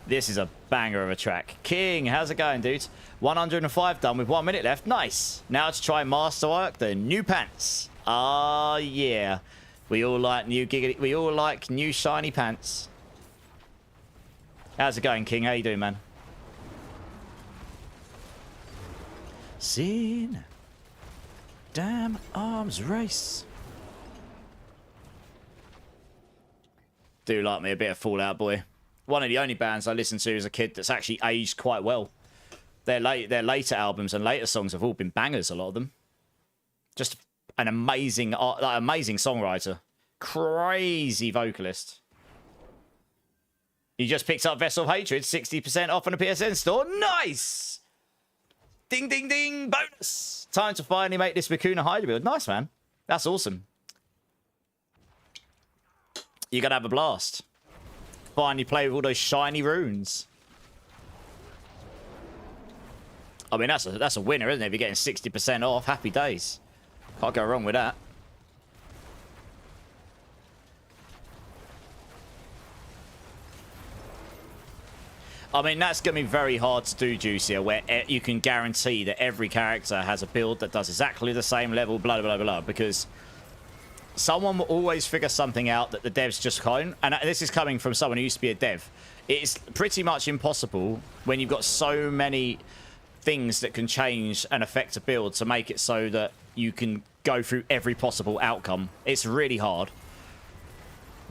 This is a banger of a track. King, how's it going, dude? 105 done with 1 minute left. Nice. Now to try masterwork the new pants. Ah, yeah. We all like new shiny pants. How's it going, King? How you doing, man? Sin. Damn arms race. Do like me a bit of Fallout Boy. One of the only bands I listened to as a kid that's actually aged quite well. Their later albums and later songs have all been bangers, a lot of them. Just an amazing songwriter. Crazy vocalist. You just picked up Vessel of Hatred, 60% off on the PSN store. Nice! Ding, ding, ding, bonus! Time to finally make this Vicuna Hydra build. Nice, man. That's awesome. You're going to have a blast. Finally play with all those shiny runes. I mean, that's a winner, isn't it? If you're getting 60% off, happy days. Can't go wrong with that. I mean, that's going to be very hard to do, Juicier, where you can guarantee that every character has a build that does exactly the same level, blah, blah, blah, blah, because someone will always figure something out that the devs just can't. And this is coming from someone who used to be a dev. It's pretty much impossible when you've got so many things that can change and affect a build to make it so that you can go through every possible outcome. It's really hard.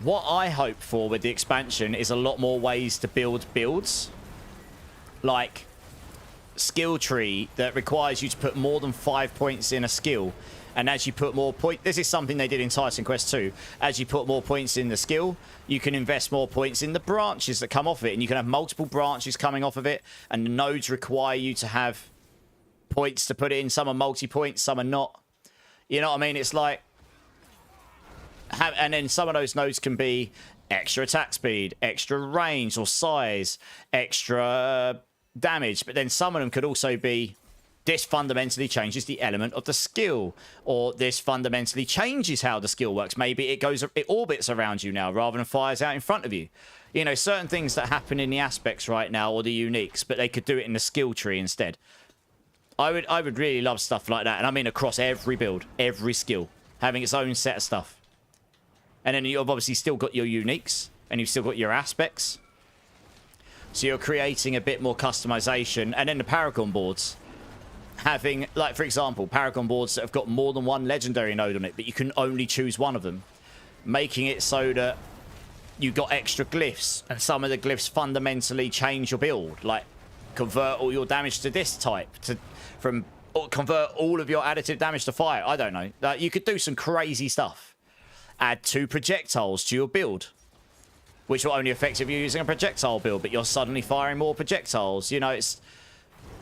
What I hope for with the expansion is a lot more ways to build builds. Like skill tree that requires you to put more than 5 points in a skill. And as you put more points, this is something they did in Titan Quest 2. As you put more points in the skill, you can invest more points in the branches that come off it. And you can have multiple branches coming off of it. And the nodes require you to have points to put it in. Some are multi-points, some are not. You know what I mean? It's like... and then some of those nodes can be extra attack speed, extra range or size, extra damage. But then some of them could also be... this fundamentally changes the element of the skill, or this fundamentally changes how the skill works. Maybe it orbits around you now rather than fires out in front of you. You know, certain things that happen in the aspects right now or the uniques, but they could do it in the skill tree instead. I would really love stuff like that, and I mean across every build, every skill, having its own set of stuff. And then you've obviously still got your uniques, and you've still got your aspects. So you're creating a bit more customization, and then the Paragon boards. Having, like, for example, Paragon boards that have got more than one legendary node on it, but you can only choose one of them. Making it so that you got extra glyphs, and some of the glyphs fundamentally change your build. Like, convert all your damage to this type, or convert all of your additive damage to fire. I don't know. You could do some crazy stuff. Add 2 projectiles to your build, which will only affect if you're using a projectile build, but you're suddenly firing more projectiles. You know,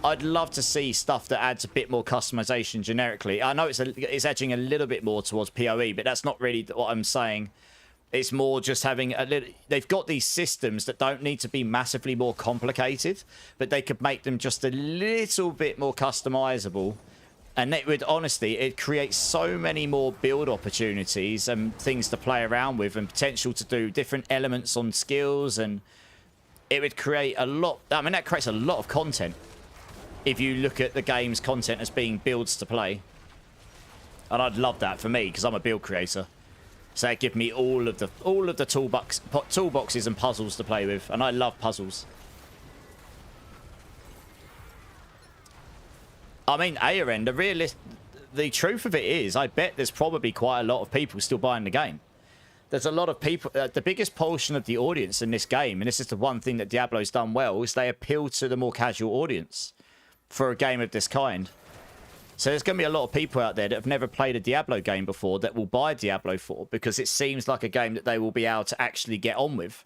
I'd love to see stuff that adds a bit more customization generically. I know it's edging a little bit more towards PoE, but that's not really what I'm saying. It's more just having a little... They've got these systems that don't need to be massively more complicated, but they could make them just a little bit more customizable. And it would, honestly, it creates so many more build opportunities and things to play around with and potential to do different elements on skills. And it would create a lot... I mean, that creates a lot of content. If you look at the game's content as being builds to play. And I'd love that for me, because I'm a build creator. So it gives me all of the toolboxes and puzzles to play with. And I love puzzles. I mean, ARN, the truth of it is, I bet there's probably quite a lot of people still buying the game. There's a lot of people, the biggest portion of the audience in this game, and this is the one thing that Diablo's done well, is they appeal to the more casual audience for a game of this kind. So there's going to be a lot of people out there that have never played a Diablo game before that will buy Diablo 4 because it seems like a game that they will be able to actually get on with.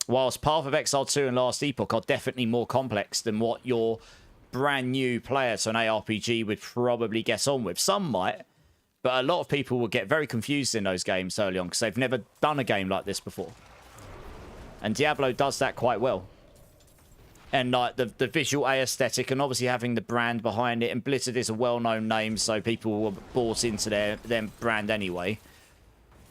Whilst Path of Exile 2 and Last Epoch are definitely more complex than what your brand new player to an ARPG would probably get on with. Some might, But a lot of people will get very confused in those games early on because they've never done a game like this before. And Diablo does that quite well. And like the visual aesthetic and obviously having the brand behind it. And Blizzard is a well-known name, so people were bought into their brand anyway.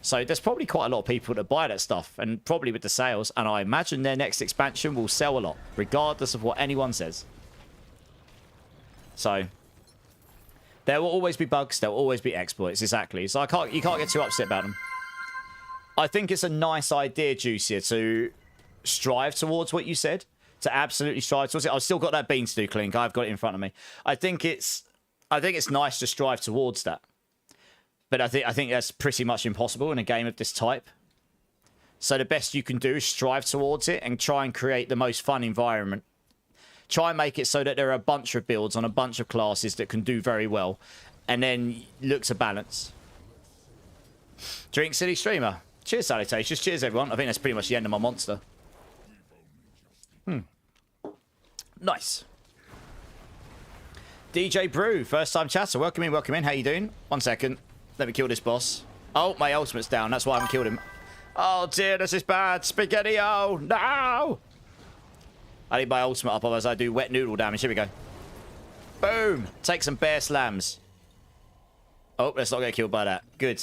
So there's probably quite a lot of people that buy that stuff. And probably with the sales. And I imagine their next expansion will sell a lot, regardless of what anyone says. So there will always be bugs. There will always be exploits. Exactly. So you can't get too upset about them. I think it's a nice idea, Juicier, to strive towards what you said. To absolutely strive towards it. I've still got that bean stew clink. I've got it in front of me. I think it's nice to strive towards that. But I think that's pretty much impossible in a game of this type. So the best you can do is strive towards it and try and create the most fun environment. Try and make it so that there are a bunch of builds on a bunch of classes that can do very well. And then look to balance. Drink City Streamer. Cheers, salutations. Cheers, everyone. I think that's pretty much the end of my monster. Nice. DJ Brew, first time chatter. Welcome in, welcome in. How you doing? 1 second. Let me kill this boss. Oh, my ultimate's down. That's why I haven't killed him. Oh, dear, this is bad. Spaghetti-o. No! I need my ultimate up, otherwise I do wet noodle damage. Here we go. Boom! Take some bear slams. Oh, let's not get killed by that. Good.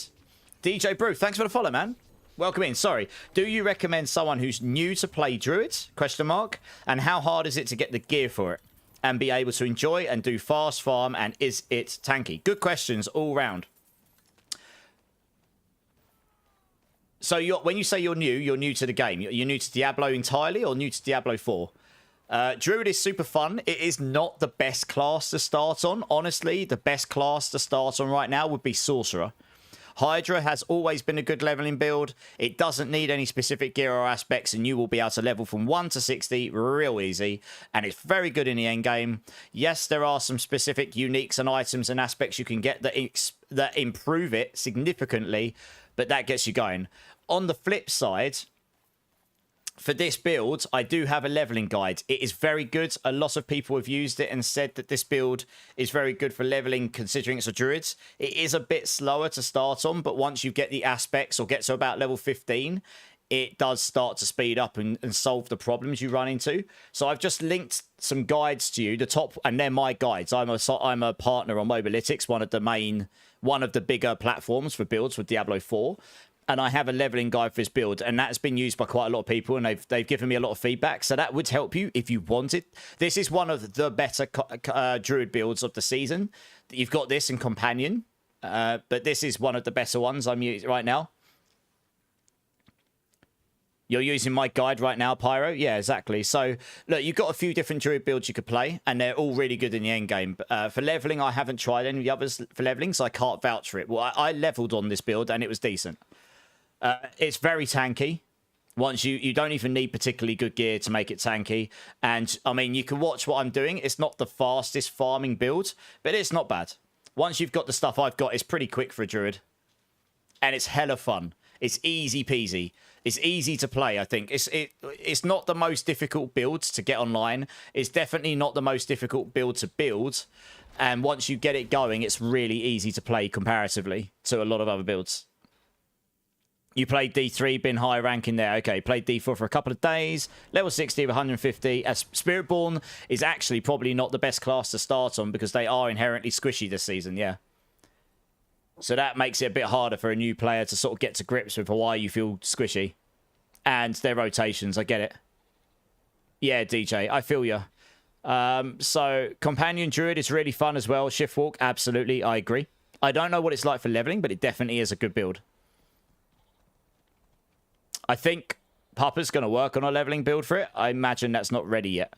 DJ Brew, thanks for the follow, man. Welcome in. Sorry. Do you recommend someone who's new to play Druid? Question mark. And how hard is it to get the gear for it? And be able to enjoy and do fast farm? And is it tanky? Good questions all round. So when you say you're new to the game. You're new to Diablo entirely or new to Diablo 4? Druid is super fun. It is not the best class to start on. Honestly, the best class to start on right now would be Sorcerer. Hydra has always been a good leveling build. It doesn't need any specific gear or aspects, and you will be able to level from 1 to 60 real easy, and it's very good in the end game. Yes, there are some specific uniques and items and aspects you can get that improve it significantly, but that gets you going. On the flip side, for this build, I do have a leveling guide. It is very good. A lot of people have used it and said that this build is very good for leveling, considering it's a druid. It is a bit slower to start on, but once you get the aspects or get to about level 15, it does start to speed up and solve the problems you run into. So I've just linked some guides to you. The top, and they're my guides. I'm a partner on Mobalytics, one of the bigger platforms for builds for Diablo 4. And I have a leveling guide for this build, and that's been used by quite a lot of people, and they've given me a lot of feedback. So that would help you if you wanted. This is one of the better druid builds of the season. You've got this in companion, but this is one of the better ones I'm using right now. You're using my guide right now, Pyro? Yeah, exactly. So, look, you've got a few different druid builds you could play, and they're all really good in the end game. For leveling, I haven't tried any of the others for leveling, so I can't vouch for it. Well, I leveled on this build, and it was decent. It's very tanky. Once you don't even need particularly good gear to make it tanky. And, I mean, you can watch what I'm doing. It's not the fastest farming build, but it's not bad. Once you've got the stuff I've got, it's pretty quick for a druid. And it's hella fun. It's easy peasy. It's easy to play, I think. It's not the most difficult build to get online. It's definitely not the most difficult build to build. And once you get it going, it's really easy to play comparatively to a lot of other builds. You played D3, been high ranking there. Okay, played D4 for a couple of days. Level 60 of 150. As Spiritborn is actually probably not the best class to start on because they are inherently squishy this season, yeah. So that makes it a bit harder for a new player to sort of get to grips with why you feel squishy. And their rotations, I get it. Yeah, DJ, I feel you. So, Companion Druid is really fun as well. Shift Walk, absolutely, I agree. I don't know what it's like for leveling, but it definitely is a good build. I think Papa's going to work on a leveling build for it. I imagine that's not ready yet.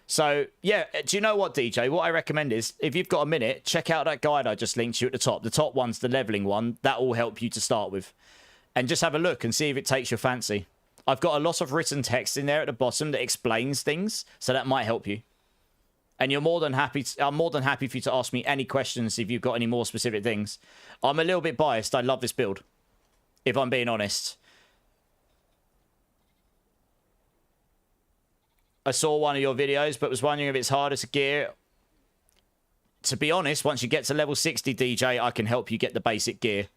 So, yeah, do you know what, DJ? What I recommend is, if you've got a minute, check out that guide I just linked you at the top. The top one's the leveling one. That will help you to start with. And just have a look and see if it takes your fancy. I've got a lot of written text in there at the bottom that explains things, so that might help you. And I'm more than happy for you to ask me any questions if you've got any more specific things. I'm a little bit biased. I love this build, if I'm being honest. I saw one of your videos, but was wondering if it's harder to gear to be honest, once you get to level 60, DJ, I can help you get the basic gear.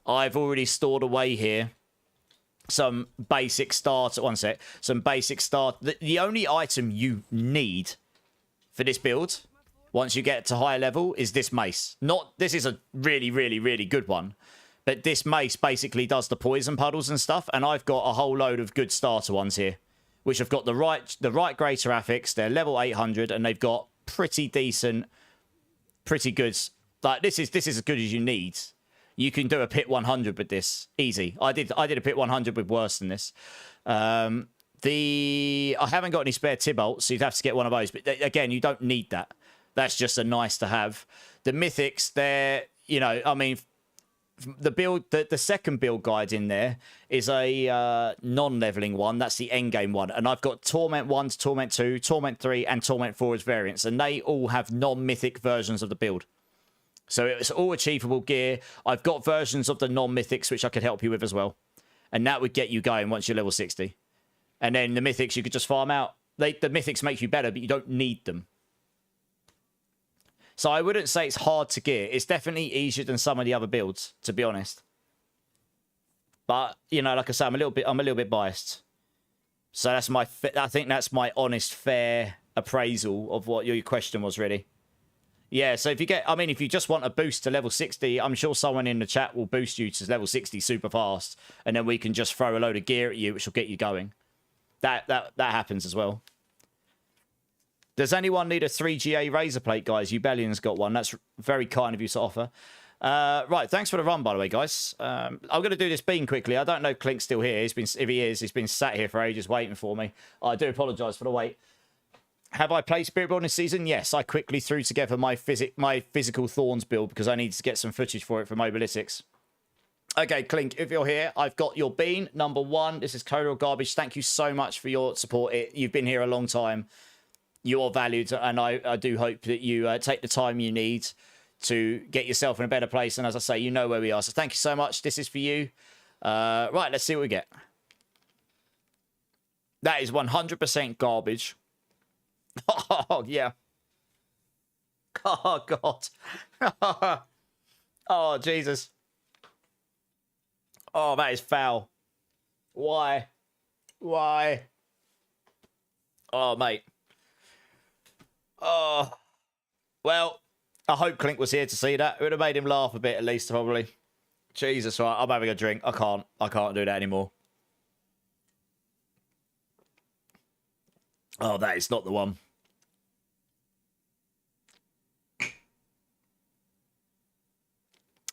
I've already stored away here some basic start. One sec. Some basic start. The only item you need for this build, once you get to higher level, is this mace. This is a really, really, really good one. But this mace basically does the poison puddles and stuff. And I've got a whole load of good starter ones here, which have got the right greater affix. They're level 800 and they've got pretty decent, pretty good. Like this is as good as you need. You can do a pit 100 with this easy. I did a pit 100 with worse than this. I haven't got any spare Tybalt, so you'd have to get one of those. But again, you don't need that. That's just a nice to have. The mythics, they're, you know, I mean, the build, the second build guide in there is a non-leveling one. That's the endgame one. And I've got Torment 1 to Torment 2, Torment 3, and Torment 4 as variants. And they all have non-mythic versions of the build. So it's all achievable gear. I've got versions of the non-mythics, which I could help you with as well. And that would get you going once you're level 60. And then the mythics, you could just farm out. The mythics make you better, but you don't need them. So I wouldn't say it's hard to gear. It's definitely easier than some of the other builds, to be honest. But, you know, like I say, I'm a little bit biased. So that's I think that's my honest, fair appraisal of what your question was, really. Yeah, so if you just want a boost to level 60, I'm sure someone in the chat will boost you to level 60 super fast, and then we can just throw a load of gear at you, which will get you going. That happens as well. Does anyone need a 3GA razor plate, guys? Ubellion's got one. That's very kind of you to offer. Right, thanks for the run, by the way, guys. I'm going to do this bean quickly. I don't know if Clink's still here. If he's been sat here for ages waiting for me. I do apologise for the wait. Have I played Spirit Build this season? Yes, I quickly threw together my physical Thorns build because I needed to get some footage for it for Mobalytics. Okay, Clink, if you're here, I've got your bean, number 1. This is Coda or Garbage. Thank you so much for your support. You've been here a long time. You're valued, and I do hope that you take the time you need to get yourself in a better place. And as I say, you know where we are. So thank you so much. This is for you. Right, let's see what we get. That is 100% garbage. Oh, yeah. Oh, God. Oh, Jesus. Oh, that is foul. Why? Why? Oh, mate. Oh. Well, I hope Clink was here to see that. It would have made him laugh a bit, at least, probably. Jesus, right. I'm having a drink. I can't do that anymore. Oh, that is not the one.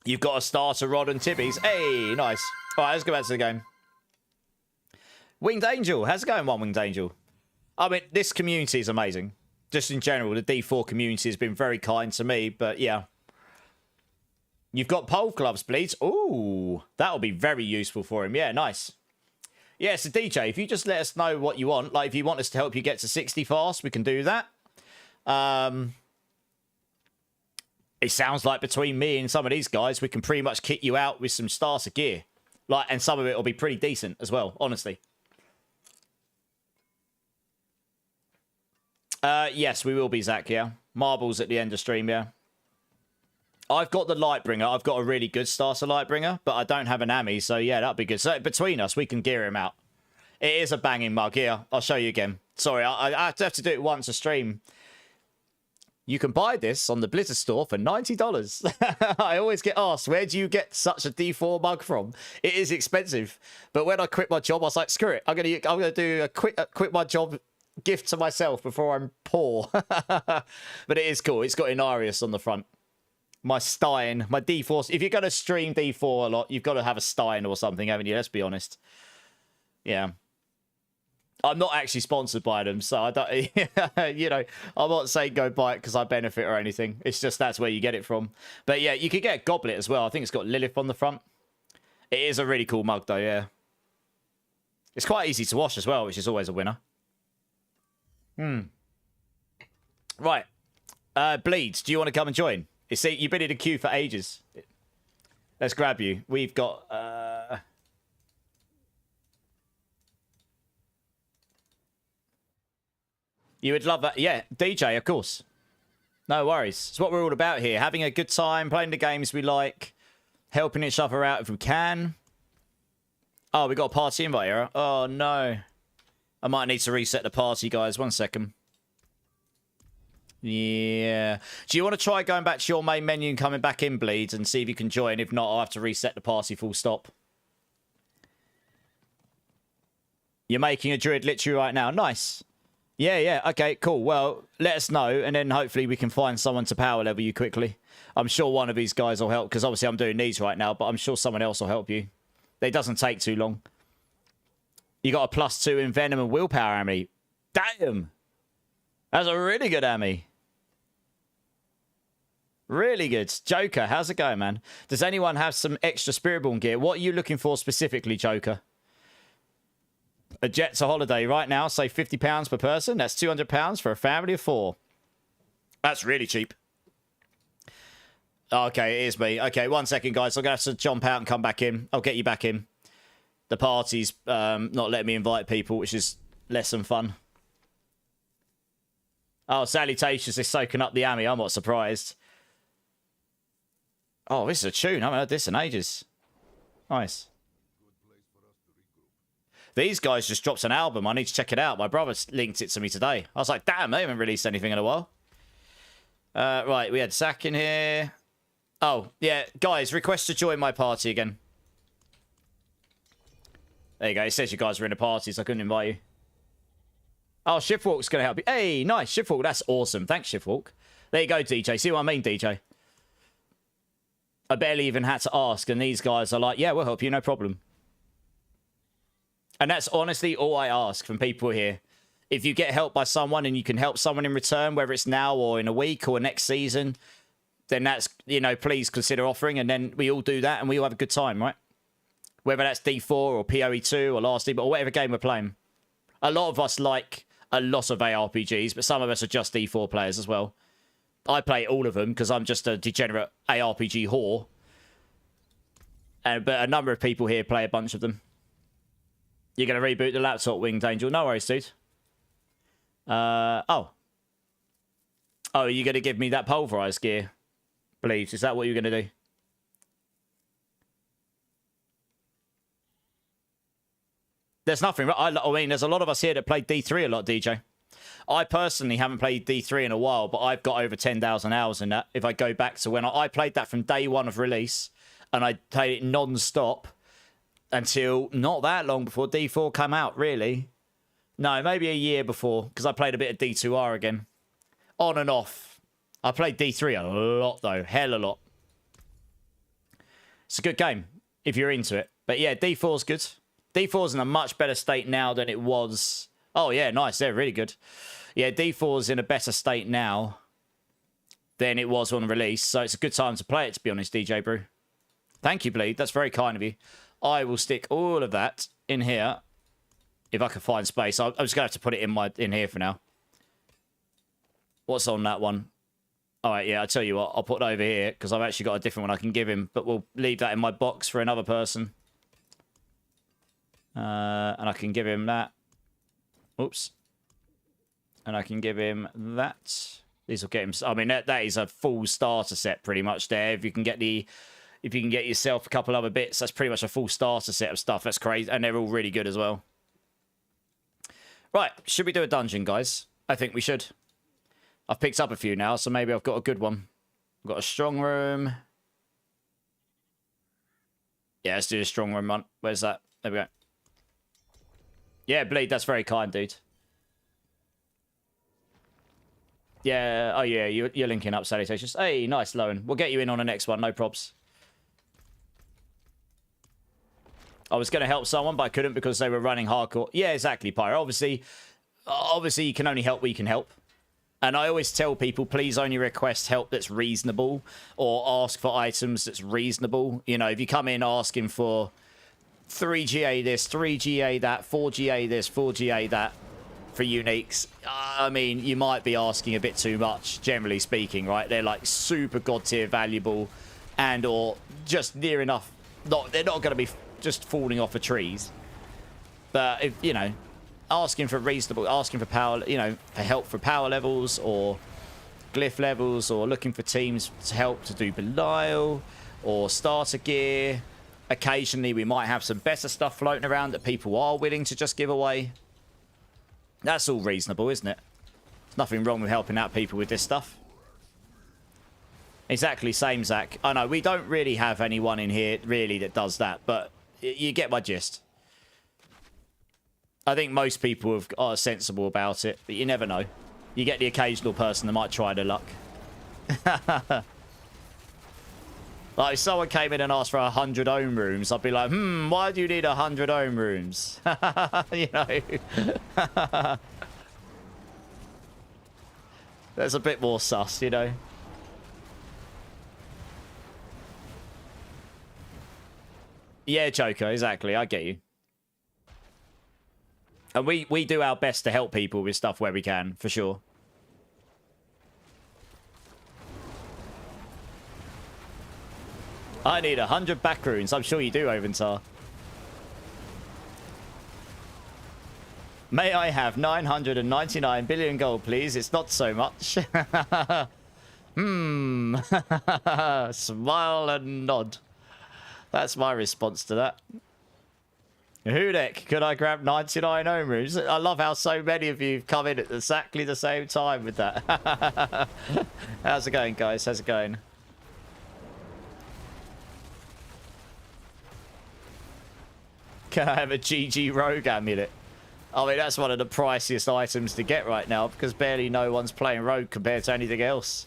You've got a starter, Rod and Tibbies. Hey, nice. All right, let's go back to the game. Winged Angel. How's it going, One Winged Angel? I mean, this community is amazing. Just in general, the D4 community has been very kind to me, but yeah. You've got pole gloves, Bleeds. Ooh, that'll be very useful for him. Yeah, nice. Yeah, so DJ, if you just let us know what you want, like if you want us to help you get to 60 fast, we can do that. It sounds like between me and some of these guys, we can pretty much kit you out with some starter gear. Like, and some of it will be pretty decent as well, honestly. Yes, we will be, Zach, yeah. Marbles at the end of stream, yeah. I've got the Lightbringer. I've got a really good starter Lightbringer, but I don't have an Ami, so yeah, that'd be good. So between us, we can gear him out. It is a banging mug. Here, I'll show you again. Sorry, I have to do it once a stream. You can buy this on the Blizzard store for $90. I always get asked, where do you get such a D4 mug from? It is expensive. But when I quit my job, I was like, screw it. I'm gonna do a quit my job gift to myself before I'm poor. But it is cool. It's got Inarius on the front. My Stein, my D4. If you're going to stream D4 a lot, you've got to have a Stein or something, haven't you? Let's be honest. Yeah. I'm not actually sponsored by them, so I don't, you know, I'm not saying go buy it because I benefit or anything. It's just that's where you get it from. But yeah, you could get a Goblet as well. I think it's got Lilith on the front. It is a really cool mug though, yeah. It's quite easy to wash as well, which is always a winner. Right. Bleeds, do you want to come and join? You see, you've been in a queue for ages. Let's grab you. We've got... You would love that. Yeah, DJ, of course. No worries. It's what we're all about here. Having a good time, playing the games we like, helping each other out if we can. Oh, we got a party invite error. Oh, no. I might need to reset the party, guys. 1 second. Yeah. Do you want to try going back to your main menu and coming back in, Bleed, and see if you can join? If not, I'll have to reset the party full stop. You're making a druid literally right now. Nice. Yeah, yeah. Okay, cool. Well, let us know, and then hopefully we can find someone to power level you quickly. I'm sure one of these guys will help, because obviously I'm doing these right now, but I'm sure someone else will help you. It doesn't take too long. You got a +2 in Venom and Willpower, Ami. Damn! That's a really good Ami. Really good. Joker, how's it going, man? Does anyone have some extra Spiritborn gear? What are you looking for specifically, Joker? A jet to holiday right now, say £50 per person. That's £200 for a family of 4. That's really cheap. Okay, it is me. Okay, 1 second, guys. I'm going to have to jump out and come back in. I'll get you back in. The party's not letting me invite people, which is less than fun. Oh, salutations. They're soaking up the Ami. I'm not surprised. Oh, this is a tune. I haven't heard this in ages. Nice. These guys just dropped an album. I need to check it out. My brother linked it to me today. I was like, damn, they haven't released anything in a while. Right, we had Zach in here. Oh, yeah. Guys, request to join my party again. There you go. It says you guys were in a party, so I couldn't invite you. Oh, Shiftwalk's going to help you. Hey, nice. Shiftwalk, that's awesome. Thanks, Shiftwalk. There you go, DJ. See what I mean, DJ? I barely even had to ask, and these guys are like, yeah, we'll help you, no problem. And that's honestly all I ask from people here. If you get help by someone and you can help someone in return, whether it's now or in a week or next season, then that's, you know, please consider offering, and then we all do that and we all have a good time, right? Whether that's D4 or PoE2 or Last D, or whatever game we're playing. A lot of us like a lot of ARPGs, but some of us are just D4 players as well. I play all of them because I'm just a degenerate ARPG whore. But a number of people here play a bunch of them. You're going to reboot the laptop, Winged Angel. No worries, dude. Oh, you're going to give me that pulverized gear, please? Is that what you're going to do? There's nothing. I mean, there's a lot of us here that play D3 a lot, DJ. I personally haven't played D3 in a while, but I've got over 10,000 hours in that. If I go back to when I played that from day one of release, and I played it non-stop until not that long before D4 came out, really. No, maybe a year before, because I played a bit of D2R again. On and off. I played D3 a lot, though. Hell a lot. It's a good game, if you're into it. But yeah, D4's good. D4's in a much better state now than it was. Oh, yeah, nice. They're really good. Yeah, D4's in a better state now than it was on release. So it's a good time to play it, to be honest, DJ Brew. Thank you, Bleed. That's very kind of you. I will stick all of that in here if I can find space. I'm just going to have to put it in here for now. What's on that one? All right, yeah, I'll tell you what. I'll put it over here because I've actually got a different one I can give him. But we'll leave that in my box for another person. And I can give him that. Oops. And I can give him that. These will get him. I mean, that is a full starter set pretty much there. If you can get yourself a couple other bits, that's pretty much a full starter set of stuff. That's crazy. And they're all really good as well. Right. Should we do a dungeon, guys? I think we should. I've picked up a few now, so maybe I've got a good one. I've got a strong room. Yeah, let's do the strong room one. Where's that? There we go. Yeah, Bleed, that's very kind, dude. Yeah, oh yeah, you're linking up, salutations. Hey, nice, Lowen. We'll get you in on the next one, no probs. I was going to help someone, but I couldn't because they were running hardcore. Yeah, exactly, Pyro. Obviously, you can only help where you can help. And I always tell people, please only request help that's reasonable or ask for items that's reasonable. You know, if you come in asking for 3GA this, 3GA that, 4GA this, 4GA that for uniques, I mean, you might be asking a bit too much, generally speaking, right? They're like super god tier valuable and or just near enough. They're not going to be just falling off of trees. But, if you know, asking for reasonable, asking for power, you know, for help for power levels or glyph levels or looking for teams to help to do Belial or starter gear. Occasionally, we might have some better stuff floating around that people are willing to just give away. That's all reasonable, isn't it? There's nothing wrong with helping out people with this stuff. Exactly, same, Zach. I know, we don't really have anyone in here, really, that does that, but you get my gist. I think most people are sensible about it, but you never know. You get the occasional person that might try their luck. Like, if someone came in and asked for 100 ohm rooms, I'd be like, why do you need 100 ohm rooms? You know? There's a bit more sus, you know? Yeah, Joker, exactly. I get you. And we do our best to help people with stuff where we can, for sure. I need 100 back runes. I'm sure you do, Oventar. May I have 999 billion gold, please? It's not so much. Smile and nod. That's my response to that. Hudek, could I grab 99 ohm rooms? I love how so many of you have come in at exactly the same time with that. How's it going, guys? How's it going? Can I have a GG Rogue amulet? I mean, that's one of the priciest items to get right now because barely no one's playing Rogue compared to anything else.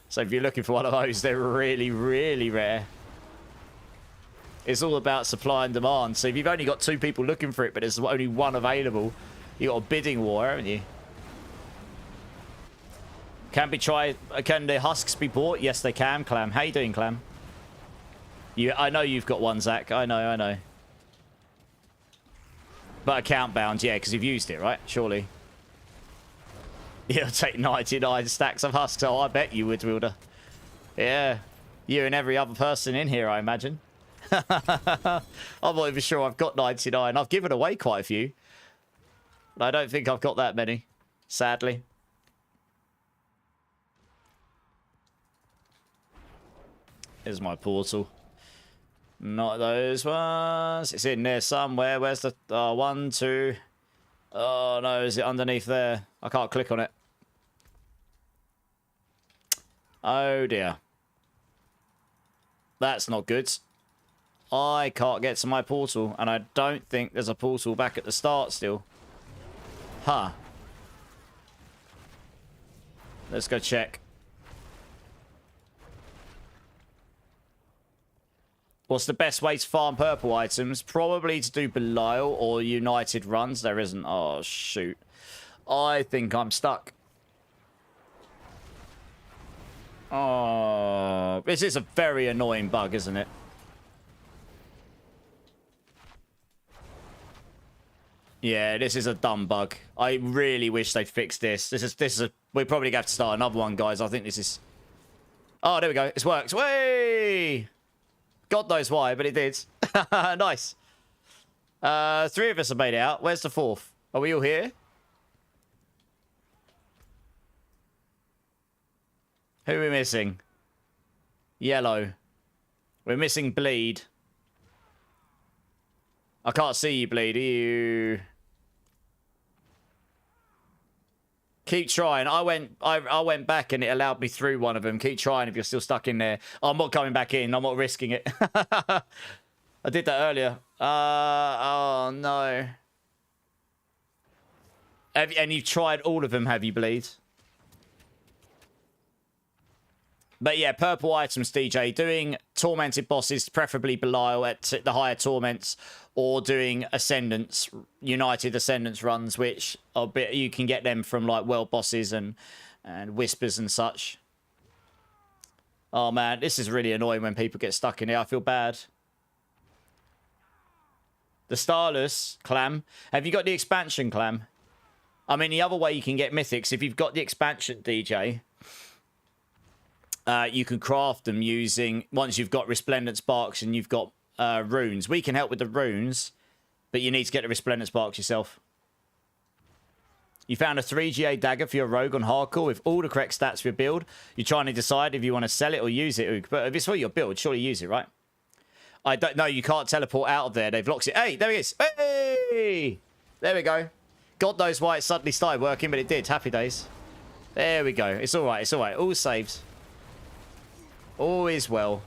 So if you're looking for one of those, they're really, really rare. It's all about supply and demand. So if you've only got 2 people looking for it, but there's only 1 available, you've got a bidding war, haven't you? Can the husks be bought? Yes, they can, Clam. How you doing, Clam? I know you've got one, Zach. I know. But account bound, yeah, because you've used it, right? Surely. You'll take 99 stacks of husks. Oh, I bet you would, Wilder. Yeah. You and every other person in here, I imagine. I'm not even sure I've got 99. I've given away quite a few. But I don't think I've got that many, sadly. Here's my portal. Not those ones. It's in there somewhere. Where's the... 1, 2... Oh, no. Is it underneath there? I can't click on it. Oh, dear. That's not good. I can't get to my portal, and I don't think there's a portal back at the start still. Huh. Let's go check. What's the best way to farm purple items? Probably to do Belial or United runs. There isn't. Oh, shoot. I think I'm stuck. Oh, this is a very annoying bug, isn't it? Yeah, this is a dumb bug. I really wish they'd fixed this. We're probably gonna have to start another one, guys. I think this is... Oh, there we go. It's worked. Way! God knows why, but it did. Nice. 3 of us have made it out. Where's the 4th? Are we all here? Who are we missing? Yellow. We're missing Bleed. I can't see you, Bleed. Are you... Keep trying. I went back and it allowed me through one of them. Keep trying if you're still stuck in there. I'm not coming back in. I'm not risking it. I did that earlier. Oh, no. And you've tried all of them, have you, Bleed? But yeah, purple items, DJ. Doing tormented bosses, preferably Belial at the higher torments, or doing ascendants, United Ascendants runs, which are you can get them from like world bosses and whispers and such. Oh man, this is really annoying when people get stuck in here. I feel bad. The Starless, Clam. Have you got the expansion, Clam? I mean, the other way you can get mythics, if you've got the expansion, DJ... you can craft them using, once you've got Resplendent Sparks and you've got runes. We can help with the runes, but you need to get the Resplendent Sparks yourself. You found a 3GA dagger for your rogue on hardcore with all the correct stats for your build. You're trying to decide if you want to sell it or use it. But if it's for your build, surely use it, right? I don't know. You can't teleport out of there. They've locked it. Hey, there he is. Hey! There we go. God knows why it suddenly started working, but it did. Happy days. There we go. It's all right. It's all right. All saved. All is well.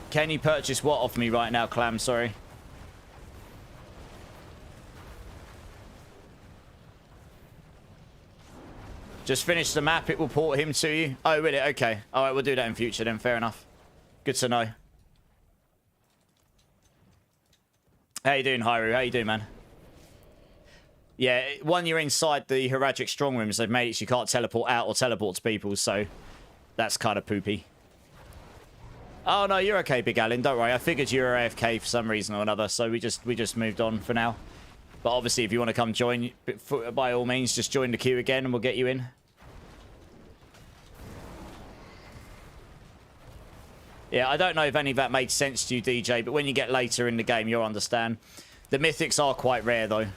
Can you purchase what off me right now, Clam? Sorry. Just finish the map. It will port him to you. Oh, really? Okay. All right, we'll do that in future then. Fair enough. Good to know. How you doing, Hyru? How you doing, man? Yeah, when you're inside the Heradic strong rooms, they've made it so you can't teleport out or teleport to people, so that's kind of poopy. Oh, no, you're okay, Big Alan. Don't worry. I figured you were AFK for some reason or another, so we just moved on for now. But obviously, if you want to come join, by all means, just join the queue again and we'll get you in. Yeah, I don't know if any of that made sense to you, DJ, but when you get later in the game, you'll understand. The mythics are quite rare, though.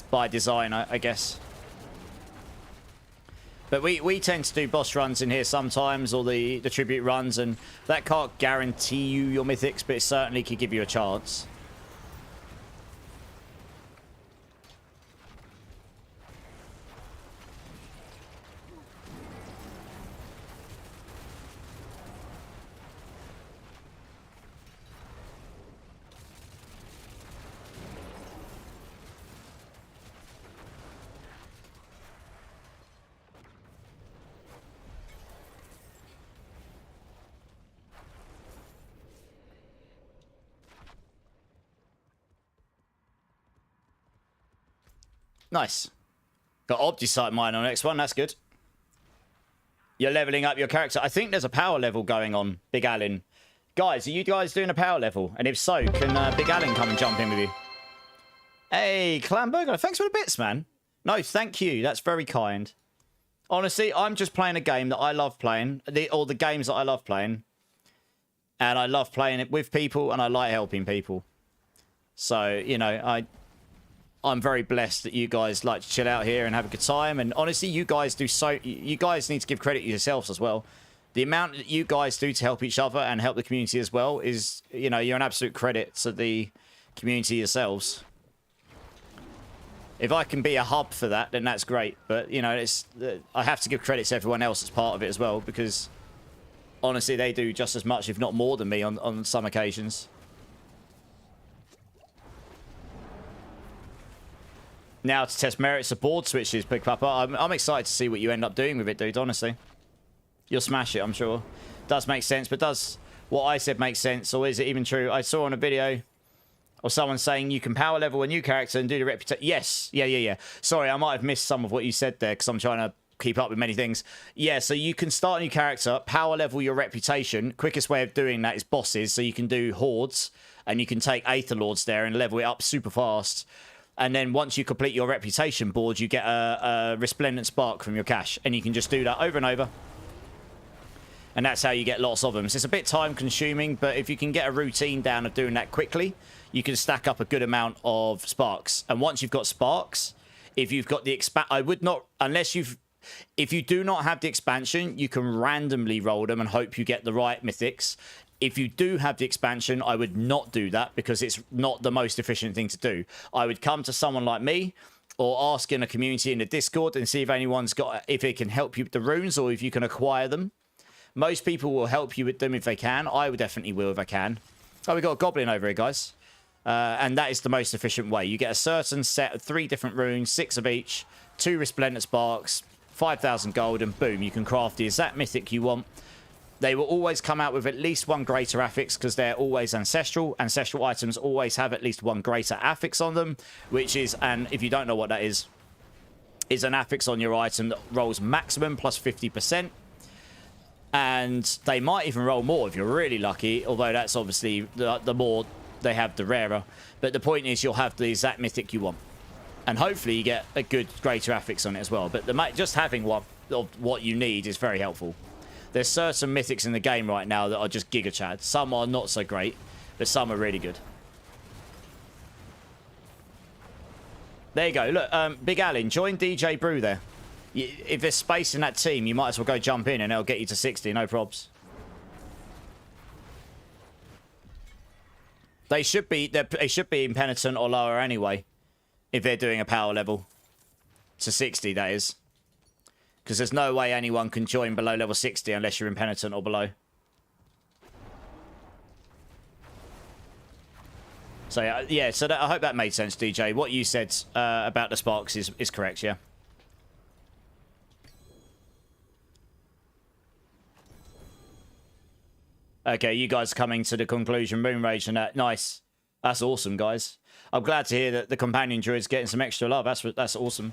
By design, I guess. But we tend to do boss runs in here sometimes, or the tribute runs, and that can't guarantee you your mythics, but it certainly could give you a chance. Nice. Got Opticite mine on next one. That's good. You're leveling up your character. I think there's a power level going on, Big Alan. Guys, are you guys doing a power level? And if so, can Big Alan come and jump in with you? Hey, Clamburger, thanks for the bits, man. No, thank you. That's very kind. Honestly, I'm just playing a game that I love playing. Or the games that I love playing. And I love playing it with people, and I like helping people. So, you know, I'm very blessed that you guys like to chill out here and have a good time. And honestly, you guys do so... You guys need to give credit to yourselves as well. The amount that you guys do to help each other and help the community as well is, you know, you're an absolute credit to the community yourselves. If I can be a hub for that, then that's great. But, you know, I have to give credit to everyone else as part of it as well, because honestly, they do just as much, if not more than me on some occasions. Now to test merits of board switches, Big Papa. I'm excited to see what you end up doing with it, dude, honestly. You'll smash it, I'm sure. Does make sense, but does what I said make sense, or is it even true? I saw on a video of someone saying you can power level a new character and do the reputation. Yes, yeah. Sorry, I might have missed some of what you said there, because I'm trying to keep up with many things. Yeah, so you can start a new character, power level your reputation. Quickest way of doing that is bosses, so you can do hordes, and you can take Aether Lords there and level it up super fast. And then once you complete your reputation board, you get a Resplendent Spark from your cache. And you can just do that over and over. And that's how you get lots of them. So it's a bit time consuming, but if you can get a routine down of doing that quickly, you can stack up a good amount of sparks. And once you've got sparks, if you've got the I would not, unless if you do not have the expansion, you can randomly roll them and hope you get the right mythics. If you do have the expansion, I would not do that, because it's not the most efficient thing to do. I would come to someone like me, or ask in a community in the Discord and see if anyone's got, if it can help you with the runes, or if you can acquire them. Most people will help you with them if they can. I would definitely will if I can. Oh, we got a goblin over here, guys. And that is the most efficient way. You get a certain set of 3 different runes, 6 of each, 2 Resplendent Sparks, 5,000 gold, and boom, you can craft the exact mythic you want. They will always come out with at least 1 greater affix, because they're always ancestral. Ancestral items always have at least 1 greater affix on them, which is, and if you don't know what that is an affix on your item that rolls maximum plus 50%. And they might even roll more if you're really lucky, although that's obviously, the more they have, the rarer. But the point is, you'll have the exact mythic you want. And hopefully you get a good greater affix on it as well. But just having one of what you need is very helpful. There's certain mythics in the game right now that are just giga chad. Some are not so great. but some are really good. There you go. Look, Big Alan, join DJ Brew there. If there's space in that team, you might as well go jump in and it'll get you to 60, no probs. They should be impenitent or lower anyway, if they're doing a power level. To 60, that is. Because there's no way anyone can join below level 60 unless you're impenitent or below. So, yeah, so I hope that made sense, DJ. What you said about the sparks is correct, yeah. Okay, you guys are coming to the conclusion. Moon Rage and that. Nice. That's awesome, guys. I'm glad to hear that the companion druid's getting some extra love. That's awesome.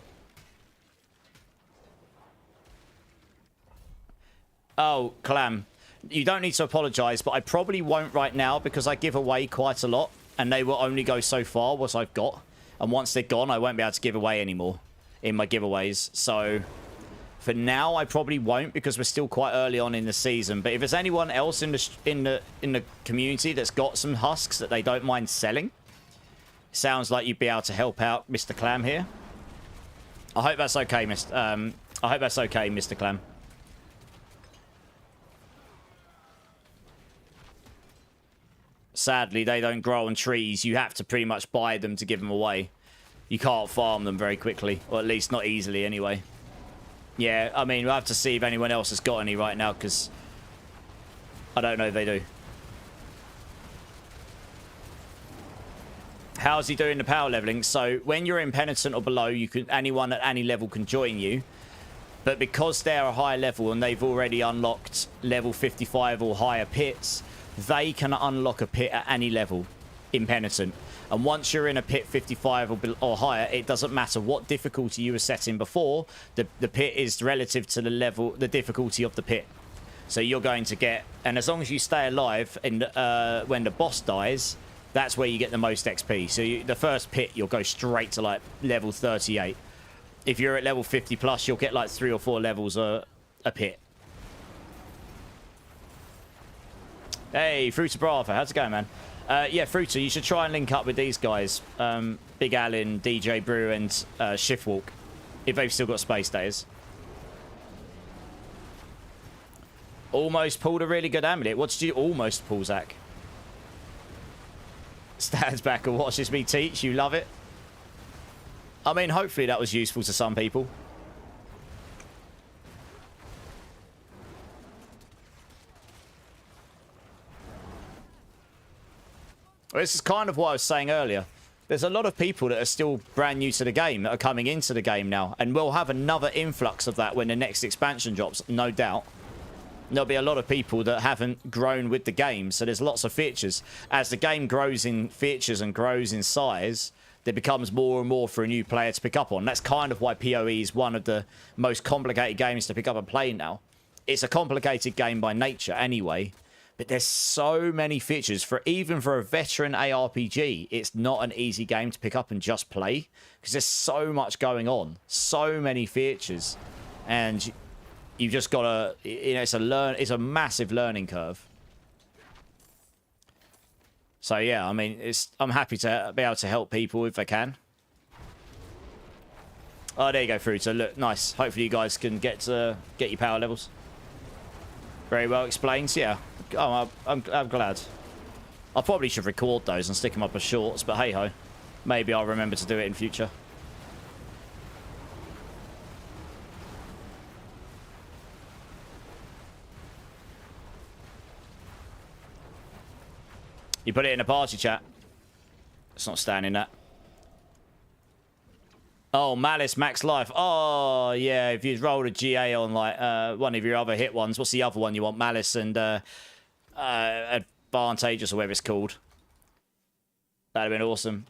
Oh, Clam. You don't need to apologise, but I probably won't right now because I give away quite a lot. And they will only go so far what I've got. And once they're gone, I won't be able to give away anymore in my giveaways. So for now, I probably won't because we're still quite early on in the season. But if there's anyone else in the community that's got some husks that they don't mind selling, sounds like you'd be able to help out Mr. Clam here. I hope that's okay, Mr. Clam. Sadly, they don't grow on trees. You have to pretty much buy them to give them away. You can't farm them very quickly, or at least not easily anyway. Yeah, I mean, we'll have to see if anyone else has got any right now, because I don't know if they do. How's he doing the power leveling? So when you're impenitent or below, anyone at any level can join you. But because they're a high level and they've already unlocked level 55 or higher pits, they can unlock a pit at any level, impenitent. And once you're in a pit 55 or higher, it doesn't matter what difficulty you were setting before. The pit is relative to the difficulty of the pit. So you're going to get, and as long as you stay alive, and when the boss dies, that's where you get the most XP. So the first pit, you'll go straight to like level 38. If you're at level 50 plus, you'll get like 3 or 4 levels a pit. Hey, Fruiter Brava, how's it going, man? Yeah, Fruiter, you should try and link up with these guys. Big Alan, DJ Brew, and Shiftwalk. If they've still got space, that is. Almost pulled a really good amulet. What did you almost pull, Zach? Stands back and watches me teach. You love it. I mean, hopefully that was useful to some people. This is kind of what I was saying earlier. There's a lot of people that are still brand new to the game that are coming into the game now. And we'll have another influx of that when the next expansion drops, no doubt. There'll be a lot of people that haven't grown with the game. So there's lots of features. As the game grows in features and grows in size, there becomes more and more for a new player to pick up on. That's kind of why PoE is one of the most complicated games to pick up and play now. It's a complicated game by nature anyway. But there's so many features. Even for a veteran ARPG, it's not an easy game to pick up and just play. Because there's so much going on. So many features. And you've just got to... You know, it's a massive learning curve. So, yeah, I mean, I'm happy to be able to help people if I can. Oh, there you go, Fruiter. Look, nice. Hopefully you guys can get your power levels. Very well explained, yeah. Oh, I'm glad. I probably should record those and stick them up as shorts, but hey-ho. Maybe I'll remember to do it in future. You put it in a party chat. It's not standing that. Oh, Malice, Max Life. Oh, yeah, if you'd rolled a GA on, like, one of your other hit ones. What's the other one you want? Malice and, Advantageous, or whatever it's called. That'd have been awesome.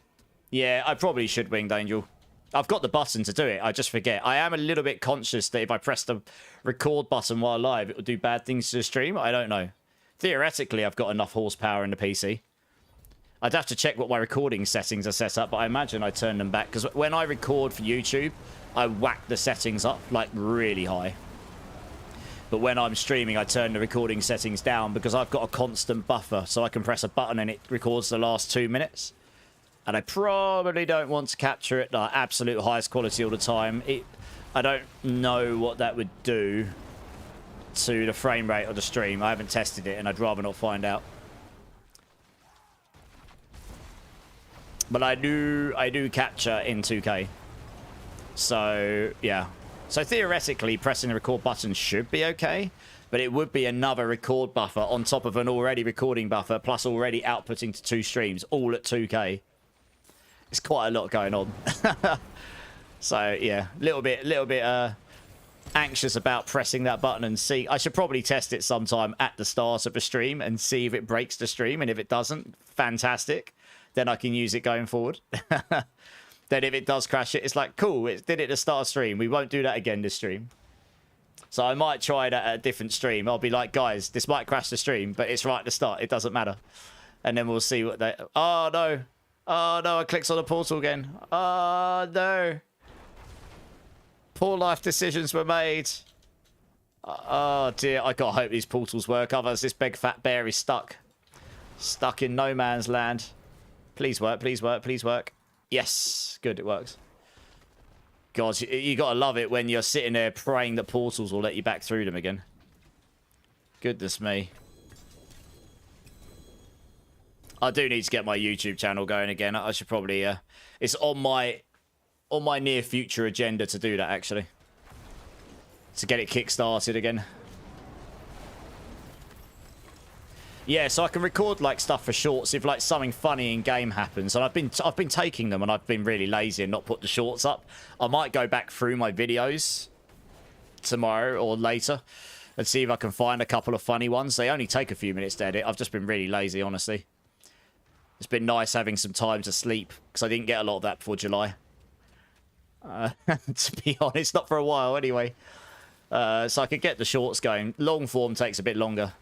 Yeah, I probably should Winged Angel. I've got the button to do it. I just forget. I am a little bit conscious that if I press the record button while live, it will do bad things to the stream. I don't know. Theoretically, I've got enough horsepower in the PC. I'd have to check what my recording settings are set up, but I imagine I turn them back. Because when I record for YouTube, I whack the settings up, like, really high. But when I'm streaming, I turn the recording settings down because I've got a constant buffer. So I can press a button and it records the last 2 minutes. And I probably don't want to capture it like absolute highest quality all the time. I don't know what that would do to the frame rate of the stream. I haven't tested it and I'd rather not find out. But I do capture in 2K. So, yeah. So theoretically, pressing the record button should be okay. But it would be another record buffer on top of an already recording buffer, plus already outputting to 2 streams, all at 2K. It's quite a lot going on. So, yeah. Little bit anxious about pressing that button and see. I should probably test it sometime at the start of the stream and see if it breaks the stream. And if it doesn't, fantastic. Then I can use it going forward. Then if it does crash it, it's like, cool, it did it at the start of stream. We won't do that again this stream. So I might try that at a different stream. I'll be like, guys, this might crash the stream, but it's right at the start. It doesn't matter. And then we'll see what they... Oh, no. Oh, no, I clicked on the portal again. Oh, no. Poor life decisions were made. Oh, dear. I gotta hope these portals work. Otherwise, this big fat bear is stuck. Stuck in no man's land. Please work, please work, please work. Yes, good, it works. God, you gotta love it when you're sitting there praying that portals will let you back through them again. Goodness me. I do need to get my YouTube channel going again. I should probably, it's on my near future agenda to do that, actually. To get it kick-started again. Yeah, so I can record like stuff for shorts if like something funny in game happens, and I've been taking them and I've been really lazy and not put the shorts up. I might go back through my videos tomorrow or later and see if I can find a couple of funny ones. They only take a few minutes to edit. I've just been really lazy, honestly. It's been nice having some time to sleep because I didn't get a lot of that before July. To be honest, not for a while anyway. So I could get the shorts going. Long form takes a bit longer.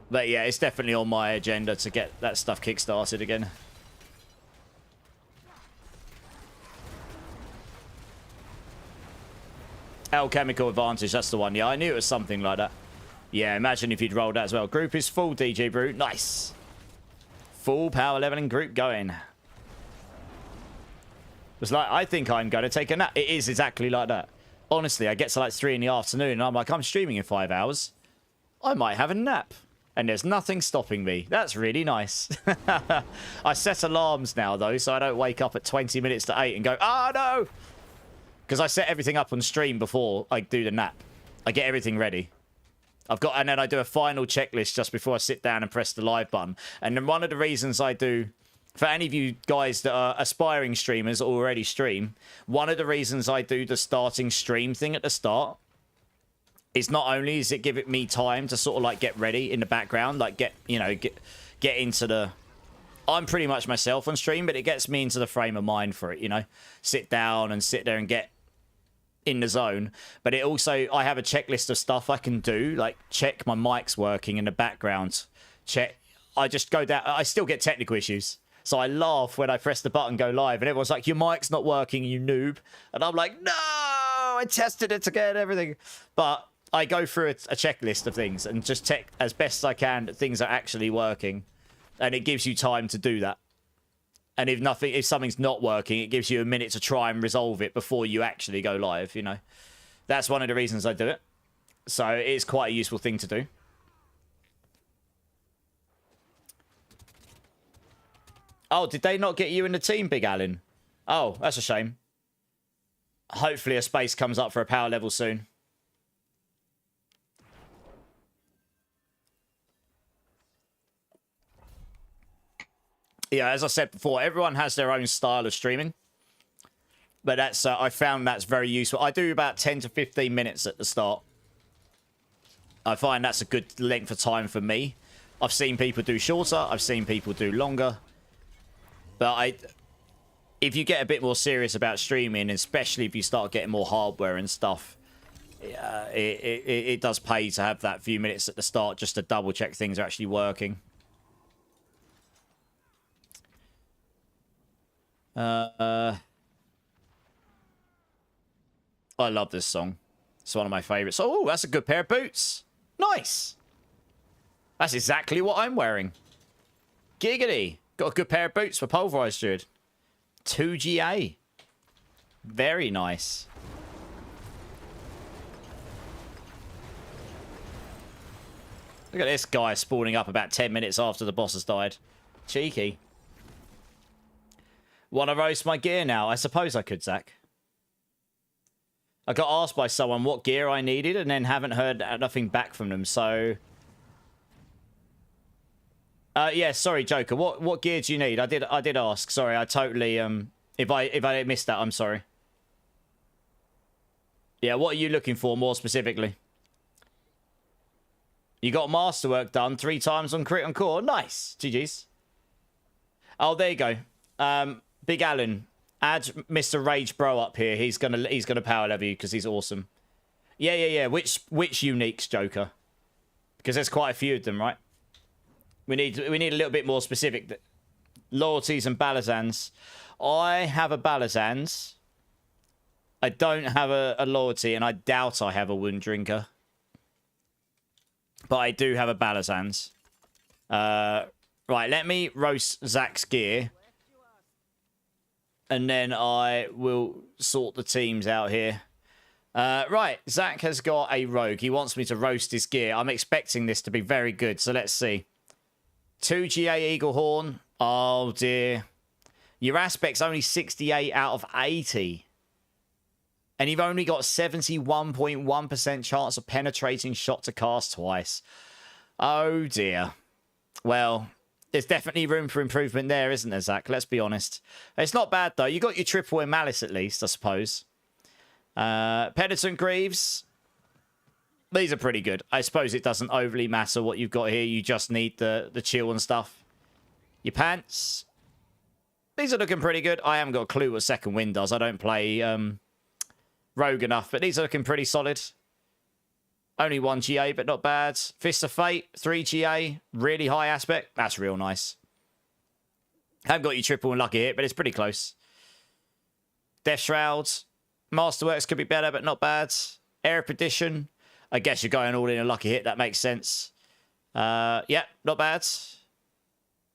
But yeah, it's definitely on my agenda to get that stuff kick-started again. Alchemical Advantage, that's the one. Yeah, I knew it was something like that. Yeah, imagine if you'd rolled that as well. Group is full, DJ Brew. Nice. Full power leveling group going. It's like, I think I'm going to take a nap. It is exactly like that. Honestly, I get to like 3 in the afternoon and I'm like, I'm streaming in 5 hours. I might have a nap. And there's nothing stopping me. That's really nice. I set alarms now, though, so I don't wake up at 20 minutes to 8 and go, oh, no! Because I set everything up on stream before I do the nap. I get everything ready. And then I do a final checklist just before I sit down and press the live button. And then one of the reasons I do, for any of you guys that are aspiring streamers or already stream, one of the reasons I do the starting stream thing at the start is not only is it giving me time to sort of like get ready in the background, like get into the... I'm pretty much myself on stream, but it gets me into the frame of mind for it, you know? Sit down and sit there and get in the zone. But it also, I have a checklist of stuff I can do, like check my mic's working in the background. I just go down, I still get technical issues. So I laugh when I press the button, go live, and everyone's like, your mic's not working, you noob. And I'm like, no, I tested it again, everything. But I go through a checklist of things and just check as best as I can that things are actually working. And it gives you time to do that. And if something's not working, it gives you a minute to try and resolve it before you actually go live, you know. That's one of the reasons I do it. So it is quite a useful thing to do. Oh, did they not get you in the team, Big Alan? Oh, that's a shame. Hopefully a space comes up for a power level soon. Yeah, as I said before, everyone has their own style of streaming. But that's I found that's very useful. I do about 10 to 15 minutes at the start. I find that's a good length of time for me. I've seen people do shorter. I've seen people do longer. But if you get a bit more serious about streaming, especially if you start getting more hardware and stuff, it does pay to have that few minutes at the start just to double check things are actually working. I love this song. It's one of my favorites. Oh, that's a good pair of boots. Nice. That's exactly what I'm wearing. Giggity. Got a good pair of boots for Pulverise Druid. 2GA. Very nice. Look at this guy spawning up about 10 minutes after the boss has died. Cheeky. Want to roast my gear now? I suppose I could, Zach. I got asked by someone what gear I needed and then haven't heard nothing back from them, so... yeah, sorry, Joker. What gear do you need? I did ask. Sorry, I totally... If I missed that, I'm sorry. Yeah, what are you looking for more specifically? You got masterwork done 3 times on crit and core. Nice. GG's. Oh, there you go. Big Alan, add Mr. Rage Bro up here. He's gonna power level you because he's awesome. Yeah. Which uniques, Joker? Because there's quite a few of them, right? We need a little bit more specific. Loyalties and Balazans. I have a Balazans. I don't have a loyalty, and I doubt I have a Wound Drinker. But I do have a Balazans. Right, let me roast Zach's gear. And then I will sort the teams out here. Right, Zach has got a rogue. He wants me to roast his gear. I'm expecting this to be very good, so let's see. 2GA Eagle Horn. Oh, dear. Your aspect's only 68 out of 80. And you've only got 71.1% chance of penetrating shot to cast twice. Oh, dear. Well, there's definitely room for improvement there, isn't there, Zach? Let's be honest. It's not bad, though. You got your triple in Malice, at least, I suppose. Penitent Greaves. These are pretty good. I suppose it doesn't overly matter what you've got here. You just need the chill and stuff. Your pants. These are looking pretty good. I haven't got a clue what Second Wind does. I don't play Rogue enough, but these are looking pretty solid. Only 1 GA, but not bad. Fist of Fate, 3 GA. Really high aspect. That's real nice. Haven't got your triple and lucky hit, but it's pretty close. Death Shroud. Masterworks could be better, but not bad. Air Perdition. I guess you're going all in a lucky hit. That makes sense. Yeah, not bad.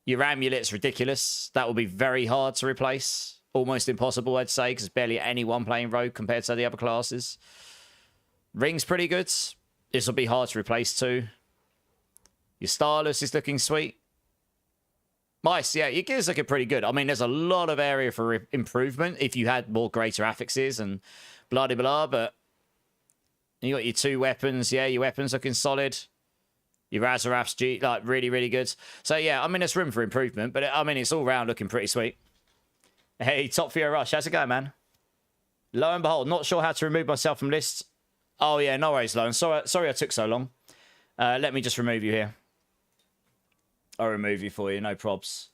Your Amulet's ridiculous. That will be very hard to replace. Almost impossible, I'd say, because barely anyone playing Rogue compared to the other classes. Ring's pretty good. This will be hard to replace too. Your Starless is looking sweet. Nice, yeah, your gear's looking pretty good. I mean, there's a lot of area for improvement if you had more greater affixes and blah-de-blah, but you got your 2 weapons. Yeah, your weapons looking solid. Your Azarath's G, like, really, really good. So, yeah, I mean, there's room for improvement, but, I mean, it's all round looking pretty sweet. Hey, Top Fear Rush, how's it going, man? Lo and behold, not sure how to remove myself from lists. Oh, yeah, no worries, Lo. Sorry I took so long. Let me just remove you here. I'll remove you for you, no probs.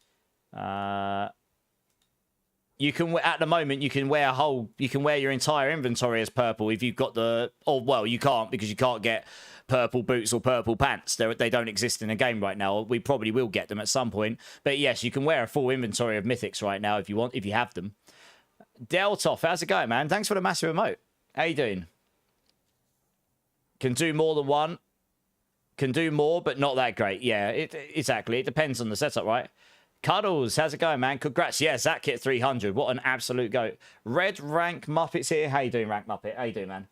You can, at the moment, you can wear your entire inventory as purple if you've got the, oh, well, you can't because you can't get purple boots or purple pants. They don't exist in the game right now. We probably will get them at some point. But yes, you can wear a full inventory of mythics right now if you want, if you have them. Deltoff, how's it going, man? Thanks for the massive emote. How you doing? Can do more than one. Can do more, but not that great. Yeah, exactly. It depends on the setup, right? Cuddles, how's it going, man? Congrats. Yeah, Zach hit 300. What an absolute goat. Red Rank Muppets here. How you doing, Rank Muppet? How you doing, man?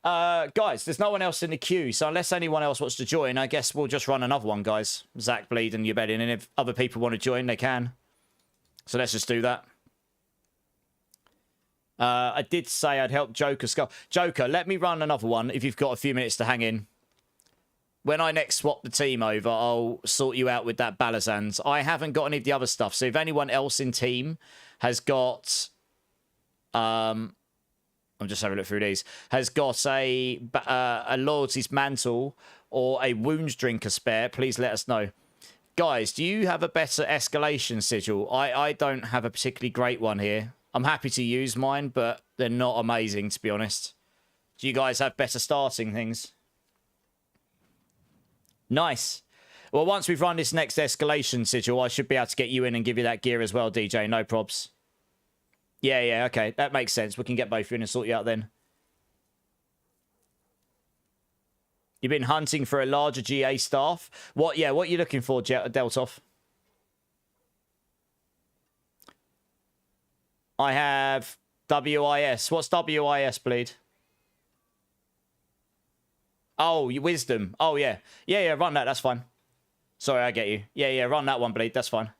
Guys, there's no one else in the queue, so unless anyone else wants to join, I guess we'll just run another one, guys. Zach, Bleed, and Yubedin, and if other people want to join, they can. So let's just do that. I did say I'd help Joker Skull. Joker, let me run another one if you've got a few minutes to hang in. When I next swap the team over, I'll sort you out with that Balazans. I haven't got any of the other stuff, so if anyone else in team has got... I'm just having a look through these. Has got a Loyalties Mantle or a Wounds Drinker spare, please let us know. Guys, do you have a better escalation sigil? I don't have a particularly great one here. I'm happy to use mine, but they're not amazing, to be honest. Do you guys have better starting things? Nice. Well, once we've run this next escalation sigil, I should be able to get you in and give you that gear as well, DJ. No probs. Yeah, okay. That makes sense. We can get both in and sort you out then. You've been hunting for a larger GA staff. What? Yeah, what are you looking for, Deltoff? I have WIS. What's WIS, Bleed? Oh, Wisdom. Oh, yeah. Yeah, run that. That's fine. Sorry, I get you. Yeah, run that one, Bleed. That's fine.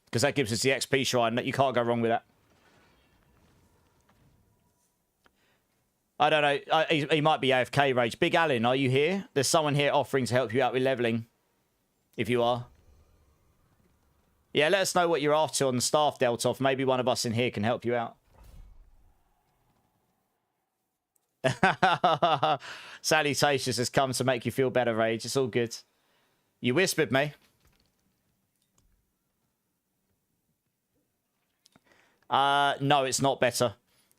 Because that gives us the XP shrine. You can't go wrong with that. I don't know. He might be AFK, Rage. Big Alan, are you here? There's someone here offering to help you out with leveling. If you are. Yeah, let us know what you're after on the staff, Deltoff. Maybe one of us in here can help you out. Salutations has come to make you feel better, Rage. It's all good. You whispered me. No, it's not better.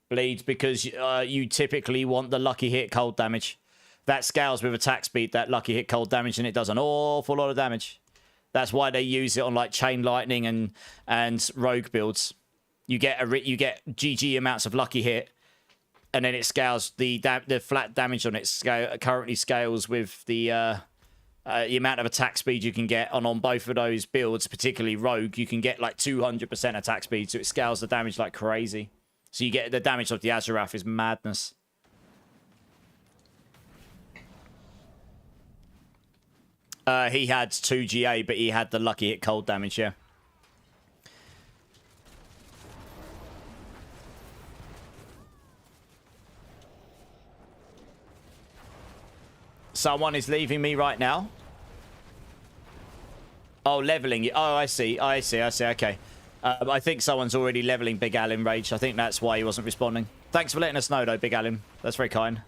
Bleeds, because you typically want the lucky hit cold damage. That scales with attack speed, that lucky hit cold damage, and it does an awful lot of damage. That's why they use it on like chain lightning and rogue builds. You get GG amounts of lucky hit, and then it scales the flat damage on it. Currently scales with the amount of attack speed you can get on both of those builds, particularly rogue. You can get like 200% attack speed, so it scales the damage like crazy. So you get the damage of the Azurath is madness. He had 2 GA, but he had the lucky hit cold damage, yeah. Someone is leaving me right now. Oh, leveling. Oh, I see. Okay. I think someone's already leveling Big Alan, Rage. I think that's why he wasn't responding. Thanks for letting us know, though, Big Alan. That's very kind.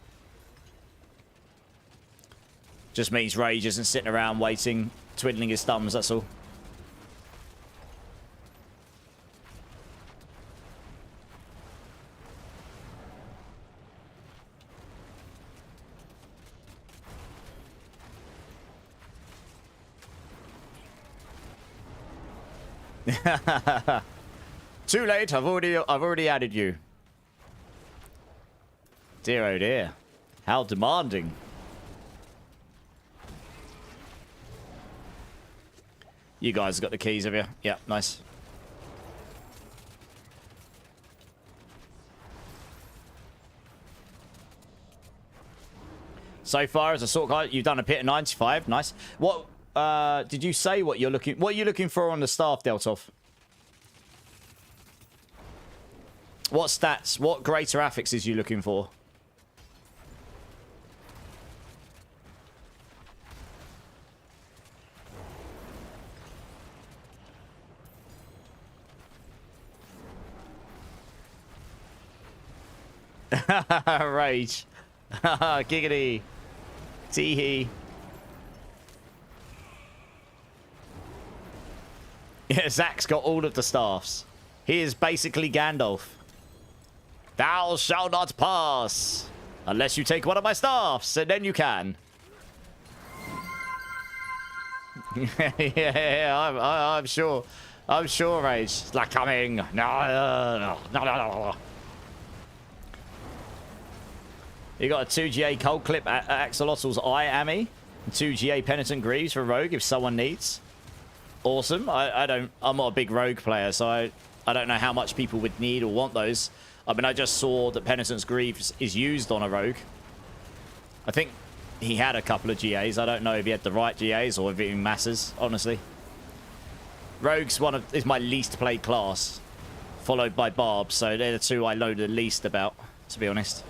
Just means Rage isn't sitting around waiting, twiddling his thumbs, that's all. Too late. I've already added you. Dear oh dear. How demanding. You guys got the keys, have you? Yeah, nice. So far as a sort card, you've done a pit of 95. Nice. What did you say? What are you looking for on the staff, Deltoff? What stats? What greater affixes are you looking for? Rage. Giggity. Teehee. Yeah, Zach's got all of the staffs. He is basically Gandalf. Thou shalt not pass unless you take one of my staffs, and then you can. yeah, I'm sure. I'm sure, Rage. It's like coming. No. You got a 2GA cold clip at Axolotl's Eye, Ami. 2GA Penitent Greaves for Rogue if someone needs. Awesome. I'm not a big Rogue player, so I don't know how much people would need or want those. I mean, I just saw that Penitent's Greaves is used on a Rogue. I think he had a couple of GAs. I don't know if he had the right GAs or if it masses, honestly. Rogue's is my least played class, followed by Barb, so they're the two I know the least about, to be honest.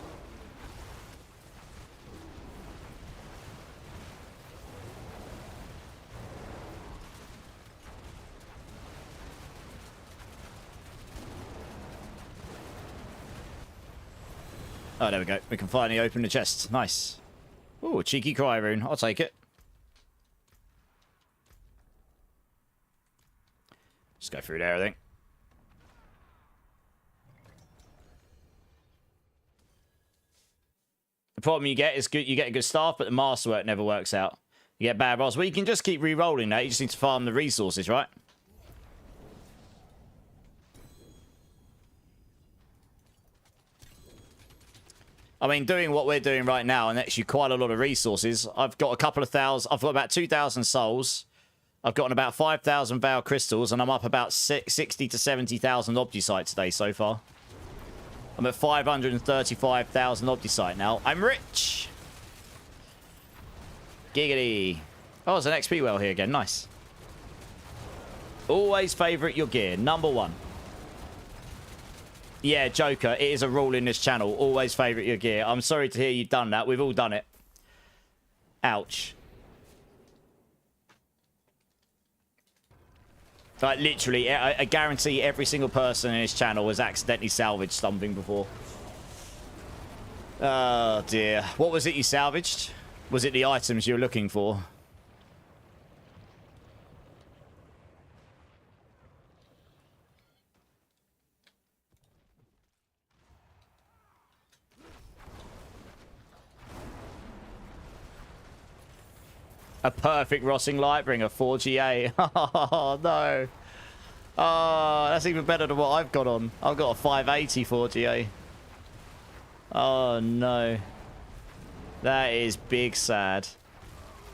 Oh, there we go. We can finally open the chest. Nice. Ooh, cheeky cry rune. I'll take it. Just go through there, I think. The problem you get is you get a good staff, but the masterwork never works out. You get bad rolls. Well, you can just keep re-rolling that. You just need to farm the resources, right? I mean, doing what we're doing right now nets you quite a lot of resources. I've got a couple of thousand. I've got about 2,000 souls. I've gotten about 5,000 Veil crystals, and I'm up about 60 to 70,000 Obdusite today so far. I'm at 535,000 Obdusite now. I'm rich. Giggity. Oh, there's an XP well here again. Nice. Always favourite your gear. Number 1. Yeah, Joker, it is a rule in this channel. Always favourite your gear. I'm sorry to hear you've done that. We've all done it. Ouch. Like, literally, I guarantee every single person in this channel has accidentally salvaged something before. Oh, dear. What was it you salvaged? Was it the items you were looking for? A perfect Rossing Lightbringer, 4GA. Oh, no. Oh, that's even better than what I've got on. I've got a 580 4GA. Oh, no. That is big sad.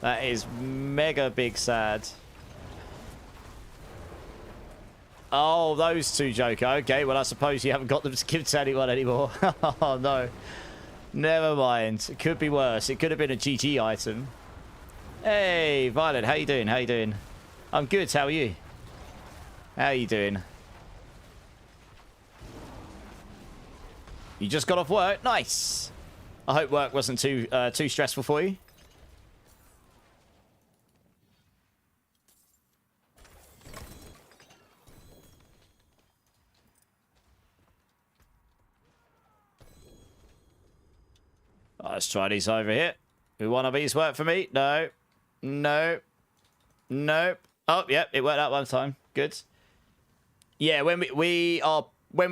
That is mega big sad. Oh, those two, Joker. Okay, well, I suppose you haven't got them to give to anyone anymore. Oh, no. Never mind. It could be worse. It could have been a GG item. Hey, Violet, how you doing? How you doing? I'm good. How are you? How you doing? You just got off work? Nice. I hope work wasn't too stressful for you. Let's try these over here. Do one of these work for me? No. No. Nope. Oh, yep, it worked out one time. Good. Yeah, when we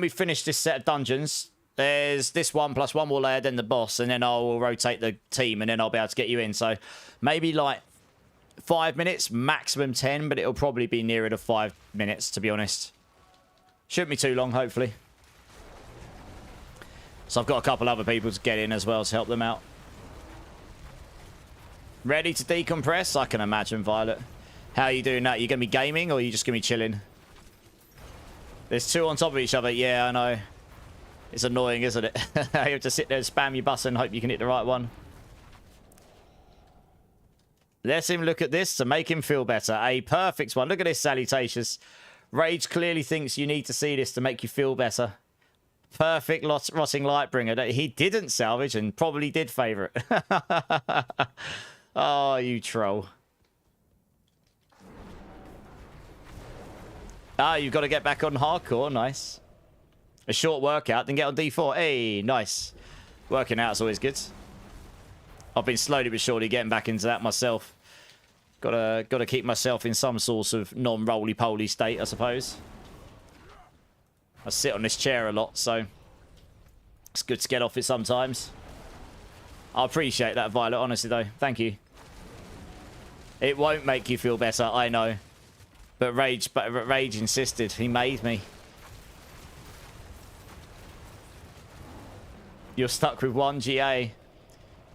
finish this set of dungeons, there's this one plus one more layer, then the boss, and then I will rotate the team, and then I'll be able to get you in. So maybe like 5 minutes, maximum 10, but it'll probably be nearer to 5 minutes, to be honest. Shouldn't be too long, hopefully. So I've got a couple other people to get in as well to help them out. Ready to decompress? I can imagine, Violet. How are you doing that? You going to be gaming or are you just going to be chilling? There's two on top of each other. Yeah, I know. It's annoying, isn't it? You have to sit there and spam your button and hope you can hit the right one. Let him look at this to make him feel better. A perfect one. Look at this, Salutations. Rage clearly thinks you need to see this to make you feel better. Perfect Rotting Lightbringer that he didn't salvage and probably did favourite. Oh, you troll. Ah, you've got to get back on hardcore. Nice. A short workout, then get on D4. Hey, nice. Working out's always good. I've been slowly but surely getting back into that myself. Gotta keep myself in some sort of non-roly-poly state, I suppose. I sit on this chair a lot, so it's good to get off it sometimes. I appreciate that, Violet, honestly, though. Thank you. It won't make you feel better, I know. But Rage insisted. He made me. You're stuck with 1 GA.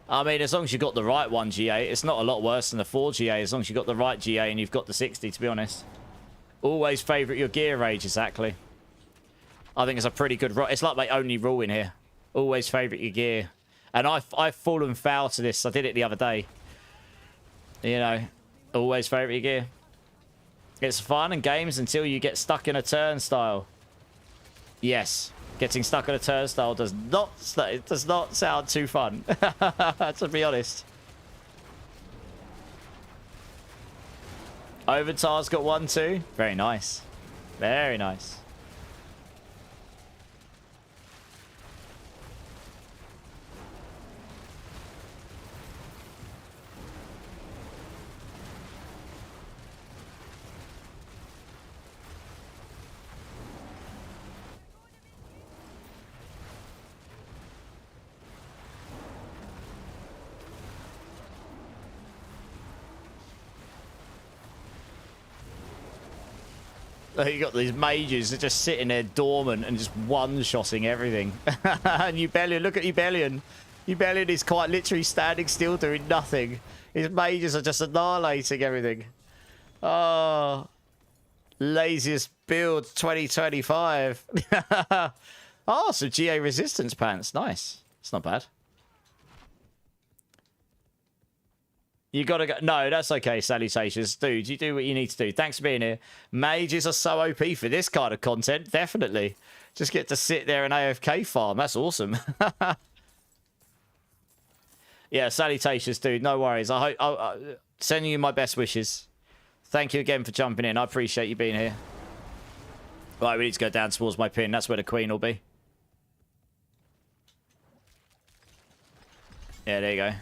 I mean, as long as you got the right 1 GA, it's not a lot worse than the 4 GA, as long as you got the right GA and you've got the 60, to be honest. Always favourite your gear, Rage, exactly. I think it's a pretty good... It's like my only rule in here. Always favourite your gear. And I've fallen foul to this. I did it the other day. You know, always favourite your gear. It's fun and games until you get stuck in a turnstile. Yes. Getting stuck in a turnstile does not sound too fun. To be honest. Overtar's got 1 too. Very nice. Very nice. You got these mages that are just sitting there dormant and just one-shotting everything. And Ubellion, look at Ubellion. Belial is quite literally standing still doing nothing. His mages are just annihilating everything. Oh, laziest build 2025. Oh, so GA resistance pants. Nice. It's not bad. You gotta go. No, that's okay. Salutations. Dude, you do what you need to do. Thanks for being here. Mages are so OP for this kind of content. Definitely. Just get to sit there and AFK farm. That's awesome. Yeah, salutations, dude. No worries. I hope I'll sending you my best wishes. Thank you again for jumping in. I appreciate you being here. Right, we need to go down towards my pin. That's where the queen will be. Yeah, there you go.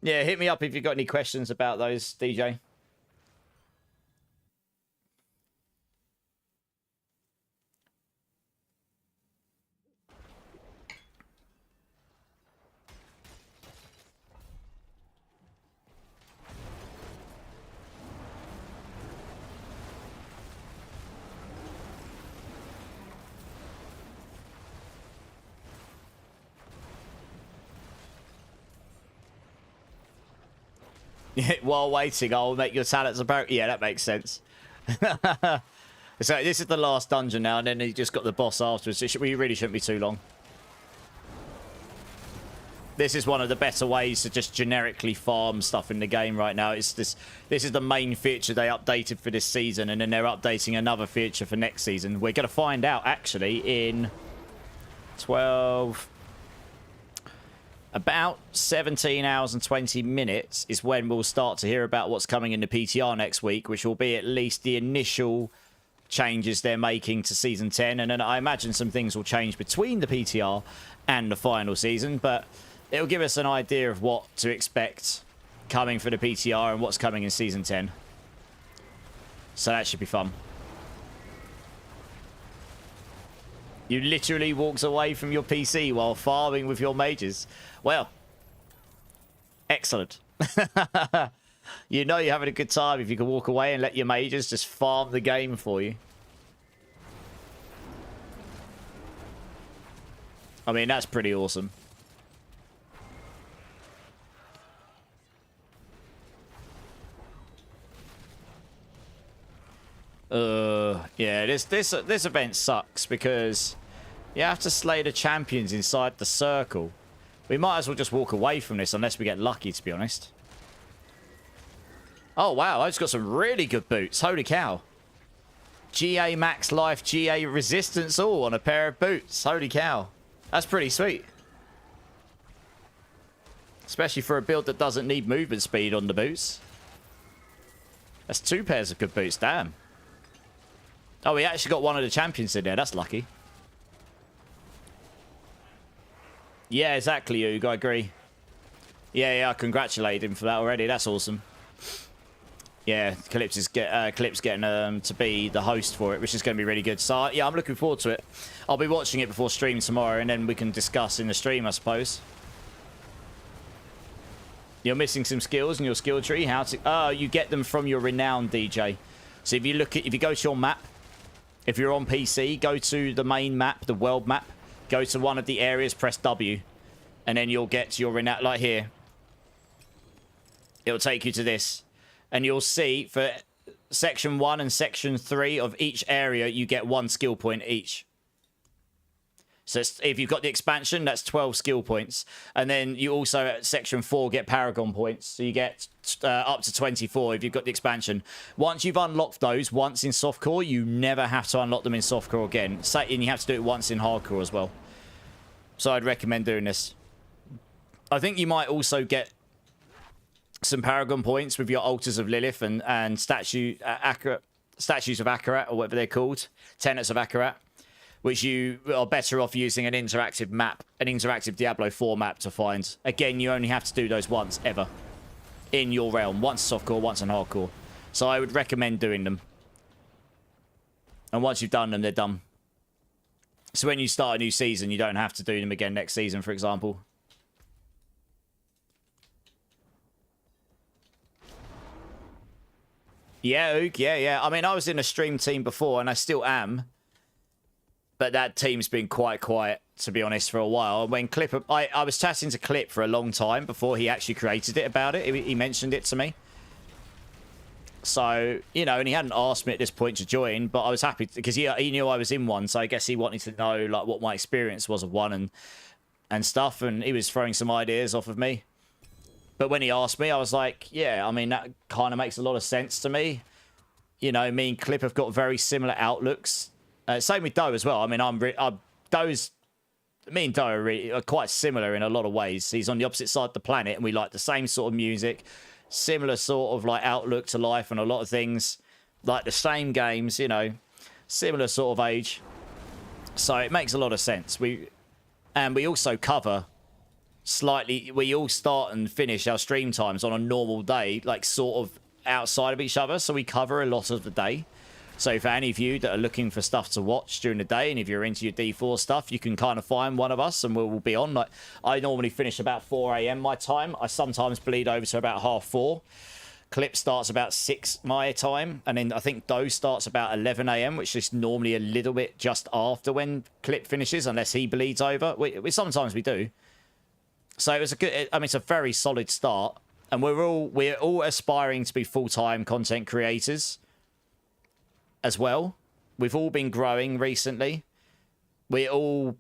Yeah, hit me up if you've got any questions about those, DJ. While waiting, I'll make your talents apparent. Yeah, that makes sense. So this is the last dungeon now, and then you just got the boss afterwards. We really shouldn't be too long. This is one of the better ways to just generically farm stuff in the game right now. It's this is the main feature they updated for this season, and then they're updating another feature for next season. We're going to find out, actually, in 12... About 17 hours and 20 minutes is when we'll start to hear about what's coming in the PTR next week, which will be at least the initial changes they're making to Season 10. And then I imagine some things will change between the PTR and the final season, but it'll give us an idea of what to expect coming for the PTR and what's coming in Season 10. So that should be fun. You literally walked away from your PC while farming with your mages. Well, excellent. You know you're having a good time if you can walk away and let your mages just farm the game for you. I mean, that's pretty awesome. Yeah, this event sucks because you have to slay the champions inside the circle. We might as well just walk away from this unless we get lucky, to be honest. Oh, wow. I just got some really good boots. Holy cow. GA max life, GA resistance all on a pair of boots. Holy cow. That's pretty sweet. Especially for a build that doesn't need movement speed on the boots. That's 2 pairs of good boots. Damn. Oh, we actually got one of the champions in there. That's lucky. Yeah, exactly, Hugo. I agree. Yeah, I congratulated him for that already. That's awesome. Yeah, Calypso's getting to be the host for it, which is going to be really good. So, yeah, I'm looking forward to it. I'll be watching it before stream tomorrow, and then we can discuss in the stream, I suppose. You're missing some skills in your skill tree. How to... Oh, you get them from your renown, DJ. So if you go to your map, if you're on PC, go to the main map, the world map. Go to one of the areas, press W. And then you'll get your renown, like here. It'll take you to this. And you'll see for section 1 and section 3 of each area, you get 1 skill point each. So if you've got the expansion, that's 12 skill points. And then you also, at section 4, get Paragon points. So you get up to 24 if you've got the expansion. Once you've unlocked those once in softcore, you never have to unlock them in softcore again. And you have to do it once in hardcore as well. So I'd recommend doing this. I think you might also get some Paragon points with your Altars of Lilith and Statues of Akarat, or whatever they're called. Tenets of Akarat. Which you are better off using an interactive map, an interactive Diablo 4 map to find. Again, you only have to do those once, ever. In your realm. Once softcore, once in hardcore. So I would recommend doing them. And once you've done them, they're done. So when you start a new season, you don't have to do them again next season, for example. Yeah, Ook, yeah. I mean, I was in a stream team before, and I still am. But that team's been quite quiet, to be honest, for a while. When Clip... I was chatting to Clip for a long time before he actually created it about it. He mentioned it to me. So, you know, and he hadn't asked me at this point to join, but I was happy because he knew I was in one, so I guess he wanted to know like what my experience was of one and stuff, and he was throwing some ideas off of me. But when he asked me, I was like, yeah, I mean, that kind of makes a lot of sense to me. You know, me and Clip have got very similar outlooks. Same with Doe as well. I mean, me and Doe are quite similar in a lot of ways. He's on the opposite side of the planet, and we like the same sort of music. Similar sort of like outlook to life and a lot of things, like the same games, you know, similar sort of age. So it makes a lot of sense. We also cover slightly, we all start and finish our stream times on a normal day, like sort of outside of each other. So we cover a lot of the day. So for any of you that are looking for stuff to watch during the day, and if you're into your D4 stuff, you can kind of find one of us and we'll be on. Like, I normally finish about 4 a.m. my time. I sometimes bleed over to about 4:30. Clip starts about 6 my time, and then I think Doe starts about 11 a.m., which is normally a little bit just after when Clip finishes, unless he bleeds over. We sometimes we do. So it was a good. I mean, it's a very solid start, and we're all aspiring to be full-time content creators as well. We've all been growing recently. I'm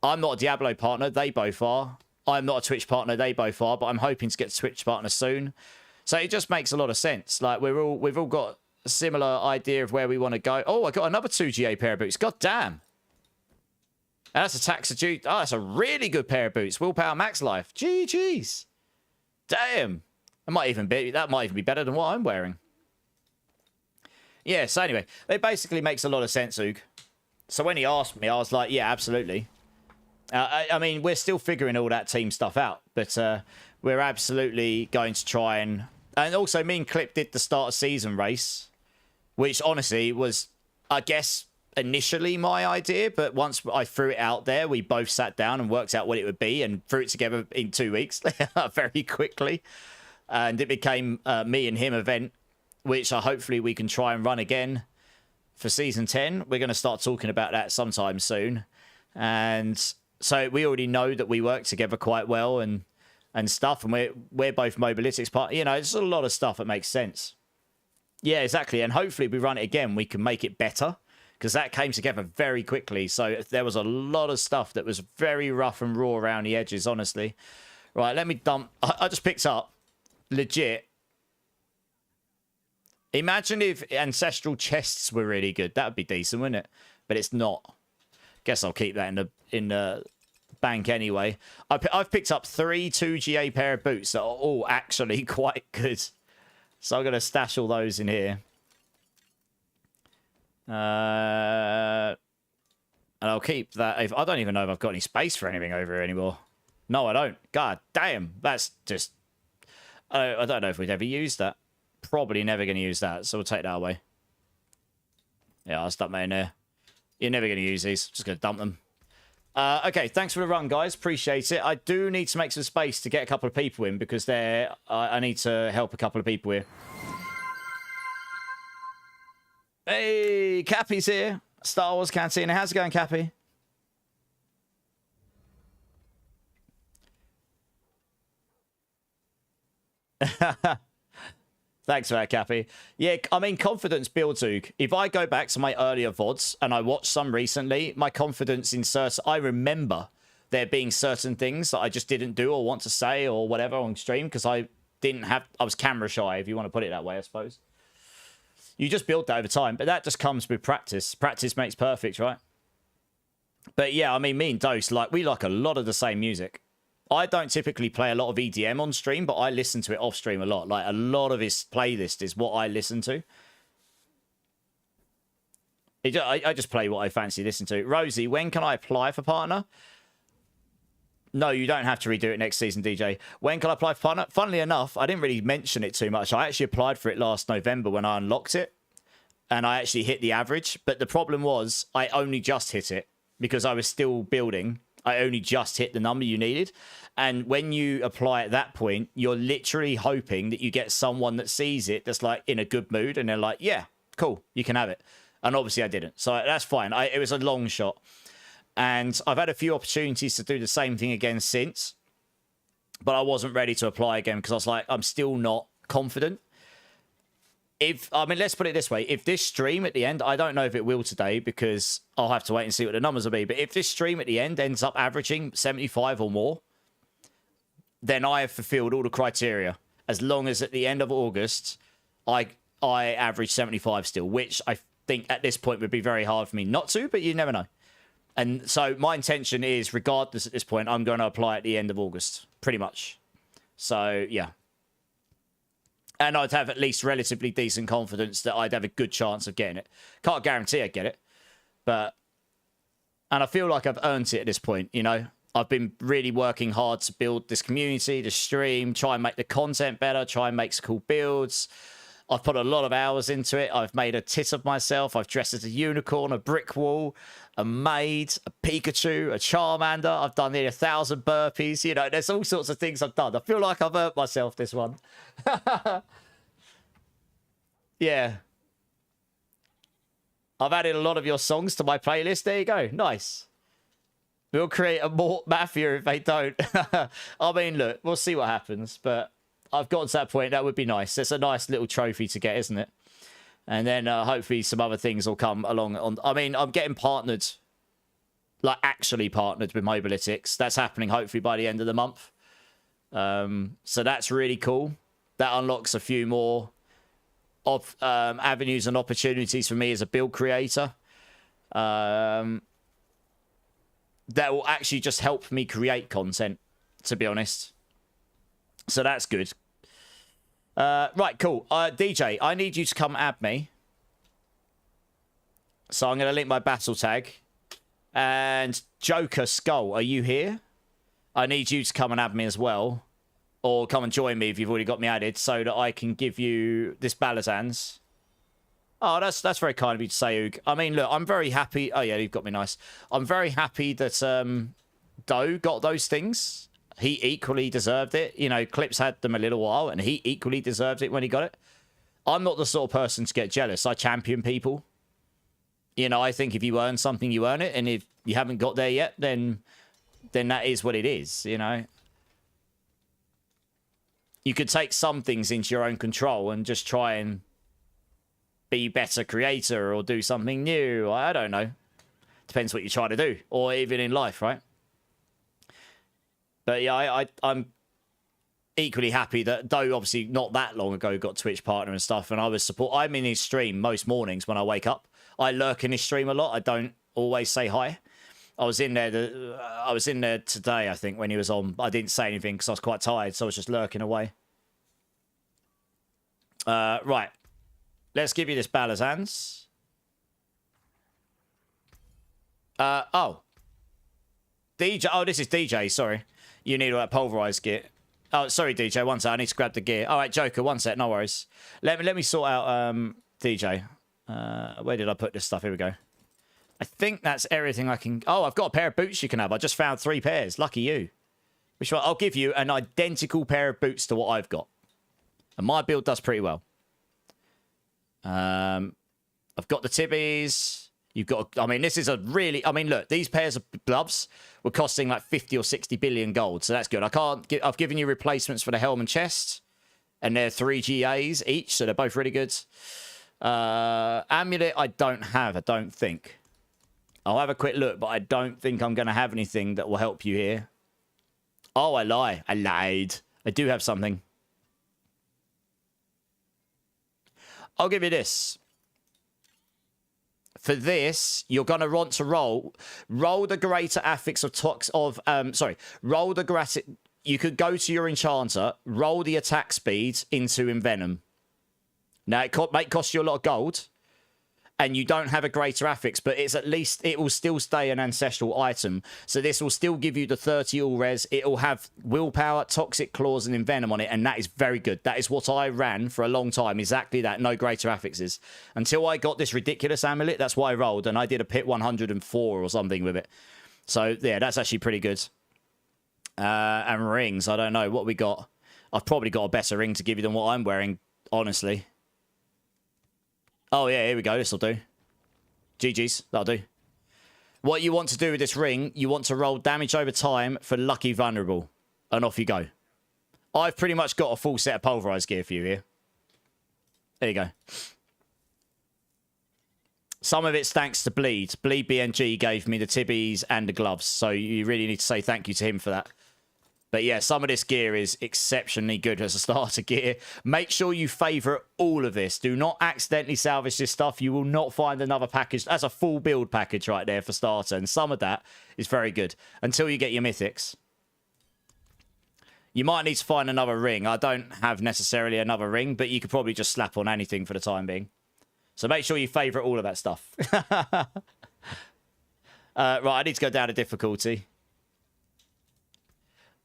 not a Diablo partner, they both are. I'm not a Twitch partner, they both are, but I'm hoping to get a Twitch partner soon. So it just makes a lot of sense. Like we've all got a similar idea of where we want to go. Oh, I got another 2GA pair of boots. God damn. And that's a Taxajuice. Oh, that's a really good pair of boots. Willpower Max Life. GG's. Damn. That might even be better than what I'm wearing. Yeah, so anyway, it basically makes a lot of sense, Oog. So when he asked me, I was like, yeah, absolutely. I mean, we're still figuring all that team stuff out, but we're absolutely going to try and also me and Clip did the start of season race, which honestly was, I guess, initially my idea, but once I threw it out there, we both sat down and worked out what it would be and threw it together in 2 weeks very quickly. And it became me and him event, which hopefully we can try and run again for Season 10. We're going to start talking about that sometime soon. And so we already know that we work together quite well and stuff, and we're both Mobalytics part. You know, there's a lot of stuff that makes sense. Yeah, exactly. And hopefully we run it again, we can make it better, because that came together very quickly. So there was a lot of stuff that was very rough and raw around the edges, honestly. Right, let me dump. I just picked up, legit, imagine if ancestral chests were really good. That would be decent, wouldn't it? But it's not. Guess I'll keep that in the bank anyway. I've picked up 3 2GA pair of boots that are all actually quite good. So I'm going to stash all those in here. And I'll keep that. I don't even know if I've got any space for anything over here anymore. No, I don't. God damn. That's just... I don't know if we'd ever use that. Probably never going to use that, so we'll take that away. Yeah, I'll dump that in there. You're never going to use these. Just going to dump them. Okay, thanks for the run, guys. Appreciate it. I do need to make some space to get a couple of people in, because I need to help a couple of people here. Hey, Cappy's here. Star Wars Cantina. How's it going, Cappy? Thanks for that, Cappy. Yeah, I mean, confidence builds, Oog. If I go back to my earlier VODs, and I watched some recently, my confidence in certain... I remember there being certain things that I just didn't do or want to say or whatever on stream, because I was camera shy, if you want to put it that way, I suppose. You just build that over time, but that just comes with practice. Practice makes perfect, right? But yeah, I mean, me and Dose, we like a lot of the same music. I don't typically play a lot of EDM on stream, but I listen to it off stream a lot. Like, a lot of his playlist is what I listen to. I just play what I fancy listen to. Rosie, when can I apply for partner? No, you don't have to redo it next season, DJ. When can I apply for partner? Funnily enough, I didn't really mention it too much. I actually applied for it last November when I unlocked it, and I actually hit the average. But the problem was I only just hit it because I was still building. I only just hit the number you needed. And when you apply at that point, you're literally hoping that you get someone that sees it that's like in a good mood and they're like, yeah, cool, you can have it. And obviously I didn't. So that's fine. It was a long shot. And I've had a few opportunities to do the same thing again since. But I wasn't ready to apply again because I was like, I'm still not confident. Let's put it this way. If this stream at the end, I don't know if it will today because I'll have to wait and see what the numbers will be. But if this stream at the end ends up averaging 75 or more, then I have fulfilled all the criteria. As long as at the end of August, I average 75 still, which I think at this point would be very hard for me not to, but you never know. And so my intention is, regardless at this point, I'm going to apply at the end of August, pretty much. So, yeah. And I'd have at least relatively decent confidence that I'd have a good chance of getting it. Can't guarantee I'd get it. But, and I feel like I've earned it at this point, you know. I've been really working hard to build this community, the stream, try and make the content better, try and make some cool builds. I've put a lot of hours into it. I've made a tit of myself. I've dressed as a unicorn, a brick wall, a maid, a Pikachu, a Charmander. I've done nearly 1,000 burpees. You know, there's all sorts of things I've done. I feel like I've earned myself this one. Yeah. I've added a lot of your songs to my playlist. There you go. Nice. We'll create a Mort Mafia if they don't. I mean, look, we'll see what happens. But I've gotten to that point. That would be nice. It's a nice little trophy to get, isn't it? And then hopefully some other things will come along. I mean, I'm getting partnered, like actually partnered with Mobalytics. That's happening hopefully by the end of the month. So that's really cool. That unlocks a few more avenues and opportunities for me as a build creator. That will actually just help me create content, to be honest. So that's good. Right, cool. DJ, I need you to come add me. So I'm going to link my battle tag. And Joker Skull, are you here? I need you to come and add me as well. Or come and join me if you've already got me added, so that I can give you this Balazans. Oh, that's very kind of you to say, Oog. I mean, look, I'm very happy. Oh, yeah, you've got me nice. I'm very happy that Doe got those things. He equally deserved it. You know, Clips had them a little while, and he equally deserved it when he got it. I'm not the sort of person to get jealous. I champion people. You know, I think if you earn something, you earn it. And if you haven't got there yet, then that is what it is, you know. You could take some things into your own control and just try and be a better creator or do something new. I don't know. Depends what you try to do. Or even in life, right? But yeah, I'm equally happy that, though obviously not that long ago got Twitch partner and stuff, and I'm in his stream most mornings when I wake up. I lurk in his stream a lot. I don't always say hi. I was in there today, I think, when he was on. I didn't say anything because I was quite tired, so I was just lurking away. Right. Let's give you this Balazans. Oh. DJ. Oh, this is DJ, sorry. You need all that pulverized gear. Oh, sorry, DJ. One sec. I need to grab the gear. All right, Joker. One sec. No worries. Let me sort out DJ. Where did I put this stuff? Here we go. I think that's everything I can... Oh, I've got a pair of boots you can have. I just found 3 pairs. Lucky you. Which one? I'll give you an identical pair of boots to what I've got. And my build does pretty well. I've got the tibbies. You've got... I mean, this is a really... I mean, look. These pairs of gloves were costing like 50 or 60 billion gold. So that's good. I've given you replacements for the helm and chest. And they're 3 GAs each. So they're both really good. Amulet I don't have. I don't think. I'll have a quick look, but I don't think I'm going to have anything that will help you here. Oh, I lie. I lied. I do have something. I'll give you this. For this, you're going to want to roll the greater affix roll the greater... You could go to your enchanter, roll the attack speed into Envenom. Now, it might cost you a lot of gold, and you don't have a greater affix, but it's at least, it will still stay an ancestral item. So this will still give you the 30 all res. It will have willpower, toxic claws, and envenom on it, and that is very good. That is what I ran for a long time, exactly that, no greater affixes. Until I got this ridiculous amulet, that's why I rolled, and I did a pit 104 or something with it. So, yeah, that's actually pretty good. And rings, I don't know. What we got? I've probably got a better ring to give you than what I'm wearing, honestly. Oh, yeah, here we go. This'll do. GG's. That'll do. What you want to do with this ring, you want to roll damage over time for lucky vulnerable. And off you go. I've pretty much got a full set of pulverized gear for you here. There you go. Some of it's thanks to Bleed. Bleed BNG gave me the tibbies and the gloves. So you really need to say thank you to him for that. But yeah, some of this gear is exceptionally good as a starter gear. Make sure you favourite all of this. Do not accidentally salvage this stuff. You will not find another package. That's a full build package right there for starter. And some of that is very good. Until you get your mythics. You might need to find another ring. I don't have necessarily another ring, but you could probably just slap on anything for the time being. So make sure you favourite all of that stuff. Right, I need to go down to difficulty.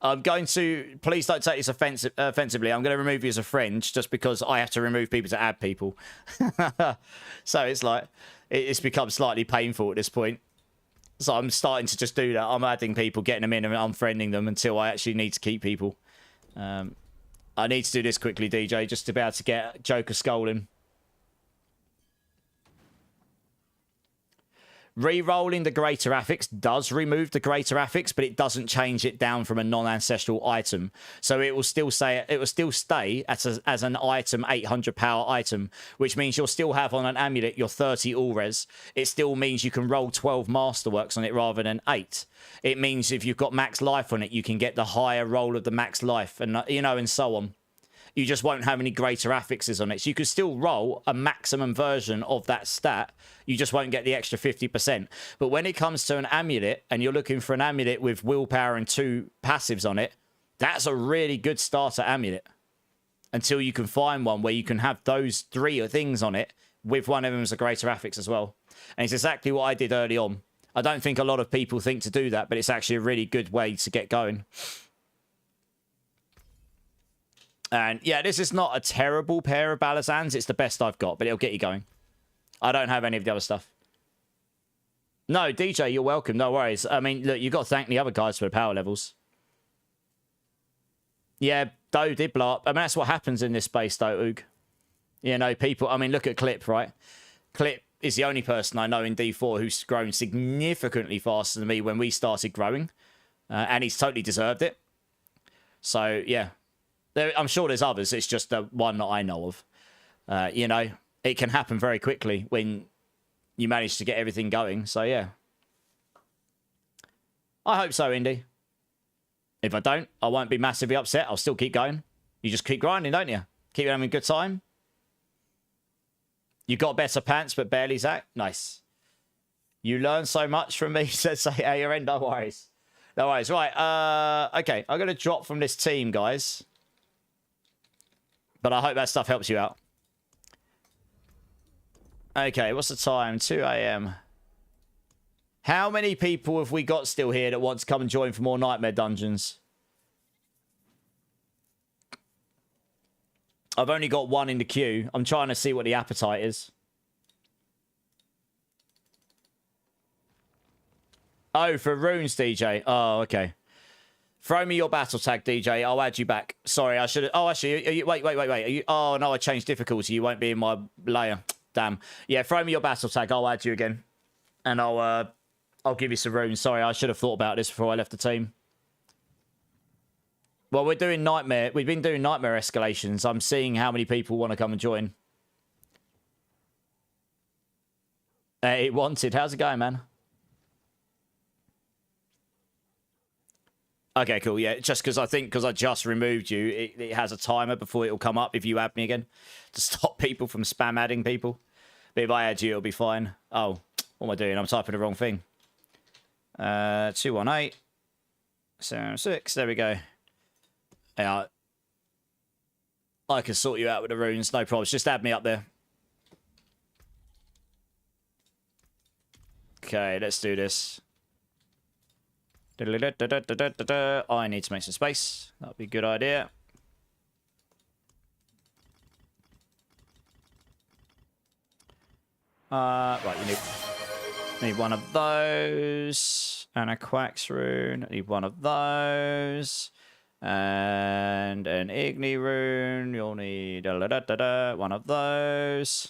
I'm going to... Please don't take this offensively. I'm going to remove you as a friend just because I have to remove people to add people. So it's like... It's become slightly painful at this point. So I'm starting to just do that. I'm adding people, getting them in and unfriending them until I actually need to keep people. I need to do this quickly, DJ, just to be able to get Joker Skull in. Re-rolling the Greater Affix does remove the Greater Affix, but it doesn't change it down from a non-ancestral item. So it will still say it will still stay as an item 800 power item, which means you'll still have on an amulet your 30 all res. It still means you can roll 12 masterworks on it rather than 8. It means if you've got max life on it, you can get the higher roll of the max life, and you know, and so on. You just won't have any greater affixes on it. So you could still roll a maximum version of that stat. You just won't get the extra 50%. But when it comes to an amulet, and you're looking for an amulet with willpower and 2 passives on it, that's a really good starter amulet. Until you can find one where you can have those 3 things on it, with one of them as a greater affix as well. And it's exactly what I did early on. I don't think a lot of people think to do that, but it's actually a really good way to get going. And yeah, this is not a terrible pair of Balazans. It's the best I've got, but it'll get you going. I don't have any of the other stuff. No, DJ, you're welcome. No worries. I mean, look, you've got to thank the other guys for the power levels. Yeah, Doe did blow up. I mean, that's what happens in this space, though, Oog. You know, people... I mean, look at Clip, right? Clip is the only person I know in D4 who's grown significantly faster than me when we started growing. And he's totally deserved it. So, yeah. I'm sure there's others. It's just the one that I know of. You know, it can happen very quickly when you manage to get everything going. So, yeah. I hope so, Indy. If I don't, I won't be massively upset. I'll still keep going. You just keep grinding, don't you? Keep having a good time. You got better pants, but barely, Zach. Nice. You learn so much from me, says ARN. No worries. No worries. Right. Okay. I'm going to drop from this team, guys. But I hope that stuff helps you out. Okay, what's the time? 2 a.m. How many people have we got still here that want to come and join for more Nightmare Dungeons? I've only got one in the queue. I'm trying to see what the appetite is. Oh, for runes, DJ. Oh, okay. Throw me your battle tag, DJ. I'll add you back. Sorry, I should have... Oh, actually, wait. Are you... Oh, no, I changed difficulty. You won't be in my layer. Damn. Yeah, throw me your battle tag. I'll add you again. And I'll give you some runes. Sorry, I should have thought about this before I left the team. Well, we're doing Nightmare. We've been doing Nightmare escalations. I'm seeing how many people want to come and join. It wanted. How's it going, man? Okay, cool. Yeah, just because I just removed you, it has a timer before it'll come up if you add me again to stop people from spam adding people. But if I add you, it'll be fine. Oh, what am I doing? I'm typing the wrong thing. 218 76. There we go. Yeah, I can sort you out with the runes. No problems. Just add me up there. Okay, let's do this. I need to make some space. That'd be a good idea. Right, you need... Need one of those. And a Quax rune. I need one of those. And an Igni rune. You'll need one of those.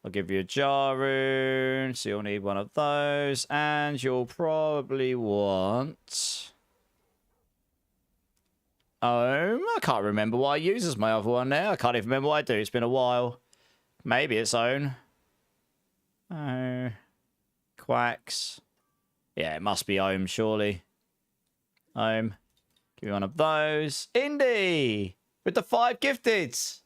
I'll give you a Jar rune. So you'll need one of those. And you'll probably want... I can't remember what I use as my other one now. I can't even remember what I do. It's been a while. Maybe it's Own. Oh... Quacks. Yeah, it must be Ohm, surely. Ohm. Give me one of those. Indy! With the 5 gifteds.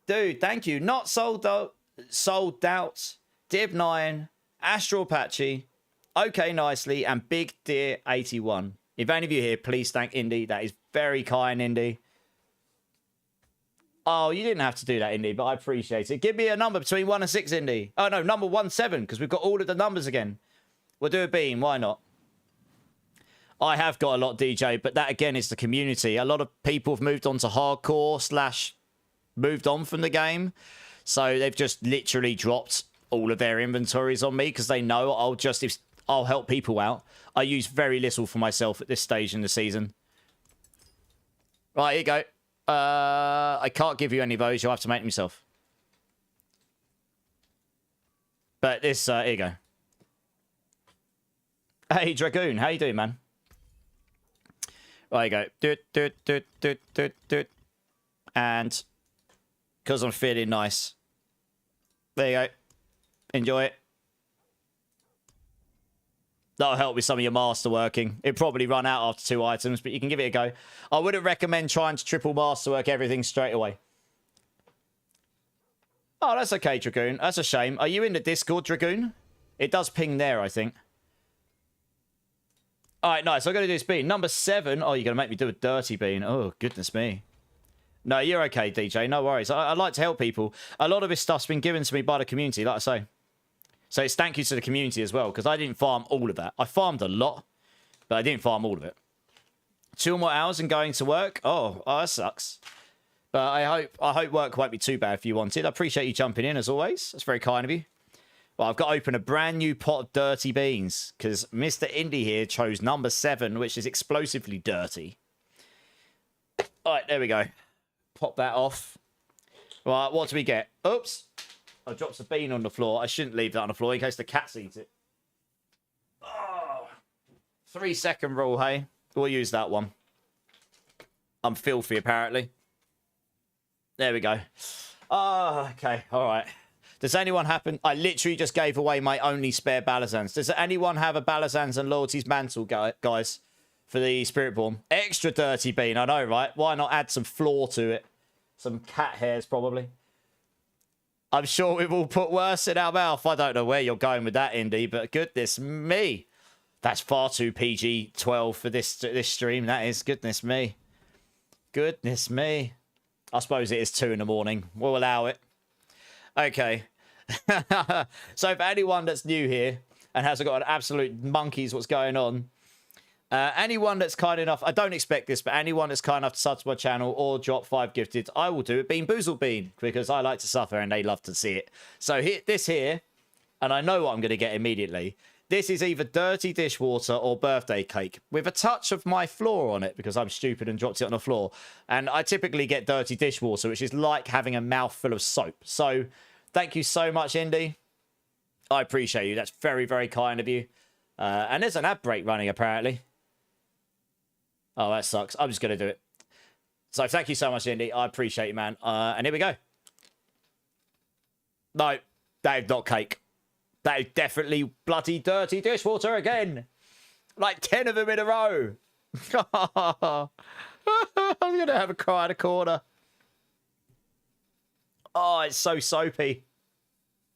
Dude, thank you. Not Sold Out. Sold Doubts. Dib9. Astral Patchy. Okay, Nicely. And Big Deer 81. If any of you here, please thank Indy. That is very kind, Indy. Oh, you didn't have to do that, Indy, but I appreciate it. Give me a number between 1 and 6, Indy. Oh, no, number 17, because we've got all of the numbers again. We'll do a bean. Why not? I have got a lot, DJ, but that, again, is the community. A lot of people have moved on to hardcore / moved on from the game. So they've just literally dropped all of their inventories on me because they know I'll help people out. I use very little for myself at this stage in the season. Right, here you go. I can't give you any of those. You'll have to make them yourself. But this, here you go. Hey, Dragoon. How you doing, man? Right, you go. And because I'm feeling nice. There you go. Enjoy it. That'll help with some of your masterworking. It'll probably run out after 2 items, but you can give it a go. I wouldn't recommend trying to triple masterwork everything straight away. Oh, that's okay, Dragoon. That's a shame. Are you in the Discord, Dragoon? It does ping there, I think. All right, nice. I'm going to do this bean. Number 7. Oh, you're going to make me do a dirty bean. Oh, goodness me. No, you're okay, DJ. No worries. I like to help people. A lot of this stuff's been given to me by the community, like I say. So it's thank you to the community as well, because I didn't farm all of that. I farmed a lot, but I didn't farm all of it. 2 more hours and going to work? Oh, that sucks. But I hope work won't be too bad if you wanted. I appreciate you jumping in, as always. That's very kind of you. Well, I've got to open a brand new pot of dirty beans, because Mr. Indy here chose number 7, which is explosively dirty. All right, there we go. Pop that off. Right, what do we get? Oops. I dropped a bean on the floor. I shouldn't leave that on the floor in case the cats eat it. Oh, 3-second rule, hey? We'll use that one. I'm filthy, apparently. There we go. Oh, okay. All right. Does anyone happen... I literally just gave away my only spare Balazans. Does anyone have a Balazans and Loyalties Mantle, guys, for the Spiritborn? Extra dirty bean, I know, right? Why not add some floor to it? Some cat hairs, probably. I'm sure we've all put worse in our mouth. I don't know where you're going with that, Indy, but goodness me. That's far too PG-12 for this stream. That is, goodness me. Goodness me. I suppose it is 2 in the morning. We'll allow it. Okay. So for anyone that's new here and hasn't got an absolute monkeys what's going on, anyone that's kind enough, I don't expect this, but anyone that's kind enough to sub to my channel or drop 5 gifted, I will do a Bean Boozle Bean because I like to suffer and they love to see it. So this here, and I know what I'm going to get immediately. This is either dirty dishwater or birthday cake with a touch of my floor on it because I'm stupid and dropped it on the floor. And I typically get dirty dishwater, which is like having a mouthful of soap. So thank you so much, Indy. I appreciate you. That's very, very kind of you. And there's an ad break running, apparently. Oh, that sucks. I'm just going to do it. So thank you so much, Indy. I appreciate you, man. And here we go. No, that is not cake. That is definitely bloody dirty dishwater again. Like 10 of them in a row. I'm going to have a cry in a corner. Oh, it's so soapy.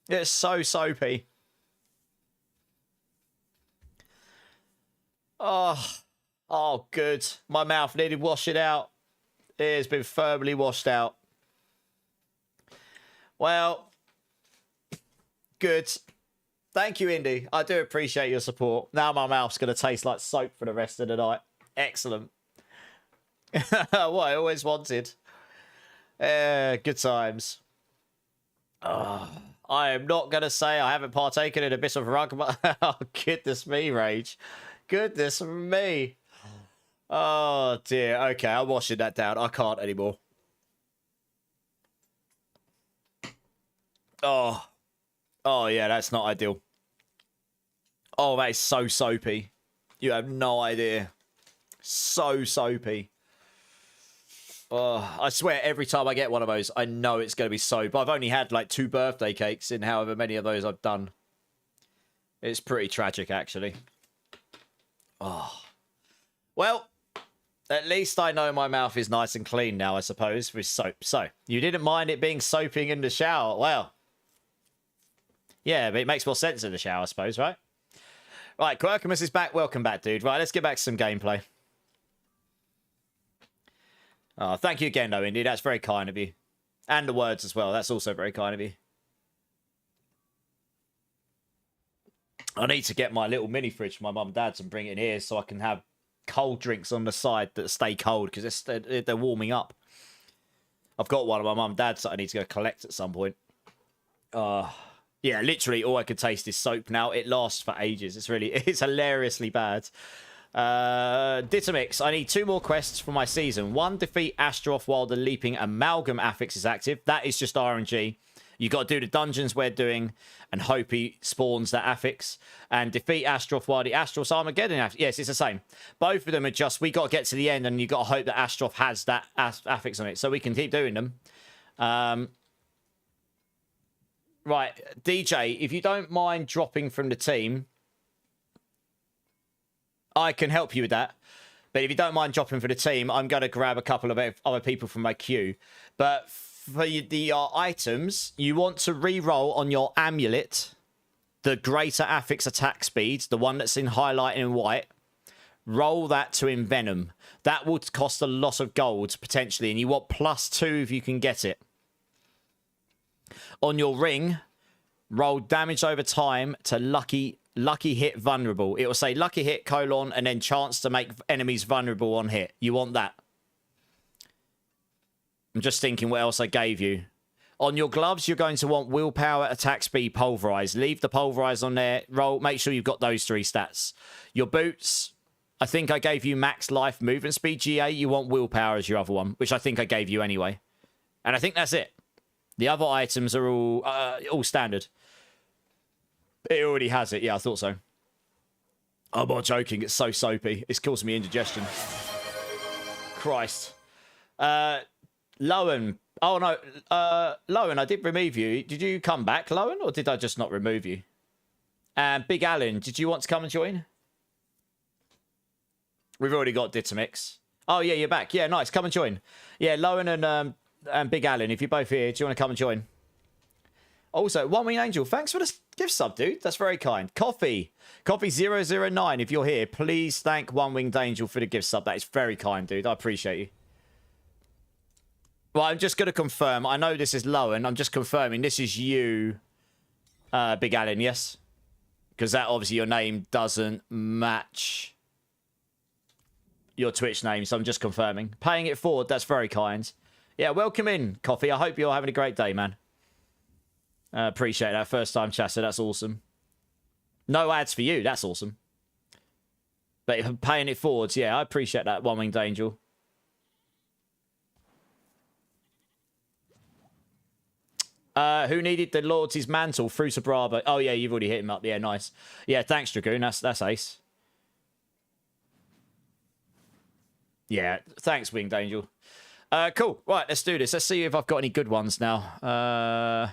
It's so soapy. Oh, good. My mouth needed washing out. It has been firmly washed out. Well, good. Thank you, Indy. I do appreciate your support. Now my mouth's going to taste like soap for the rest of the night. Excellent. What I always wanted. Good times. Oh, I am not going to say I haven't partaken in a bit of rug, but oh, goodness me, Rage. Goodness me. Oh, dear. Okay, I'm washing that down. I can't anymore. Oh. Oh, yeah, that's not ideal. Oh, that is so soapy. You have no idea. So soapy. Oh, I swear every time I get one of those, I know it's going to be soap. I've only had like 2 birthday cakes in however many of those I've done. It's pretty tragic, actually. Oh. Well, at least I know my mouth is nice and clean now, I suppose, with soap. So, you didn't mind it being soaping in the shower. Well, yeah, but it makes more sense in the shower, I suppose, right? Right, Quirkimus is back. Welcome back, dude. Right, let's get back to some gameplay. Oh, thank you again, though, Indy. That's very kind of you. And the words as well. That's also very kind of you. I need to get my little mini fridge from my mum and dad's and bring it in here so I can have cold drinks on the side that stay cold because they're warming up. I've got one of my mum and dad's that I need to go collect at some point. Yeah, literally all I could taste is soap now. It lasts for ages. It's hilariously bad. Ditamix, I need 2 more quests for my season. 1, defeat Astroth while the leaping amalgam affix is active. That is just RNG. You got to do the dungeons we're doing and hope he spawns that affix. And defeat Astroth while the Astroth's Armageddon affix. Yes, it's the same. Both of them are just, we got to get to the end and you got to hope that Astroth has that affix on it. So we can keep doing them. Right, DJ, if you don't mind dropping from the team, I can help you with that. But if you don't mind dropping for the team, I'm going to grab a couple of other people from my queue. But for the items, you want to re-roll on your amulet, the greater affix attack speed, the one that's in highlight in white. Roll that to envenom. That would cost a lot of gold, potentially, and you want +2 if you can get it. On your ring, roll damage over time to lucky hit vulnerable. It will say lucky hit, colon, and then chance to make enemies vulnerable on hit. You want that. I'm just thinking what else I gave you. On your gloves, you're going to want willpower, attack speed, pulverize. Leave the pulverize on there. Roll. Make sure you've got those 3 stats. Your boots, I think I gave you max life movement speed, GA. You want willpower as your other one, which I think I gave you anyway. And I think that's it. The other items are all standard. It already has it. Yeah, I thought so. I'm not joking. It's so soapy. It's causing me indigestion. Christ. Lowen. Oh, no. Lowen, I did remove you. Did you come back, Lowen, or did I just not remove you? And Big Alan, did you want to come and join? We've already got Ditamix. Oh, yeah, you're back. Yeah, nice. Come and join. Yeah, Lowen and Big Alan, if you're both here, do you want to come and join? Also, One Wing Angel, thanks for the gift sub, dude. That's very kind. Coffee 009, if you're here, please thank One Winged Angel for the gift sub. That is very kind, dude. I appreciate you. Well, I'm just going to confirm. I know this is Lowen. I'm just confirming this is you, Big Alan, yes? Because that, obviously, your name doesn't match your Twitch name, so I'm just confirming. Paying it forward, that's very kind. Yeah, welcome in, Coffee. I hope you're having a great day, man. Appreciate that. First time chatter, that's awesome. No ads for you, that's awesome. But paying it forwards, yeah, I appreciate that, One Winged Angel. Who needed the Lord's mantle? Fruit of Bravo. Oh, yeah, you've already hit him up. Yeah, nice. Yeah, thanks, Dragoon. That's ace. Yeah, thanks, Winged Angel. Cool. Right, let's do this. Let's see if I've got any good ones now. I'm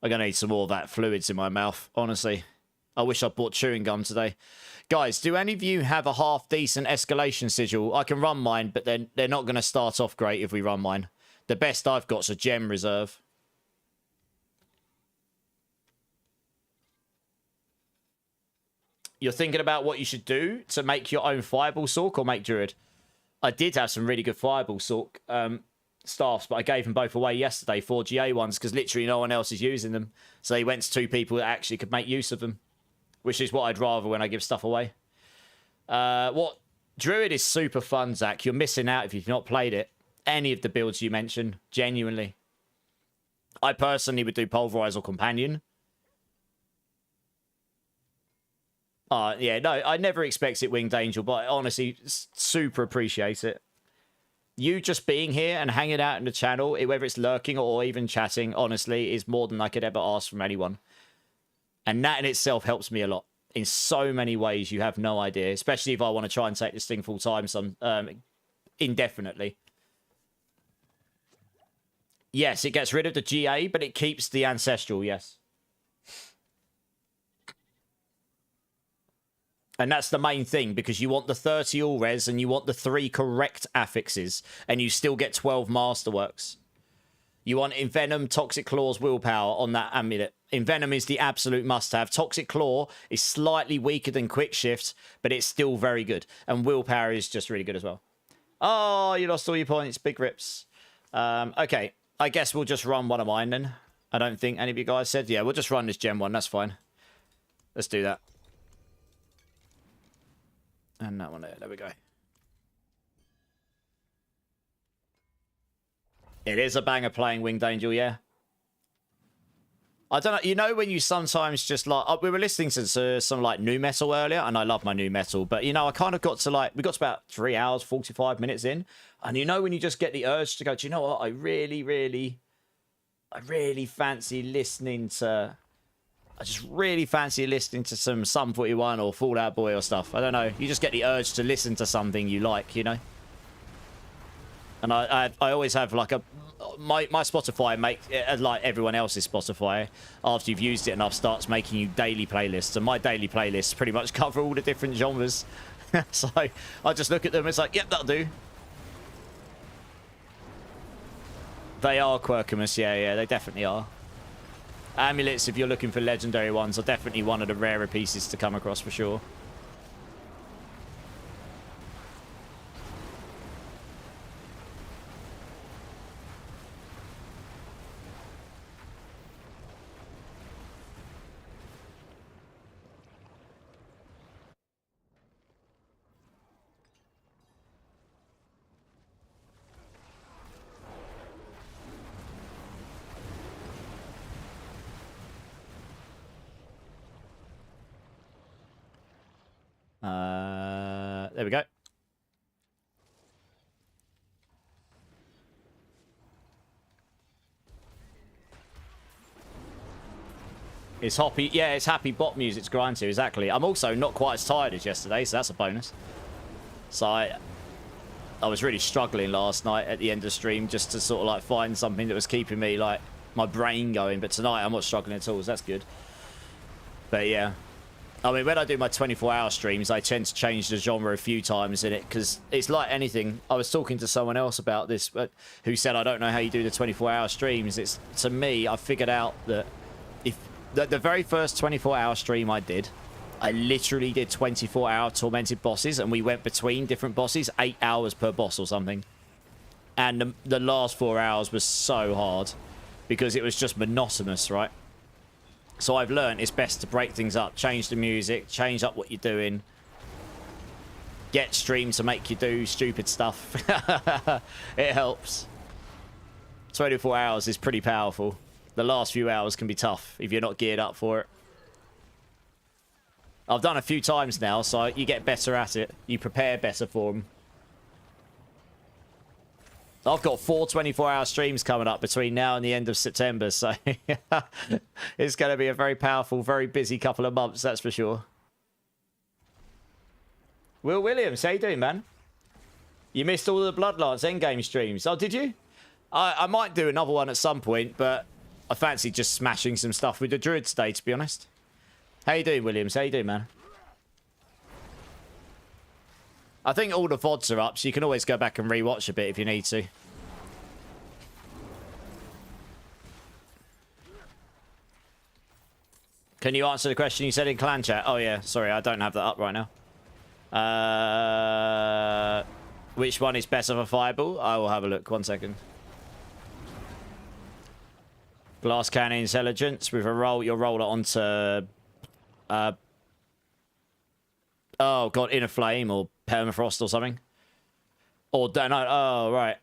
going to need some more of that fluids in my mouth, honestly. I wish I bought chewing gum today. Guys, do any of you have a half-decent escalation sigil? I can run mine, but they're not going to start off great if we run mine. The best I've got is a gem reserve. You're thinking about what you should do to make your own fireball sork or make druid? I did have some really good fireball sork staffs, but I gave them both away yesterday, 4 GA ones, because literally no one else is using them. So they went to 2 people that actually could make use of them, which is what I'd rather when I give stuff away. What druid is super fun, Zach. You're missing out if you've not played it. Any of the builds you mentioned, genuinely. I personally would do Pulverize or Companion. Yeah, no, I never expect it Winged Angel, but I honestly super appreciate it. You just being here and hanging out in the channel, whether it's lurking or even chatting, honestly, is more than I could ever ask from anyone. And that in itself helps me a lot. In so many ways, you have no idea. Especially if I want to try and take this thing full time, indefinitely. Yes, it gets rid of the GA, but it keeps the Ancestral, yes. And that's the main thing, because you want the 30 all res and you want the 3 correct affixes, and you still get 12 masterworks. You want Envenom, Toxic Claw's Willpower on that amulet. Envenom is the absolute must-have. Toxic Claw is slightly weaker than Quick Shift, but it's still very good. And Willpower is just really good as well. Oh, you lost all your points. Big rips. Okay, I guess we'll just run one of mine then. I don't think any of you guys said. Yeah, we'll just run this Gem one. That's fine. Let's do that. And that one there. There we go. It is a banger playing Winged Angel, yeah. I don't know. You know when you sometimes just like... we were listening to some like new metal earlier, and I love my new metal. But, you know, I kind of got to like... We got to about 3 hours, 45 minutes in. And you know when you just get the urge to go, do you know what? I really fancy listening to... I just really fancy listening to some Sum 41 or Fall Out Boy or stuff. I don't know. You just get the urge to listen to something you like, you know? And I always have like a... My Spotify, like everyone else's Spotify, after you've used it enough, starts making you daily playlists. And my daily playlists pretty much cover all the different genres. So I just look at them and it's like, yep, that'll do. They are Quirkimus, yeah, they definitely are. Amulets, if you're looking for legendary ones, are definitely one of the rarer pieces to come across for sure. There we go. It's hoppy. Yeah, it's happy bot music to grind to, exactly. I'm also not quite as tired as yesterday, so that's a bonus. So I was really struggling last night at the end of the stream just to sort of like find something that was keeping me like my brain going. But tonight I'm not struggling at all, so that's good. But yeah. I mean, when I do my 24-hour streams, I tend to change the genre a few times in it because it's like anything. I was talking to someone else about this, who said, I don't know how you do the 24-hour streams. It's, to me, I figured out that if the very first 24-hour stream I did, I literally did 24-hour tormented bosses, and we went between different bosses, 8 hours per boss or something. And the last 4 hours was so hard because it was just monotonous, right? So I've learned it's best to break things up, change the music, change up what you're doing. Get stream to make you do stupid stuff. It helps. 24 hours is pretty powerful. The last few hours can be tough if you're not geared up for it. I've done a few times now, so you get better at it. You prepare better for them. I've got 4 24-hour streams coming up between now and the end of September, so it's going to be a very powerful, very busy couple of months, that's for sure. Will Williams, how you doing, man? You missed all the Bloodlines endgame streams. Oh, did you? I might do another one at some point, but I fancy just smashing some stuff with the Druid today, to be honest. How you doing, Williams? How you doing, man? I think all the VODs are up, so you can always go back and rewatch a bit if you need to. Can you answer the question you said in clan chat? Oh yeah, sorry, I don't have that up right now. Which one is better for Fireball? I will have a look, 1 second. Glass Cannon Intelligence with a roll, you'll roll it onto... oh god, Inner Flame or Permafrost or something. Or don't know. Oh right.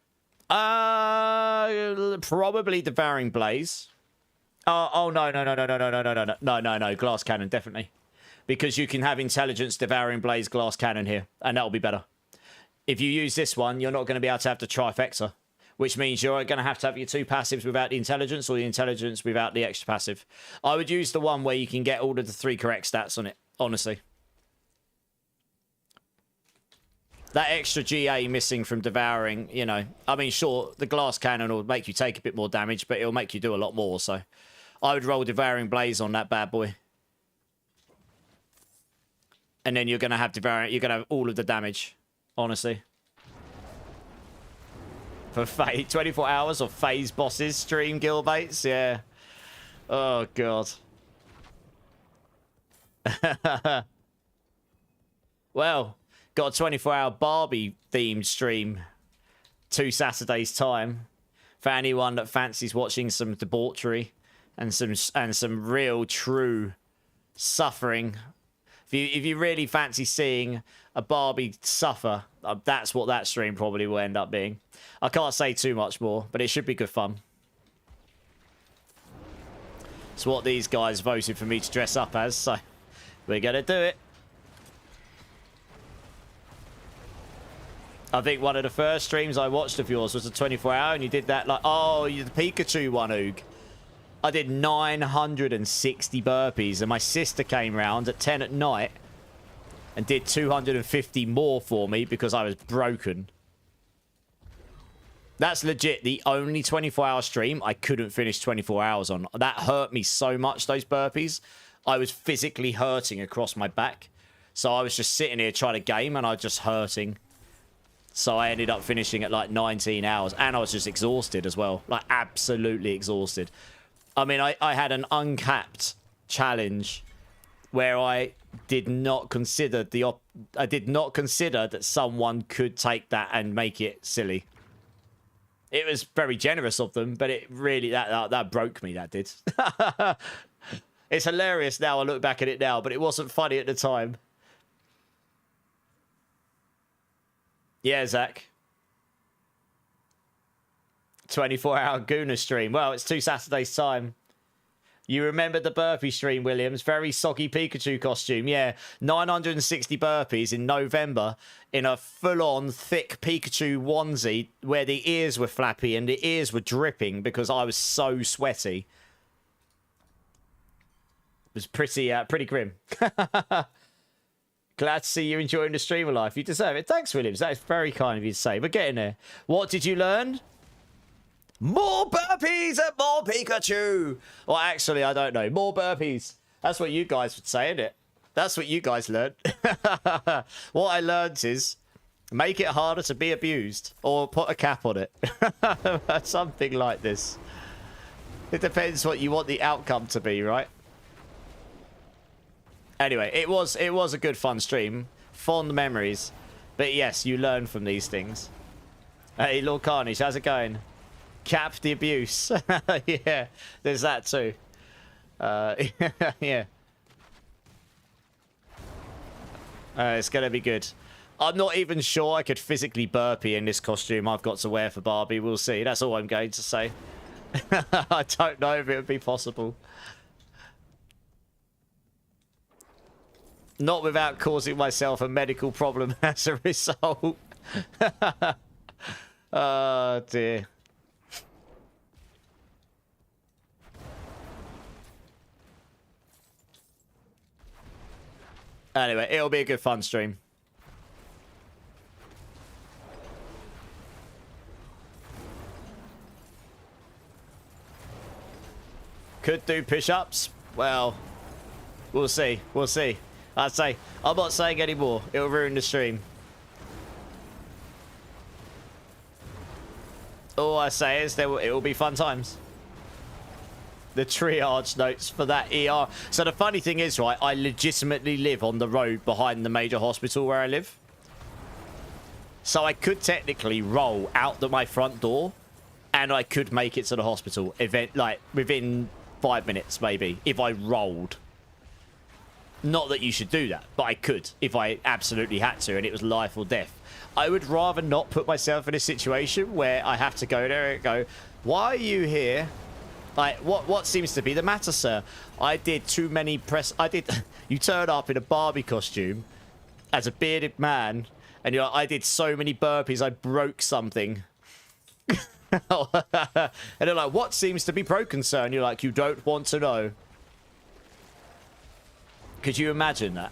probably Devouring Blaze. Oh no, glass cannon, definitely. Because you can have intelligence, Devouring Blaze, glass cannon here, and that'll be better. If you use this one, you're not going to be able to have the trifecta, which means you're going to have your 2 passives without the intelligence or the intelligence without the extra passive. I would use the one where you can get all of the 3 correct stats on it, honestly. That extra GA missing from Devouring, you know, I mean, sure, the glass cannon will make you take a bit more damage, but it'll make you do a lot more, so I would roll Devouring Blaze on that bad boy. And then you're going to have Devouring, you're going to have all of the damage, honestly. For 24 hours of phase bosses, stream Gilbates, yeah. Oh, God. Well, got a 24-hour Barbie-themed stream 2 Saturdays' time. For anyone that fancies watching some debauchery and some real, true suffering. If you really fancy seeing a Barbie suffer, that's what that stream probably will end up being. I can't say too much more, but it should be good fun. It's what these guys voted for me to dress up as, so we're going to do it. I think one of the first streams I watched of yours was a 24-hour, and you did that like... Oh, the Pikachu one, Oog. I did 960 burpees, and my sister came round at 10 at night and did 250 more for me because I was broken. That's legit the only 24-hour stream I couldn't finish 24 hours on. That hurt me so much, those burpees. I was physically hurting across my back. So I was just sitting here trying to game, and I was just hurting. So I ended up finishing at like 19 hours. And I was just exhausted as well. Like, absolutely exhausted. I mean, I had an uncapped challenge where I did not consider that someone could take that and make it silly. It was very generous of them, but it really that broke me. That did. It's hilarious now. I look back at it now, but it wasn't funny at the time. Yeah, Zach. 24-hour Gooner stream. Well, it's 2 Saturdays' time. You remember the burpee stream, Williams? Very soggy Pikachu costume. Yeah, 960 burpees in November in a full-on thick Pikachu onesie where the ears were flappy and the ears were dripping because I was so sweaty. It was pretty grim. Glad to see you enjoying the stream of life. You deserve it. Thanks, Williams. That is very kind of you to say. We're getting there. What did you learn? More burpees and more Pikachu. Well, actually, I don't know. More burpees. That's what you guys would say, isn't it? That's what you guys learned. What I learned is make it harder to be abused or put a cap on it. Something like this. It depends what you want the outcome to be, right? Anyway, it was a good fun stream. Fond memories. But yes, you learn from these things. Hey, Lord Carnage, how's it going? Cap the abuse. Yeah, there's that too. Yeah. It's going to be good. I'm not even sure I could physically burpee in this costume I've got to wear for Barbie. We'll see. That's all I'm going to say. I don't know if it would be possible. Not without causing myself a medical problem as a result. Oh, dear. Anyway, it'll be a good fun stream. Could do push-ups. Well, we'll see. We'll see. I'd say, I'm not saying any more. It'll ruin the stream. All I say is it will be fun times. The triage notes for that ER. So the funny thing is, right, I legitimately live on the road behind the major hospital where I live. So I could technically roll out my front door and I could make it to the hospital event like within 5 minutes maybe if I rolled. Not that you should do that, but I could if I absolutely had to and it was life or death. I would rather not put myself in a situation where I have to go there and go, why are you here? Like, what seems to be the matter, sir? I did too many you turn up in a Barbie costume as a bearded man and you're like, I did so many burpees, I broke something. And they're like, what seems to be broken, sir? And you're like, you don't want to know. Could you imagine that?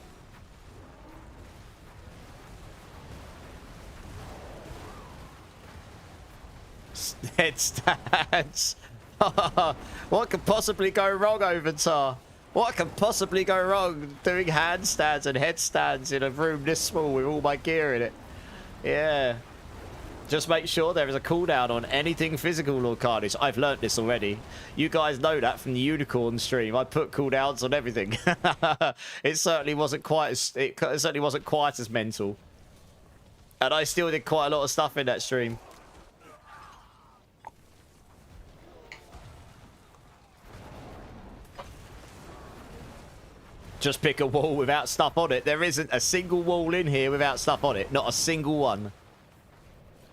Headstands. What could possibly go wrong, Avatar? What could possibly go wrong doing handstands and headstands in a room this small with all my gear in it? Yeah. Just make sure there is a cooldown on anything physical, Lord Carnage. I've learnt this already. You guys know that from the Unicorn stream. I put cooldowns on everything. It certainly wasn't quite as mental. And I still did quite a lot of stuff in that stream. Just pick a wall without stuff on it. There isn't a single wall in here without stuff on it. Not a single one.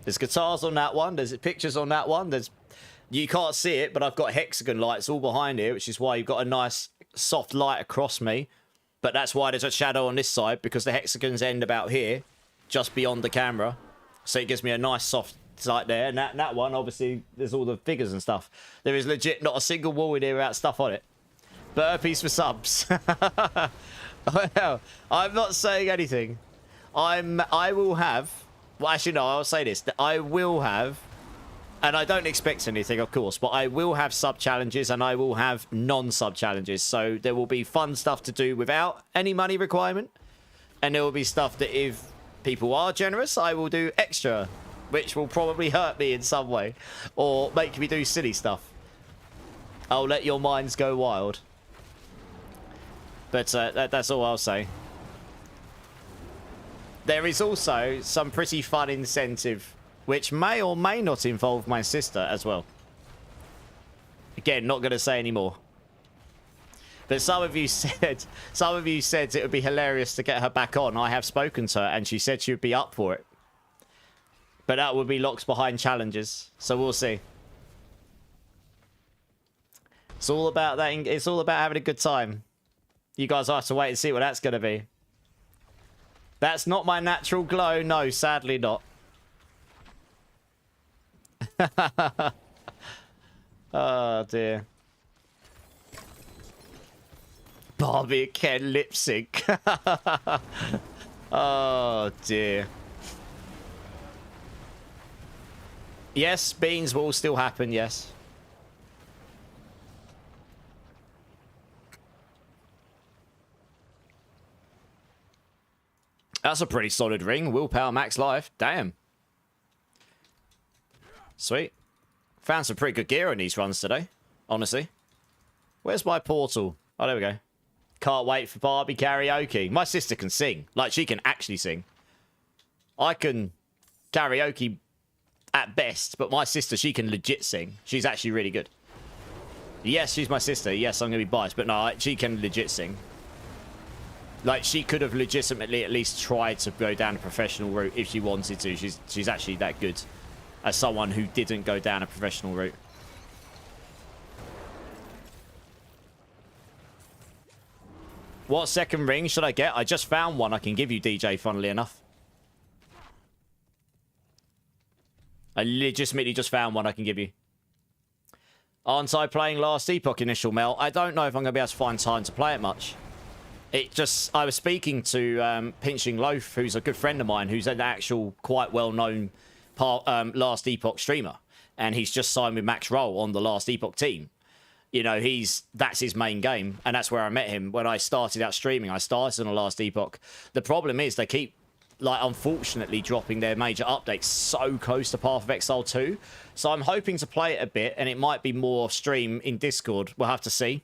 There's guitars on that one. There's pictures on that one. You can't see it, but I've got hexagon lights all behind here, which is why you've got a nice soft light across me. But that's why there's a shadow on this side, because the hexagons end about here, just beyond the camera. So it gives me a nice soft light there. And that one, obviously, there's all the figures and stuff. There is legit not a single wall in here without stuff on it. Burpees for subs. Well, I'm not saying anything. I will have... Well, actually, no, I'll say this. I will have, and I don't expect anything, of course, but I will have sub-challenges and I will have non-sub-challenges. So there will be fun stuff to do without any money requirement. And there will be stuff that if people are generous, I will do extra, which will probably hurt me in some way or make me do silly stuff. I'll let your minds go wild. But that's all I'll say. There is also some pretty fun incentive, which may or may not involve my sister as well. Again, not going to say any more. But some of you said it would be hilarious to get her back on. I have spoken to her, and she said she would be up for it. But that would be locked behind challenges, so we'll see. It's all about that. It's all about having a good time. You guys will have to wait and see what that's going to be. That's not my natural glow. No, sadly not. Oh, dear. Barbie and Ken lip sync. Oh, dear. Yes, beans will still happen, yes. That's a pretty solid ring. Willpower max life. Damn. Sweet. Found some pretty good gear on these runs today. Honestly. Where's my portal? Oh, there we go. Can't wait for Barbie karaoke. My sister can sing. Like, she can actually sing. I can karaoke at best, but my sister, she can legit sing. She's actually really good. Yes, she's my sister. Yes, I'm going to be biased, but no, she can legit sing. Like, she could have legitimately at least tried to go down a professional route if she wanted to. She's actually that good as someone who didn't go down a professional route. What second ring should I get? I just found one I can give you, DJ, funnily enough. I legitimately just found one I can give you. Aren't I playing Last Epoch Initial Mel? I don't know if I'm going to be able to find time to play it much. I was speaking to Pinching Loaf, who's a good friend of mine, who's an actual quite well-known Last Epoch streamer. And he's just signed with Max Roll on the Last Epoch team. You know, that's his main game. And that's where I met him. When I started out streaming, I started on the Last Epoch. The problem is they keep, like, unfortunately dropping their major updates so close to Path of Exile 2. So I'm hoping to play it a bit, and it might be more stream in Discord. We'll have to see.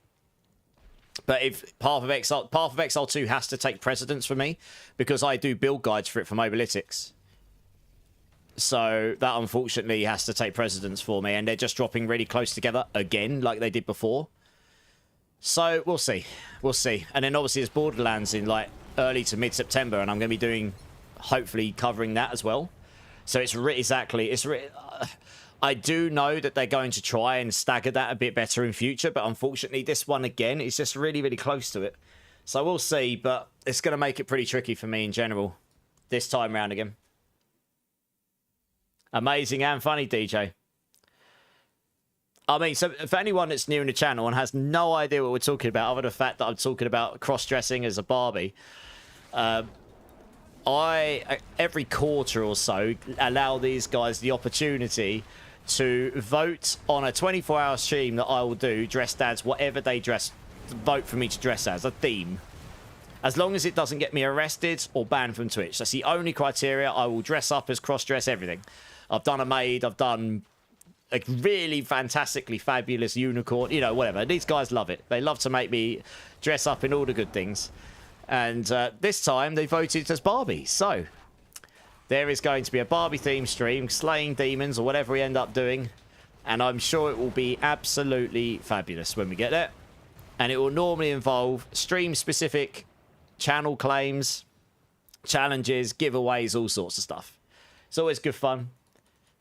But if Path of Exile 2 has to take precedence for me, because I do build guides for it for Mobalytics. So that unfortunately has to take precedence for me, and they're just dropping really close together again, like they did before. So we'll see. We'll see. And then obviously it's Borderlands in like early to mid-September, and I'm going to be doing, hopefully covering that as well. So it's I do know that they're going to try and stagger that a bit better in future, but unfortunately this one again is just really, really close to it. So we'll see, but it's going to make it pretty tricky for me in general this time round again. Amazing and funny, DJ. I mean, so for anyone that's new in the channel and has no idea what we're talking about, other than the fact that I'm talking about cross-dressing as a Barbie, I, every quarter or so, allow these guys the opportunity to vote on a 24-hour stream that I will do, dressed as whatever they vote for me to dress as, a theme. As long as it doesn't get me arrested or banned from Twitch. That's the only criteria. I will dress up as cross-dress everything. I've done a maid, I've done a really fantastically fabulous unicorn, you know, whatever. These guys love it. They love to make me dress up in all the good things. And this time they voted as Barbie. So there is going to be a Barbie themed stream, slaying demons or whatever we end up doing. And I'm sure it will be absolutely fabulous when we get there. And it will normally involve stream specific channel claims, challenges, giveaways, all sorts of stuff. It's always good fun.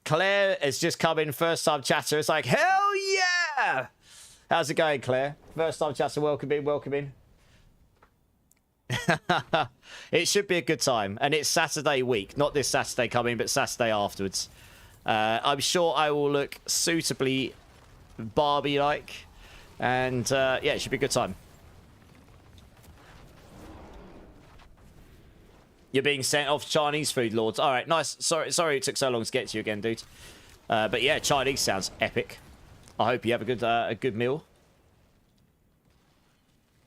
Claire has just come in, first time chatter. It's like, hell yeah! How's it going, Claire? First time chatter, welcome in, welcome in. It should be a good time. And it's Saturday week. Not this Saturday coming, but Saturday afterwards. I'm sure I will look suitably Barbie-like. And yeah, it should be a good time. You're being sent off Chinese food lords. All right, nice. Sorry it took so long to get to you again, dude. But yeah, Chinese sounds epic. I hope you have a good meal.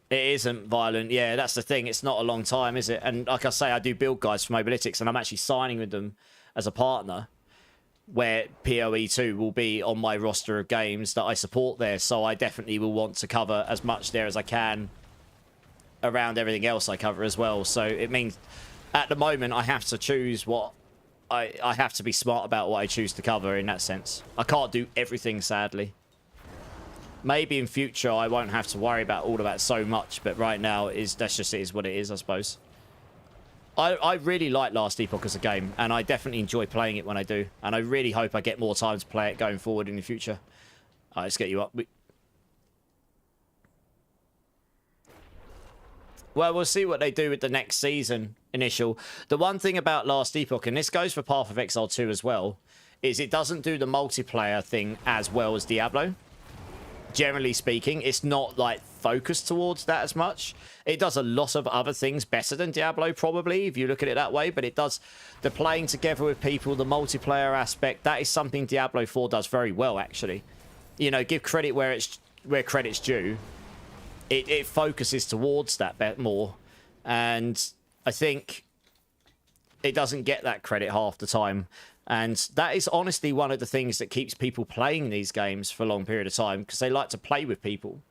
It isn't violent. Yeah, that's the thing. It's not a long time, is it? And like I say, I do build guides for Mobalytics, and I'm actually signing with them as a partner, where PoE2 will be on my roster of games that I support there. So I definitely will want to cover as much there as I can around everything else I cover as well. So it means at the moment I have to choose what I have to be smart about what I choose to cover in that sense. I can't do everything, sadly. Maybe in future I won't have to worry about all of that so much, but right now that's just it is what it is, I suppose. I really like Last Epoch as a game, and I definitely enjoy playing it when I do, and I really hope I get more time to play it going forward in the future. Alright, let's get you up. Well, we'll see what they do with the next season initial. The one thing about Last Epoch, and this goes for Path of Exile 2 as well, is it doesn't do the multiplayer thing as well as Diablo. Generally speaking, it's not like focused towards that as much. It does a lot of other things better than Diablo, probably, if you look at it that way, but it does the playing together with people, the multiplayer aspect. That is something Diablo 4 does very well, actually. You know, give credit where credit's due. It focuses towards that bit more, and I think it doesn't get that credit half the time. And that is honestly one of the things that keeps people playing these games for a long period of time, because they like to play with people.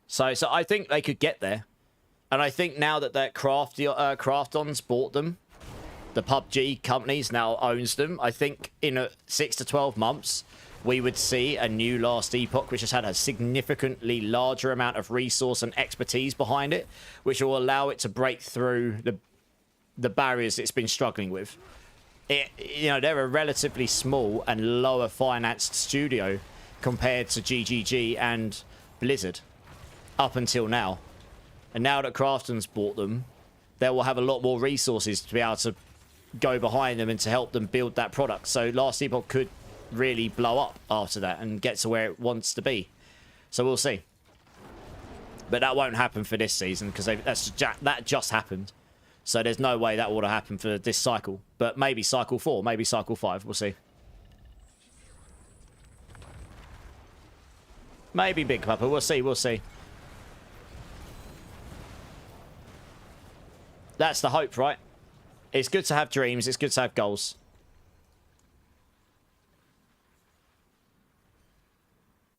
So I think they could get there. And I think now that Krafton's bought them, the PUBG companies now owns them, I think in 6 to 12 months, we would see a new Last Epoch, which has had a significantly larger amount of resource and expertise behind it, which will allow it to break through the barriers it's been struggling with. You know, they're a relatively small and lower financed studio compared to GGG and Blizzard up until now. And now that Krafton's bought them, they will have a lot more resources to be able to go behind them and to help them build that product. So Last Epoch could really blow up after that and get to where it wants to be. So we'll see. But that won't happen for this season, because that just happened. So there's no way that would have happened for this cycle. But maybe cycle 4, maybe cycle 5. We'll see. Maybe Big Papa. We'll see. We'll see. That's the hope, right? It's good to have dreams. It's good to have goals.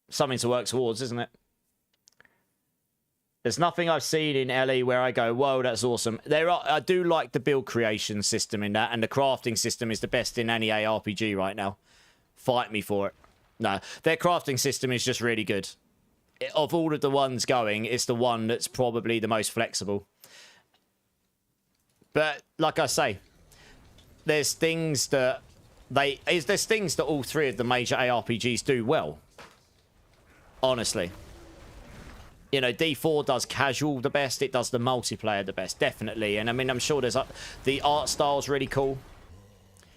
Something to work towards, isn't it? There's nothing I've seen in LE where I go, whoa, that's awesome. I do like the build creation system in that, and the crafting system is the best in any ARPG right now. Fight me for it. No, their crafting system is just really good. Of all of the ones going, it's the one that's probably the most flexible. But like I say, there's things that there's things that all three of the major ARPGs do well. Honestly. You know, D4 does casual the best. It does the multiplayer the best, definitely. And I mean, I'm sure there's the art style's really cool.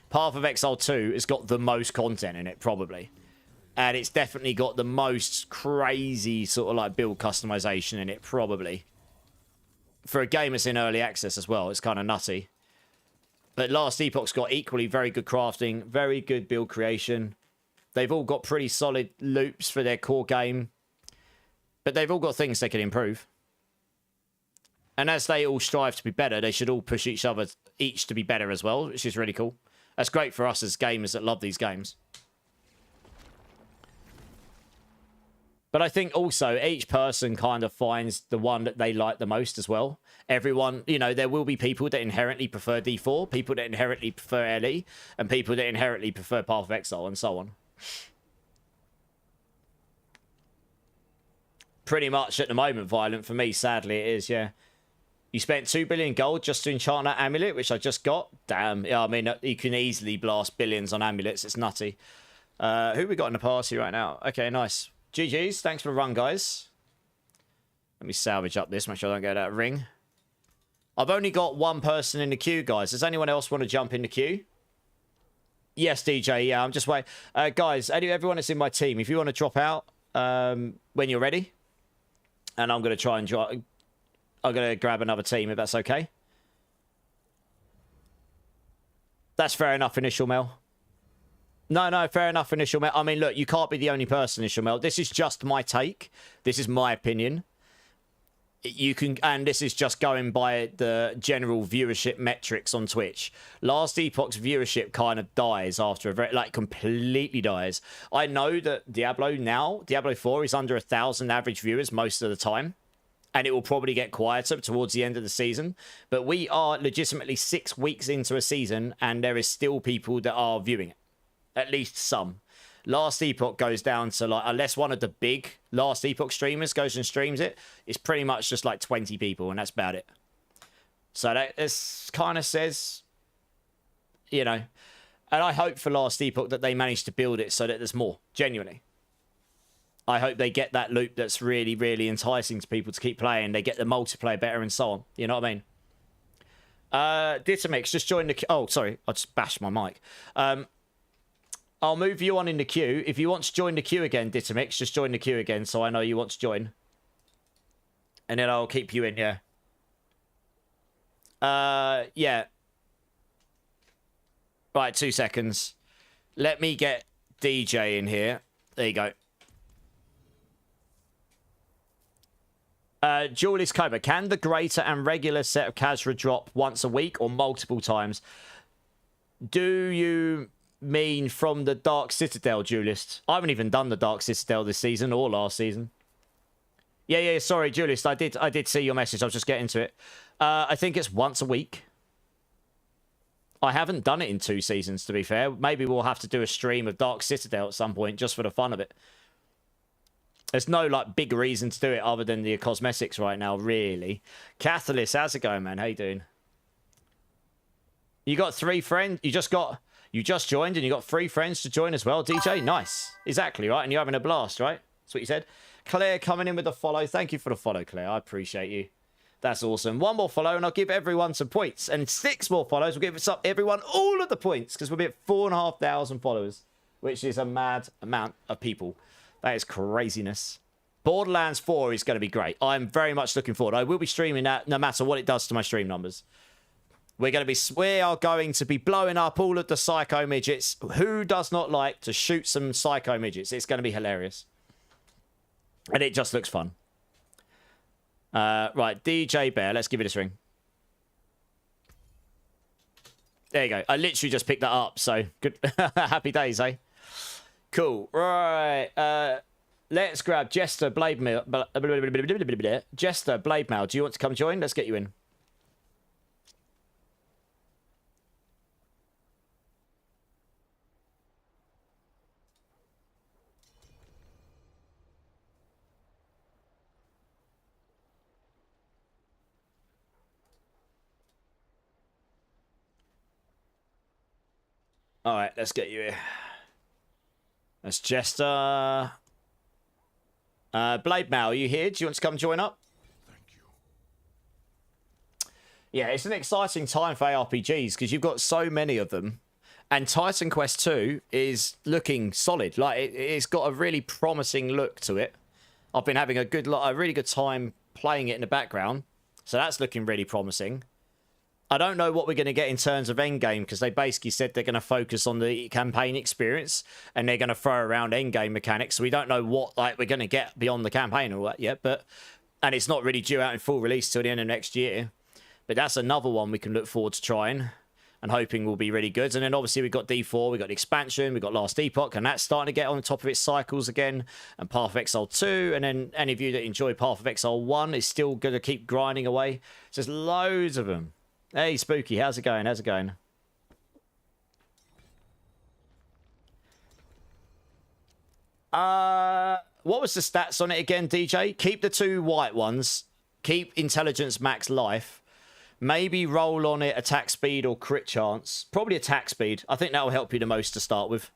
Path of Exile 2 has got the most content in it, probably. And it's definitely got the most crazy sort of like build customization in it, probably. For a game that's in early access as well, it's kind of nutty. But Last Epoch's got equally very good crafting, very good build creation. They've all got pretty solid loops for their core game. But they've all got things they can improve. And as they all strive to be better, they should all push each to be better as well, which is really cool. That's great for us as gamers that love these games. But I think also each person kind of finds the one that they like the most as well. Everyone, you know, there will be people that inherently prefer D4, people that inherently prefer LE, and people that inherently prefer Path of Exile, and so on. Pretty much at the moment, Violent, for me, sadly, it is, yeah. You spent 2 billion gold just to enchant that amulet, which I just got. Damn, yeah, I mean, you can easily blast billions on amulets. It's nutty. Who we got in the party right now? Okay, nice. GG's, thanks for the run, guys. Let me salvage up this, make sure I don't get that ring. I've only got one person in the queue, guys. Does anyone else want to jump in the queue? Yes, DJ, yeah, I'm just waiting. Guys, everyone that's in my team, if you want to drop out when you're ready, and I'm going to try and I'm going to grab another team, if that's okay. That's fair enough, Initial Mel. No, fair enough, Initial Mel. I mean, look, you can't be the only person, Initial Mel. This is just my take. This is my opinion. You can, and this is just going by the general viewership metrics on Twitch. Last Epoch's viewership kind of dies after a very, like, completely dies. I know that Diablo 4 is under 1,000 average viewers most of the time, and it will probably get quieter towards the end of the season. But we are legitimately 6 weeks into a season, and there is still people that are viewing it. At least some. Last Epoch goes down to, like, unless one of the big Last Epoch streamers goes and streams it, it's pretty much just like 20 people, and that's about it. So that kind of says, you know, and I hope for Last Epoch that they manage to build it so that there's more, genuinely. I hope they get that loop that's really, really enticing to people to keep playing. They get the multiplayer better and so on. You know what I mean? Ditamix, just join the... Oh, sorry. I just bashed my mic. I'll move you on in the queue. If you want to join the queue again, Ditamix, just join the queue again so I know you want to join. And then I'll keep you in, yeah. Yeah. Right, 2 seconds. Let me get DJ in here. There you go. Julius Cobra, can the greater and regular set of Khazra drop once a week or multiple times? Do you mean from the Dark Citadel, Julius? I haven't even done the Dark Citadel this season or last season. Yeah, sorry, Julius. I did see your message. I was just getting to it. I think it's once a week. I haven't done it in 2 seasons, to be fair. Maybe we'll have to do a stream of Dark Citadel at some point, just for the fun of it. There's no, like, big reason to do it other than the cosmetics right now, really. Catalyst, how's it going, man? How you doing? You got 3 friends? You just joined and you got 3 friends to join as well, DJ? Nice. Exactly, right? And you're having a blast, right? That's what you said. Claire coming in with a follow. Thank you for the follow, Claire. I appreciate you. That's awesome. 1 more follow and I'll give everyone some points. And 6 more follows will give everyone all of the points because we'll be at 4,500 followers, which is a mad amount of people. That is craziness. Borderlands 4 is going to be great. I'm very much looking forward. I will be streaming that no matter what it does to my stream numbers. We are going to be blowing up all of the psycho midgets. Who does not like to shoot some psycho midgets? It's going to be hilarious. And it just looks fun. Right, DJ Bear. Let's give it a ring. There you go. I literally just picked that up, so good. Happy days, eh? Cool. Right. Let's grab Jester Blademail. Jester Blademail. Do you want to come join? Let's get you in. All right, let's get you here. That's Jester. Blade Mail, are you here? Do you want to come join up? Thank you. Yeah, it's an exciting time for ARPGs because you've got so many of them. And Titan Quest 2 is looking solid. Like, it's got a really promising look to it. I've been having a really good time playing it in the background. So that's looking really promising. I don't know what we're going to get in terms of endgame because they basically said they're going to focus on the campaign experience and they're going to throw around endgame mechanics. So we don't know what we're going to get beyond the campaign or that yet. And it's not really due out in full release till the end of next year. But that's another one we can look forward to trying and hoping will be really good. And then obviously we've got D4, we've got the expansion, we've got Last Epoch, and that's starting to get on the top of its cycles again. And Path of Exile 2, and then any of you that enjoy Path of Exile 1 is still going to keep grinding away. There's loads of them. Hey, Spooky, how's it going? How's it going? What was the stats on it again, DJ? Keep the 2 white ones. Keep Intelligence Max Life. Maybe roll on it attack speed or crit chance. Probably attack speed. I think that will help you the most to start with.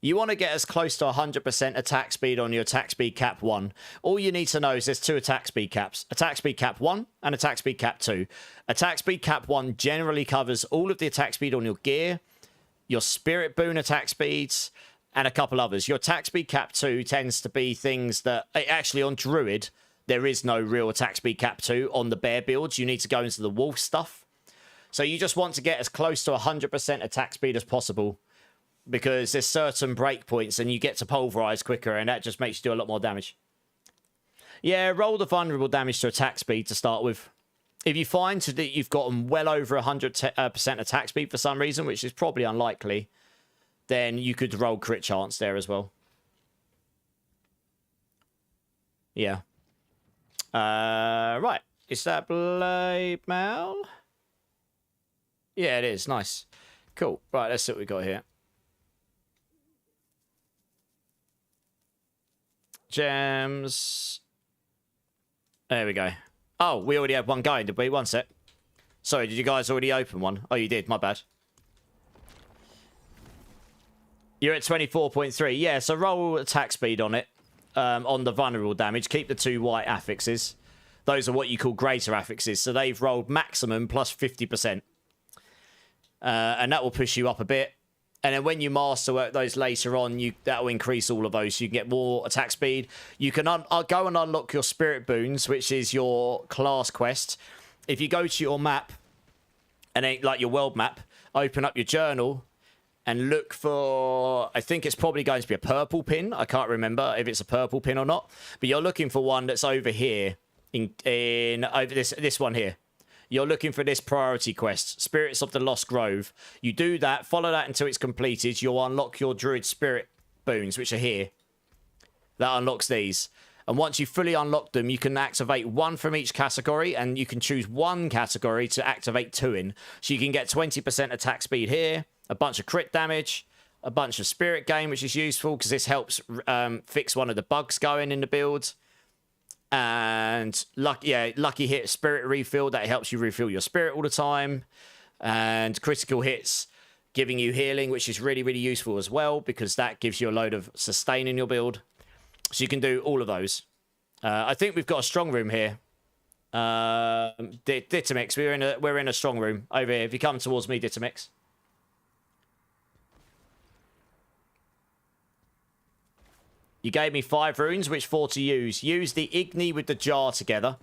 You want to get as close to 100% attack speed on your attack speed cap 1. All you need to know is there's 2 attack speed caps. Attack speed cap 1 and attack speed cap 2. Attack speed cap 1 generally covers all of the attack speed on your gear, your spirit boon attack speeds, and a couple others. Your attack speed cap 2 tends to be things that... Actually, on Druid, there is no real attack speed cap 2 on the bear builds. You need to go into the wolf stuff. So you just want to get as close to 100% attack speed as possible, because there's certain breakpoints and you get to pulverize quicker and that just makes you do a lot more damage. Yeah, roll the vulnerable damage to attack speed to start with. If you find that you've gotten well over 100% attack speed for some reason, which is probably unlikely, then you could roll crit chance there as well. Yeah. Right. Is that Blade Mail? Yeah, it is. Nice. Cool. Right, let's see what we got here. Gems. There we go. Oh, we already had one going, did we? One sec. Sorry, did you guys already open one? Oh, you did. My bad. You're at 24.3. Yeah, so roll attack speed on it. On the vulnerable damage. Keep the 2 white affixes. Those are what you call greater affixes. So they've rolled maximum plus 50%. And that will push you up a bit. And then when you master those later on, that will increase all of those. So you can get more attack speed. You can go and unlock your spirit boons, which is your class quest. If you go to your map, and then like your world map, open up your journal and look for, I think it's probably going to be a purple pin. I can't remember if it's a purple pin or not. But you're looking for one that's over here, over this one here. You're looking for this priority quest, Spirits of the Lost Grove. You do that, follow that until it's completed. You'll unlock your Druid Spirit boons, which are here. That unlocks these. And once you fully unlock them, you can activate 1 from each category, and you can choose 1 category to activate 2 in. So you can get 20% attack speed here, a bunch of crit damage, a bunch of spirit gain, which is useful because this helps fix one of the bugs going in the build. And lucky hit spirit refill, that helps you refill your spirit all the time. And critical hits giving you healing, which is really, really useful as well because that gives you a load of sustain in your build. So you can do all of those. I think we've got a strong room here. Ditamix, we're in a strong room over here. If you come towards me, Ditamix. You gave me 5 runes, which 4 to use. Use the Igni with the jar together.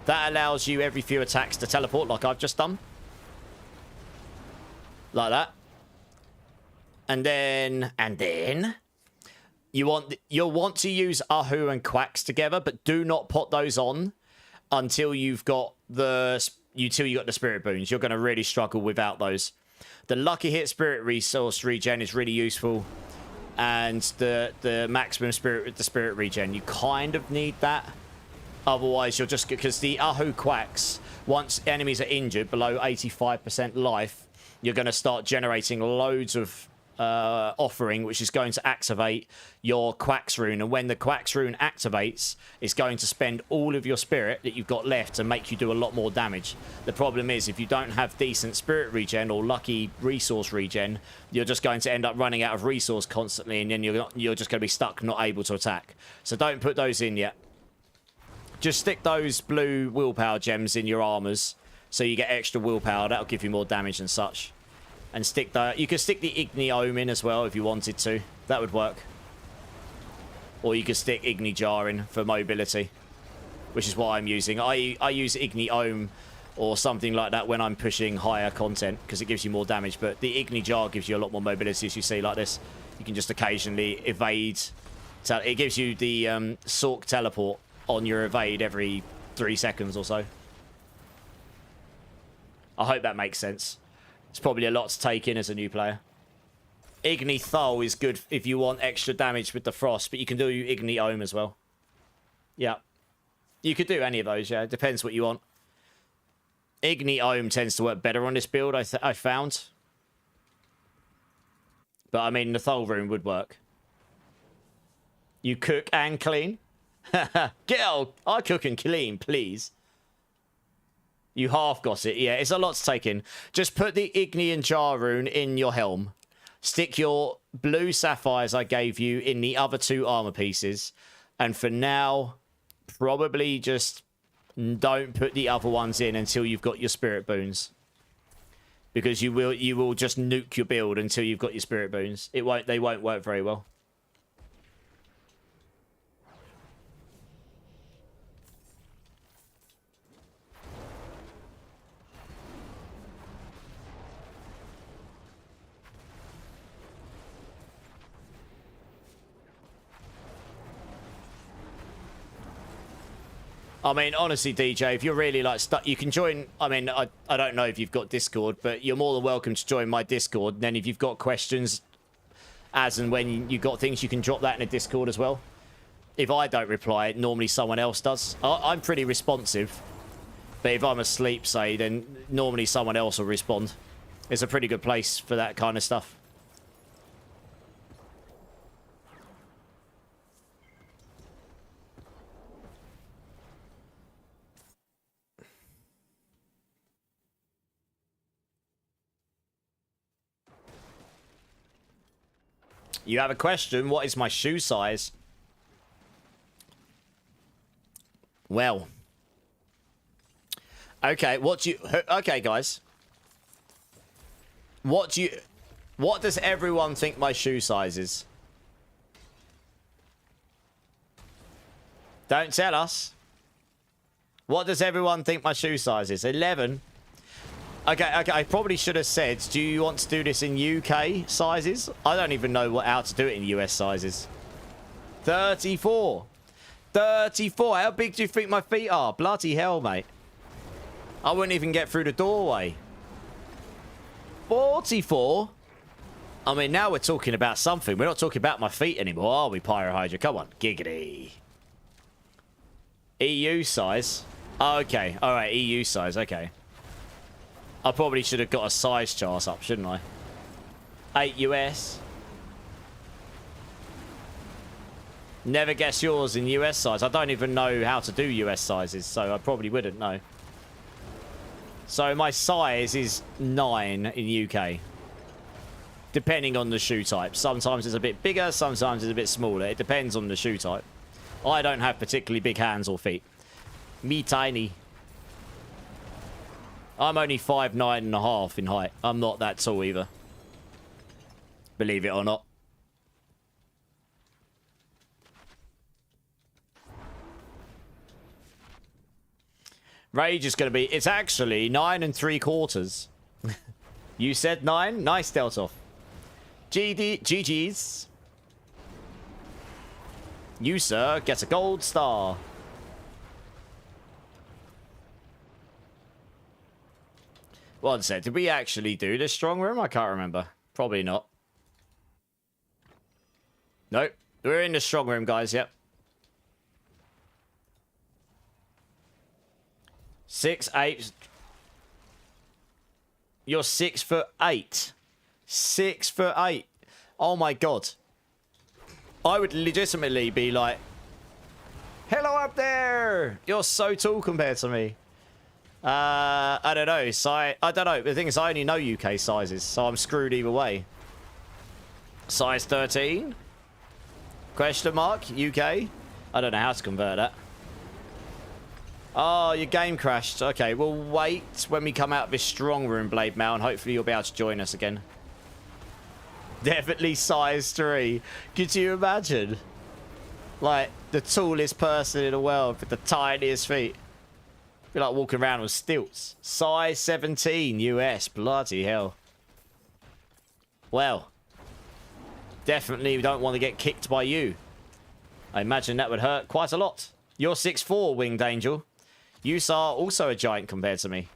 That allows you every few attacks to teleport, like I've just done. Like that. And then you'll want to use Ahu and Quacks together, but do not put those on until you've got the spirit boons. You're going to really struggle without those. The lucky hit spirit resource regen is really useful. And the maximum spirit with the spirit regen, you kind of need that. Otherwise, you'll just... Because the Ahu Quacks, once enemies are injured below 85% life, you're going to start generating loads of offering, which is going to activate your Quacks rune. And when the Quacks rune activates, it's going to spend all of your spirit that you've got left to make you do a lot more damage. The problem is, if you don't have decent spirit regen or lucky resource regen, you're just going to end up running out of resource constantly, and then you're just going to be stuck, not able to attack. So don't put those in yet. Just stick those blue willpower gems in your armors, so you get extra willpower. That'll give you more damage and such. And stick the... You could stick the Igni Ohm in as well if you wanted to. That would work. Or you could stick Igni Jar in for mobility, which is what I'm using. I use Igni Ohm or something like that when I'm pushing higher content, because it gives you more damage. But the Igni Jar gives you a lot more mobility, as you see, like this. You can just occasionally evade. So it gives you the Sork teleport on your evade every 3 seconds or so. I hope that makes sense. It's probably a lot to take in as a new player. Igni Thul is good if you want extra damage with the frost, but you can do Igni Ohm as well. Yeah. You could do any of those, yeah. It depends what you want. Igni Ohm tends to work better on this build, I found. But, I mean, the Thul rune would work. You cook and clean? Get out! I cook and clean, please. You half got it. Yeah, it's a lot to take in. Just put the Igni and Jar rune in your helm. Stick your blue sapphires I gave you in the other 2 armor pieces. And for now, probably just don't put the other ones in until you've got your spirit boons. Because you will just nuke your build until you've got your spirit boons. They won't work very well. I mean, honestly, DJ, if you're really like stuck, you can join. I mean, I don't know if you've got Discord, but you're more than welcome to join my Discord. And then if you've got questions, as and when you've got things, you can drop that in a Discord as well. If I don't reply, normally someone else does. I'm pretty responsive. But if I'm asleep, say, then normally someone else will respond. It's a pretty good place for that kind of stuff. You have a question? What is my shoe size? Well. Okay, okay, guys. What does everyone think my shoe size is? Don't tell us. What does everyone think my shoe size is? 11? Okay, I probably should have said, do you want to do this in UK sizes? I don't even know how to do it in US sizes. 34. 34. How big do you think my feet are? Bloody hell, mate. I wouldn't even get through the doorway. 44? I mean, now we're talking about something. We're not talking about my feet anymore, are we, Pyrohydra? Come on. Giggity. EU size? Oh, okay. All right, EU size. Okay. I probably should have got a size chart up, shouldn't I? 8 US. Never guess yours in US size. I don't even know how to do US sizes, so I probably wouldn't know. So my size is 9 in UK. Depending on the shoe type. Sometimes it's a bit bigger, sometimes it's a bit smaller. It depends on the shoe type. I don't have particularly big hands or feet. Me tiny. I'm only 5'9.5" in height. I'm not that tall either. Believe it or not. Rage is going to be... It's actually 9 3/4. You said 9? Nice, Deltoff. GG's. You, sir, get a gold star. One sec. Did we actually do this strong room? I can't remember. Probably not. Nope. We're in the strong room, guys. Yep. 6'8". You're 6'8". 6'8". Oh my god. I would legitimately be like, hello up there! You're so tall compared to me. I don't know. I don't know. The thing is, I only know UK sizes, so I'm screwed either way. Size 13? Question mark? UK? I don't know how to convert that. Oh, your game crashed. Okay, we'll wait when we come out of this strong room, Blade Mail, and hopefully you'll be able to join us again. Definitely size 3. Could you imagine? Like, the tallest person in the world with the tiniest feet. Be like walking around with stilts. Size 17 US. Bloody hell. Well. Definitely don't want to get kicked by you. I imagine that would hurt quite a lot. You're 6'4", Winged Angel. You are also a giant compared to me.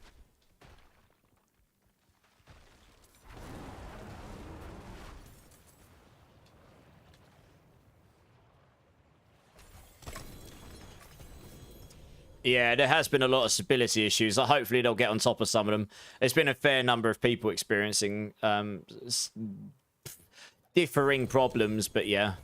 Yeah, there has been a lot of stability issues. Hopefully they'll get on top of some of them. There's been a fair number of people experiencing differing problems, but yeah.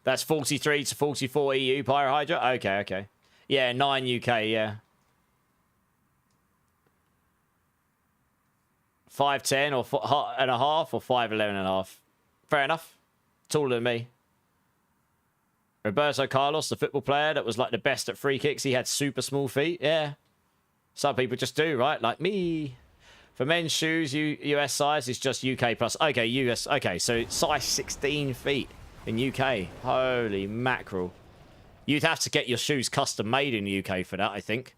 That's 43 to 44 EU, Pyrohydra? Okay, okay. Yeah, 9 UK, yeah. 5'10" or 4.5 or 5'11.5. Fair enough. Taller than me. Roberto Carlos, the football player that was like the best at free kicks. He had super small feet. Yeah. Some people just do, right? Like me. For men's shoes, US size is just UK plus. Okay, US. Okay, so size 16 feet. In UK. Holy mackerel. You'd have to get your shoes custom made in the UK for that, I think.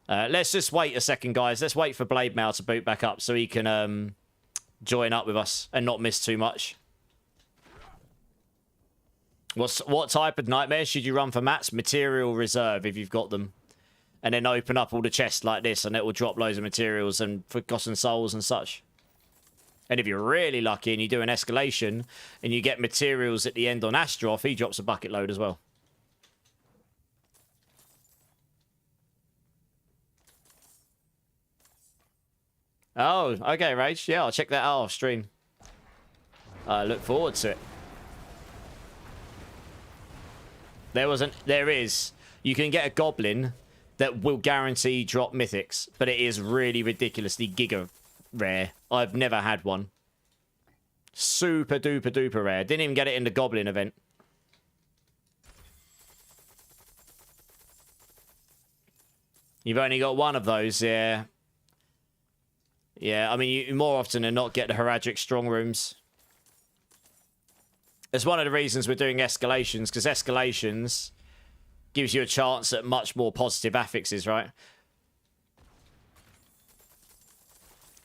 Let's just wait a second, guys. Let's wait for Blade Mail to boot back up so he can join up with us and not miss too much. What type of nightmares should you run for mats? Material reserve, if you've got them. And then open up all the chests like this, and it will drop loads of materials and Forgotten Souls and such. And if you're really lucky and you do an escalation and you get materials at the end on Astroth, he drops a bucket load as well. Oh, okay, Rage. Yeah, I'll check that out off stream. I look forward to it. There is. You can get a goblin that will guarantee drop mythics, but it is really ridiculously giga rare. I've never had one. Super duper duper rare. Didn't even get it in the goblin event. You've only got one of those, yeah. Yeah, I mean, you more often than not get the Heraldric strong rooms. It's one of the reasons we're doing escalations, because escalations gives you a chance at much more positive affixes, right?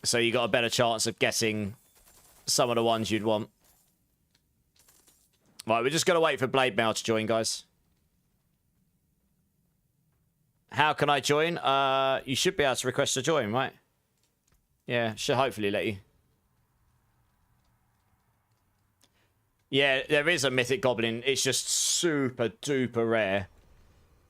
So you got a better chance of getting some of the ones you'd want. Right, we're just going to wait for Blade Mail to join, guys. How can I join? You should be able to request to join, right? Yeah, should hopefully let you. Yeah, there is a Mythic Goblin. It's just super duper rare.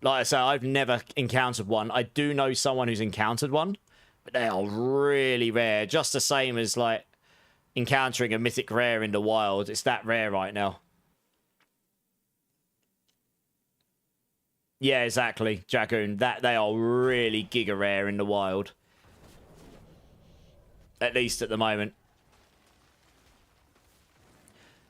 Like I say, I've never encountered one. I do know someone who's encountered one, but they are really rare. Just the same as, like, encountering a Mythic Rare in the wild. It's that rare right now. Yeah, exactly, Dragoon. They are really giga rare in the wild. At least at the moment.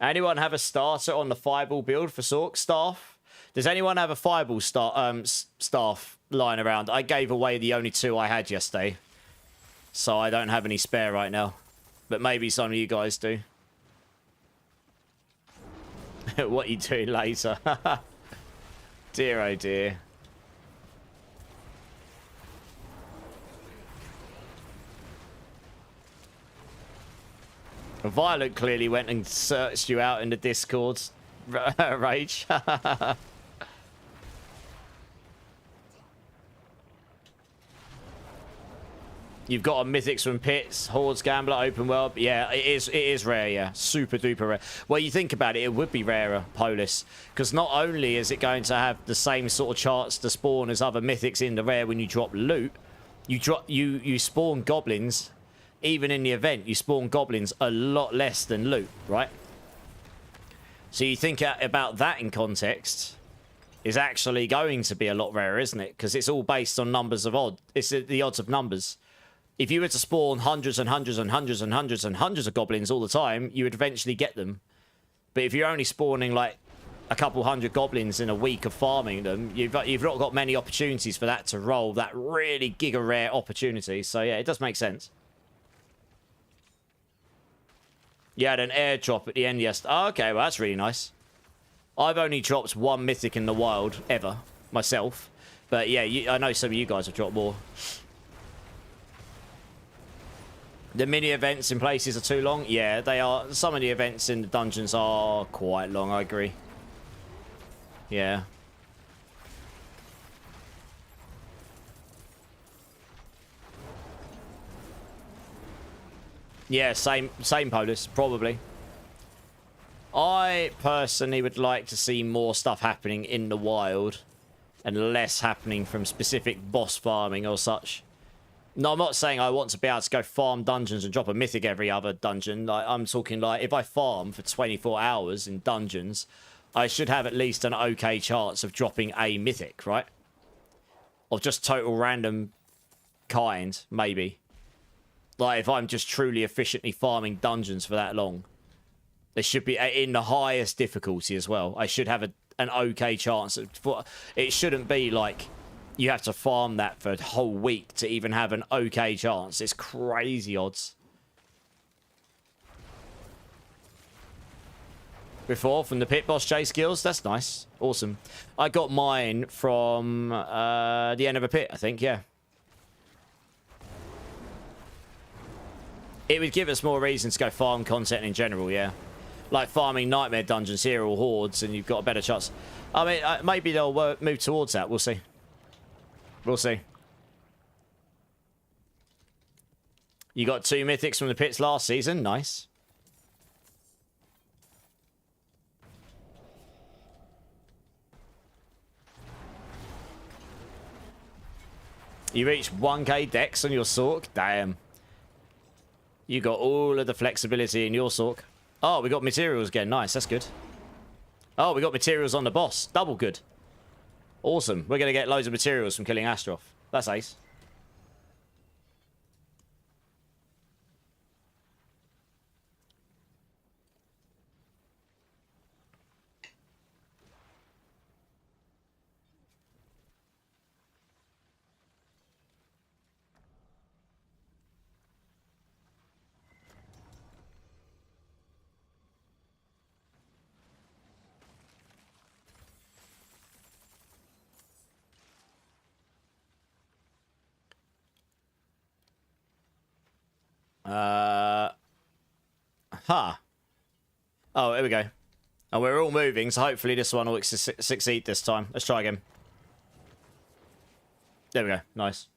Anyone have a starter on the Fireball build for Sork? Staff? Does anyone have a Fireball staff lying around? I gave away the only 2 I had yesterday. So I don't have any spare right now. But maybe some of you guys do. What are you doing later? Dear oh dear. Violet clearly went and searched you out in the Discord, Rage. You've got a Mythics from Pits, Hordes Gambler, Open World. Yeah, it is rare, yeah. Super duper rare. Well, you think about it, it would be rarer, Polis. Because not only is it going to have the same sort of chance to spawn as other Mythics in the rare when you drop loot, You spawn goblins, even in the event, you spawn goblins a lot less than loot, right? So you think about that in context, is actually going to be a lot rarer, isn't it? Because it's all based on numbers of odd. It's the odds of numbers. If you were to spawn hundreds and hundreds and hundreds and hundreds and hundreds of goblins all the time, you would eventually get them. But if you're only spawning like a couple hundred goblins in a week of farming them, you've not got many opportunities for that to roll, that really giga rare opportunity. So yeah, it does make sense. You had an airdrop at the end yesterday. Oh, okay, well that's really nice. I've only dropped one mythic in the wild ever myself, but yeah, I know some of you guys have dropped more. The mini events in places are too long. Yeah, they are. Some of the events in the dungeons are quite long. I agree. Yeah. Yeah, same Polis, probably. I personally would like to see more stuff happening in the wild and less happening from specific boss farming or such. No, I'm not saying I want to be able to go farm dungeons and drop a mythic every other dungeon. Like, I'm talking like if I farm for 24 hours in dungeons, I should have at least an okay chance of dropping a mythic, right? Or just total random kind, maybe. Like if I'm just truly efficiently farming dungeons for that long. There should be, in the highest difficulty as well, I should have an okay chance. It shouldn't be like you have to farm that for a whole week to even have an okay chance. It's crazy odds. Before, from the pit boss chase skills, that's nice. Awesome. I got mine from the end of a pit, I think, yeah. It would give us more reasons to go farm content in general, yeah. Like farming nightmare dungeons here or hordes, and you've got a better chance. I mean, maybe they'll move towards that. We'll see. We'll see. You got 2 mythics from the pits last season. Nice. You reached 1k dex on your Sork. Damn. You got all of the flexibility in your Sork. Oh, we got materials again. Nice, that's good. Oh, we got materials on the boss. Double good. Awesome. We're going to get loads of materials from killing Astroth. That's ace. Oh, here we go. And we're all moving, so hopefully this one will succeed this time. Let's try again. There we go. Nice.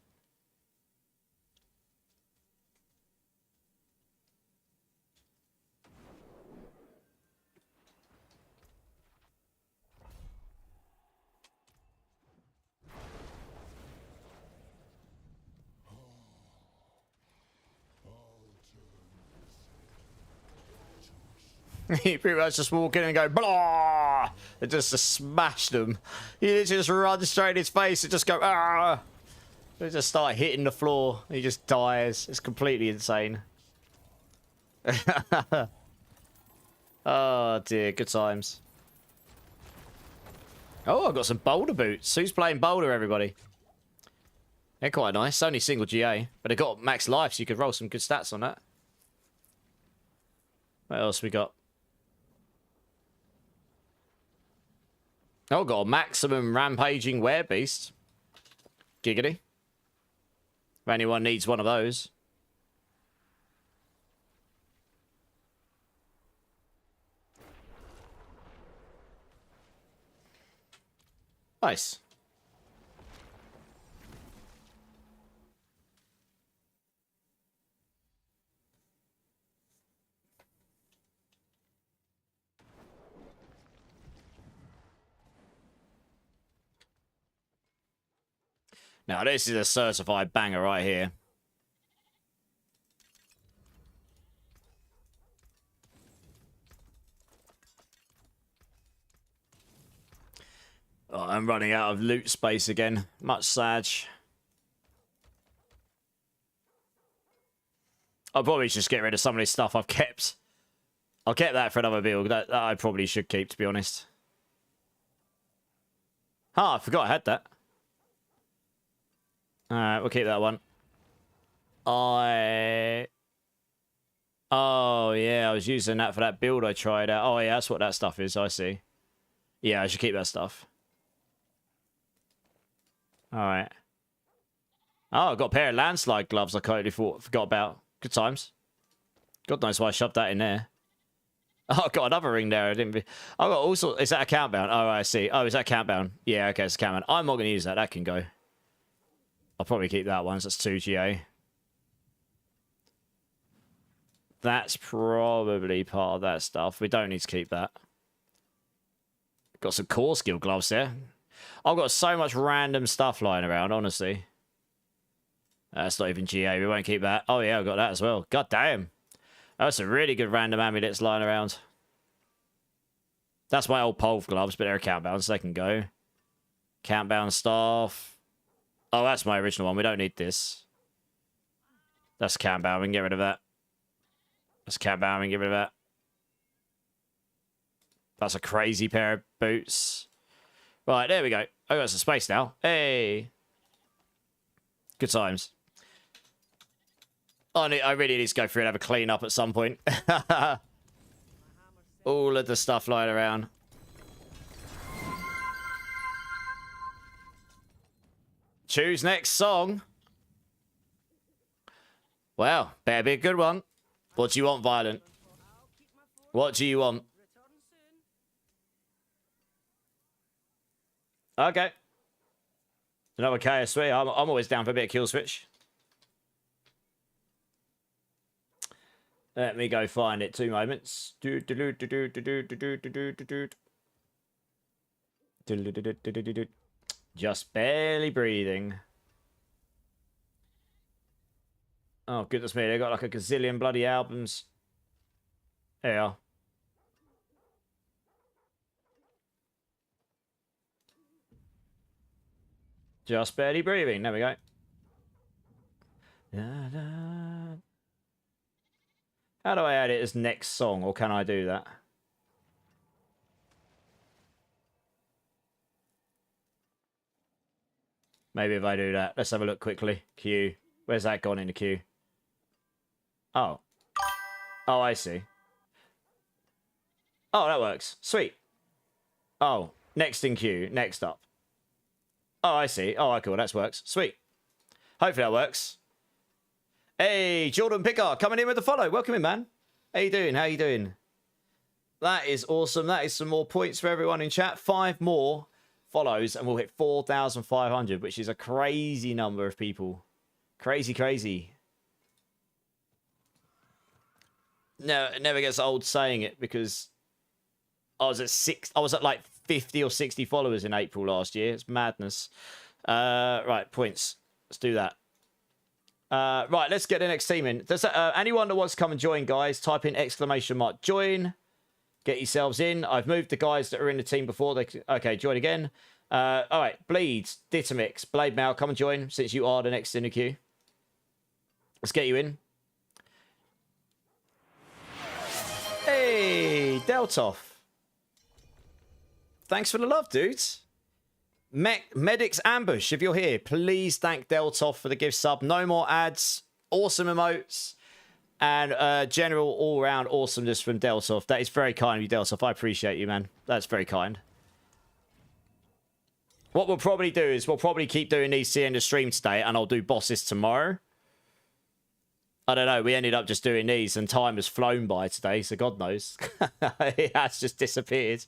He pretty much just walk in and go, blah! It just smash them. You just run straight in his face and just go, ah! They just start hitting the floor. He just dies. It's completely insane. Oh dear, good times. Oh, I've got some boulder boots. Who's playing boulder, everybody? They're quite nice. Only single GA, but they got max life, so you could roll some good stats on that. What else we got? Oh, got a maximum rampaging werebeast. Giggity. If anyone needs one of those. Nice. Now, this is a certified banger right here. Oh, I'm running out of loot space again. Much sad. I'll probably just get rid of some of this stuff I've kept. I'll keep that for another build. That I probably should keep, to be honest. I forgot I had that. Alright, we'll keep that one. Oh, yeah, I was using that for that build I tried out. Oh, yeah, that's what that stuff is. I see. Yeah, I should keep that stuff. Alright. Oh, I got a pair of landslide gloves I totally forgot about. Good times. God knows why I shoved that in there. Oh, I got another ring there. I got also. Is that a countdown? Oh, I see. Oh, is that countdown? Yeah, okay, it's a countdown. I'm not going to use that. That can go. I'll probably keep that one. So that's 2 GA. That's probably part of that stuff. We don't need to keep that. Got some core skill gloves there. I've got so much random stuff lying around, honestly. That's not even GA. We won't keep that. Oh, yeah, I've got that as well. God damn. That's a really good random amulets lying around. That's my old Pulve gloves, but they're countbound, so they can go. Countbound staff. Oh, that's my original one. We don't need this. That's countbound. We can get rid of that. That's countbound. We can get rid of that. That's a crazy pair of boots. Right, there we go. I got some space now. Hey. Good times. I really need to go through and have a clean up at some point. All of the stuff lying around. Choose next song. Well, better be a good one. What do you want, Violent? What do you want? Okay. Another KSW. I'm always down for a bit of kill switch. Let me go find it. 2 moments. Just barely breathing. Oh, goodness me. They got like a gazillion bloody albums. There you are. Just barely breathing. There we go. Da, da. How do I add it as next song, or can I do that? Maybe if I do that. Let's have a look quickly. Queue. Where's that gone in the queue? Oh. Oh, I see. Oh, that works. Sweet. Oh, next in queue. Next up. Oh, I see. Oh, cool. That works. Sweet. Hopefully that works. Hey, Jordan Pickard coming in with the follow. Welcome in, man. How you doing? How you doing? That is awesome. That is some more points for everyone in chat. 5 more follows and we'll hit 4,500, which is a crazy number of people. Crazy, crazy. No, it never gets old saying it because I was at like 50 or 60 followers in April last year. It's madness. Right, points. Let's do that. Right, let's get the next team in. Does anyone that wants to come and join, guys, type in ! join. Get yourselves in. I've moved the guys that are in the team before. Okay, join again. All right, Bleeds, Ditamix, Blade Mail, come and join since you are the next in the queue. Let's get you in. Hey, Deltoff. Thanks for the love, dudes. Medic's Ambush, if you're here, please thank Deltoff for the gift sub. No more ads, awesome emotes, and general all-round awesomeness from Deltoff. That is very kind of you, Deltoff. I appreciate you, man. That's very kind. What we'll probably do is we'll probably keep doing these to the end of stream today, and I'll do bosses tomorrow. I don't know. We ended up just doing these, and time has flown by today, so God knows. It has just disappeared.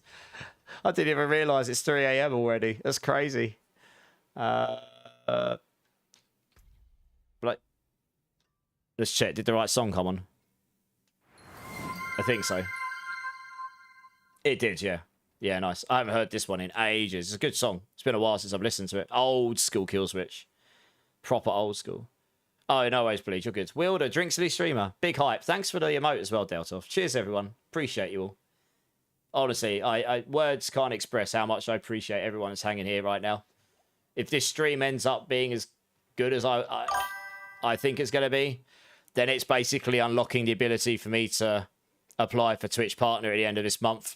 I didn't even realise it's 3 AM already. That's crazy. Like, let's check. Did the right song come on? I think so. It did, yeah. Yeah, nice. I haven't heard this one in ages. It's a good song. It's been a while since I've listened to it. Old school kill switch. Proper old school. Oh, no worries, Bleach. You're good. Wilder, Drinksley streamer. Big hype. Thanks for the emote as well, Deltoff. Cheers, everyone. Appreciate you all. Honestly, I words can't express how much I appreciate everyone that's hanging here right now. If this stream ends up being as good as I think it's going to be, then it's basically unlocking the ability for me to apply for Twitch Partner at the end of this month,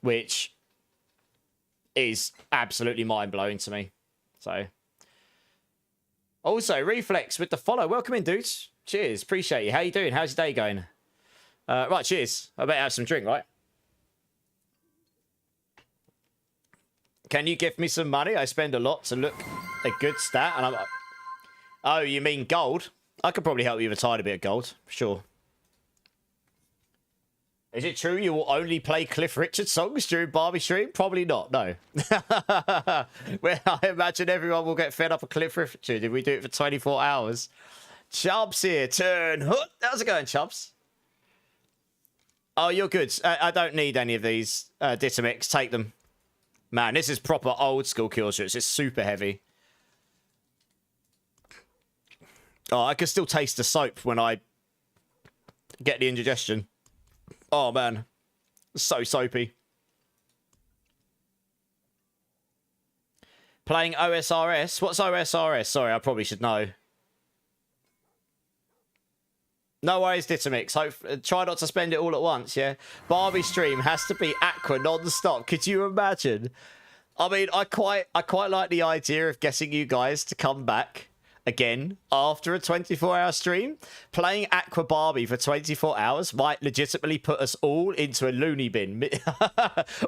which is absolutely mind-blowing to me. So, also, Reflex with the follow. Welcome in, dudes. Cheers. Appreciate you. How you doing? How's your day going? Right, cheers. I better have some drink, right? Can you give me some money? I spend a lot to look a good stat. And I'm like, oh, you mean gold? I could probably help you with a tiny bit of gold. Sure. Is it true you will only play Cliff Richard songs during Barbie stream? Probably not, no. Well, I imagine everyone will get fed up of Cliff Richard if we do it for 24 hours. Chubbs here, turn. How's it going, Chubbs? Oh, you're good. I don't need any of these Ditamix. Take them. Man, this is proper old school kill shots. It's super heavy. Oh, I can still taste the soap when I get the indigestion. Oh, man. So soapy. Playing OSRS? What's OSRS? Sorry, I probably should know. No worries, Ditamix. Try not to spend it all at once, yeah? Barbie stream has to be Aqua non-stop. Could you imagine? I mean, I quite like the idea of getting you guys to come back again after a 24-hour stream. Playing Aqua Barbie for 24 hours might legitimately put us all into a loony bin.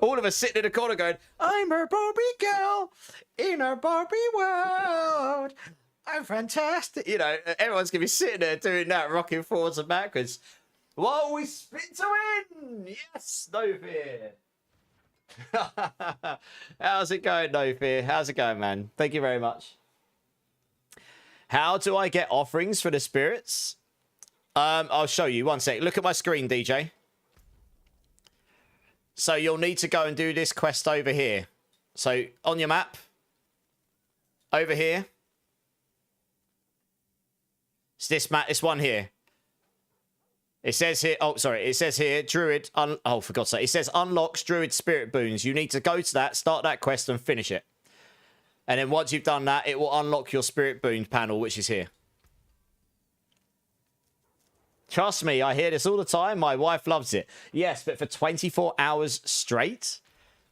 All of us sitting in a corner going, I'm a Barbie girl in a Barbie world. I'm fantastic. You know, everyone's going to be sitting there doing that, rocking forwards and backwards. Whoa, we split to win. Yes, no fear. How's it going, no fear? How's it going, man? Thank you very much. How do I get offerings for the spirits? I'll show you. One sec. Look at my screen, DJ. So you'll need to go and do this quest over here. So on your map, over here. It's this map. This one here. It says here. Oh, sorry. It says here, Druid. Oh, for God's sake. It says unlocks Druid spirit boons. You need to go to that, start that quest, and finish it. And then once you've done that, it will unlock your spirit boon panel, which is here. Trust me, I hear this all the time. My wife loves it. Yes, but for 24 hours straight?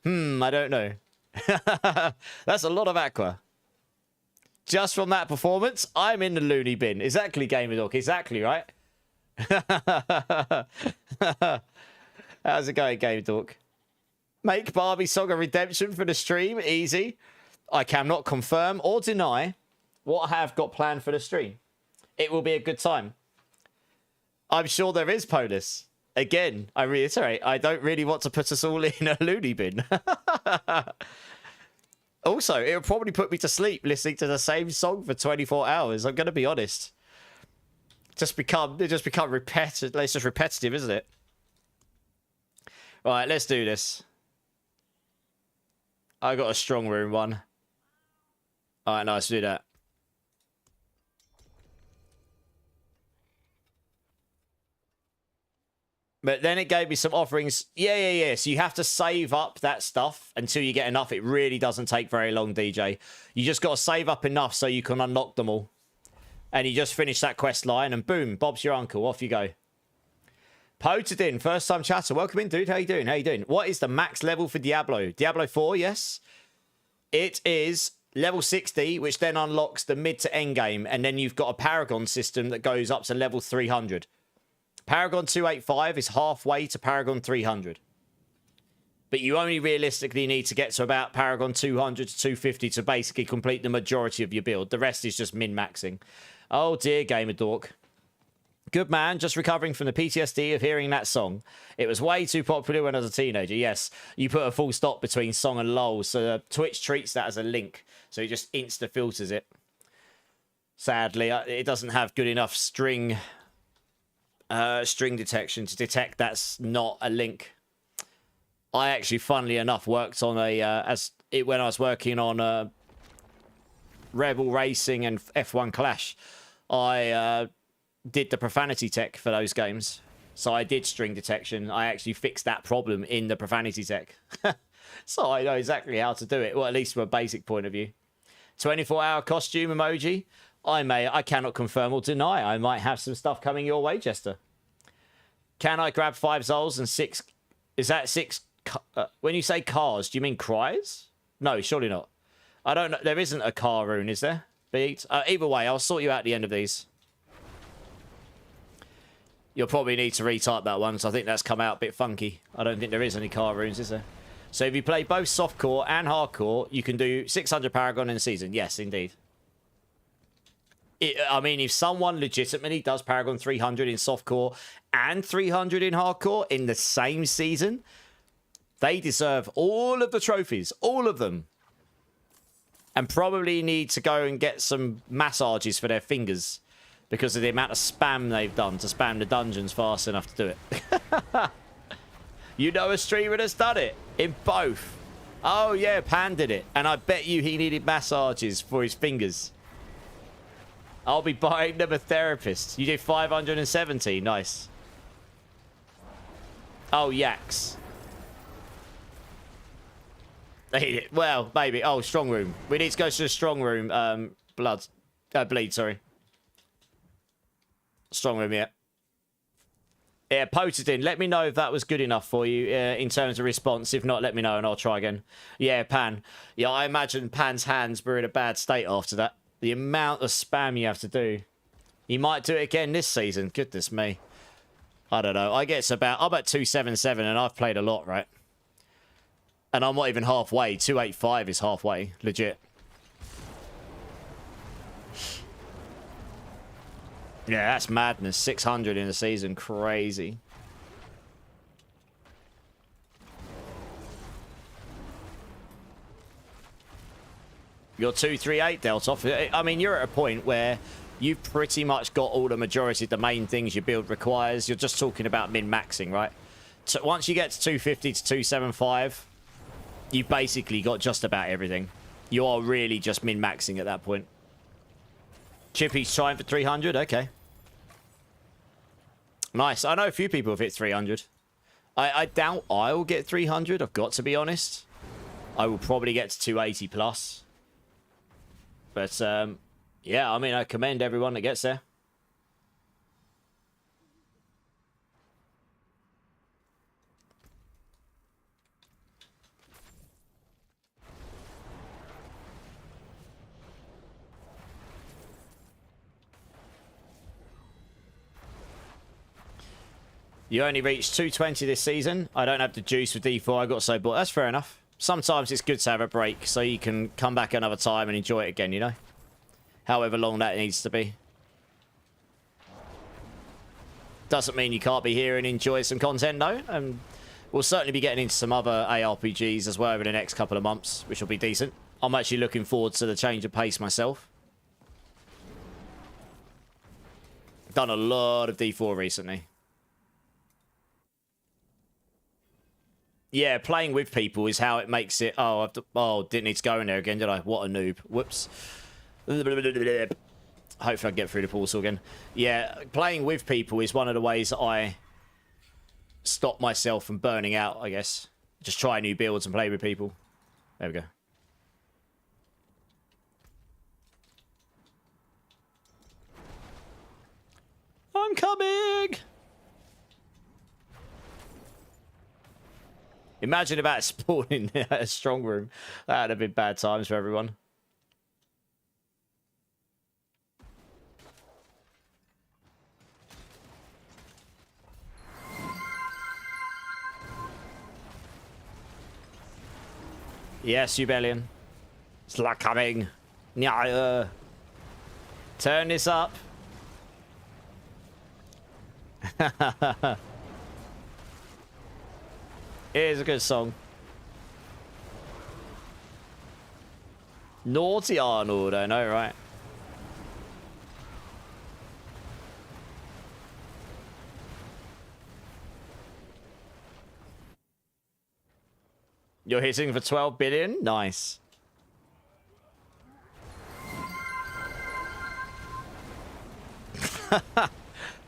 I don't know. That's a lot of Aqua. Just from that performance, I'm in the loony bin. Exactly, Gamer Dog. Exactly, right? How's it going, Gamer Dog? Make Barbie Song a redemption for the stream. Easy. I cannot confirm or deny what I have got planned for the stream. It will be a good time. I'm sure there is, Polis. Again, I reiterate, I don't really want to put us all in a loony bin. Also, it would probably put me to sleep listening to the same song for 24 hours. I'm going to be honest. It just become repetitive. It's just repetitive, isn't it? Right, let's do this. I got a strong room one. All right, nice, do that. But then it gave me some offerings. Yeah. So you have to save up that stuff until you get enough. It really doesn't take very long, DJ. You just got to save up enough so you can unlock them all. And you just finish that quest line and boom, Bob's your uncle. Off you go. Potadin, first time chatter. Welcome in, dude. How you doing? How you doing? What is the max level for Diablo? Diablo 4, yes. It is level 60, which then unlocks the mid to end game. And then you've got a Paragon system that goes up to level 300. Paragon 285 is halfway to Paragon 300. But you only realistically need to get to about Paragon 200 to 250 to basically complete the majority of your build. The rest is just min-maxing. Oh dear, Gamer Dork. Good man, just recovering from the PTSD of hearing that song. It was way too popular when I was a teenager. Yes, you put a full stop between song and lol, so Twitch treats that as a link. So it just insta-filters it. Sadly, it doesn't have good enough string detection to detect that's not a link. I actually, funnily enough, worked on when I was working on Rebel Racing and F1 Clash, I did the profanity tech for those games. So I did string detection. I actually fixed that problem in the profanity tech. So I know exactly how to do it, well, at least from a basic point of view. 24-hour costume emoji. I cannot confirm or deny. I might have some stuff coming your way, Jester. Can I grab 5 Zols and 6... Is that 6... when you say cars, do you mean cries? No, surely not. I don't know. There isn't a car rune, is there? Beat. Either way, I'll sort you out at the end of these. You'll probably need to retype that one, because I think that's come out a bit funky. I don't think there is any car runes, is there? So if you play both softcore and hardcore, you can do 600 Paragon in a season. Yes, indeed. I mean, if someone legitimately does Paragon 300 in softcore and 300 in hardcore in the same season, they deserve all of the trophies. All of them. And probably need to go and get some massages for their fingers because of the amount of spam they've done to spam the dungeons fast enough to do it. You know a streamer that's done it in both. Oh, yeah, Pan did it. And I bet you he needed massages for his fingers. I'll be buying them a therapist. You did 570. Nice. Oh, yaks. Well, maybe. Oh, strong room. We need to go to the strong room. Bleed, sorry. Strong room, yeah. Yeah, posted in. Let me know if that was good enough for you in terms of response. If not, let me know and I'll try again. Yeah, Pan. Yeah, I imagine Pan's hands were in a bad state after that. The amount of spam you have to do. You might do it again this season. Goodness me. I don't know. I'm at 277 and I've played a lot, right? And I'm not even halfway. 285 is halfway. Legit. Yeah, that's madness. 600 in a season. Crazy. You're 238, Deltoff. I mean, you're at a point where you've pretty much got all the majority of the main things your build requires. You're just talking about min-maxing, right? So once you get to 250 to 275, you've basically got just about everything. You are really just min-maxing at that point. Chippy's trying for 300. Okay. Nice. I know a few people have hit 300. I doubt I'll get 300. I've got to be honest. I will probably get to 280 plus. But, yeah, I mean, I commend everyone that gets there. You only reached 220 this season. I don't have the juice for D4. I got so bored. That's fair enough. Sometimes it's good to have a break so you can come back another time and enjoy it again, you know? However long that needs to be. Doesn't mean you can't be here and enjoy some content, though. And we'll certainly be getting into some other ARPGs as well over the next couple of months, which will be decent. I'm actually looking forward to the change of pace myself. I've done a lot of D4 recently. Yeah, playing with people is how it makes it... Oh, didn't need to go in there again, did I? What a noob. Whoops. Hopefully I can get through the portal again. Yeah, playing with people is one of the ways that I stop myself from burning out, I guess. Just try new builds and play with people. There we go. I'm coming! Imagine about spawning a strong room. That would have been bad times for everyone. Yes, Ubellion. It's like coming. Yeah. Turn this up. Here's a good song. Naughty Arnold, I know, right? You're hitting for 12 billion? Nice.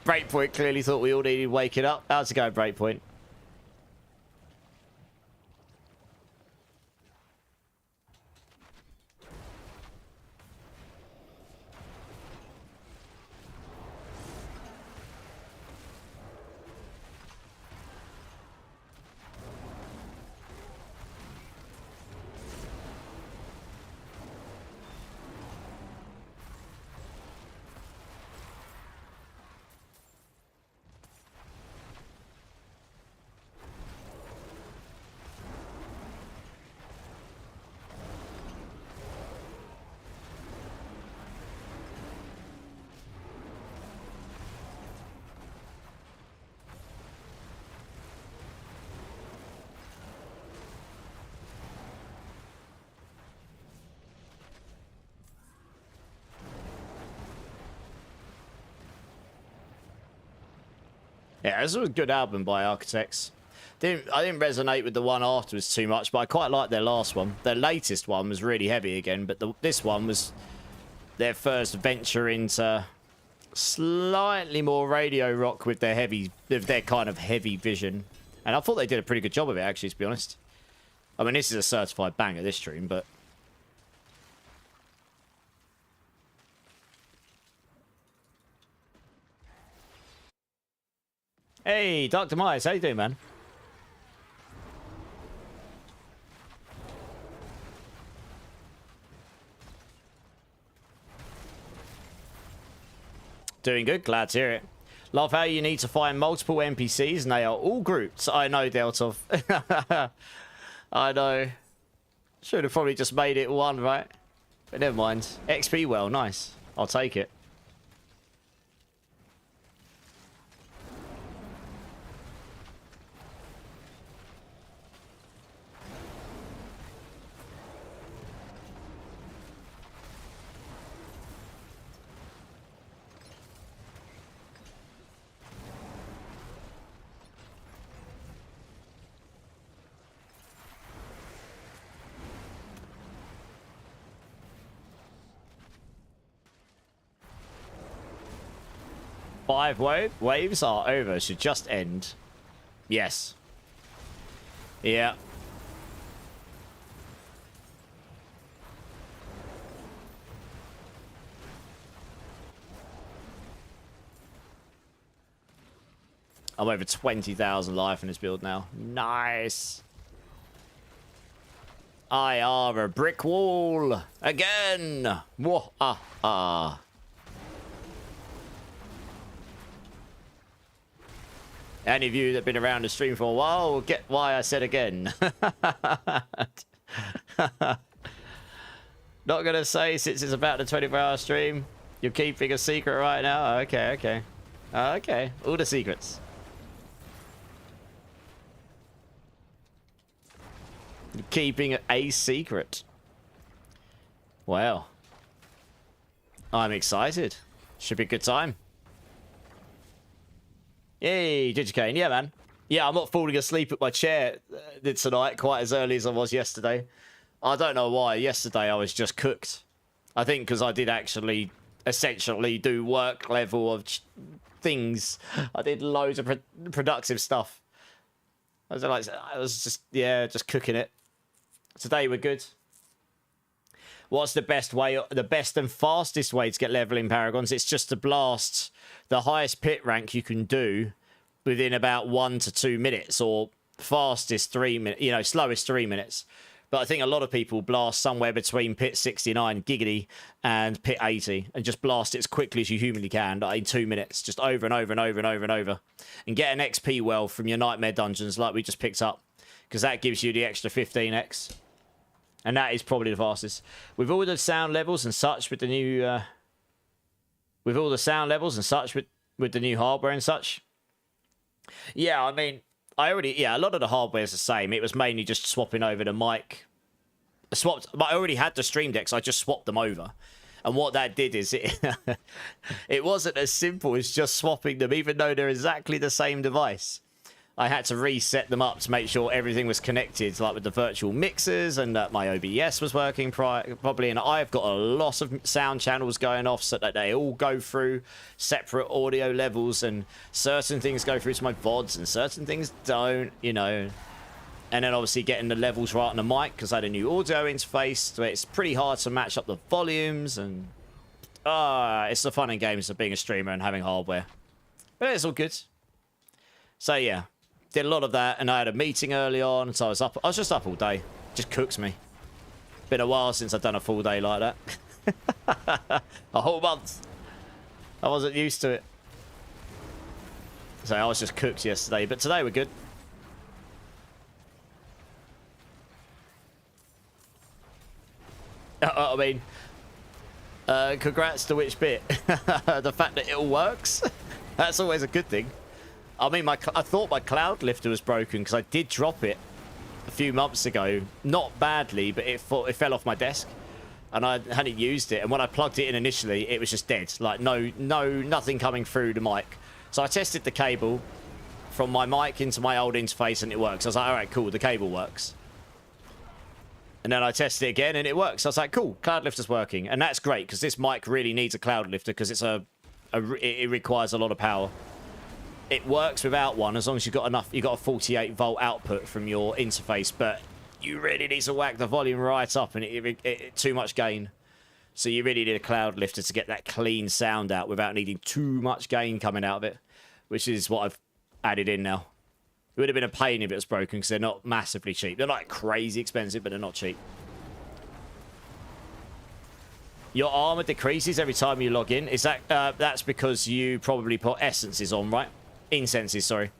Breakpoint clearly thought we all needed waking up. How's it going, Breakpoint? Yeah, this was a good album by Architects. I didn't resonate with the one afterwards too much, but I quite liked their last one. Their latest one was really heavy again, but this one was their first venture into slightly more radio rock with their kind of heavy vision. And I thought they did a pretty good job of it, actually, to be honest. I mean, this is a certified banger, this stream, but... Hey, Dr. Myers, how you doing, man? Doing good, glad to hear it. Love how you need to find multiple NPCs and they are all grouped. I know, Deltov. I know. Should have probably just made it one, right? But never mind. XP well, nice. I'll take it. Five waves are over. Should just end. Yes. Yeah. I'm over 20,000 life in this build now. Nice. I are a brick wall again. Whoa, Any of you that have been around the stream for a while will get why I said again. Not going to say since it's about the 24-hour stream. You're keeping a secret right now? Okay, okay. Okay, all the secrets. You're keeping a secret. Well. I'm excited. Should be a good time. Yay, Digicane. Yeah, man. Yeah, I'm not falling asleep at my chair tonight quite as early as I was yesterday. I don't know why. Yesterday I was just cooked. I think because I did actually essentially do work level of things. I did loads of productive stuff. I was just, yeah, just cooking it. Today we're good. What's the best way, the best and fastest way to get level in Paragons? It's just to blast the highest pit rank you can do within about 1 to 2 minutes, or fastest 3 minutes, you know, slowest 3 minutes. But I think a lot of people blast somewhere between pit 69 giggity and pit 80 and just blast it as quickly as you humanly can, like in 2 minutes, just over and over and over and over and over, and get an XP well from your nightmare dungeons like we just picked up, because that gives you the extra 15x. And that is probably the fastest. With all the sound levels and such with the new... with all the sound levels and such with the new hardware and such. Yeah, I mean, a lot of the hardware is the same. It was mainly just swapping over the mic. But I already had the stream decks. I just swapped them over. And what that did is it wasn't as simple as just swapping them, even though they're exactly the same device. I had to reset them up to make sure everything was connected, like with the virtual mixers, and that my OBS was working properly. And I've got a lot of sound channels going off so that they all go through separate audio levels, and certain things go through to my VODs and certain things don't, you know. And then obviously getting the levels right on the mic because I had a new audio interface, so it's pretty hard to match up the volumes. And it's the fun and games of being a streamer and having hardware. But it's all good. So yeah. Did a lot of that, and I had a meeting early on, so I was just up all day. Just cooks me. Been a while since I've done a full day like that. A whole month. I wasn't used to it. So I was just cooked yesterday, but today we're good. I mean, congrats to which bit? The fact that it all works? That's always a good thing. I mean, I thought my cloud lifter was broken because I did drop it a few months ago. Not badly, but it fell off my desk. And I hadn't used it. And when I plugged it in initially, it was just dead. Like, nothing coming through the mic. So I tested the cable from my mic into my old interface, and it works. I was like, all right, cool, the cable works. And then I tested it again, and it works. I was like, cool, cloud lifter's working. And that's great, because this mic really needs a cloud lifter, because it requires a lot of power. It works without one as long as you've got enough. You've got a 48 volt output from your interface, but you really need to whack the volume right up, and it too much gain. So you really need a cloud lifter to get that clean sound out without needing too much gain coming out of it, which is what I've added in now. It would have been a pain if it was broken because they're not massively cheap. They're not crazy expensive, but they're not cheap. Your armor decreases every time you log in. Is that that's because you probably put essences on, right? Incenses, sorry.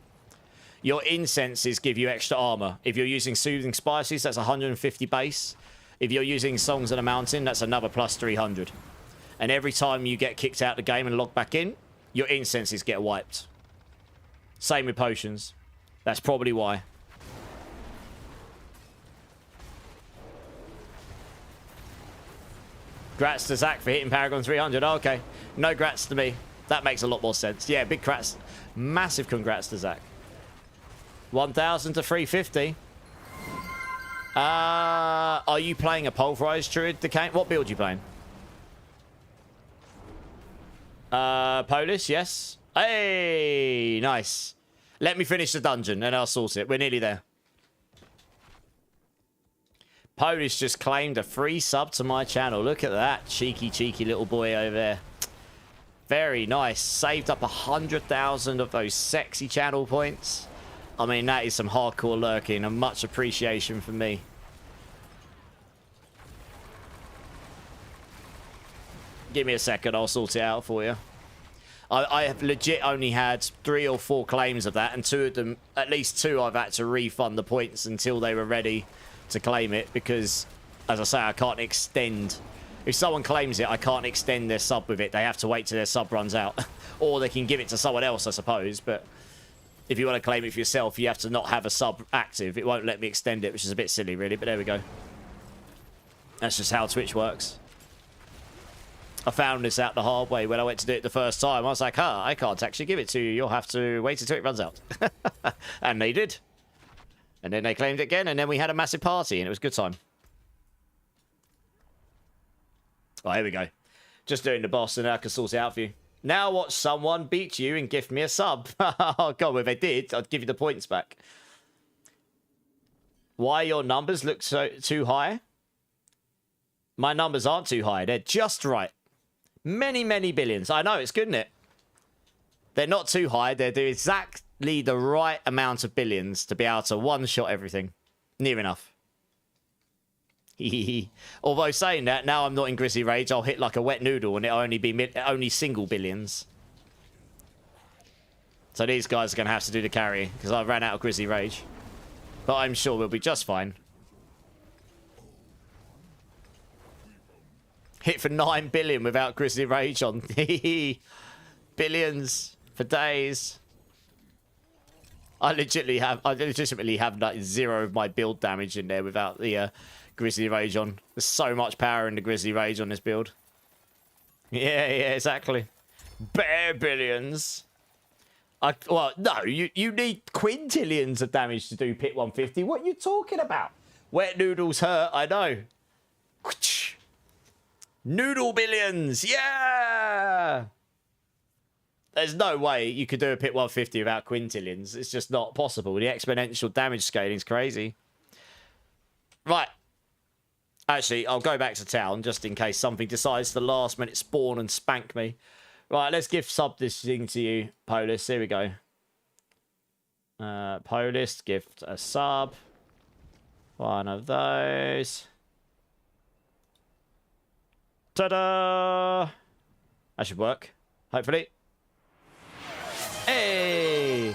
Your incenses give you extra armor. If you're using Soothing Spices, that's 150 base. If you're using Songs on a Mountain, that's another plus 300. And every time you get kicked out of the game and log back in, your incenses get wiped. Same with potions. That's probably why. Grats to Zach for hitting Paragon 300. Oh, okay. No grats to me. That makes a lot more sense. Yeah, big grats. Massive congrats to Zach. 1,000 to 350. Are you playing a Pulverise Druid? What build are you playing? Polish, yes. Hey, nice. Let me finish the dungeon and I'll sort it. We're nearly there. Polish just claimed a free sub to my channel. Look at that. Cheeky, cheeky little boy over there. Very nice. Saved up 100,000 of those sexy channel points. I mean, that is some hardcore lurking and much appreciation from me. Give me a second. I'll sort it out for you. I have legit only had 3 or 4 claims of that, and 2 of them, at least 2, I've had to refund the points until they were ready to claim it, because, as I say, I can't extend. If someone claims it, I can't extend their sub with it. They have to wait till their sub runs out. Or they can give it to someone else, I suppose. But if you want to claim it for yourself, you have to not have a sub active. It won't let me extend it, which is a bit silly, really. But there we go. That's just how Twitch works. I found this out the hard way when I went to do it the first time. I was like, I can't actually give it to you. You'll have to wait until it runs out. And they did. And then they claimed it again, and then we had a massive party, and it was a good time. Oh, here we go. Just doing the boss, and I can sort it out for you. Now watch someone beat you and gift me a sub. Oh, God, well, if they did, I'd give you the points back. Why your numbers look so too high? My numbers aren't too high. They're just right. Many, many billions. I know, it's good, isn't it? They're not too high. They're exactly the right amount of billions to be able to one-shot everything. Near enough. Although saying that, now I'm not in Grizzly Rage. I'll hit like a wet noodle and it'll only be only single billions. So these guys are going to have to do the carry because I ran out of Grizzly Rage. But I'm sure we'll be just fine. Hit for 9 billion without Grizzly Rage on. Billions for days. I legitimately have like 0 of my build damage in there without the Grizzly Rage on. There's so much power in the Grizzly Rage on this build. Yeah, exactly. Bare billions. Well, no, you need quintillions of damage to do pit 150. What are you talking about? Wet noodles hurt, I know. Noodle billions, yeah! There's no way you could do a pit 150 without quintillions. It's just not possible. The exponential damage scaling is crazy. Right. Actually, I'll go back to town just in case something decides to last minute spawn and spank me. Right, let's gift sub this thing to you, Polis. Here we go. Polis, gift a sub. One of those. Ta-da! That should work, hopefully. Hey!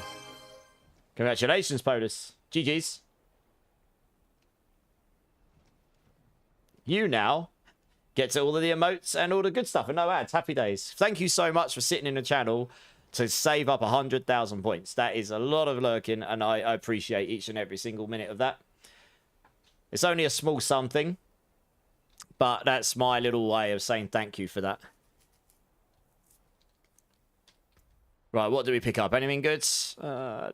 Congratulations, Polis. GG's. You now get to all of the emotes and all the good stuff and no ads. Happy days. Thank you so much for sitting in the channel to save up 100,000 points. That is a lot of lurking, and I appreciate each and every single minute of that. It's only a small something, but that's my little way of saying thank you for that. Right, what do we pick up? Anything good? No.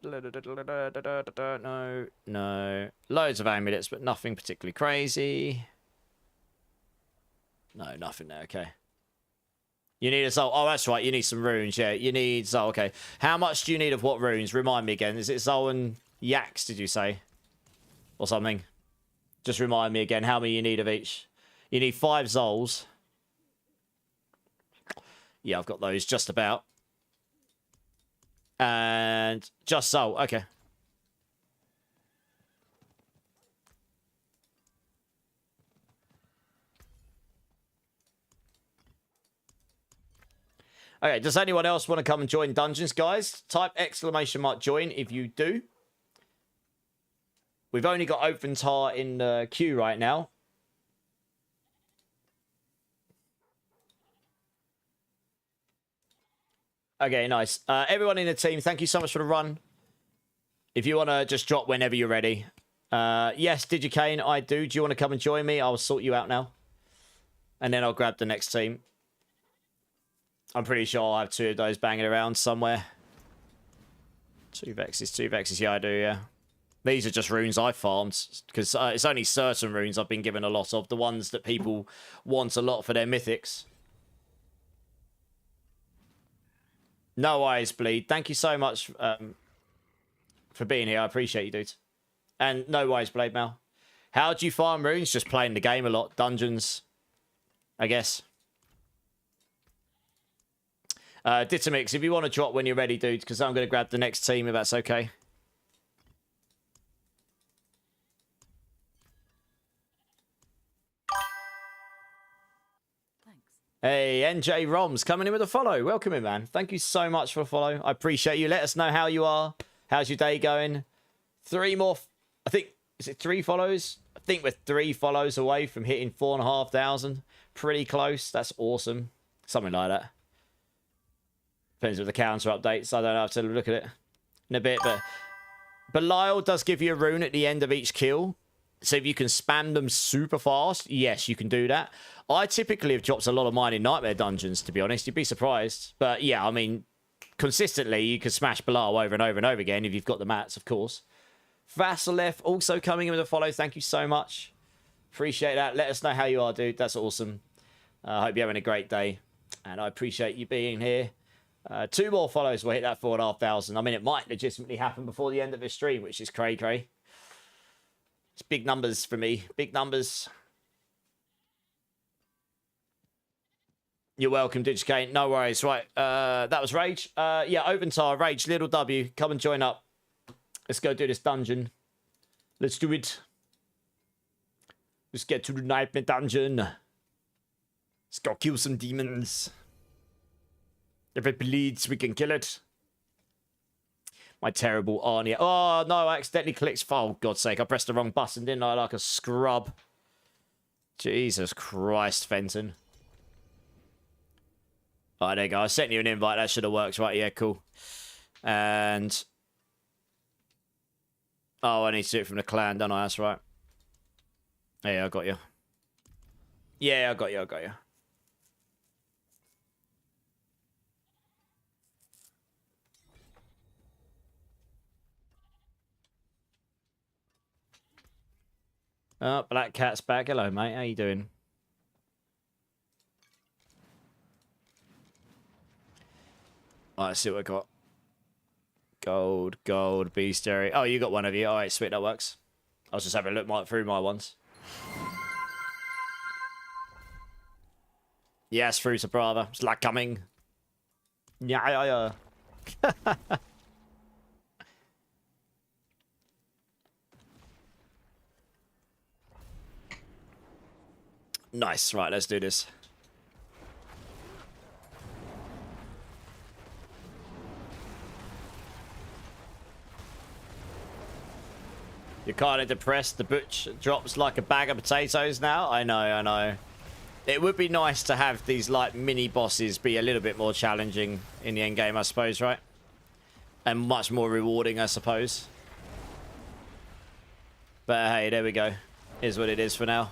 Loads of amulets, but nothing particularly crazy. No, nothing there. Okay. You need a soul. Oh, that's right. You need some runes. Yeah, you need soul. Okay. How much do you need of what runes? Remind me again. Is it soul and yaks, did you say? Or something? Just remind me again how many you need of each. You need 5 souls. Yeah, I've got those just about. And just soul. Okay. Okay, does anyone else want to come and join Dungeons, guys? Type ! join if you do. We've only got Opentar in the queue right now. Okay, nice. Everyone in the team, thank you so much for the run. If you want to just drop whenever you're ready. Yes, Digicane, I do. Do you want to come and join me? I'll sort you out now. And then I'll grab the next team. I'm pretty sure I'll have 2 of those banging around somewhere. 2 Vexes. Yeah, I do, yeah. These are just runes I farmed. Because it's only certain runes I've been given a lot of. The ones that people want a lot for their mythics. No eyes bleed. Thank you so much for being here. I appreciate you, dude. And no eyes blade, Mal. How do you farm runes? Just playing the game a lot. Dungeons, I guess. Ditamix, if you want to drop when you're ready, dude, because I'm going to grab the next team if that's okay. Thanks. Hey, NJ Roms coming in with a follow. Welcome in, man. Thank you so much for the follow. I appreciate you. Let us know how you are. How's your day going? 3 more. I think, is it 3 follows? I think we're 3 follows away from hitting 4,500. Pretty close. That's awesome. Something like that. Depends with the counter updates. I don't have to look at it in a bit, but Belial does give you a rune at the end of each kill. So if you can spam them super fast, yes, you can do that. I typically have dropped a lot of mine in Nightmare Dungeons, to be honest. You'd be surprised. But yeah, I mean, consistently, you can smash Belial over and over and over again if you've got the mats, of course. Vasilef also coming in with a follow. Thank you so much. Appreciate that. Let us know how you are, dude. That's awesome. I hope you're having a great day. And I appreciate you being here. 2 more follows will hit that 4,500. I mean, it might legitimately happen before the end of the stream, which is cray-cray. It's big numbers for me. Big numbers. You're welcome, Digicane. No worries. Right, that was Rage. Yeah, Oventar, Rage, Little W. Come and join up. Let's go do this dungeon. Let's do it. Let's get to the Nightmare Dungeon. Let's go kill some demons. If it bleeds, we can kill it. My terrible Arnia. Oh, no, I accidentally clicked. Oh, God's sake. I pressed the wrong button, didn't I? Like a scrub. Jesus Christ, Fenton. All right, there you go. I sent you an invite. That should have worked. Right, yeah, cool. And... oh, I need to do it from the clan, don't I? That's right. Yeah, I got you. Yeah, I got you. Oh, Black Cat's back. Hello, mate. How you doing? Right, let's see what I got. Gold, gold, bestiary. Oh, you got one of you. All right, sweet. That works. I was just having a look through my ones. Yes, fruit of brother. It's like coming. Yeah. Nice. Right, let's do this. You're kind of depressed. The butch drops like a bag of potatoes now. I know. It would be nice to have these like mini bosses be a little bit more challenging in the end game, I suppose, right? And much more rewarding, I suppose. But hey, there we go. Is what it is for now.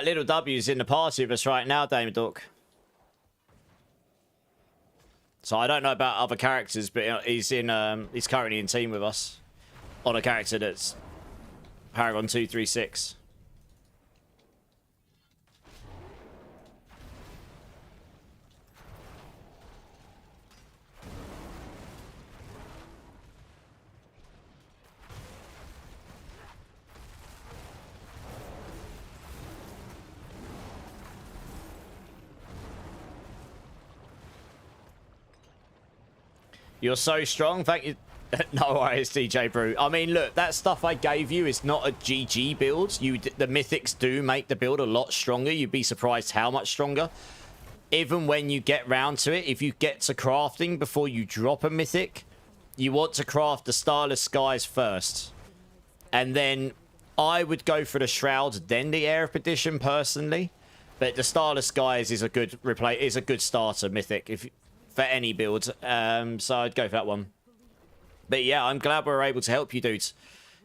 Little W's in the party with us right now, Dame Dork. So I don't know about other characters, but he's currently in team with us on a character that's Paragon 236. You're so strong. Thank you. No worries, DJ Brew. I mean, look, that stuff I gave you is not a GG build. The mythics do make the build a lot stronger. You'd be surprised how much stronger. Even when you get round to it, if you get to crafting before you drop a mythic, you want to craft the Starless Skies first. And then I would go for the Shrouds, then the Air of Perdition personally. But the Starless Skies is a good starter mythic for any build. So I'd go for that one. But yeah, I'm glad we're able to help you, dudes.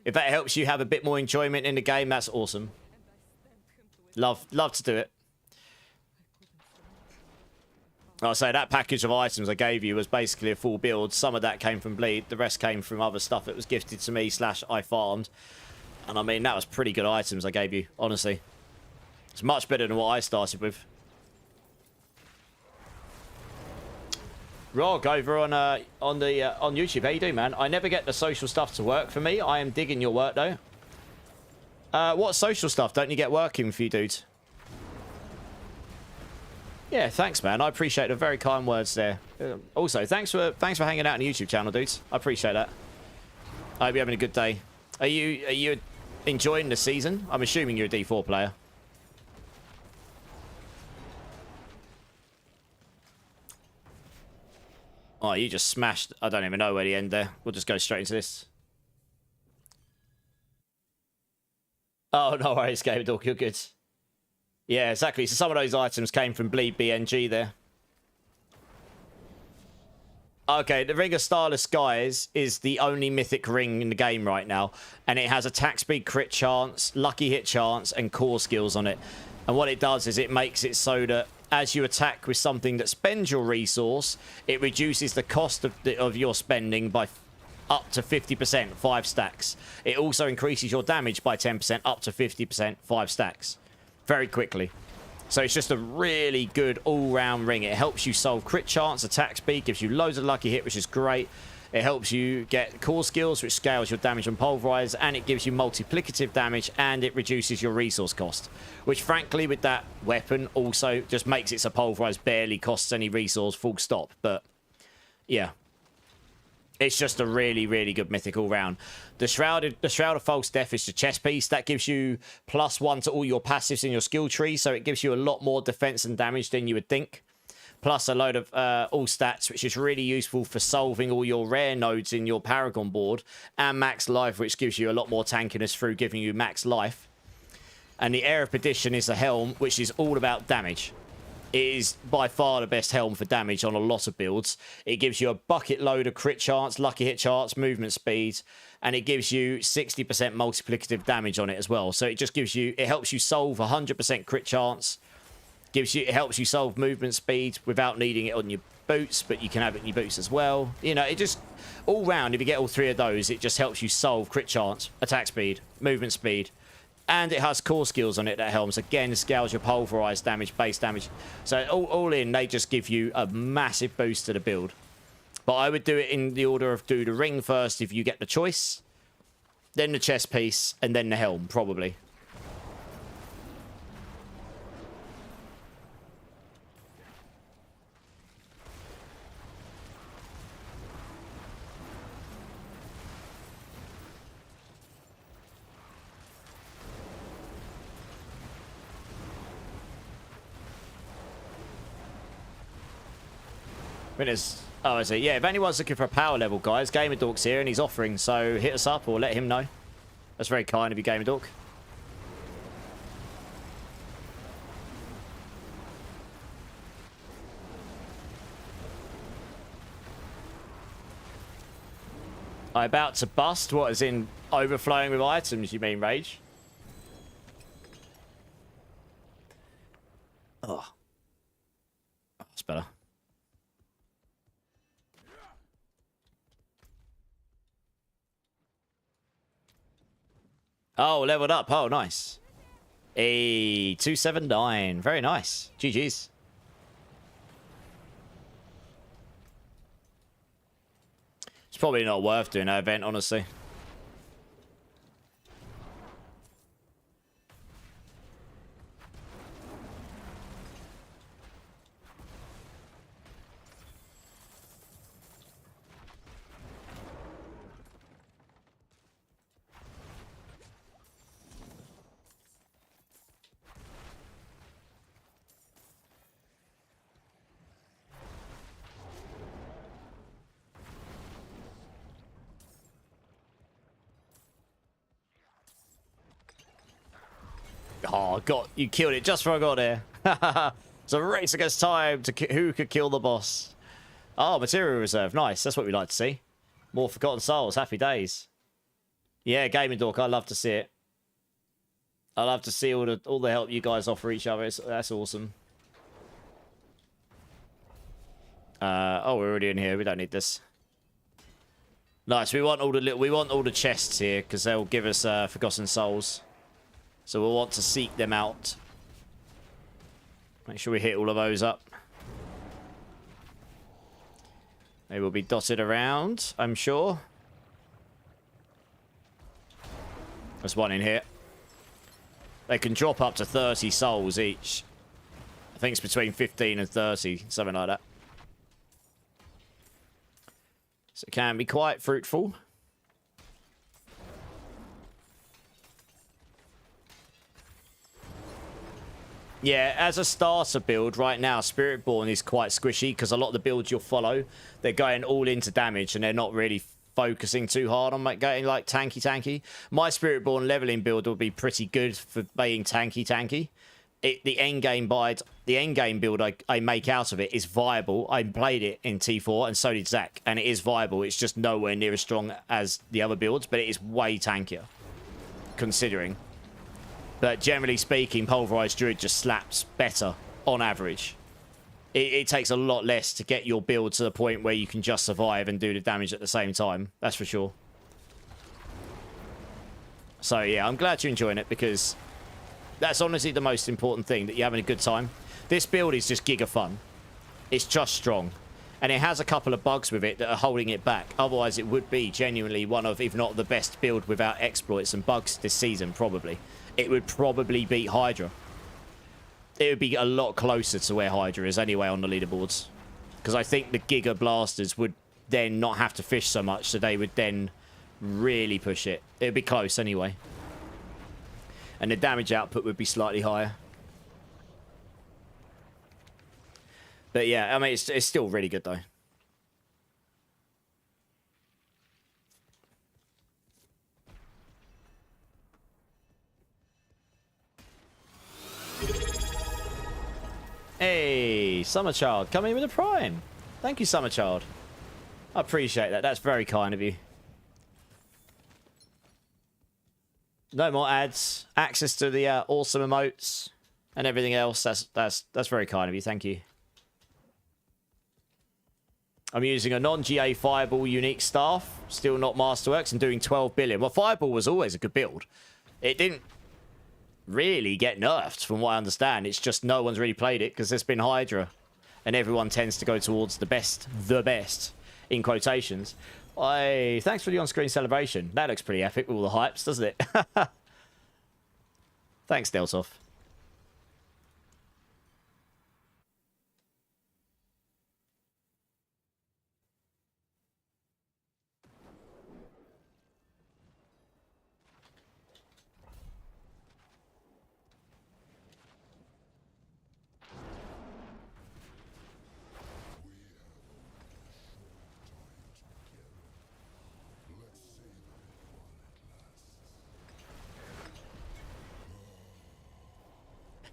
If that helps you have a bit more enjoyment in the game, that's awesome. Love to do it. I'll say that package of items I gave you was basically a full build. Some of that came from Bleed. The rest came from other stuff that was gifted to me / I farmed. And I mean, that was pretty good items I gave you, honestly. It's much better than what I started with. Rog over on YouTube. How you doing, man? I never get the social stuff to work for me. I am digging your work though. What social stuff don't you get working for you, dudes? Yeah, thanks, man. I appreciate the very kind words there. Also, thanks for hanging out on the YouTube channel, dudes. I appreciate that. I hope you're having a good day. Are you enjoying the season? I'm assuming you're a D4 player. Oh, you just smashed. I don't even know where the end there. We'll just go straight into this. Oh, no worries, Game Dork. You're good. Yeah, exactly. So some of those items came from Bleed BNG there. Okay, the Ring of Starless Skies is the only mythic ring in the game right now. And it has attack speed, crit chance, lucky hit chance, and core skills on it. And what it does is it makes it so that as you attack with something that spends your resource, it reduces the cost of your spending by up to 50%, 5 stacks. It also increases your damage by 10%, up to 50%, 5 stacks. Very quickly. So it's just a really good all-round ring. It helps you solve crit chance, attack speed, gives you loads of lucky hit, which is great. It helps you get core skills, which scales your damage on Pulverize, and it gives you multiplicative damage, and it reduces your resource cost. Which, frankly, with that weapon, also just makes it so Pulverize barely costs any resource, full stop. But, yeah. It's just a really, really good mythic all round. The Shroud of False Death is the chest piece. That gives you +1 to all your passives in your skill tree, so it gives you a lot more defense and damage than you would think. Plus a load of all stats, which is really useful for solving all your rare nodes in your Paragon board, and max life, which gives you a lot more tankiness through giving you max life. And the Air of Perdition is a helm, which is all about damage. It is by far the best helm for damage on a lot of builds. It gives you a bucket load of crit chance, lucky hit chance, movement speed, and it gives you 60% multiplicative damage on it as well. So it just gives you, it helps you solve 100% crit chance. It helps you solve movement speed without needing it on your boots, but you can have it in your boots as well. You know, it just, all round, if you get all three of those, it just helps you solve crit chance, attack speed, movement speed. And it has core skills on it, that helms. Again, scales your Pulverize damage, base damage. So all in, they just give you a massive boost to the build. But I would do it in the order of do the ring first if you get the choice. Then the chest piece, and then the helm, probably. Oh, I see. Yeah, if anyone's looking for a power level, guys, Gamer Dork's here and he's offering, so hit us up or let him know. That's very kind of you, Gamer Dork. I'm about to bust. What, as in overflowing with items, you mean, Rage? Oh. That's better. Oh, leveled up. Oh, nice. A 279. Very nice. GG's. It's probably not worth doing that event, honestly. Oh, God, you killed it just before I got there. It's a race against time to who could kill the boss. Oh, material reserve. Nice. That's what we like to see. More Forgotten Souls. Happy days. Yeah, Gaming Dork. I love to see it. I love to see all the help you guys offer each other. That's awesome. Oh, we're already in here. We don't need this. Nice. We want all the chests here because they'll give us Forgotten Souls. So we'll want to seek them out. Make sure we hit all of those up. They will be dotted around, I'm sure. There's one in here. They can drop up to 30 souls each. I think it's between 15 and 30, something like that. So it can be quite fruitful. Yeah, as a starter build right now, Spiritborn is quite squishy because a lot of the builds you'll follow, they're going all into damage and they're not really focusing too hard on getting like tanky. My Spiritborn leveling build will be pretty good for being tanky. The end game build I make out of it is viable. I played it in T4 and so did Zach, and it is viable. It's just nowhere near as strong as the other builds, but it is way tankier, considering. But generally speaking, Pulverise Druid just slaps better on average. It takes a lot less to get your build to the point where you can just survive and do the damage at the same time. That's for sure. So yeah, I'm glad you're enjoying it because that's honestly the most important thing, that you're having a good time. This build is just giga fun. It's just strong. And it has a couple of bugs with it that are holding it back. Otherwise, it would be genuinely one of, if not the best build without exploits and bugs this season, probably. It would probably beat Hydra. It would be a lot closer to where Hydra is anyway on the leaderboards. Because I think the Giga Blasters would then not have to fish so much, so they would then really push it. It would be close anyway. And the damage output would be slightly higher. But yeah, I mean, it's still really good though. Hey, Summer Child, coming with a Prime. Thank you, Summer Child. I appreciate that. That's very kind of you. No more ads. Access to the awesome emotes and everything else. That's very kind of you. Thank you. I'm using a non-GA Fireball unique staff, still not Masterworks, and doing 12 billion. Well, Fireball was always a good build. It didn't really get nerfed, from what I understand. It's just no one's really played it because there's been Hydra, and everyone tends to go towards the best, in quotations. Thanks for the on-screen celebration. That looks pretty epic with all the hypes, doesn't it? Thanks, Deltov.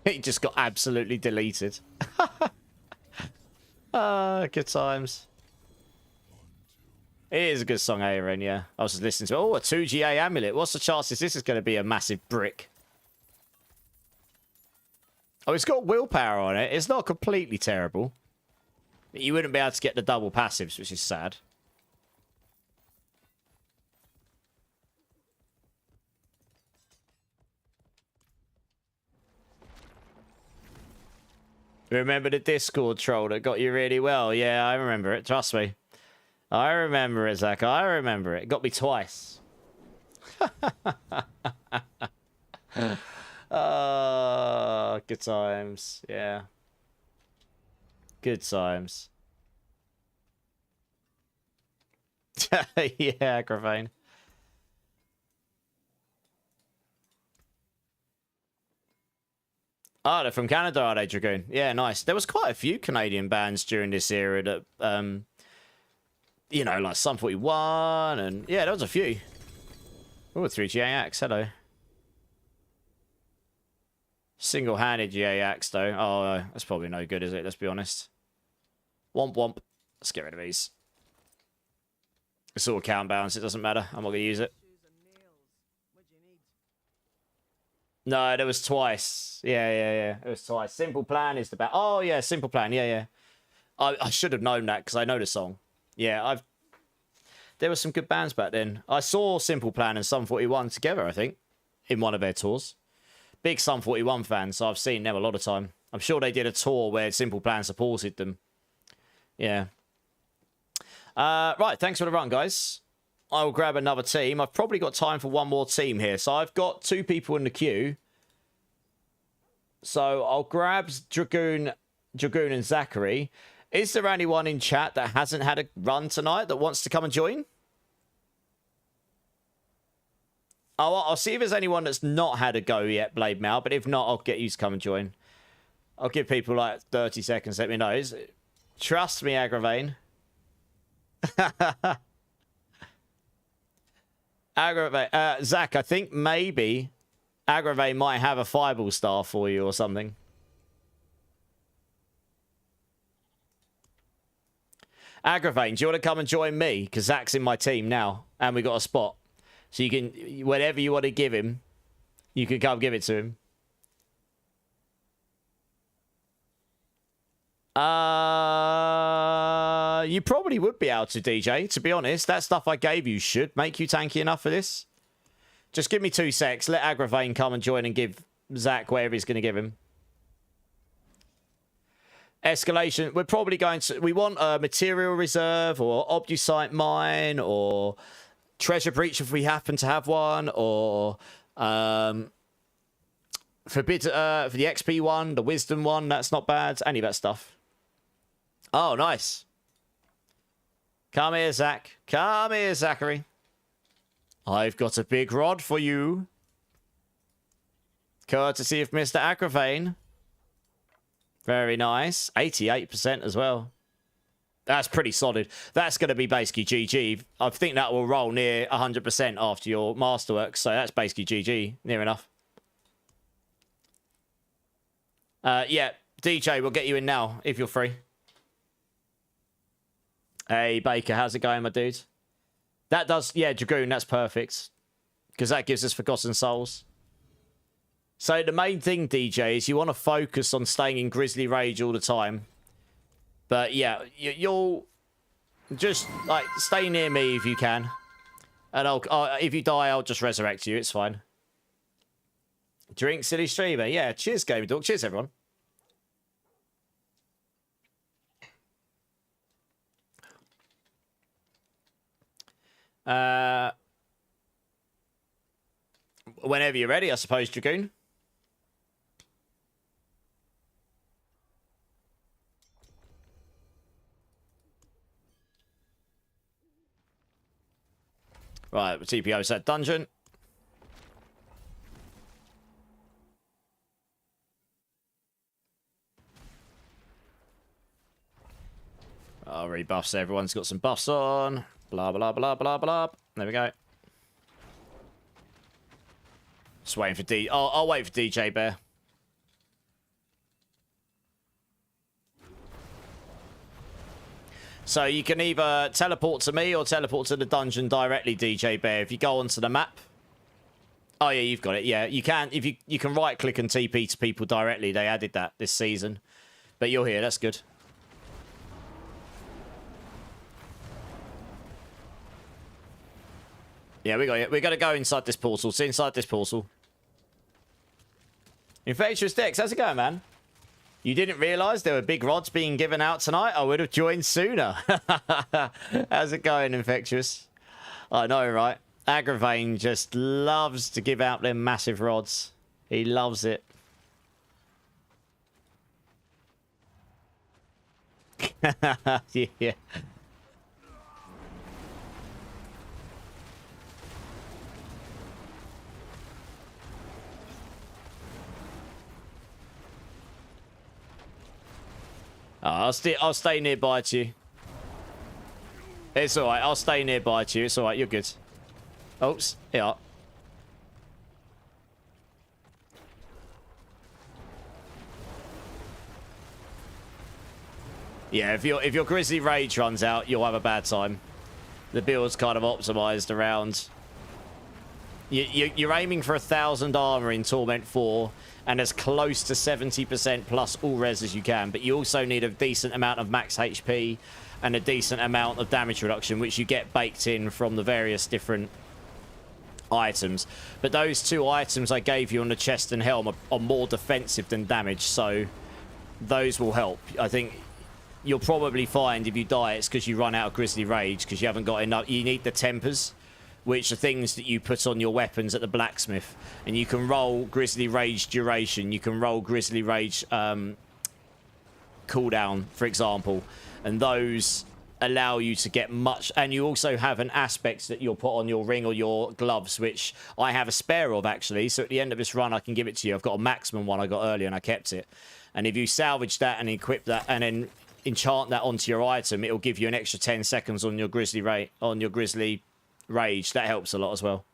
It just got absolutely deleted. Good times. It is a good song, Aaron, yeah. I was just listening to it. Oh, a 2GA amulet. What's the chances this is going to be a massive brick? Oh, it's got willpower on it. It's not completely terrible. You wouldn't be able to get the double passives, which is sad. Remember the Discord troll that got you really well? Yeah, I remember it. Trust me. I remember it, Zach. I remember it. It got me twice. Good times. Yeah. Good times. Yeah, Gravane. Oh, they're from Canada, are they, Dragoon? Yeah, nice. There was quite a few Canadian bands during this era that, you know, like Sum 41, and yeah, there was a few. Oh, 3GA Axe, hello. Single-handed GA Axe, though. Oh, that's probably no good, is it? Let's be honest. Womp womp. Let's get rid of these. It's all count balance, it doesn't matter. I'm not going to use it. No, there was twice. Yeah. It was twice. Simple Plan is the best. Oh, yeah, Simple Plan. Yeah. I should have known that because I know the song. Yeah, there were some good bands back then. I saw Simple Plan and Sum 41 together, I think, in one of their tours. Big Sum 41 fan, so I've seen them a lot of time. I'm sure they did a tour where Simple Plan supported them. Yeah. Right, thanks for the run, guys. I will grab another team. I've probably got time for one more team here. So I've got 2 people in the queue. So I'll grab Dragoon and Zachary. Is there anyone in chat that hasn't had a run tonight that wants to come and join? I'll see if there's anyone that's not had a go yet, Blade Mail. But if not, I'll get you to come and join. I'll give people like 30 seconds. Let me know. Trust me, Agravane. Aggravate. Zach, I think maybe Aggravate might have a Fireball Star for you or something. Aggravate, do you want to come and join me? Because Zach's in my team now, and we got a spot. So you can, whatever you want to give him, you can come give it to him. You probably would be able to, DJ, to be honest. That stuff I gave you should make you tanky enough for this. Just give me 2 secs. Let Agravane come and join and give Zach whatever he's going to give him. Escalation. We're probably going to... We want a material reserve or obdusite mine or treasure breach if we happen to have one, or for the XP one, the wisdom one. That's not bad. Any of that stuff. Oh, nice. Come here, Zach. Come here, Zachary. I've got a big rod for you. Courtesy of Mr. Agravain. Very nice. 88% as well. That's pretty solid. That's going to be basically GG. I think that will roll near 100% after your masterwork. So that's basically GG. Near enough. Yeah, DJ, we'll get you in now if you're free. Hey, Baker, how's it going, my dude? That does... Yeah, Dragoon, that's perfect. Because that gives us Forgotten Souls. So the main thing, DJ, is you want to focus on staying in Grizzly Rage all the time. But yeah, you'll just like stay near me if you can, and if you die, I'll just resurrect you. It's fine. Drink, silly streamer. Yeah, cheers, Game Dog. Cheers, everyone. Whenever you're ready, I suppose, Dragoon. Right, TPO set dungeon. Oh, rebuffs. Everyone's got some buffs on. Blah, blah, blah, blah, blah. There we go. Just waiting for D. I'll wait for DJ Bear. So you can either teleport to me or teleport to the dungeon directly, DJ Bear. If you go onto the map. Oh, yeah, you've got it. Yeah, you can. If you can right-click and TP to people directly. They added that this season. But you're here. That's good. Yeah, we got it. We're going to go inside this portal. So inside this portal. Infectious Dex, how's it going, man? You didn't realise there were big rods being given out tonight? I would have joined sooner. How's it going, Infectious? I know, right? Agravain just loves to give out them massive rods. He loves it. Yeah. Oh, I'll stay nearby to you. It's alright, I'll stay nearby to you. It's alright, you're good. Oops, yeah. Yeah, if your Grizzly Rage runs out, you'll have a bad time. The build's kind of optimized around... You're aiming for 1,000 armor in Torment 4 and as close to 70% plus all res as you can, but you also need a decent amount of max HP and a decent amount of damage reduction, which you get baked in from the various different items. But those two items I gave you on the chest and helm are more defensive than damage, so those will help. I think you'll probably find if you die, it's because you run out of Grizzly Rage, because you haven't got enough. You need the tempers, which are things that you put on your weapons at the blacksmith. And you can roll Grizzly Rage duration. You can roll Grizzly Rage cooldown, for example. And those allow you to get much... And you also have an aspect that you'll put on your ring or your gloves, which I have a spare of, actually. So at the end of this run, I can give it to you. I've got a maximum one I got earlier, and I kept it. And if you salvage that and equip that and then enchant that onto your item, it'll give you an extra 10 seconds on your Grizzly Rage. That helps a lot as well.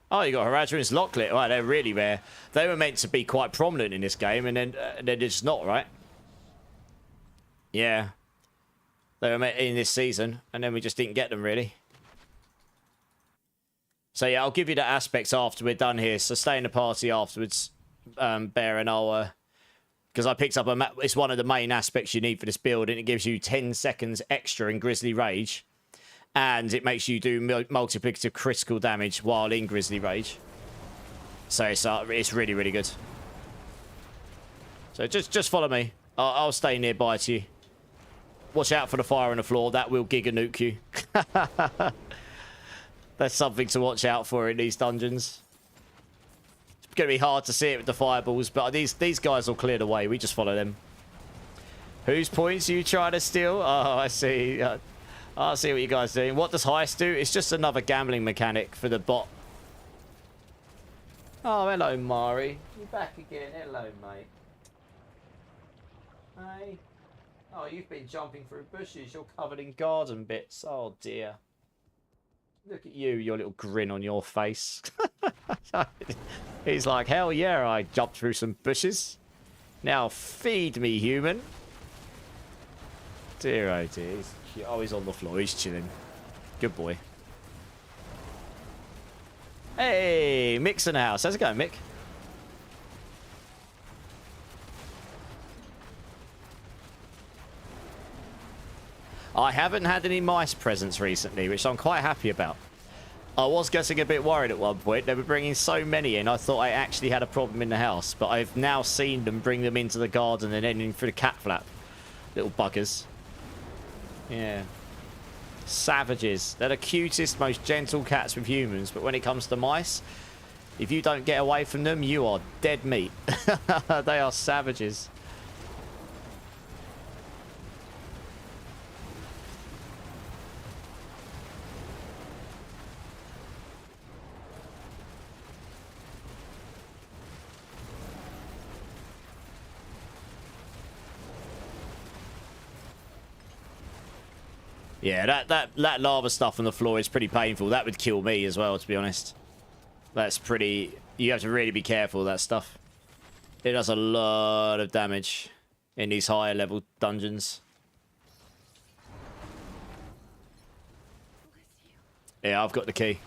Oh, you got Haradrim's Locklit. Right, they're really rare. They were meant to be quite prominent in this game, and then they're just not, right? Yeah. They were meant in this season, and then we just didn't get them, really. So, yeah, I'll give you the aspects after we're done here. So, stay in the party afterwards, Bear, and I'll... Because I picked up it's one of the main aspects you need for this build, and it gives you 10 seconds extra in Grizzly Rage. And it makes you do multiplicative critical damage while in Grizzly Rage. So it's really, really good. So just follow me. I'll stay nearby to you. Watch out for the fire on the floor. That will giga nuke you. That's something to watch out for in these dungeons. It's going to be hard to see it with the fireballs, but these guys will clear the way. We just follow them. Whose points are you trying to steal? Oh, I see. I see what you guys are doing. What does heist do? It's just another gambling mechanic for the bot. Oh, hello, Mari. You back again. Hello, mate. Hey. Oh, you've been jumping through bushes. You're covered in garden bits. Oh, dear. Look at you, your little grin on your face. He's like, hell yeah, I jumped through some bushes. Now feed me, human. Dear, oh dear. He's on the floor. He's chilling. Good boy. Hey, Mick's in the house. How's it going, Mick? I haven't had any mice presents recently, which I'm quite happy about. I was getting a bit worried at one point. They were bringing so many in, I thought I actually had a problem in the house. But I've now seen them bring them into the garden and then in through the cat flap. Little buggers. Yeah. Savages. They're the cutest, most gentle cats with humans. But when it comes to mice, if you don't get away from them, you are dead meat. They are savages. Yeah, that lava stuff on the floor is pretty painful. That would kill me as well, to be honest. That's pretty... You have to really be careful of that stuff. It does a lot of damage in these higher level dungeons. Yeah, I've got the key.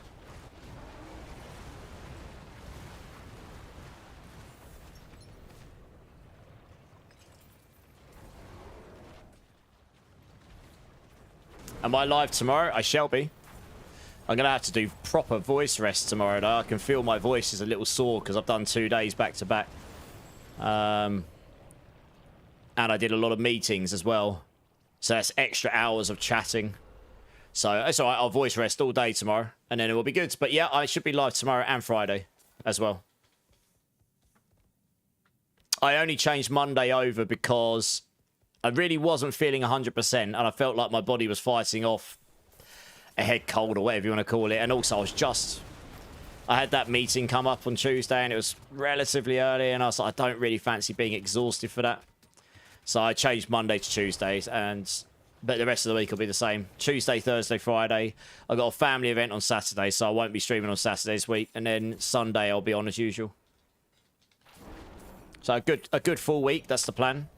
Am I live tomorrow? I shall be. I'm going to have to do proper voice rest tomorrow, though. I can feel my voice is a little sore because I've done 2 days back to back. And I did a lot of meetings as well. So that's extra hours of chatting. So it's all right. I'll voice rest all day tomorrow and then it will be good. But yeah, I should be live tomorrow and Friday as well. I only changed Monday over because I really wasn't feeling 100% and I felt like my body was fighting off a head cold or whatever you want to call it. And also I had that meeting come up on Tuesday and it was relatively early and I was like, I don't really fancy being exhausted for that. So I changed Monday to Tuesdays but the rest of the week will be the same. Tuesday, Thursday, Friday. I got a family event on Saturday, so I won't be streaming on Saturday this week. And then Sunday I'll be on as usual. So a good full week, that's the plan.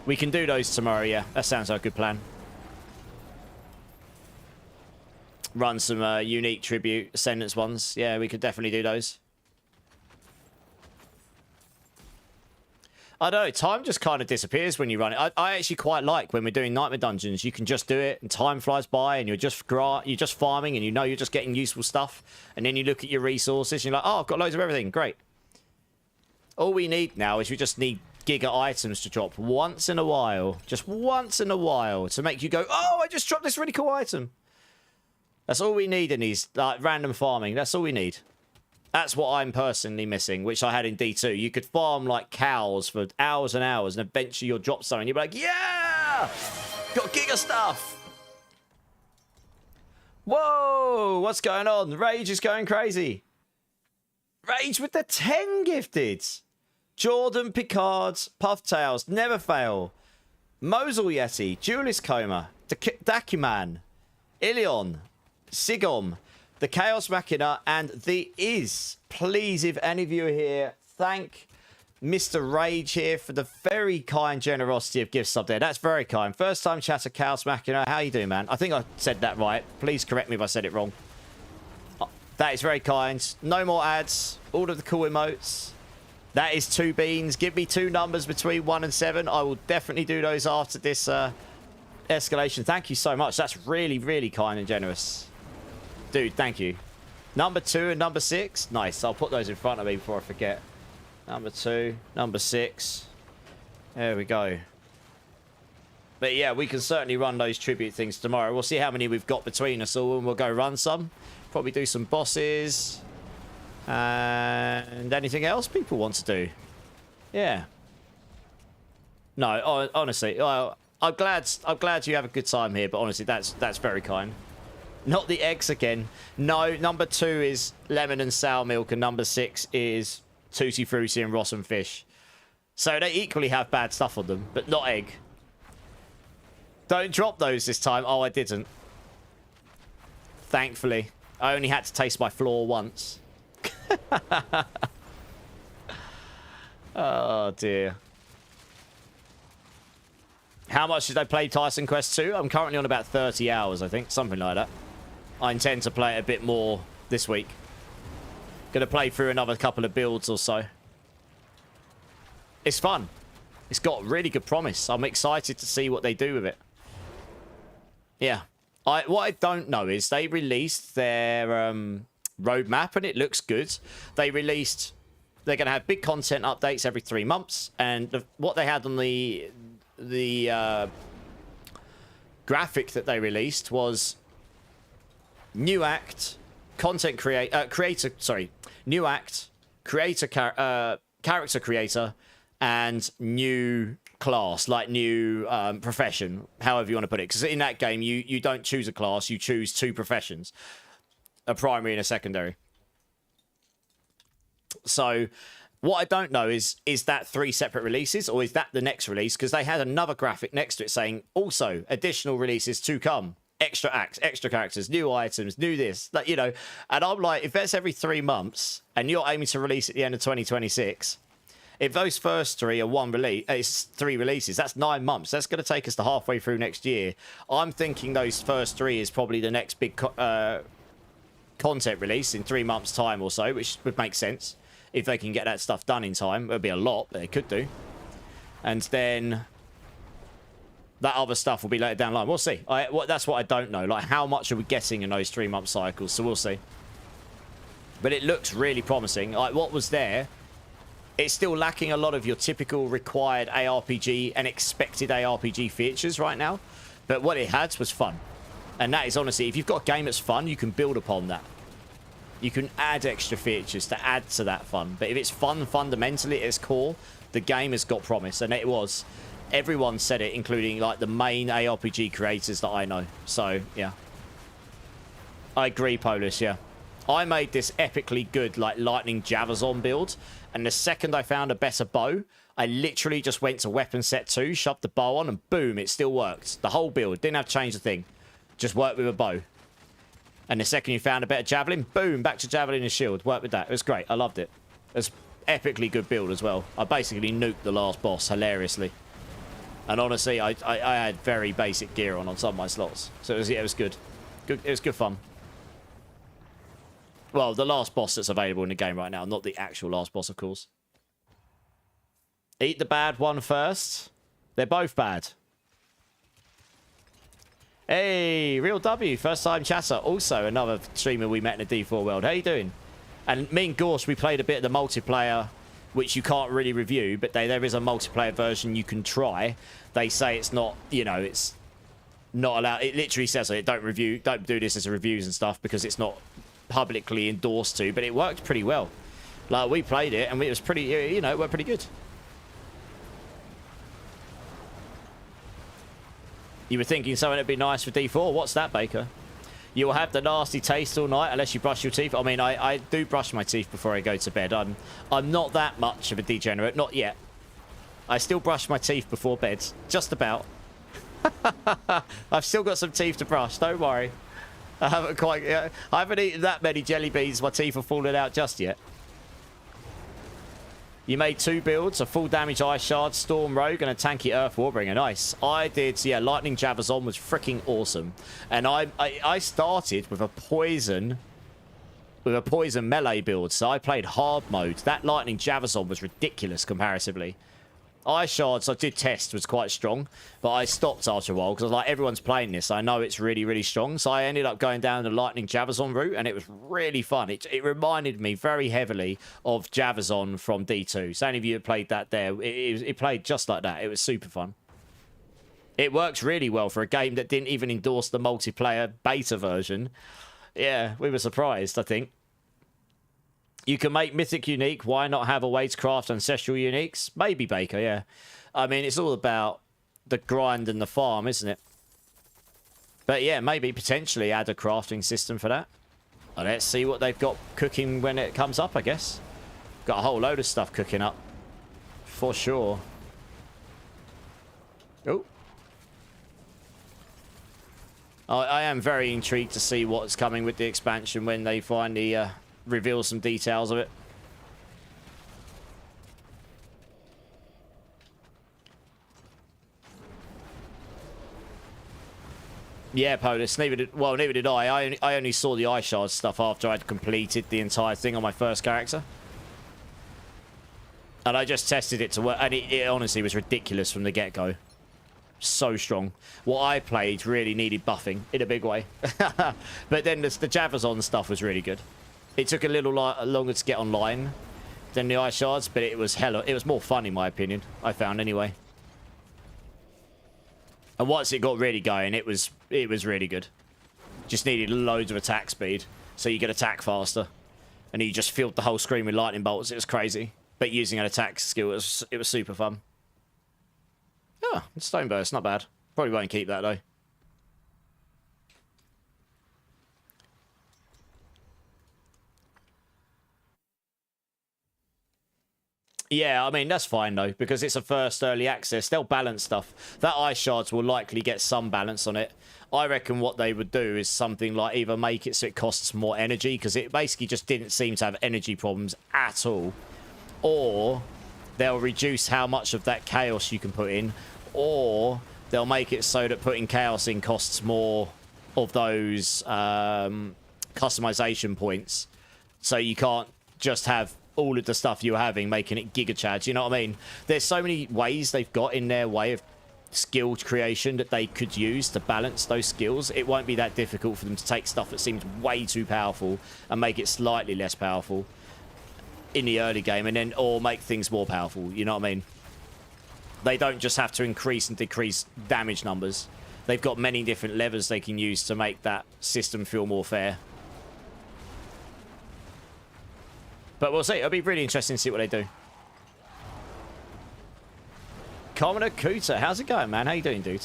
We can do those tomorrow, yeah. That sounds like a good plan. Run some unique tribute Ascendance ones. Yeah, we could definitely do those. I don't know, time just kind of disappears when you run it. I actually quite like when we're doing Nightmare Dungeons. You can just do it and time flies by and you're just farming and you know you're just getting useful stuff. And then you look at your resources and you're like, oh, I've got loads of everything. Great. All we need now is we just need giga items to drop once in a while. Just once in a while to make you go, oh, I just dropped this really cool item. That's all we need in these like random farming. That's all we need. That's what I'm personally missing, which I had in D2. You could farm like cows for hours and hours and eventually you'll drop something. You'll be like, yeah! Got giga stuff! Whoa! What's going on? Rage is going crazy. Rage with the 10 gifted. Jordan, Picard, Pufftails, Never Fail, Mosul Yeti, Duelist Coma, Dakiman, Ilion, Sigom, the Chaos Machina, and the Is. Please, if any of you are here, thank Mr. Rage here for the very kind generosity of gift sub there. That's very kind. First time chatter, Chaos Machina. How you doing, man? I think I said that right. Please correct me if I said it wrong. That is very kind. No more ads. All of the cool emotes. That is 2 beans. Give me 2 numbers between 1 and 7. I will definitely do those after this escalation. Thank you so much. That's really, really kind and generous. Dude, thank you. Number 2 and number 6. Nice. I'll put those in front of me before I forget. Number 2. Number 6. There we go. But yeah, we can certainly run those tribute things tomorrow. We'll see how many we've got between us all, and we'll go run some. Probably do some bosses. And anything else people want to do. Yeah. No, honestly, I'm glad you have a good time here, but honestly, that's very kind. Not the eggs again. No, number 2 is lemon and sour milk, and number 6 is tutti frutti and rossum fish. So they equally have bad stuff on them, but not egg. Don't drop those this time. Oh, I didn't. Thankfully. I only had to taste my floor once. Oh, dear. How much did I play Tyson Quest 2? I'm currently on about 30 hours, I think. Something like that. I intend to play it a bit more this week. Gonna play through another couple of builds or so. It's fun. It's got really good promise. I'm excited to see what they do with it. Yeah. What I don't know is they released their roadmap and it looks good. They're going to have big content updates every 3 months. And what they had on the graphic that they released was new act, new act, character creator, and new class, like new profession, however you want to put it. Because in that game, you don't choose a class, you choose 2 professions, a primary and a secondary. So what I don't know is that 3 separate releases, or is that the next release? Because they had another graphic next to it saying also additional releases to come, extra acts, extra characters, new items, new this, like, you know. And I'm like, if that's every 3 months and you're aiming to release at the end of 2026, if those first 3 are 1 release, it's 3 releases, that's 9 months. That's going to take us to halfway through next year. I'm thinking those first 3 is probably the next big content release in 3 months' time or so, which would make sense. If they can get that stuff done in time, it'll be a lot, but they could do. And then that other stuff will be later down the line. We'll see. That's what I don't know. Like, how much are we getting in those 3-month cycles? So we'll see. But it looks really promising. Like, what was there, it's still lacking a lot of your typical required ARPG and expected ARPG features right now. But what it had was fun. And that is honestly, if you've got a game that's fun, you can build upon that. You can add extra features to add to that fun. But if it's fun fundamentally at its core, the game has got promise. And it was. Everyone said it, including like the main ARPG creators that I know. So, yeah. I agree, Polish, yeah. I made this epically good, like, lightning Javazon build. And the second I found a better bow, I literally just went to weapon set 2, shoved the bow on, and boom, it still worked. The whole build. Didn't have to change a thing. Just worked with a bow. And the second you found a better javelin, boom, back to javelin and shield. Worked with that. It was great. I loved it. It was epically good build as well. I basically nuked the last boss hilariously. And honestly, I had very basic gear on some of my slots. So it was good. It was good fun. Well, the last boss that's available in the game right now. Not the actual last boss, of course. Eat the bad one first. They're both bad. Hey, Real W, first time chatter. Also, another streamer we met in the D4 world. How you doing? And me and Gorsh, we played a bit of the multiplayer, which you can't really review, but there is a multiplayer version you can try. They say it's not, you know, it's not allowed. It literally says it. Don't do this as reviews and stuff because it's not publicly endorsed to, but it worked pretty well. Like, we played it and it was pretty, you know, it worked pretty good. You were thinking something that'd be nice for D4. What's that, Baker? You'll have the nasty taste all night unless you brush your teeth. I mean, I do brush my teeth before I go to bed. I'm not that much of a degenerate. Not yet. I still brush my teeth before bed. Just about. I've still got some teeth to brush. Don't worry. I haven't eaten that many jelly beans. My teeth are falling out just yet. You made 2 builds, a full damage Ice Shard, Storm Rogue, and a tanky Earth Warbringer. Nice. I did, yeah, Lightning Javazon was freaking awesome. And I started with a poison melee build, so I played hard mode. That Lightning Javazon was ridiculous comparatively. Eye shards I did test was quite strong, but I stopped after a while because I was like, everyone's playing this. I know it's really, really strong. So I ended up going down the Lightning Javazon route, and it was really fun. It reminded me very heavily of Javazon from D2. So any of you that played that there, it played just like that. It was super fun. It works really well for a game that didn't even endorse the multiplayer beta version. Yeah, we were surprised, I think. You can make Mythic unique. Why not have a way to craft Ancestral uniques? Maybe, Baker, yeah. I mean, it's all about the grind and the farm, isn't it? But yeah, maybe potentially add a crafting system for that. Well, let's see what they've got cooking when it comes up, I guess. Got a whole load of stuff cooking up. For sure. Oh. I am very intrigued to see what's coming with the expansion when they finally... reveal some details of it. Yeah, Polis. Neither did I. I only saw the eye shard stuff after I'd completed the entire thing on my first character. And I just tested it to work, and it honestly was ridiculous from the get-go. So strong. What I played really needed buffing in a big way. But then the Javazon stuff was really good. It took a little longer to get online than the eye shards, but it was more fun in my opinion, I found anyway. And once it got really going, it was really good. Just needed loads of attack speed, so you could attack faster. And you just filled the whole screen with lightning bolts. It was crazy. But using an attack skill, it was super fun. Oh, stone burst, not bad. Probably won't keep that though. Yeah, I mean, that's fine, though, because it's a first early access. They'll balance stuff. That eye shards will likely get some balance on it. I reckon what they would do is something like either make it so it costs more energy, because it basically just didn't seem to have energy problems at all. Or they'll reduce how much of that chaos you can put in. Or they'll make it so that putting chaos in costs more of those customization points. So you can't just have all of the stuff you're having, making it giga chads, you know what I mean? There's so many ways they've got in their way of skill creation that they could use to balance those skills. It won't be that difficult for them to take stuff that seems way too powerful and make it slightly less powerful in the early game, and then or make things more powerful, you know what I mean? They don't just have to increase and decrease damage numbers. They've got many different levers they can use to make that system feel more fair. But we'll see. It'll be really interesting to see what they do. Commoner Cooter, how's it going, man? How you doing, dude?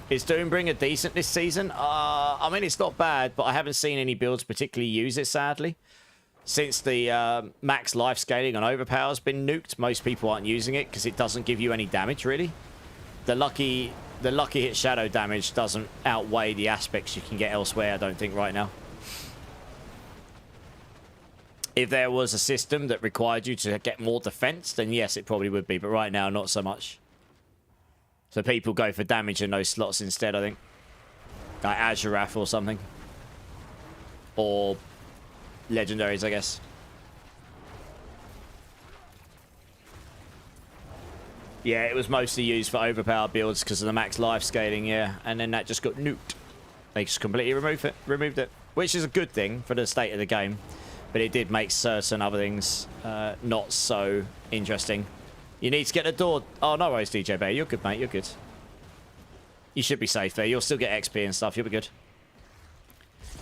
Is Doombringer decent this season? I mean, it's not bad, but I haven't seen any builds particularly use it, sadly. Since the max life scaling on Overpower has been nuked, most people aren't using it because it doesn't give you any damage, really. The lucky hit shadow damage doesn't outweigh the aspects you can get elsewhere, I don't think, right now. If there was a system that required you to get more defense, then yes, it probably would be. But right now, not so much. So people go for damage in those slots instead, I think. Like Azurath or something. Or legendaries, I guess. Yeah, it was mostly used for overpowered builds because of the max life scaling, yeah. And then that just got nuked. They just completely removed it. Which is a good thing for the state of the game. But it did make certain other things not so interesting. You need to get the door. Oh, no worries, DJ Bear. You're good, mate. You're good. You should be safe there. You'll still get XP and stuff. You'll be good.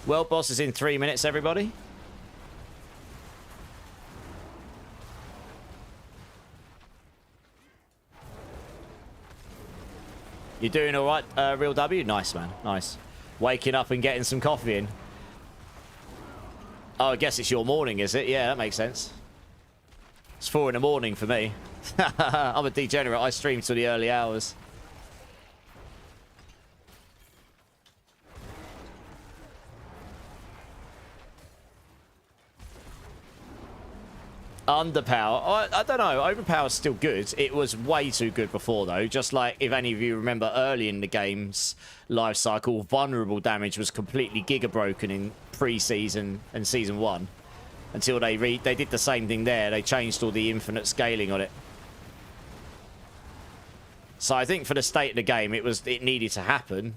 World boss is in 3 minutes, everybody. You're doing all right, Real W? Nice, man. Nice. Waking up and getting some coffee in. Oh, I guess it's your morning, is it? Yeah, that makes sense. It's 4 in the morning for me. I'm a degenerate. I stream till the early hours. Underpower. I don't know. Overpower's still good. It was way too good before, though. Just like, if any of you remember early in the game's life cycle, vulnerable damage was completely giga broken in pre-season and season 1. Until they did the same thing there. They changed all the infinite scaling on it. So I think for the state of the game, it needed to happen.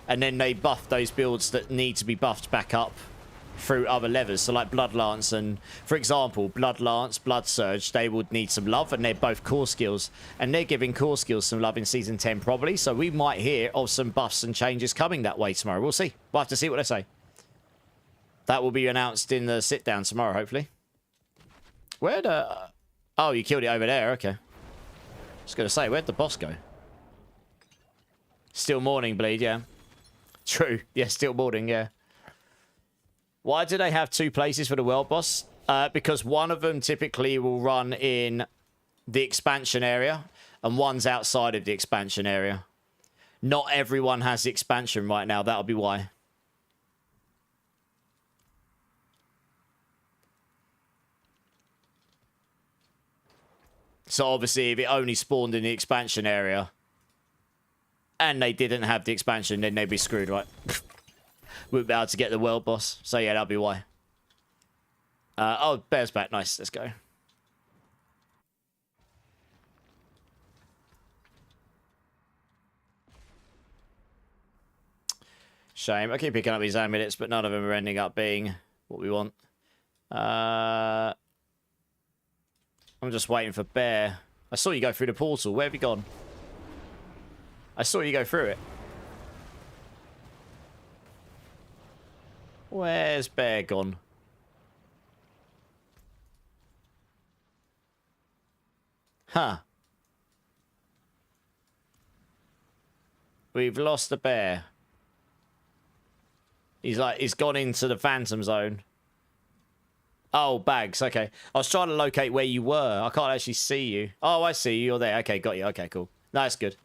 And then they buffed those builds that need to be buffed back up through other levers. So like Blood Lance and, for example, Blood Lance, Blood Surge, they would need some love, and they're both core skills. And they're giving core skills some love in Season 10 probably. So we might hear of some buffs and changes coming that way tomorrow. We'll see. We'll have to see what they say. That will be announced in the sit-down tomorrow, hopefully. Where the... Oh, you killed it over there. Okay. I was going to say, where'd the boss go? Still morning, Bleed, yeah. True. Yeah, still morning, yeah. Why do they have two places for the world boss? Because one of them typically will run in the expansion area, and one's outside of the expansion area. Not everyone has the expansion right now. That'll be why. So obviously, if it only spawned in the expansion area, and they didn't have the expansion, then they'd be screwed, right? Wouldn't be able to get the world boss. So yeah, that'll be why. Oh, Bear's back. Nice. Let's go. Shame. I keep picking up these amulets, but none of them are ending up being what we want. I'm just waiting for Bear. I saw you go through the portal. Where have you gone? I saw you go through it. Where's Bear gone? Huh. We've lost the Bear. He's gone into the Phantom Zone. Oh, bags. Okay. I was trying to locate where you were. I can't actually see you. Oh, I see you. You're there. Okay, got you. Okay, cool. No, that's good.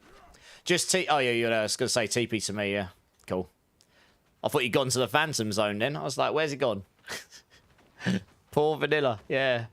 Just Oh, yeah, you're there. I was going to say TP to me. Yeah. Cool. I thought you'd gone to the Phantom Zone then. I was like, where's he gone? Poor Vanilla. Yeah.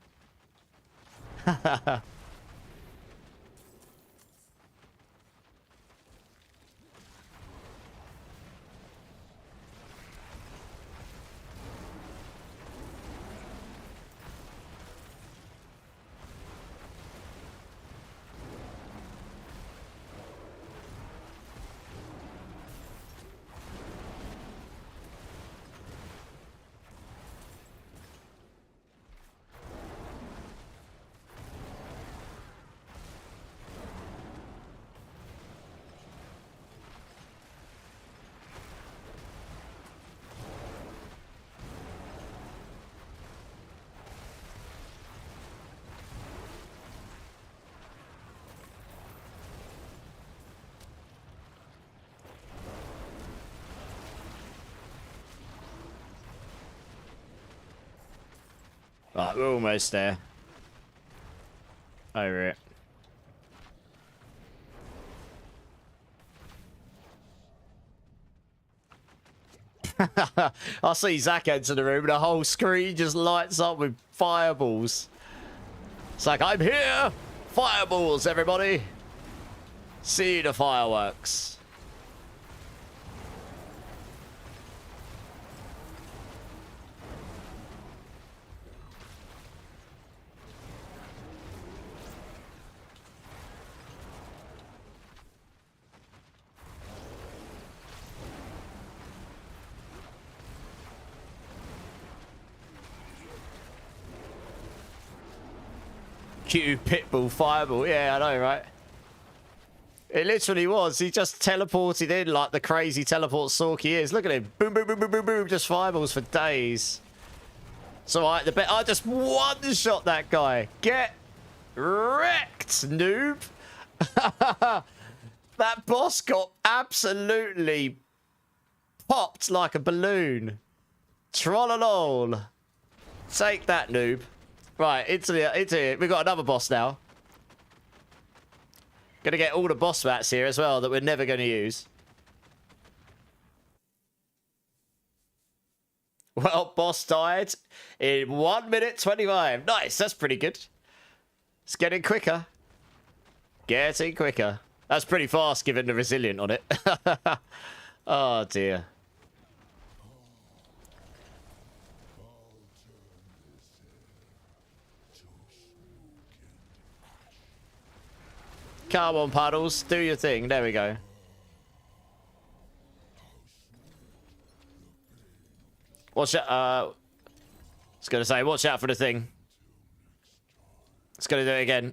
Right, we're almost there. Over it. I see Zach enter the room and the whole screen just lights up with fireballs. It's like, I'm here! Fireballs, everybody! See the fireworks. Cue Pitbull Fireball. Yeah, I know, right? It literally was. He just teleported in like the crazy teleport Sork he is. Look at him. Boom, boom, boom, boom, boom, boom. Just fireballs for days. So I just one-shot that guy. Get wrecked, noob. That boss got absolutely popped like a balloon. Trollolol. Take that, noob. Right, into it. We've got another boss now. Gonna get all the boss mats here as well that we're never gonna use. Well, boss died in 1 minute 25. Nice, that's pretty good. It's getting quicker. Getting quicker. That's pretty fast given the resilient on it. Oh dear. Come on, Puddles. Do your thing. There we go. Watch out. I was going to say, watch out for the thing. It's going to do it again.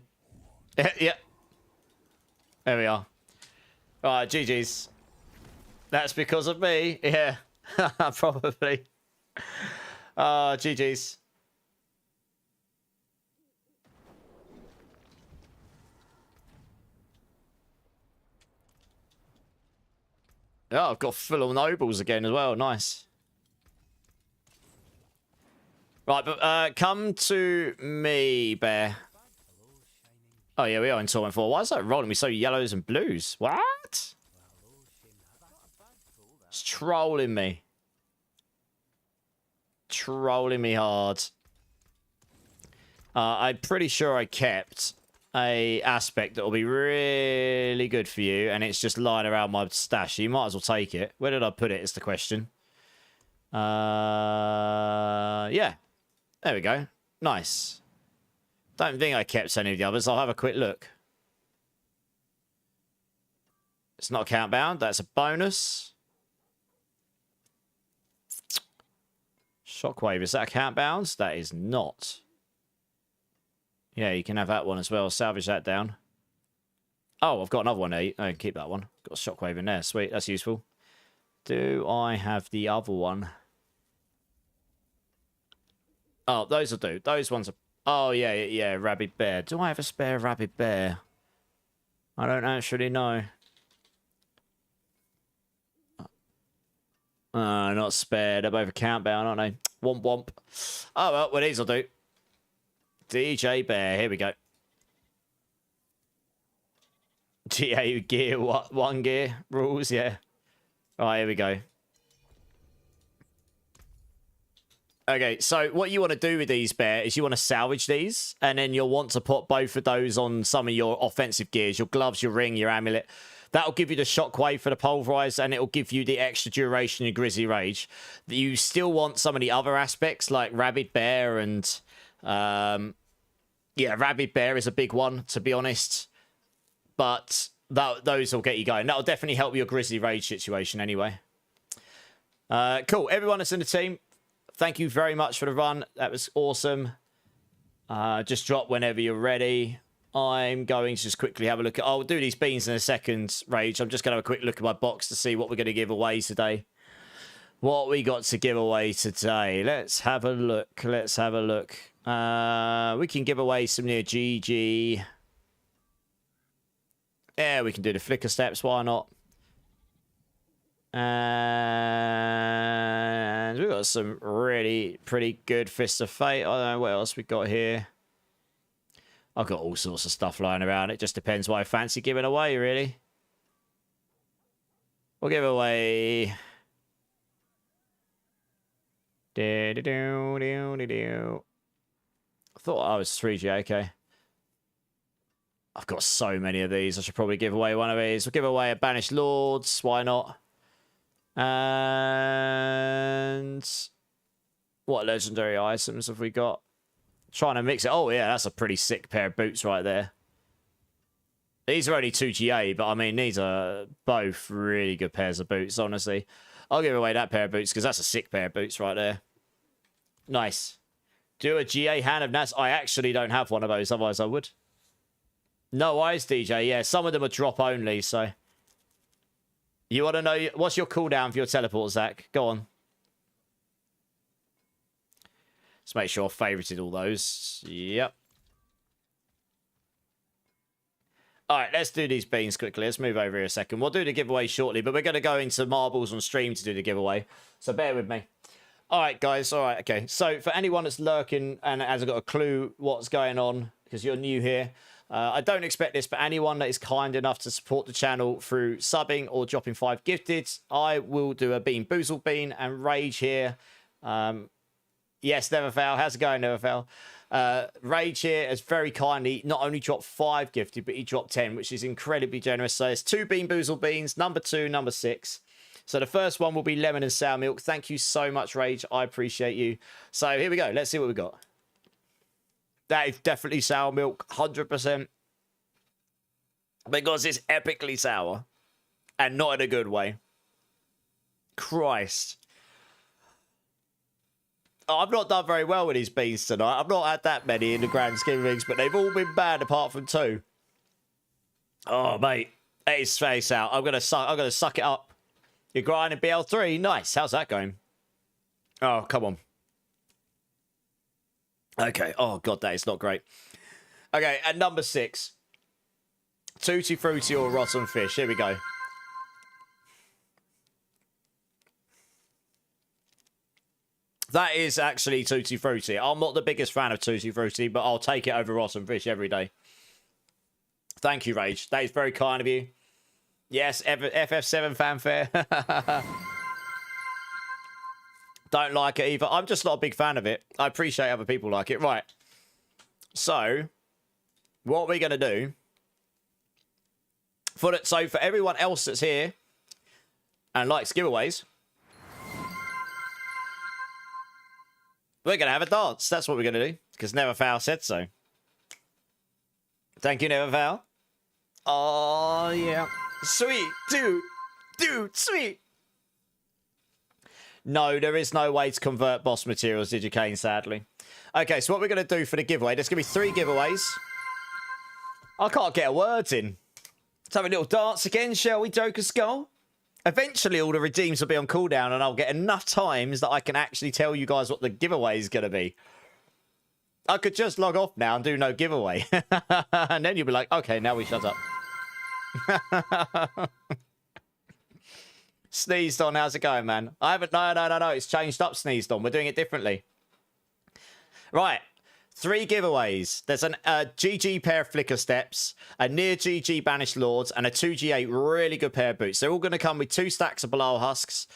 Yep. There we are. All right, GG's. That's because of me. Yeah, probably. GG's. Oh, I've got full of nobles again as well. Nice. Right, but come to me, Bear. Oh, yeah, we are in Torment 4. Why is that rolling me so yellows and blues? What? It's trolling me. Trolling me hard. I'm pretty sure I kept a aspect that will be really good for you, and it's just lying around my stash. So you might as well take it. Where did I put it is the question. Yeah. There we go. Nice. Don't think I kept any of the others. I'll have a quick look. It's not count bound. That's a bonus. Shockwave. Is that a count bound? That is not. Yeah, you can have that one as well. Salvage that down. Oh, I've got another one there. I can keep that one. Got a shockwave in there. Sweet. That's useful. Do I have the other one? Oh, those will do. Those ones are... Oh, yeah, Rabid Bear. Do I have a spare Rabid Bear? I don't actually know. Not spare. They're both account bound, aren't they? Womp womp. Oh, well, these will do. DJ Bear. Here we go. GA gear, what? One gear rules, yeah. All right, here we go. Okay, so what you want to do with these, Bear, is you want to salvage these, and then you'll want to put both of those on some of your offensive gears, your gloves, your ring, your amulet. That'll give you the shockwave for the pulverize, and it'll give you the extra duration in Grizzly Rage. You still want some of the other aspects, like Rabid Bear and... yeah, Rabid Bear is a big one, to be honest. But those will get you going. That'll definitely help your Grizzly Rage situation anyway. Cool. Everyone that's in the team, thank you very much for the run. That was awesome. Just drop whenever you're ready. I'm going to just quickly have a look at... I'll do these beans in a second, Rage. I'm just going to have a quick look at my box to see what we're going to give away today. What we got to give away today. Let's have a look. Let's have a look. We can give away some near GG. Yeah, we can do the flicker steps. Why not? And we've got some really pretty good Fist of Fate. I don't know what else we got here. I've got all sorts of stuff lying around. It just depends what I fancy giving away, really. We'll give away... I thought I was 3G, okay. I've got so many of these. I should probably give away one of these. We'll give away a Banished Lords. Why not? And... what legendary items have we got? Trying to mix it. Oh, yeah, that's a pretty sick pair of boots right there. These are only 2GA, but I mean, these are both really good pairs of boots, honestly. I'll give away that pair of boots because that's a sick pair of boots right there. Nice. Do a GA Hand of Nats. I actually don't have one of those, otherwise I would. No eyes, DJ. Yeah, some of them are drop only, so... You want to know... What's your cooldown for your teleport, Zach? Go on. Let's make sure I've favorited all those. Yep. All right, let's do these beans quickly. Let's move over here a second. We'll do the giveaway shortly, but we're going to go into marbles on stream to do the giveaway. So bear with me. All right, guys. All right, okay. So for anyone that's lurking and hasn't got a clue what's going on, because you're new here, I don't expect this, but anyone that is kind enough to support the channel through subbing or dropping 5 gifted, I will do a Bean Boozled Bean and Rage here. Yes, Neverfail. How's it going, Neverfail? Rage here has very kindly not only dropped 5 gifted, but he dropped 10, which is incredibly generous. So it's 2 Bean Boozled Beans, number 2, number 6. So the first one will be lemon and sour milk. Thank you so much, Rage. I appreciate you. So here we go. Let's see what we got. That is definitely sour milk, 100%. Because it's epically sour. And not in a good way. Christ. I've not done very well with these beans tonight. I've not had that many in the grand scheme of things, but they've all been bad apart from 2. Oh, mate. It is face out. I'm gonna suck it up. You're grinding BL3. Nice. How's that going? Oh, come on. Okay. Oh, God, that is not great. Okay, and number 6. Tutti Frutti or Rotten Fish. Here we go. That is actually Tutti Frutti. I'm not the biggest fan of Tutti Frutti, but I'll take it over Rotten Fish every day. Thank you, Rage. That is very kind of you. Yes, FF7 fanfare. Don't like it either. I'm just not a big fan of it. I appreciate other people like it. Right. So, what we're going to do... So, for everyone else that's here and likes giveaways... we're going to have a dance. That's what we're going to do. Because Neverfoul said so. Thank you, Neverfoul. Oh, yeah. Sweet. Dude, sweet. No, there is no way to convert boss materials, Digicane, sadly. Okay, so what we're going to do for the giveaway, there's going to be 3 giveaways. I can't get a word in. Let's have a little dance again, shall we, Joker Skull? Eventually, all the redeems will be on cooldown, and I'll get enough times that I can actually tell you guys what the giveaway is going to be. I could just log off now and do no giveaway. And then you'll be like, okay, now we shut up. Sneezed on, how's it going, man? I haven't, no, it's changed up, Sneezed on. We're doing it differently. Right. 3 giveaways. There's a GG pair of Flicker Steps, a near GG Banished Lords, and a 2G8 really good pair of boots. They're all going to come with 2 stacks of Belial Husks,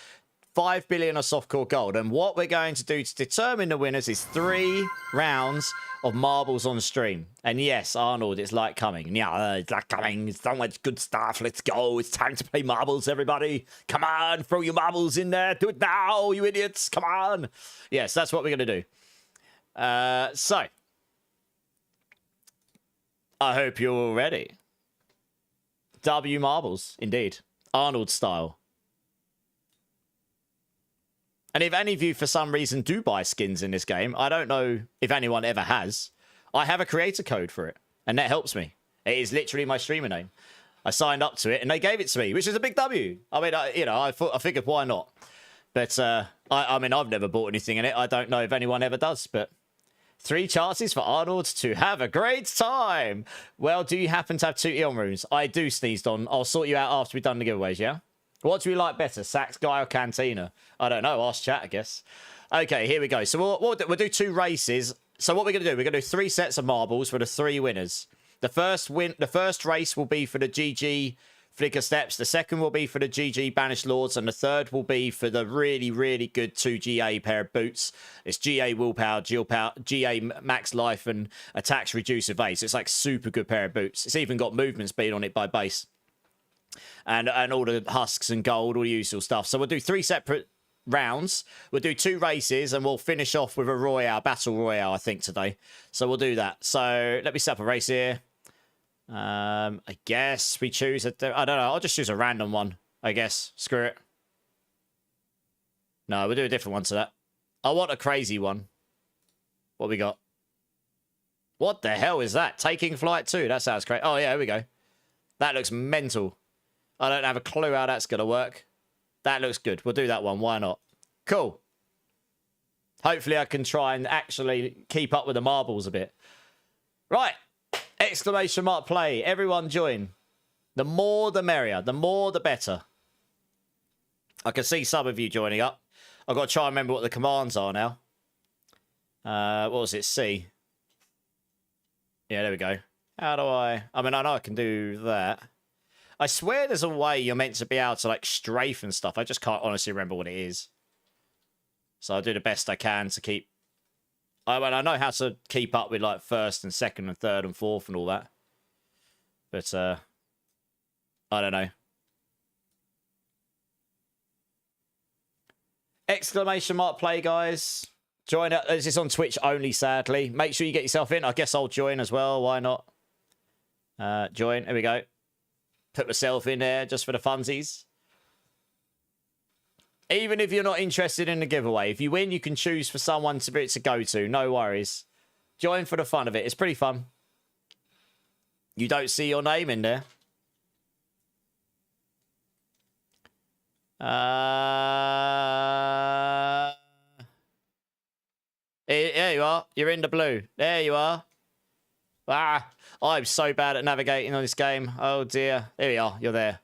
5 billion of softcore gold. And what we're going to do to determine the winners is 3 rounds of marbles on stream. And yes, Arnold, it's like coming. Yeah, it's like coming. It's so much good stuff. Let's go. It's time to play marbles, everybody. Come on, throw your marbles in there. Do it now, you idiots. Come on. Yes, that's what we're going to do. So, I hope you're all ready. W marbles, indeed. Arnold style. And if any of you, for some reason, do buy skins in this game, I don't know if anyone ever has, I have a creator code for it, and that helps me. It is literally my streamer name. I signed up to it, and they gave it to me, which is a big W. I mean, I figured, why not? But, I mean, I've never bought anything in it. I don't know if anyone ever does, but 3 chances for Arnold to have a great time. Well, do you happen to have 2 Eon rooms? I do, Sneezed on. I'll sort you out after we've done the giveaways, yeah? What do we like better, Sax Guy or Cantina? I don't know. Ask chat, I guess. Okay, here we go. So we'll do 2 races. So what we're going to do, we're going to do 3 sets of marbles for the 3 winners. The first race will be for the GG Flicker Steps. The second will be for the GG Banished Lords. And the third will be for the really, really good 2GA pair of boots. It's GA Willpower, GA Max Life, and Attacks Reduce Evade. So it's like super good pair of boots. It's even got movement speed on it by base. And all the husks and gold, all the usual stuff. So we'll do 3 separate rounds. We'll do 2 races, and we'll finish off with a battle royale, I think, today. So we'll do that. So let me set up a race here. I guess we choose I don't know. I'll just choose a random one, I guess. Screw it. No, we'll do a different one to that. I want a crazy one. What we got? What the hell is that? Taking Flight 2. That sounds great. Oh, yeah, here we go. That looks mental. I don't have a clue how that's going to work. That looks good. We'll do that one. Why not? Cool. Hopefully I can try and actually keep up with the marbles a bit. Right. Exclamation mark play. Everyone join. The more the merrier. The more the better. I can see some of you joining up. I've got to try and remember what the commands are now. What was it? C. Yeah, there we go. How do I mean, I know I can do that. I swear there's a way you're meant to be able to, like, strafe and stuff. I just can't honestly remember what it is. So I'll do the best I can to keep... I know how to keep up with, like, 1st and 2nd and 3rd and 4th and all that. But, I don't know. Exclamation mark play, guys. Join up. This is on Twitch only, sadly. Make sure you get yourself in. I guess I'll join as well. Why not? Join. Here we go. put myself in there just for the funsies. Even if you're not interested in the giveaway, if you win, you can choose for someone to go to. No worries. Join for the fun of it. It's pretty fun. You don't see your name in there. There you are. You're in the blue. There you are. Ah, I'm so bad at navigating on this game. Oh dear. There you are. You're there.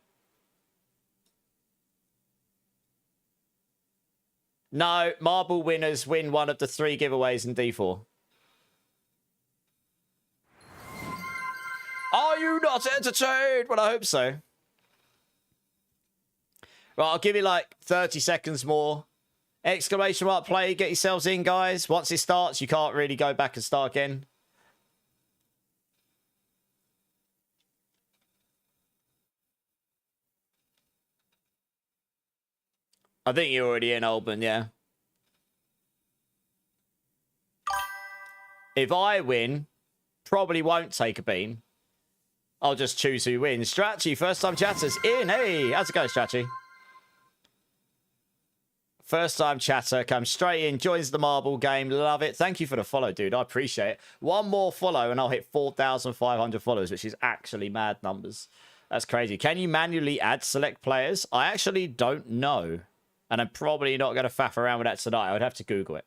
No, marble winners win one of the 3 giveaways in D4. Are you not entertained? Well, I hope so. Right, I'll give you like 30 seconds more. Exclamation mark play. Get yourselves in, guys. Once it starts, you can't really go back and start again. I think you're already in, Alban, yeah. If I win, probably won't take a bean. I'll just choose who wins. Stratchy, first time chatters in. Hey, how's it going, Stratchy? First time chatter, comes straight in, joins the marble game. Love it. Thank you for the follow, dude. I appreciate it. One more follow and I'll hit 4,500 followers, which is actually mad numbers. That's crazy. Can you manually add select players? I actually don't know. And I'm probably not going to faff around with that tonight. I would have to Google it.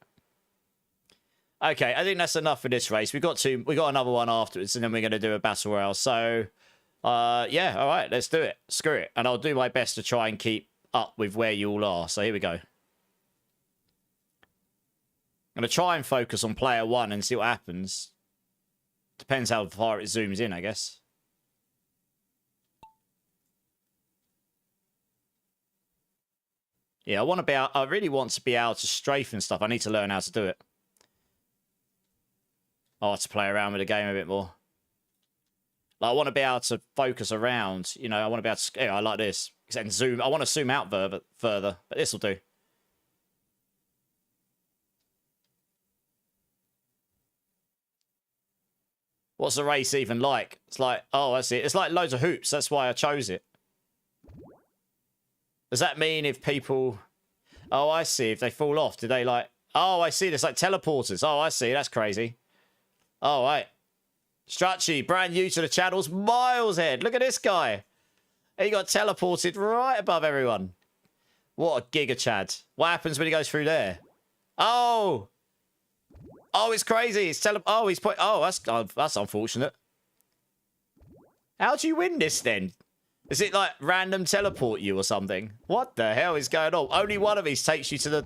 Okay, I think that's enough for this race. We got another one afterwards, and then we're going to do a battle royale. So, yeah, all right, let's do it. Screw it. And I'll do my best to try and keep up with where you all are. So here we go. I'm going to try and focus on player 1 and see what happens. Depends how far it zooms in, I guess. Yeah, I really want to be able to strafe and stuff. I need to learn how to do it. I have to play around with the game a bit more. Like, I want to be able to focus around. You know, I want to be able to... Yeah, I like this. And zoom. I want to zoom out further, but this will do. What's the race even like? It's like... Oh, I see. It's like loads of hoops. That's why I chose it. Does that mean if people... Oh, I see. If they fall off, do they like... Oh, I see. There's like teleporters. Oh, I see. That's crazy. All right. Stratchy, brand new to the channel's miles ahead. Look at this guy. He got teleported right above everyone. What a giga Chad. What happens when he goes through there? Oh. Oh, it's crazy. It's that's unfortunate. How do you win this then? Is it like random teleport you or something? What the hell is going on? Only one of these takes you to the...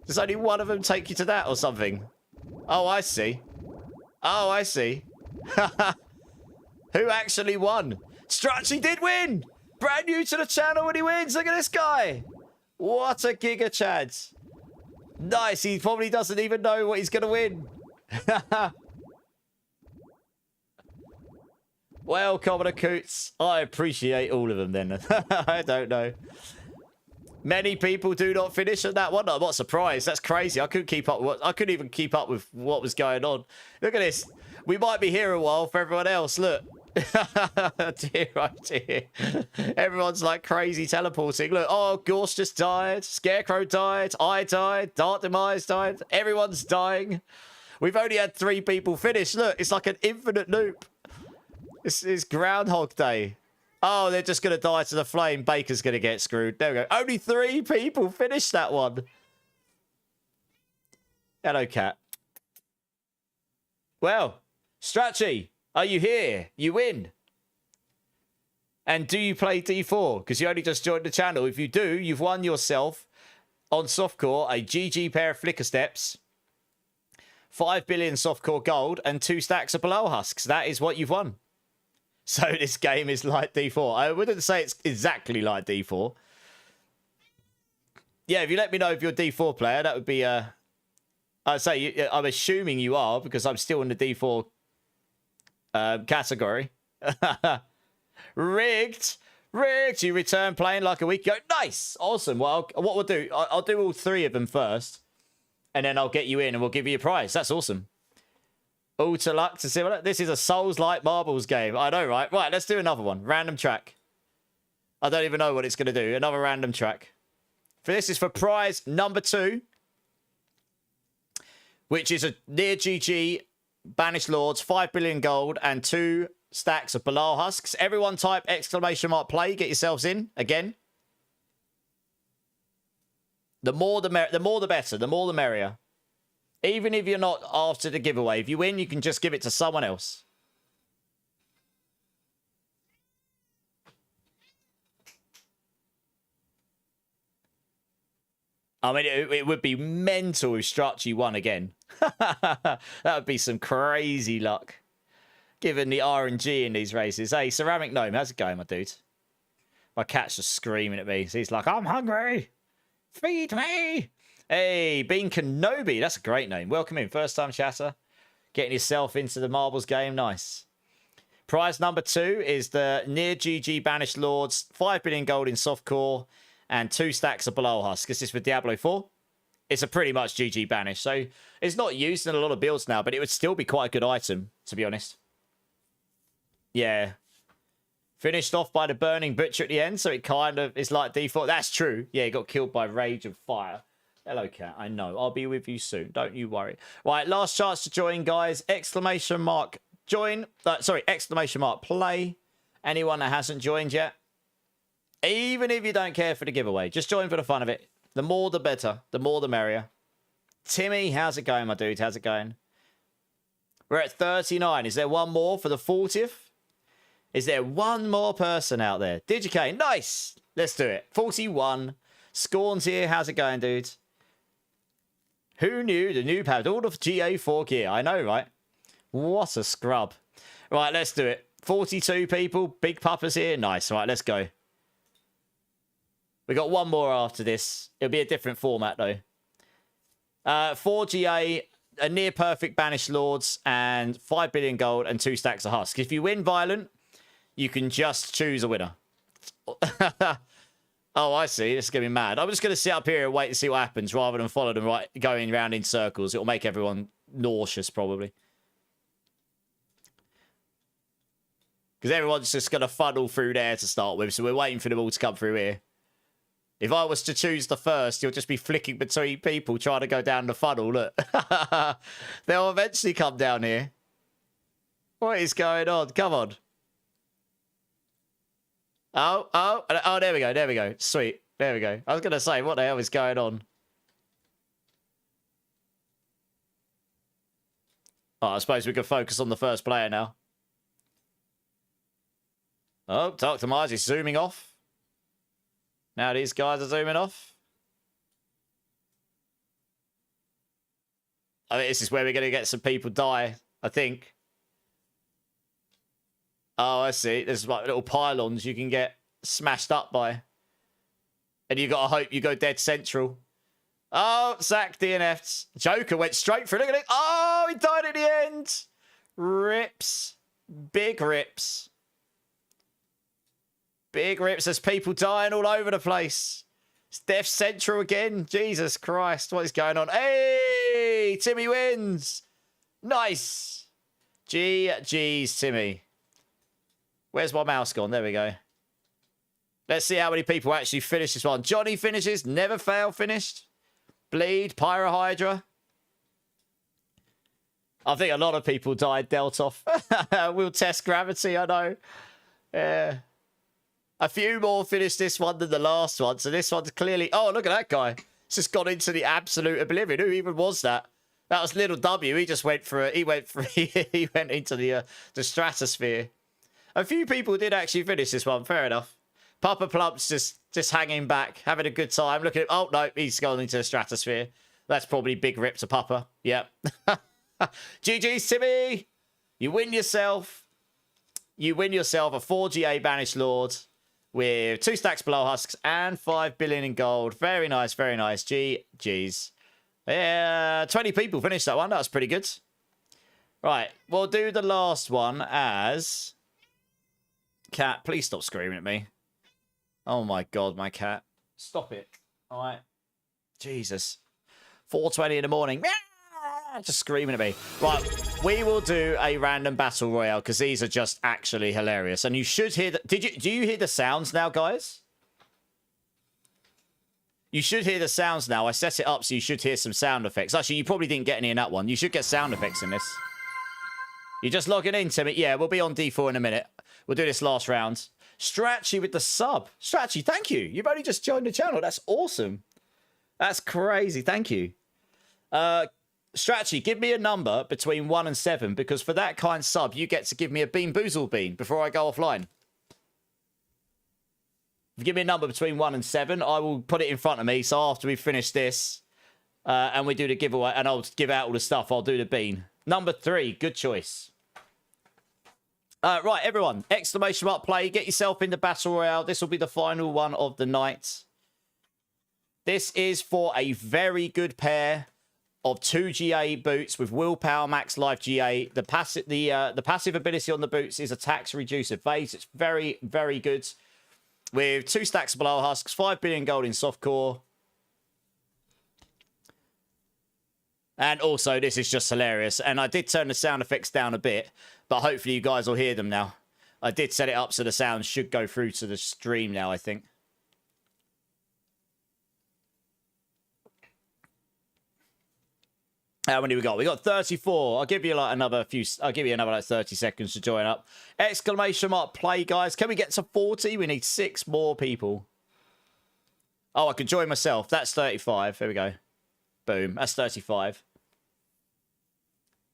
Does only one of them take you to that or something? Oh, I see. Oh, I see. Who actually won? Stratchy did win! Brand new to the channel and he wins. Look at this guy. What a giga Chad. Nice. He probably doesn't even know what he's going to win. Well, Commoner Coots, I appreciate all of them then. I don't know. Many people do not finish at that one. I'm not surprised. That's crazy. I couldn't even keep up with what was going on. Look at this. We might be here a while for everyone else. Look. Dear, oh dear. Everyone's like crazy teleporting. Look, oh, Gorse just died. Scarecrow died. I died. Dark Demise died. Everyone's dying. We've only had 3 people finish. Look, it's like an infinite loop. It's Groundhog Day. Oh, they're just going to die to the flame. Baker's going to get screwed. There we go. Only 3 people finished that one. Hello, cat. Well, Stratchy, are you here? You win. And do you play D4? Because you only just joined the channel. If you do, you've won yourself on softcore a GG pair of flicker steps, 5 billion softcore gold, and 2 stacks of Belial husks. That is what you've won. So this game is like D4. I wouldn't say it's exactly like D4. Yeah, if you let me know if you're a D4 player, that would be... I'd say I'm assuming you are, because I'm still in the D4 category. Rigged! Rigged! You return playing like a week ago. Nice! Awesome. Well, what we'll do, I'll do all 3 of them first, and then I'll get you in and we'll give you a prize. That's awesome. All to luck to see. This is a Souls-like marbles game. I know, right? Right, let's do another one. Random track. I don't even know what it's going to do. Another random track. This is for prize number 2, which is a near GG Banished Lords, 5 billion gold, and 2 stacks of Belial husks. Everyone type !play. Get yourselves in again. The more the better. The more the merrier. Even if you're not after the giveaway, if you win, you can just give it to someone else. I mean, it would be mental if Strachey won again. That would be some crazy luck, given the RNG in these races. Hey, Ceramic Gnome, how's it going, my dude? My cat's just screaming at me. So he's like, I'm hungry. Feed me. Hey, Bean Kenobi. That's a great name. Welcome in. First time chatter. Getting yourself into the marbles game. Nice. Prize number 2 is the near GG Banished Lords, 5 billion gold in softcore, and 2 stacks of Belial husks. This is for Diablo 4. It's a pretty much GG banish. So it's not used in a lot of builds now, but it would still be quite a good item, to be honest. Yeah. Finished off by the Burning Butcher at the end, so it kind of is like default. That's true. Yeah, he got killed by Rage and Fire. Hello, cat. I know. I'll be with you soon. Don't you worry. Right, last chance to join, guys. Exclamation mark join. Exclamation mark play. Anyone that hasn't joined yet. Even if you don't care for the giveaway, just join for the fun of it. The more the better. The more the merrier. Timmy, how's it going, my dude? How's it going? We're at 39. Is there one more for the 40th? Is there one more person out there? DigiK, nice. Let's do it. 41. Scorn's here. How's it going, dude? Who knew the noob had all of GA4 gear? I know, right? What a scrub. Right, let's do it. 42 people. Big Papa's here. Nice. Right, let's go. We got one more after this. It'll be a different format, though. 4 GA, a near perfect Banished Lords, and 5 billion gold, and 2 stacks of husk. If you win Violent, you can just choose a winner. Oh, I see. This is going to be mad. I'm just going to sit up here and wait and see what happens rather than follow them right going around in circles. It'll make everyone nauseous, probably. Because everyone's just going to funnel through there to start with, so we're waiting for them all to come through here. If I was to choose the first, you'll just be flicking between people trying to go down the funnel. Look. They'll eventually come down here. What is going on? Come on. Oh, there we go. There we go. Sweet. There we go. I was going to say, what the hell is going on? Oh, I suppose we can focus on the first player now. Oh, Dr. Mars is zooming off. Now these guys are zooming off. I think this is where we're going to get some people die, I think. Oh, I see. There's like little pylons you can get smashed up by. And you got to hope you go dead central. Oh, Zach DNF'd. Joker went straight for it. Look at it. Oh, he died at the end. Rips. Big rips. Big rips. There's people dying all over the place. It's Death Central again. Jesus Christ. What is going on? Hey, Timmy wins. Nice. GG's, Timmy. Where's my mouse gone? There we go. Let's see how many people actually finish this one. Johnny finishes. Never fail finished. Bleed. Pyrohydra. I think a lot of people died. Deltoff. We'll test gravity, I know. Yeah. A few more finished this one than the last one. So this one's clearly... Oh, look at that guy. It's just gone into the absolute oblivion. Who even was that? That was Little W. He just went for... He went into the stratosphere. A few people did actually finish this one. Fair enough. Papa Plump's just hanging back, having a good time. Look at him. Oh, no, he's gone into the stratosphere. That's probably big rip to Papa. Yep. GG's, Timmy. You win yourself. You win yourself a 4GA Banished Lord with 2 stacks Belial husks and 5 billion in gold. Very nice, very nice. GG's. Yeah, 20 people finished that one. That was pretty good. Right, we'll do the last one as... Cat, please stop screaming at me. Oh my God, my cat. Stop it. All right. Jesus. 4:20 in the morning. just screaming at me. Right, we will do a random battle royale because these are just actually hilarious. And you should hear the... Do you hear the sounds now, guys? You should hear the sounds now. I set it up so you should hear some sound effects. Actually, you probably didn't get any in that one. You should get sound effects in this. You're just logging in, Timmy. Yeah, we'll be on D4 in a minute. We'll do this last round. Stratchy with the sub. Stratchy, thank you. You've only just joined the channel. That's awesome. That's crazy. Thank you. Stratchy, give me a number between 1 and 7 because for that kind sub, you get to give me a Bean Boozle Bean before I go offline. If you give me a number between 1 and 7, I will put it in front of me. So after we finish this and we do the giveaway and I'll give out all the stuff, I'll do the bean. Number 3, good choice. Right, everyone. Exclamation mark play. Get yourself in the Battle Royale. This will be the final one of the night. This is for a very good pair of 2 GA boots with Willpower Max Life GA. The passive ability on the boots is Attacks Reduce Evades. It's very, very good. With 2 stacks of Belial husks, 5 billion gold in softcore. And also, this is just hilarious. And I did turn the sound effects down a bit, but hopefully you guys will hear them now. I did set it up so the sound should go through to the stream now, I think. How many we got? We got 34. I'll give you like another few. I'll give you another like 30 seconds to join up. Exclamation mark play, guys. Can we get to 40? We need 6 more people. Oh, I can join myself. That's 35. There we go. Boom. That's 35.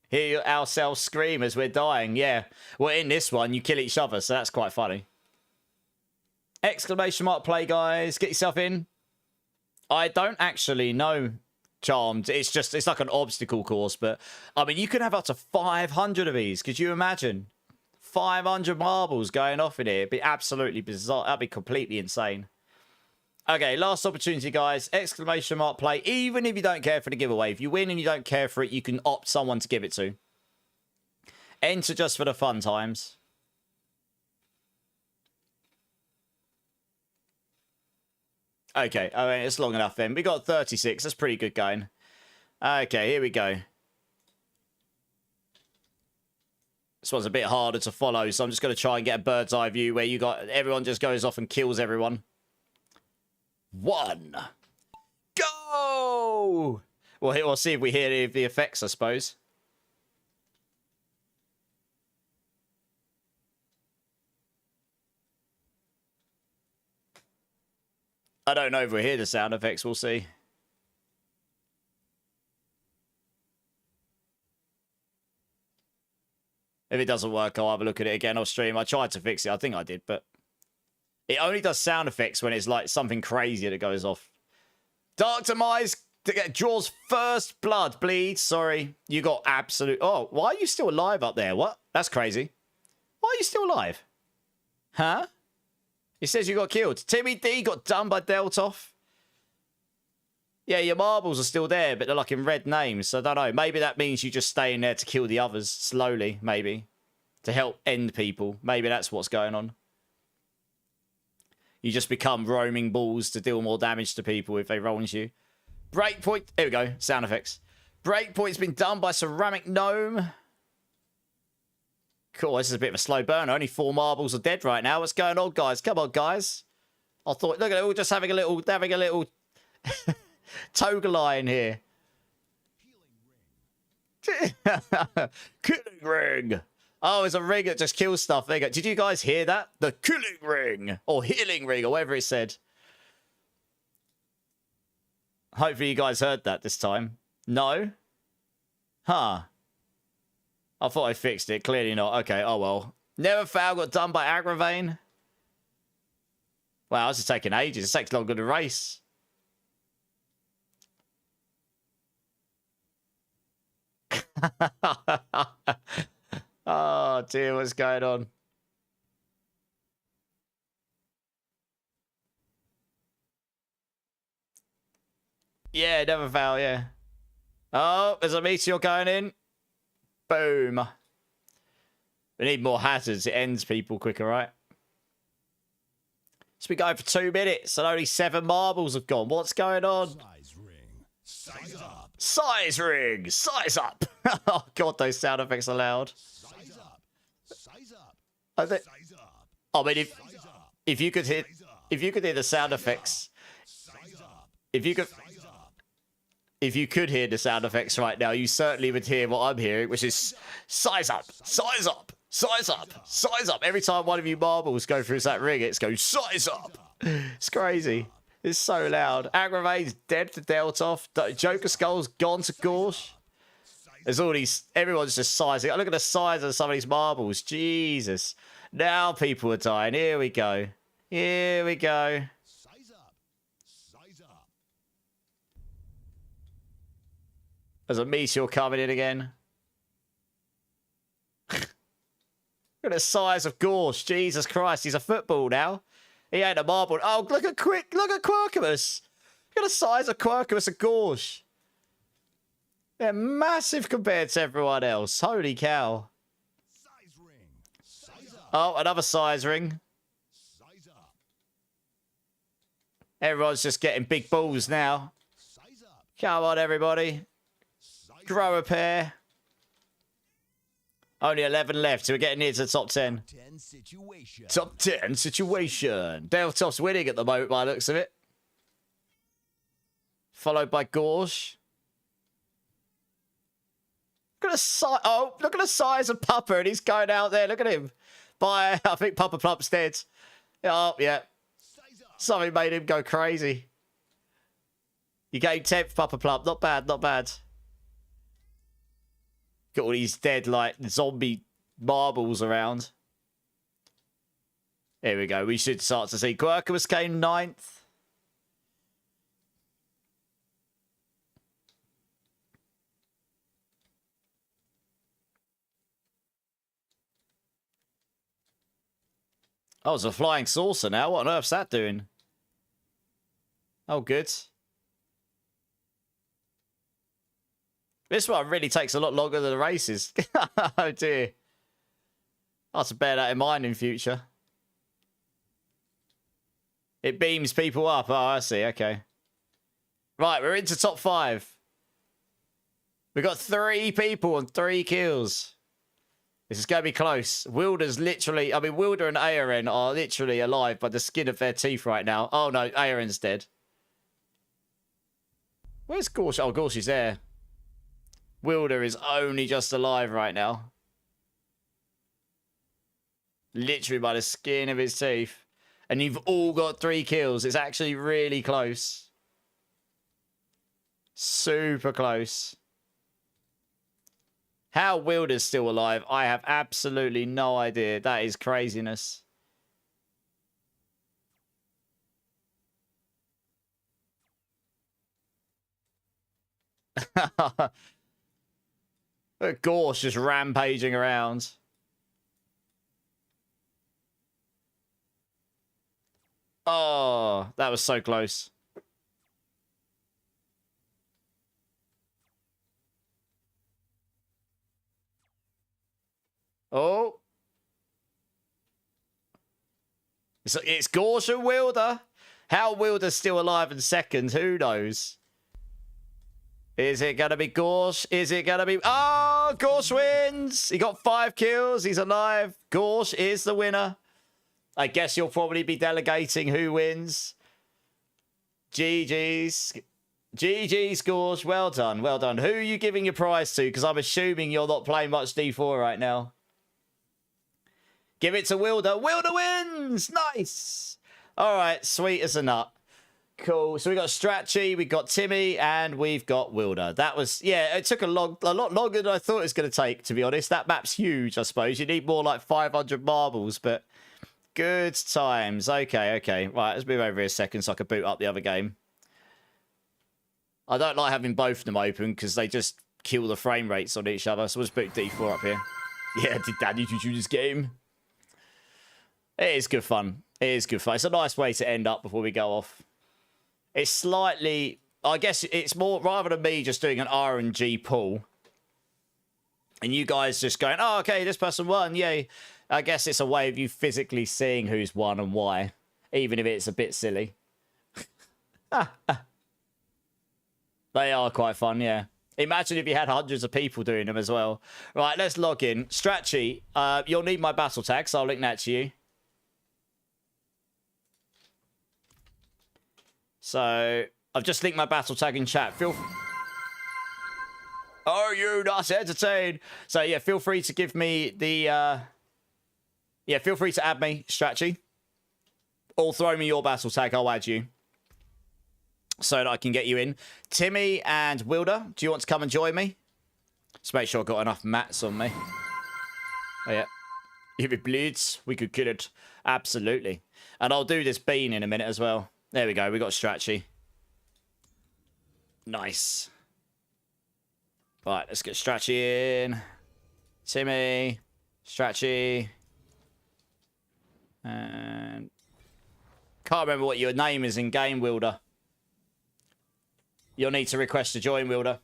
Hear ourselves scream as we're dying. Yeah. Well, in this one, you kill each other, so that's quite funny. Exclamation mark play, guys. Get yourself in. I don't actually know. Charmed. It's like an obstacle course, but I mean, you can have up to 500 of these. Could you imagine 500 marbles going off in here? It'd be absolutely bizarre. That'd be completely insane. Okay, last opportunity, guys. Exclamation mark play. Even if you don't care for the giveaway, if you win and you don't care for it, you can opt someone to give it to. Enter just for the fun times. Okay, oh, it's long enough then. We got 36. That's pretty good going. Okay, here we go. This one's a bit harder to follow, so I'm just going to try and get a bird's eye view where you got everyone just goes off and kills everyone. 1. Go! Well, we'll see if we hear any of the effects, I suppose. I don't know if we hear the sound effects. We'll see. If it doesn't work, I'll have a look at it again off stream. I tried to fix it. I think I did, but it only does sound effects when it's like something crazy that goes off. Dark Demise draws first blood. Bleed. Sorry. You got absolute... Oh, why are you still alive up there? What? That's crazy. Why are you still alive? Huh? It says you got killed. Timmy D got done by Deltoff. Yeah, your marbles are still there, but they're like in red names. So I don't know. Maybe that means you just stay in there to kill the others slowly, maybe. To help end people. Maybe that's what's going on. You just become roaming balls to deal more damage to people if they roll into you. Breakpoint. Here we go. Sound effects. Breakpoint's been done by Ceramic Gnome. Cool, this is a bit of a slow burner. Only 4 marbles are dead right now. What's going on, guys? Come on, guys. I thought, look at it, we're just having a little toga line here. Killing ring. Oh, it's a ring that just kills stuff. There you go. Did you guys hear that? The killing ring or healing ring or whatever it said. Hopefully you guys heard that this time. No? Huh. I thought I fixed it. Clearly not. Okay, oh well. Never Fail got done by Agravane. Wow, this is taking ages. It takes longer to race. Oh dear, what's going on? Yeah, Never Fail, yeah. Oh, there's a meteor going in. Boom. We need more hazards. It ends people quicker, right? So we go for 2 minutes and only 7 marbles have gone. What's going on? Size ring. Size up. Size ring. Size up. Oh, God, those sound effects are loud. Size up. Size up. I think, Size up. I mean, Size up. if you could hear, if you could hear the sound effects, Size up. if you could, Size up. if you could hear the sound effects right now, you certainly would hear what I'm hearing, which is size up, size up, size up, size up. Every time one of you marbles go through that ring, it's going size up. It's crazy. It's so loud. Aggravate's dead to Deltoff. Joker Skull's gone to Gorsh. There's all these, everyone's just sizing. Look at the size of some of these marbles. Jesus. Now people are dying. Here we go. Here we go. Size up. Size up. There's a meteor coming in again. Look at the size of Gorsh. Jesus Christ, he's a football now. He ain't a marble. Oh, look at Quirkimus. Look at the size of Quirkimus and Gorsh. They're massive compared to everyone else. Holy cow. Size ring. Size up. Oh, another size ring. Size up. Everyone's just getting big balls now. Size up. Come on, everybody. Size Grow a pair. Only 11 left, so we're getting near to the top 10. 10 situation. Top 10 situation. Deltoff's winning at the moment by the looks of it. Followed by Gorsh. Look at the size. Oh, look at the size of Pupper, and he's going out there. Look at him. Bye. I think Pupper Plump's dead. Oh, yeah. Size up. Something made him go crazy. You gained 10th, Pupper Plump. Not bad, not bad. Got all these dead, like, zombie marbles around. Here we go. We should start to see. Quirkimus came 9th. Oh, it's a flying saucer now. What on earth's that doing? Oh, good. This one really takes a lot longer than the races. Oh, dear. I'll have to bear that in mind in future. It beams people up. Oh, I see. Okay. Right, we're into top 5. We've got 3 people on 3 kills. This is going to be close. Wilder's literally... I mean, Wilder and Aaron are literally alive by the skin of their teeth right now. Oh, no. Aaron's dead. Where's Gorsh? Oh, Gorsh is there. Wilder is only just alive right now. Literally by the skin of his teeth. And you've all got 3 kills. It's actually really close. Super close. How Wilder's still alive, I have absolutely no idea. That is craziness. Look at Gorsh just rampaging around. Oh, that was so close. Oh. It's Gorsh and Wilder. How Wilder's still alive in second, who knows? Is it going to be Gorsh? Is it going to be... Oh, Gorsh wins! He got 5 kills. He's alive. Gorsh is the winner. I guess you'll probably be delegating who wins. GG's. GG's, Gorsh. Well done. Well done. Who are you giving your prize to? Because I'm assuming you're not playing much D4 right now. Give it to Wilder. Wilder wins! Nice! All right. Sweet as a nut. Cool. So we got Strachey, we got Timmy, and we've got Wilder. That was, yeah, it took a lot longer than I thought it was going to take, to be honest. That map's huge, I suppose. You need more like 500 marbles, but good times. Okay, okay. Right, let's move over here a second so I can boot up the other game. I don't like having both of them open because they just kill the frame rates on each other. So we'll just boot D4 up here. Yeah, did Daddy teach you this game? It is good fun. It is good fun. It's a nice way to end up before we go off. It's slightly... I guess it's more... Rather than me just doing an RNG pull and you guys just going, oh, okay, this person won, yay. I guess it's a way of you physically seeing who's won and why, even if it's a bit silly. Like They are quite fun, yeah. Imagine if you had hundreds of people doing them as well. Right, let's log in. Stratchy, you'll need my battle tag, so I'll link that to you. So, I've just linked my battle tag in chat. Are you not entertained? So, yeah, feel free to give me the... Yeah, feel free to add me, Stratchy. Or throw me your battle tag, I'll add you. So that I can get you in. Timmy and Wilder, do you want to come and join me? Just make sure I've got enough mats on me. Oh, yeah. If it bleeds, we could kill it. Absolutely. And I'll do this bean in a minute as well. There we go. We got Stratchy. Nice. Right, let's get Stratchy in. Timmy. Stratchy. And... Can't remember what your name is in game, Wilder. You'll need to request to join, Wilder.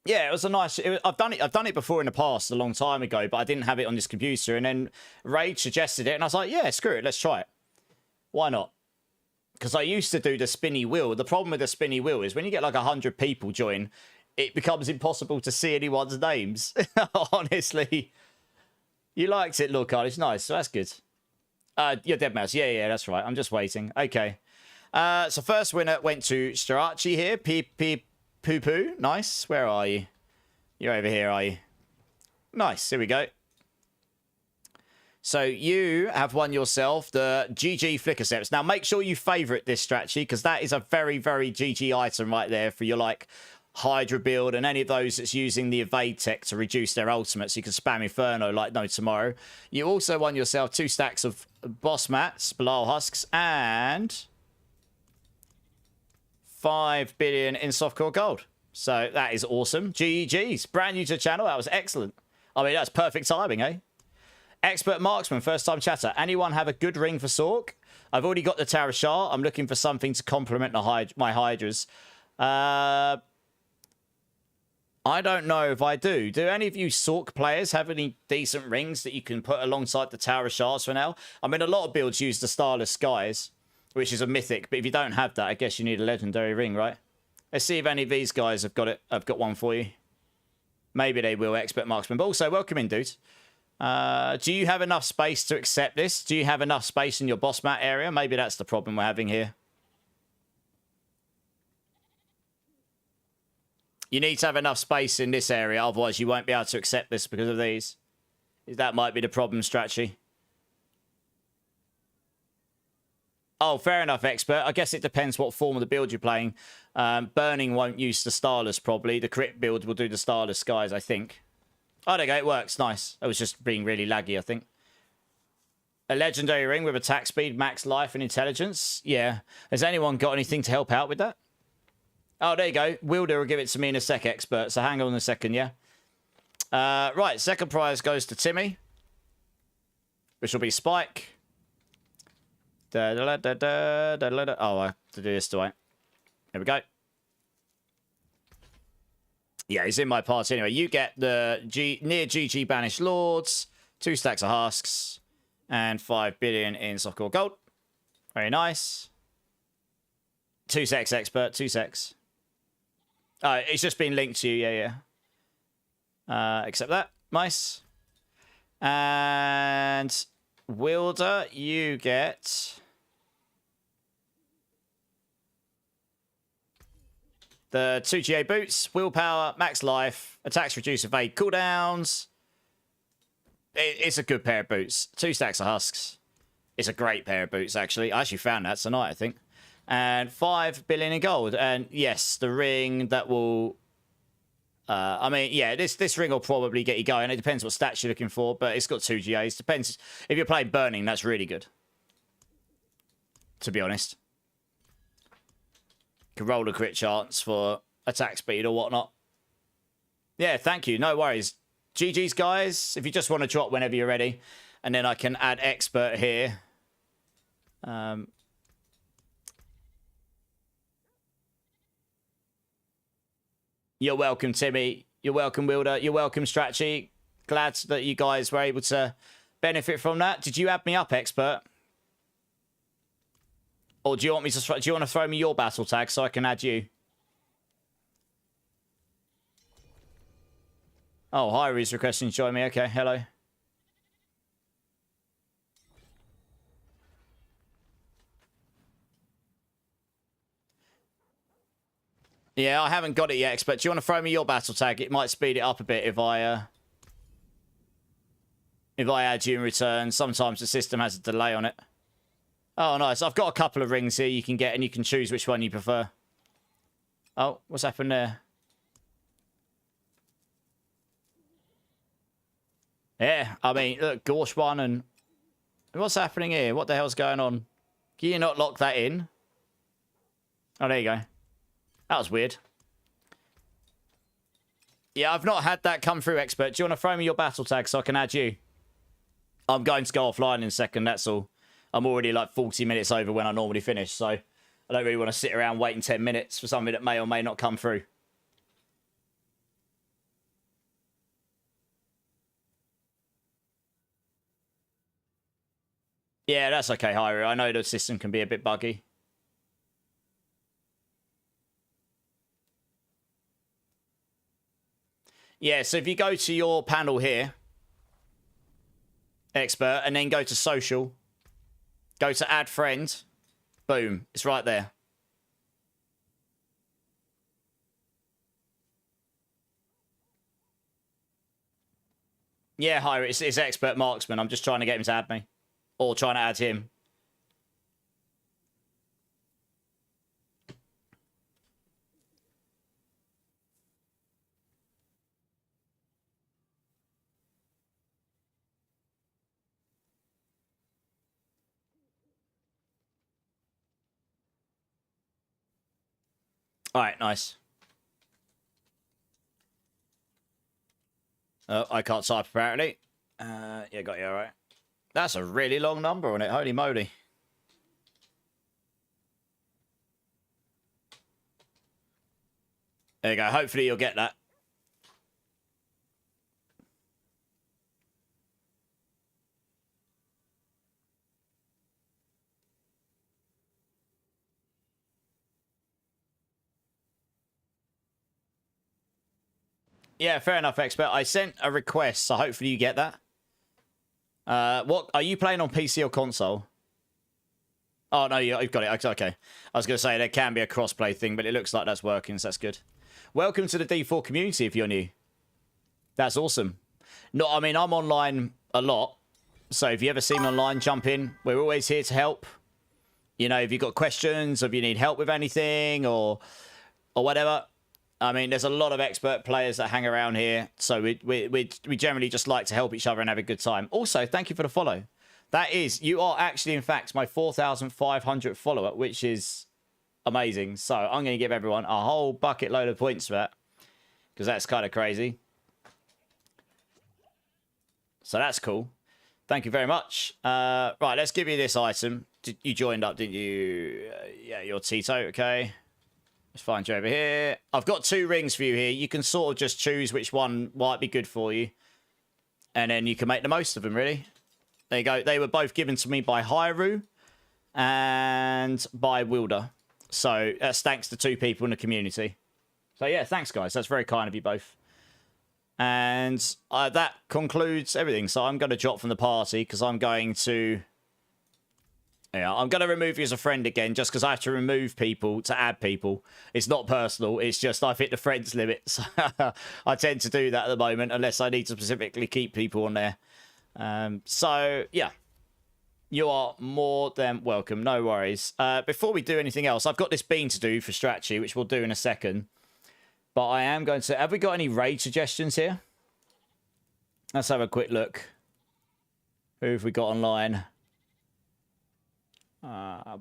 Yeah, it was a nice... I've done it before in the past, a long time ago, but I didn't have it on this computer. And then Rage suggested it, and I was like, yeah, screw it, let's try it. Why not? Because I used to do the spinny wheel. The problem with the spinny wheel is when you get like 100 people join, it becomes impossible to see anyone's names. Honestly. You liked it, Lord Card. It's nice, so that's good. You're dead mouse. Yeah, that's right. I'm just waiting. Okay. So first winner went to Starachi here. Poo poo. Nice. Where are you? You're over here, are you? Nice. Here we go. So you have won yourself the GG Flicker Steps. Now make sure you favourite this strategy because that is a very, very GG item right there for your like Hydra build and any of those that's using the evade tech to reduce their ultimate so you can spam Inferno like no tomorrow. You also won yourself 2 stacks of boss mats, Belial husks, and 5 billion in softcore gold. So that is awesome. GG's. Brand new to the channel. That was excellent. I mean, that's perfect timing, eh? Expert marksman, first time chatter. Anyone have a good ring for Sork? I've already got the Tower Shah. I'm looking for something to complement my Hydras. I don't know if I do. Do any of you Sork players have any decent rings that you can put alongside the Tower Shards for now? I mean, a lot of builds use the Starless Skies, which is a mythic. But if you don't have that, I guess you need a legendary ring, right? Let's see if any of these guys have got it. I've got one for you. Maybe they will, expert marksman. But also, welcome in, dude. Do you have enough space to accept this? Do you have enough space in your boss mat area? Maybe that's the problem we're having here. You need to have enough space in this area, otherwise you won't be able to accept this because of these. That might be the problem, Stratchy. Oh, fair enough, expert. I guess it depends what form of the build you're playing. Burning won't use the Starless, probably. The crit build will do the Starless Skies, I think. Oh, there you go. It works. Nice. It was just being really laggy, I think. A legendary ring with attack speed, max life, and intelligence. Yeah. Has anyone got anything to help out with that? Oh, there you go. Wilder will give it to me in a sec, expert. So hang on a second, yeah? Right, second prize goes to Timmy. Which will be Spike. Oh, I have to do this, do I? There we go. Yeah, he's in my party anyway. You get the near GG Banished Lords, 2 stacks of husks, and 5 billion in softcore gold. Very nice. 2 secs, expert. 2 secs. It's just been linked to you. Yeah. Accept that. Nice. And Wilder, you get the 2 GA boots, willpower, max life, attacks reduce evade cooldowns. It's a good pair of boots. 2 stacks of husks. It's a great pair of boots, actually. I actually found that tonight, I think. And 5 billion in gold. And yes, the ring that will... I mean, yeah, this ring will probably get you going. It depends what stats you're looking for, but it's got 2 GAs. Depends. If you're playing Burning, that's really good. To be honest. You can roll a crit chance for attack speed or whatnot. Yeah, thank you. No worries. GG's, guys. If you just want to drop whenever you're ready. And then I can add expert here. You're welcome, Timmy. You're welcome, Wilder. You're welcome, Stratchy. Glad that you guys were able to benefit from that. Did you add me up, expert? Or do you want me to? Do you want to throw me your battle tag so I can add you? Oh, Hyri's requesting to join me. Okay, hello. Yeah, I haven't got it yet, but do you want to throw me your battle tag? It might speed it up a bit if I add you in return. Sometimes the system has a delay on it. Oh, nice. I've got a couple of rings here you can get, and you can choose which one you prefer. Oh, what's happened there? Yeah, I mean, look, Gorsh one and... What's happening here? What the hell's going on? Can you not lock that in? Oh, there you go. That was weird. Yeah, I've not had that come through, Expert. Do you want to throw me your battle tag so I can add you? I'm going to go offline in a second, that's all. I'm already like 40 minutes over when I normally finish, so I don't really want to sit around waiting 10 minutes for something that may or may not come through. Yeah, that's okay, Hyru. I know the system can be a bit buggy. Yeah, so if you go to your panel here, Expert, and then go to social, go to add friend, boom, it's right there. Yeah, Hyru, it's Expert Marksman. I'm just trying to get him to add me. Or trying to add him. Alright, nice. Oh, I can't type apparently. Yeah, got you, alright. That's a really long number on it, holy moly. There you go, hopefully you'll get that. Yeah, fair enough, Expert. I sent a request, so hopefully you get that. What are you playing on PC or console? Oh, no, you've got it. Okay. I was going to say there can be a crossplay thing, but it looks like that's working, so that's good. Welcome to the D4 community if you're new. That's awesome. No, I mean, I'm online a lot, so if you ever see me online, jump in. We're always here to help. You know, if you've got questions, or if you need help with anything, or whatever. I mean, there's a lot of expert players that hang around here, so we generally just like to help each other and have a good time. Also, thank you for the follow. That is, you are actually, in fact, my 4,500th follower, which is amazing. So I'm going to give everyone a whole bucket load of points for that, because that's kind of crazy. So that's cool. Thank you very much. Right, let's give you this item. You joined up, didn't you? Yeah, you're Tito, okay. Let's find you over here. I've got 2 rings for you here. You can sort of just choose which one might be good for you. And then you can make the most of them, really. There you go. They were both given to me by Hyru and by Wilder. So that's thanks to 2 people in the community. So yeah, thanks, guys. That's very kind of you both. And that concludes everything. So I'm going to drop from the party because I'm going to... Yeah, I'm going to remove you as a friend again just because I have to remove people to add people. It's not personal. It's just I've hit the friends limit. So I tend to do that at the moment unless I need to specifically keep people on there. So, yeah. You are more than welcome. No worries. Before we do anything else, I've got this bean to do for Strachey, which we'll do in a second. But I am going to... Have we got any raid suggestions here? Let's have a quick look. Who have we got online? Oh, I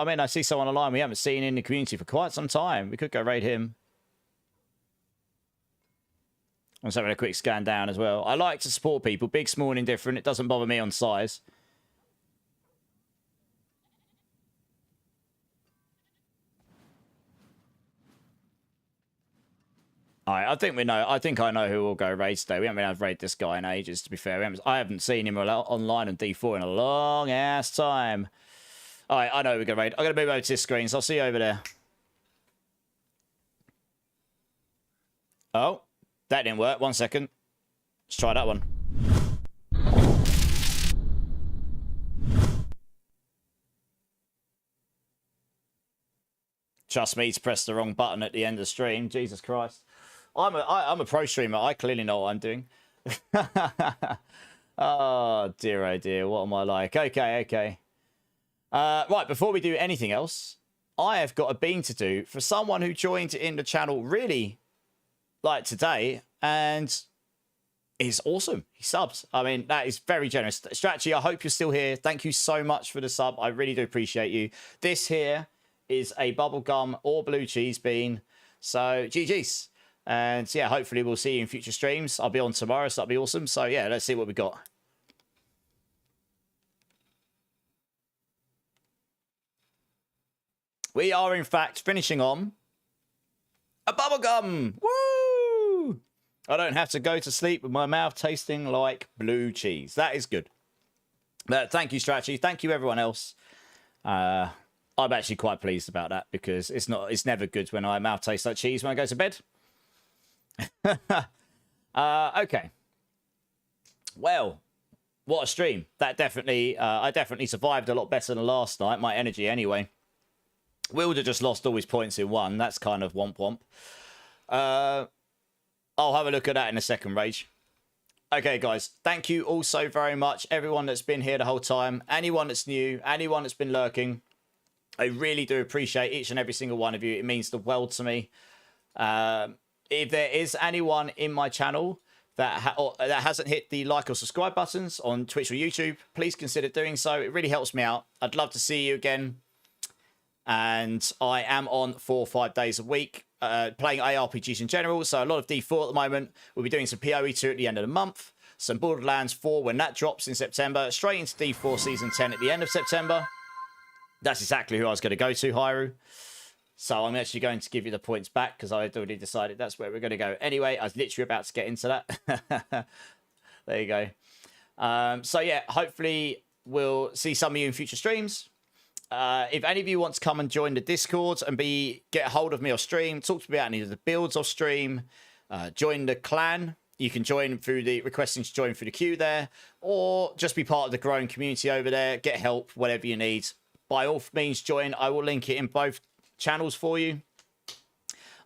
mean, I see someone online we haven't seen in the community for quite some time. We could go raid him. I'm just having a quick scan down as well. I like to support people, big, small, and indifferent. It doesn't bother me on size. All right, I think we know. I think I know who will go raid today. We haven't been able to raid this guy in ages, to be fair. I haven't seen him online on D4 in a long ass time. All right, I know we're going to raid. I'm going to move over to this screen, so I'll see you over there. Oh, that didn't work. 1 second. Let's try that one. Trust me to press the wrong button at the end of the stream. Jesus Christ. I'm a pro streamer. I clearly know what I'm doing. Oh dear. What am I like? Okay. Right, before we do anything else, I have got a bean to do for someone who joined in the channel really like today and is awesome. He subs. I mean, that is very generous. Strategy, I hope you're still here. Thank you so much for the sub. I really do appreciate you. This here is a bubblegum or blue cheese bean. So GG's. And yeah, hopefully we'll see you in future streams. I'll be on tomorrow, so that'll be awesome. So yeah, let's see what we got. We are in fact finishing on a bubblegum. Woo! I don't have to go to sleep with my mouth tasting like blue cheese. That is good. But thank you, Strategy. Thank you, everyone else. I'm actually quite pleased about that because it's never good when my mouth tastes like cheese when I go to bed. Okay. Well, what a stream. That definitely, I definitely survived a lot better than last night. My energy anyway. Wilder just lost all his points in one. That's kind of womp womp. I'll have a look at that in a second, Rage. Okay, guys. Thank you all so very much. Everyone that's been here the whole time. Anyone that's new. Anyone that's been lurking. I really do appreciate each and every single one of you. It means the world to me. If there is anyone in my channel that hasn't hit the like or subscribe buttons on Twitch or YouTube, please consider doing so. It really helps me out. I'd love to see you again. And I am on 4 or 5 days a week playing ARPGs in general. So a lot of D4 at the moment. We'll be doing some PoE 2 at the end of the month. Some Borderlands 4 when that drops in September. Straight into D4 Season 10 at the end of September. That's exactly who I was going to go to, Hyru. So I'm actually going to give you the points back because I had already decided that's where we're going to go. Anyway, I was literally about to get into that. There you go. So yeah, hopefully we'll see some of you in future streams. If any of you want to come and join the Discord and get a hold of me or stream, talk to me about any of the builds or stream, join the clan. You can join through requesting to join through the queue there, or just be part of the growing community over there. Get help, whatever you need. By all means, join. I will link it in both channels for you.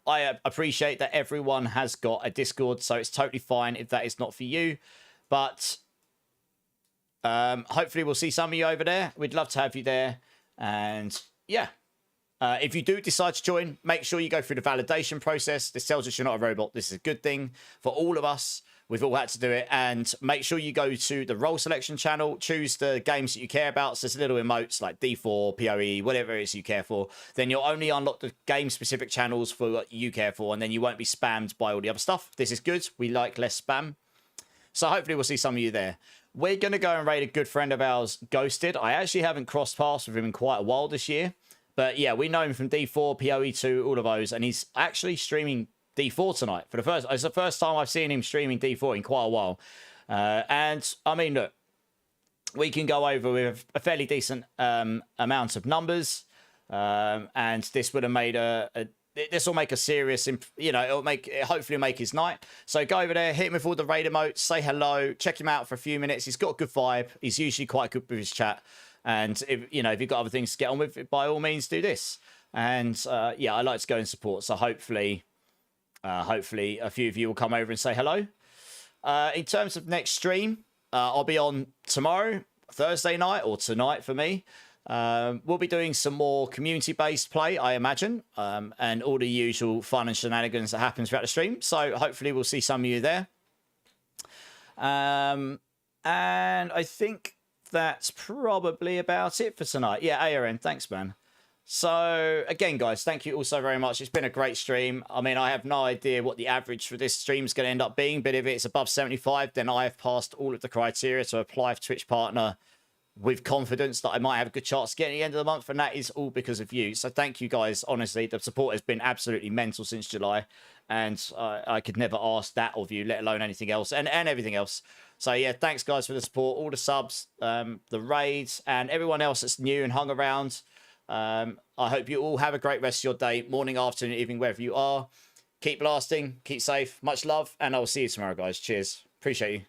I appreciate that everyone has got a Discord, so it's totally fine if that is not for you. But hopefully we'll see some of you over there. We'd love to have you there. And yeah, if you do decide to join, make sure you go through the validation process. This tells us you're not a robot. This is a good thing for all of us. We've all had to do it. And make sure you go to the role selection channel, choose the games that you care about. So there's little emotes like D4, PoE, whatever it is you care for. Then you'll only unlock the game-specific channels for what you care for, and then you won't be spammed by all the other stuff. This is good. We like less spam. So hopefully we'll see some of you there. We're going to go and raid a good friend of ours, Ghosted. I actually haven't crossed paths with him in quite a while this year. But yeah, we know him from D4, PoE 2, all of those. And he's actually streaming D4 tonight. It's the first time I've seen him streaming D4 in quite a while. And I mean, look, we can go over with a fairly decent amount of numbers. And this would have made this will make a serious, it'll hopefully make his night. So go over there, hit him with all the raid emotes, say hello, check him out for a few minutes. He's got a good vibe. He's usually quite good with his chat. And if you've got other things to get on with, by all means do this. And yeah, I like to go and support. So hopefully a few of you will come over and say hello. In terms of next stream, I'll be on tomorrow, Thursday night, or tonight for me. We'll be doing some more community-based play, I imagine, and all the usual fun and shenanigans that happens throughout the stream. So hopefully we'll see some of you there. And I think that's probably about it for tonight. Yeah, ARN, thanks, man. So again, guys, thank you all so very much. It's been a great stream. I mean, I have no idea what the average for this stream is going to end up being, but if it's above 75, then I have passed all of the criteria to apply for Twitch partner with confidence that I might have a good chance to get at the end of the month, and that is all because of you. So thank you guys. Honestly, the support has been absolutely mental since July, and I could never ask that of you, let alone anything else and everything else. So yeah, thanks guys for the support, all the subs, the raids, and everyone else that's new and hung around. I hope you all have a great rest of your day, morning, afternoon, evening, wherever you are. Keep blasting, keep safe, much love, and I will see you tomorrow, guys. Cheers. Appreciate you.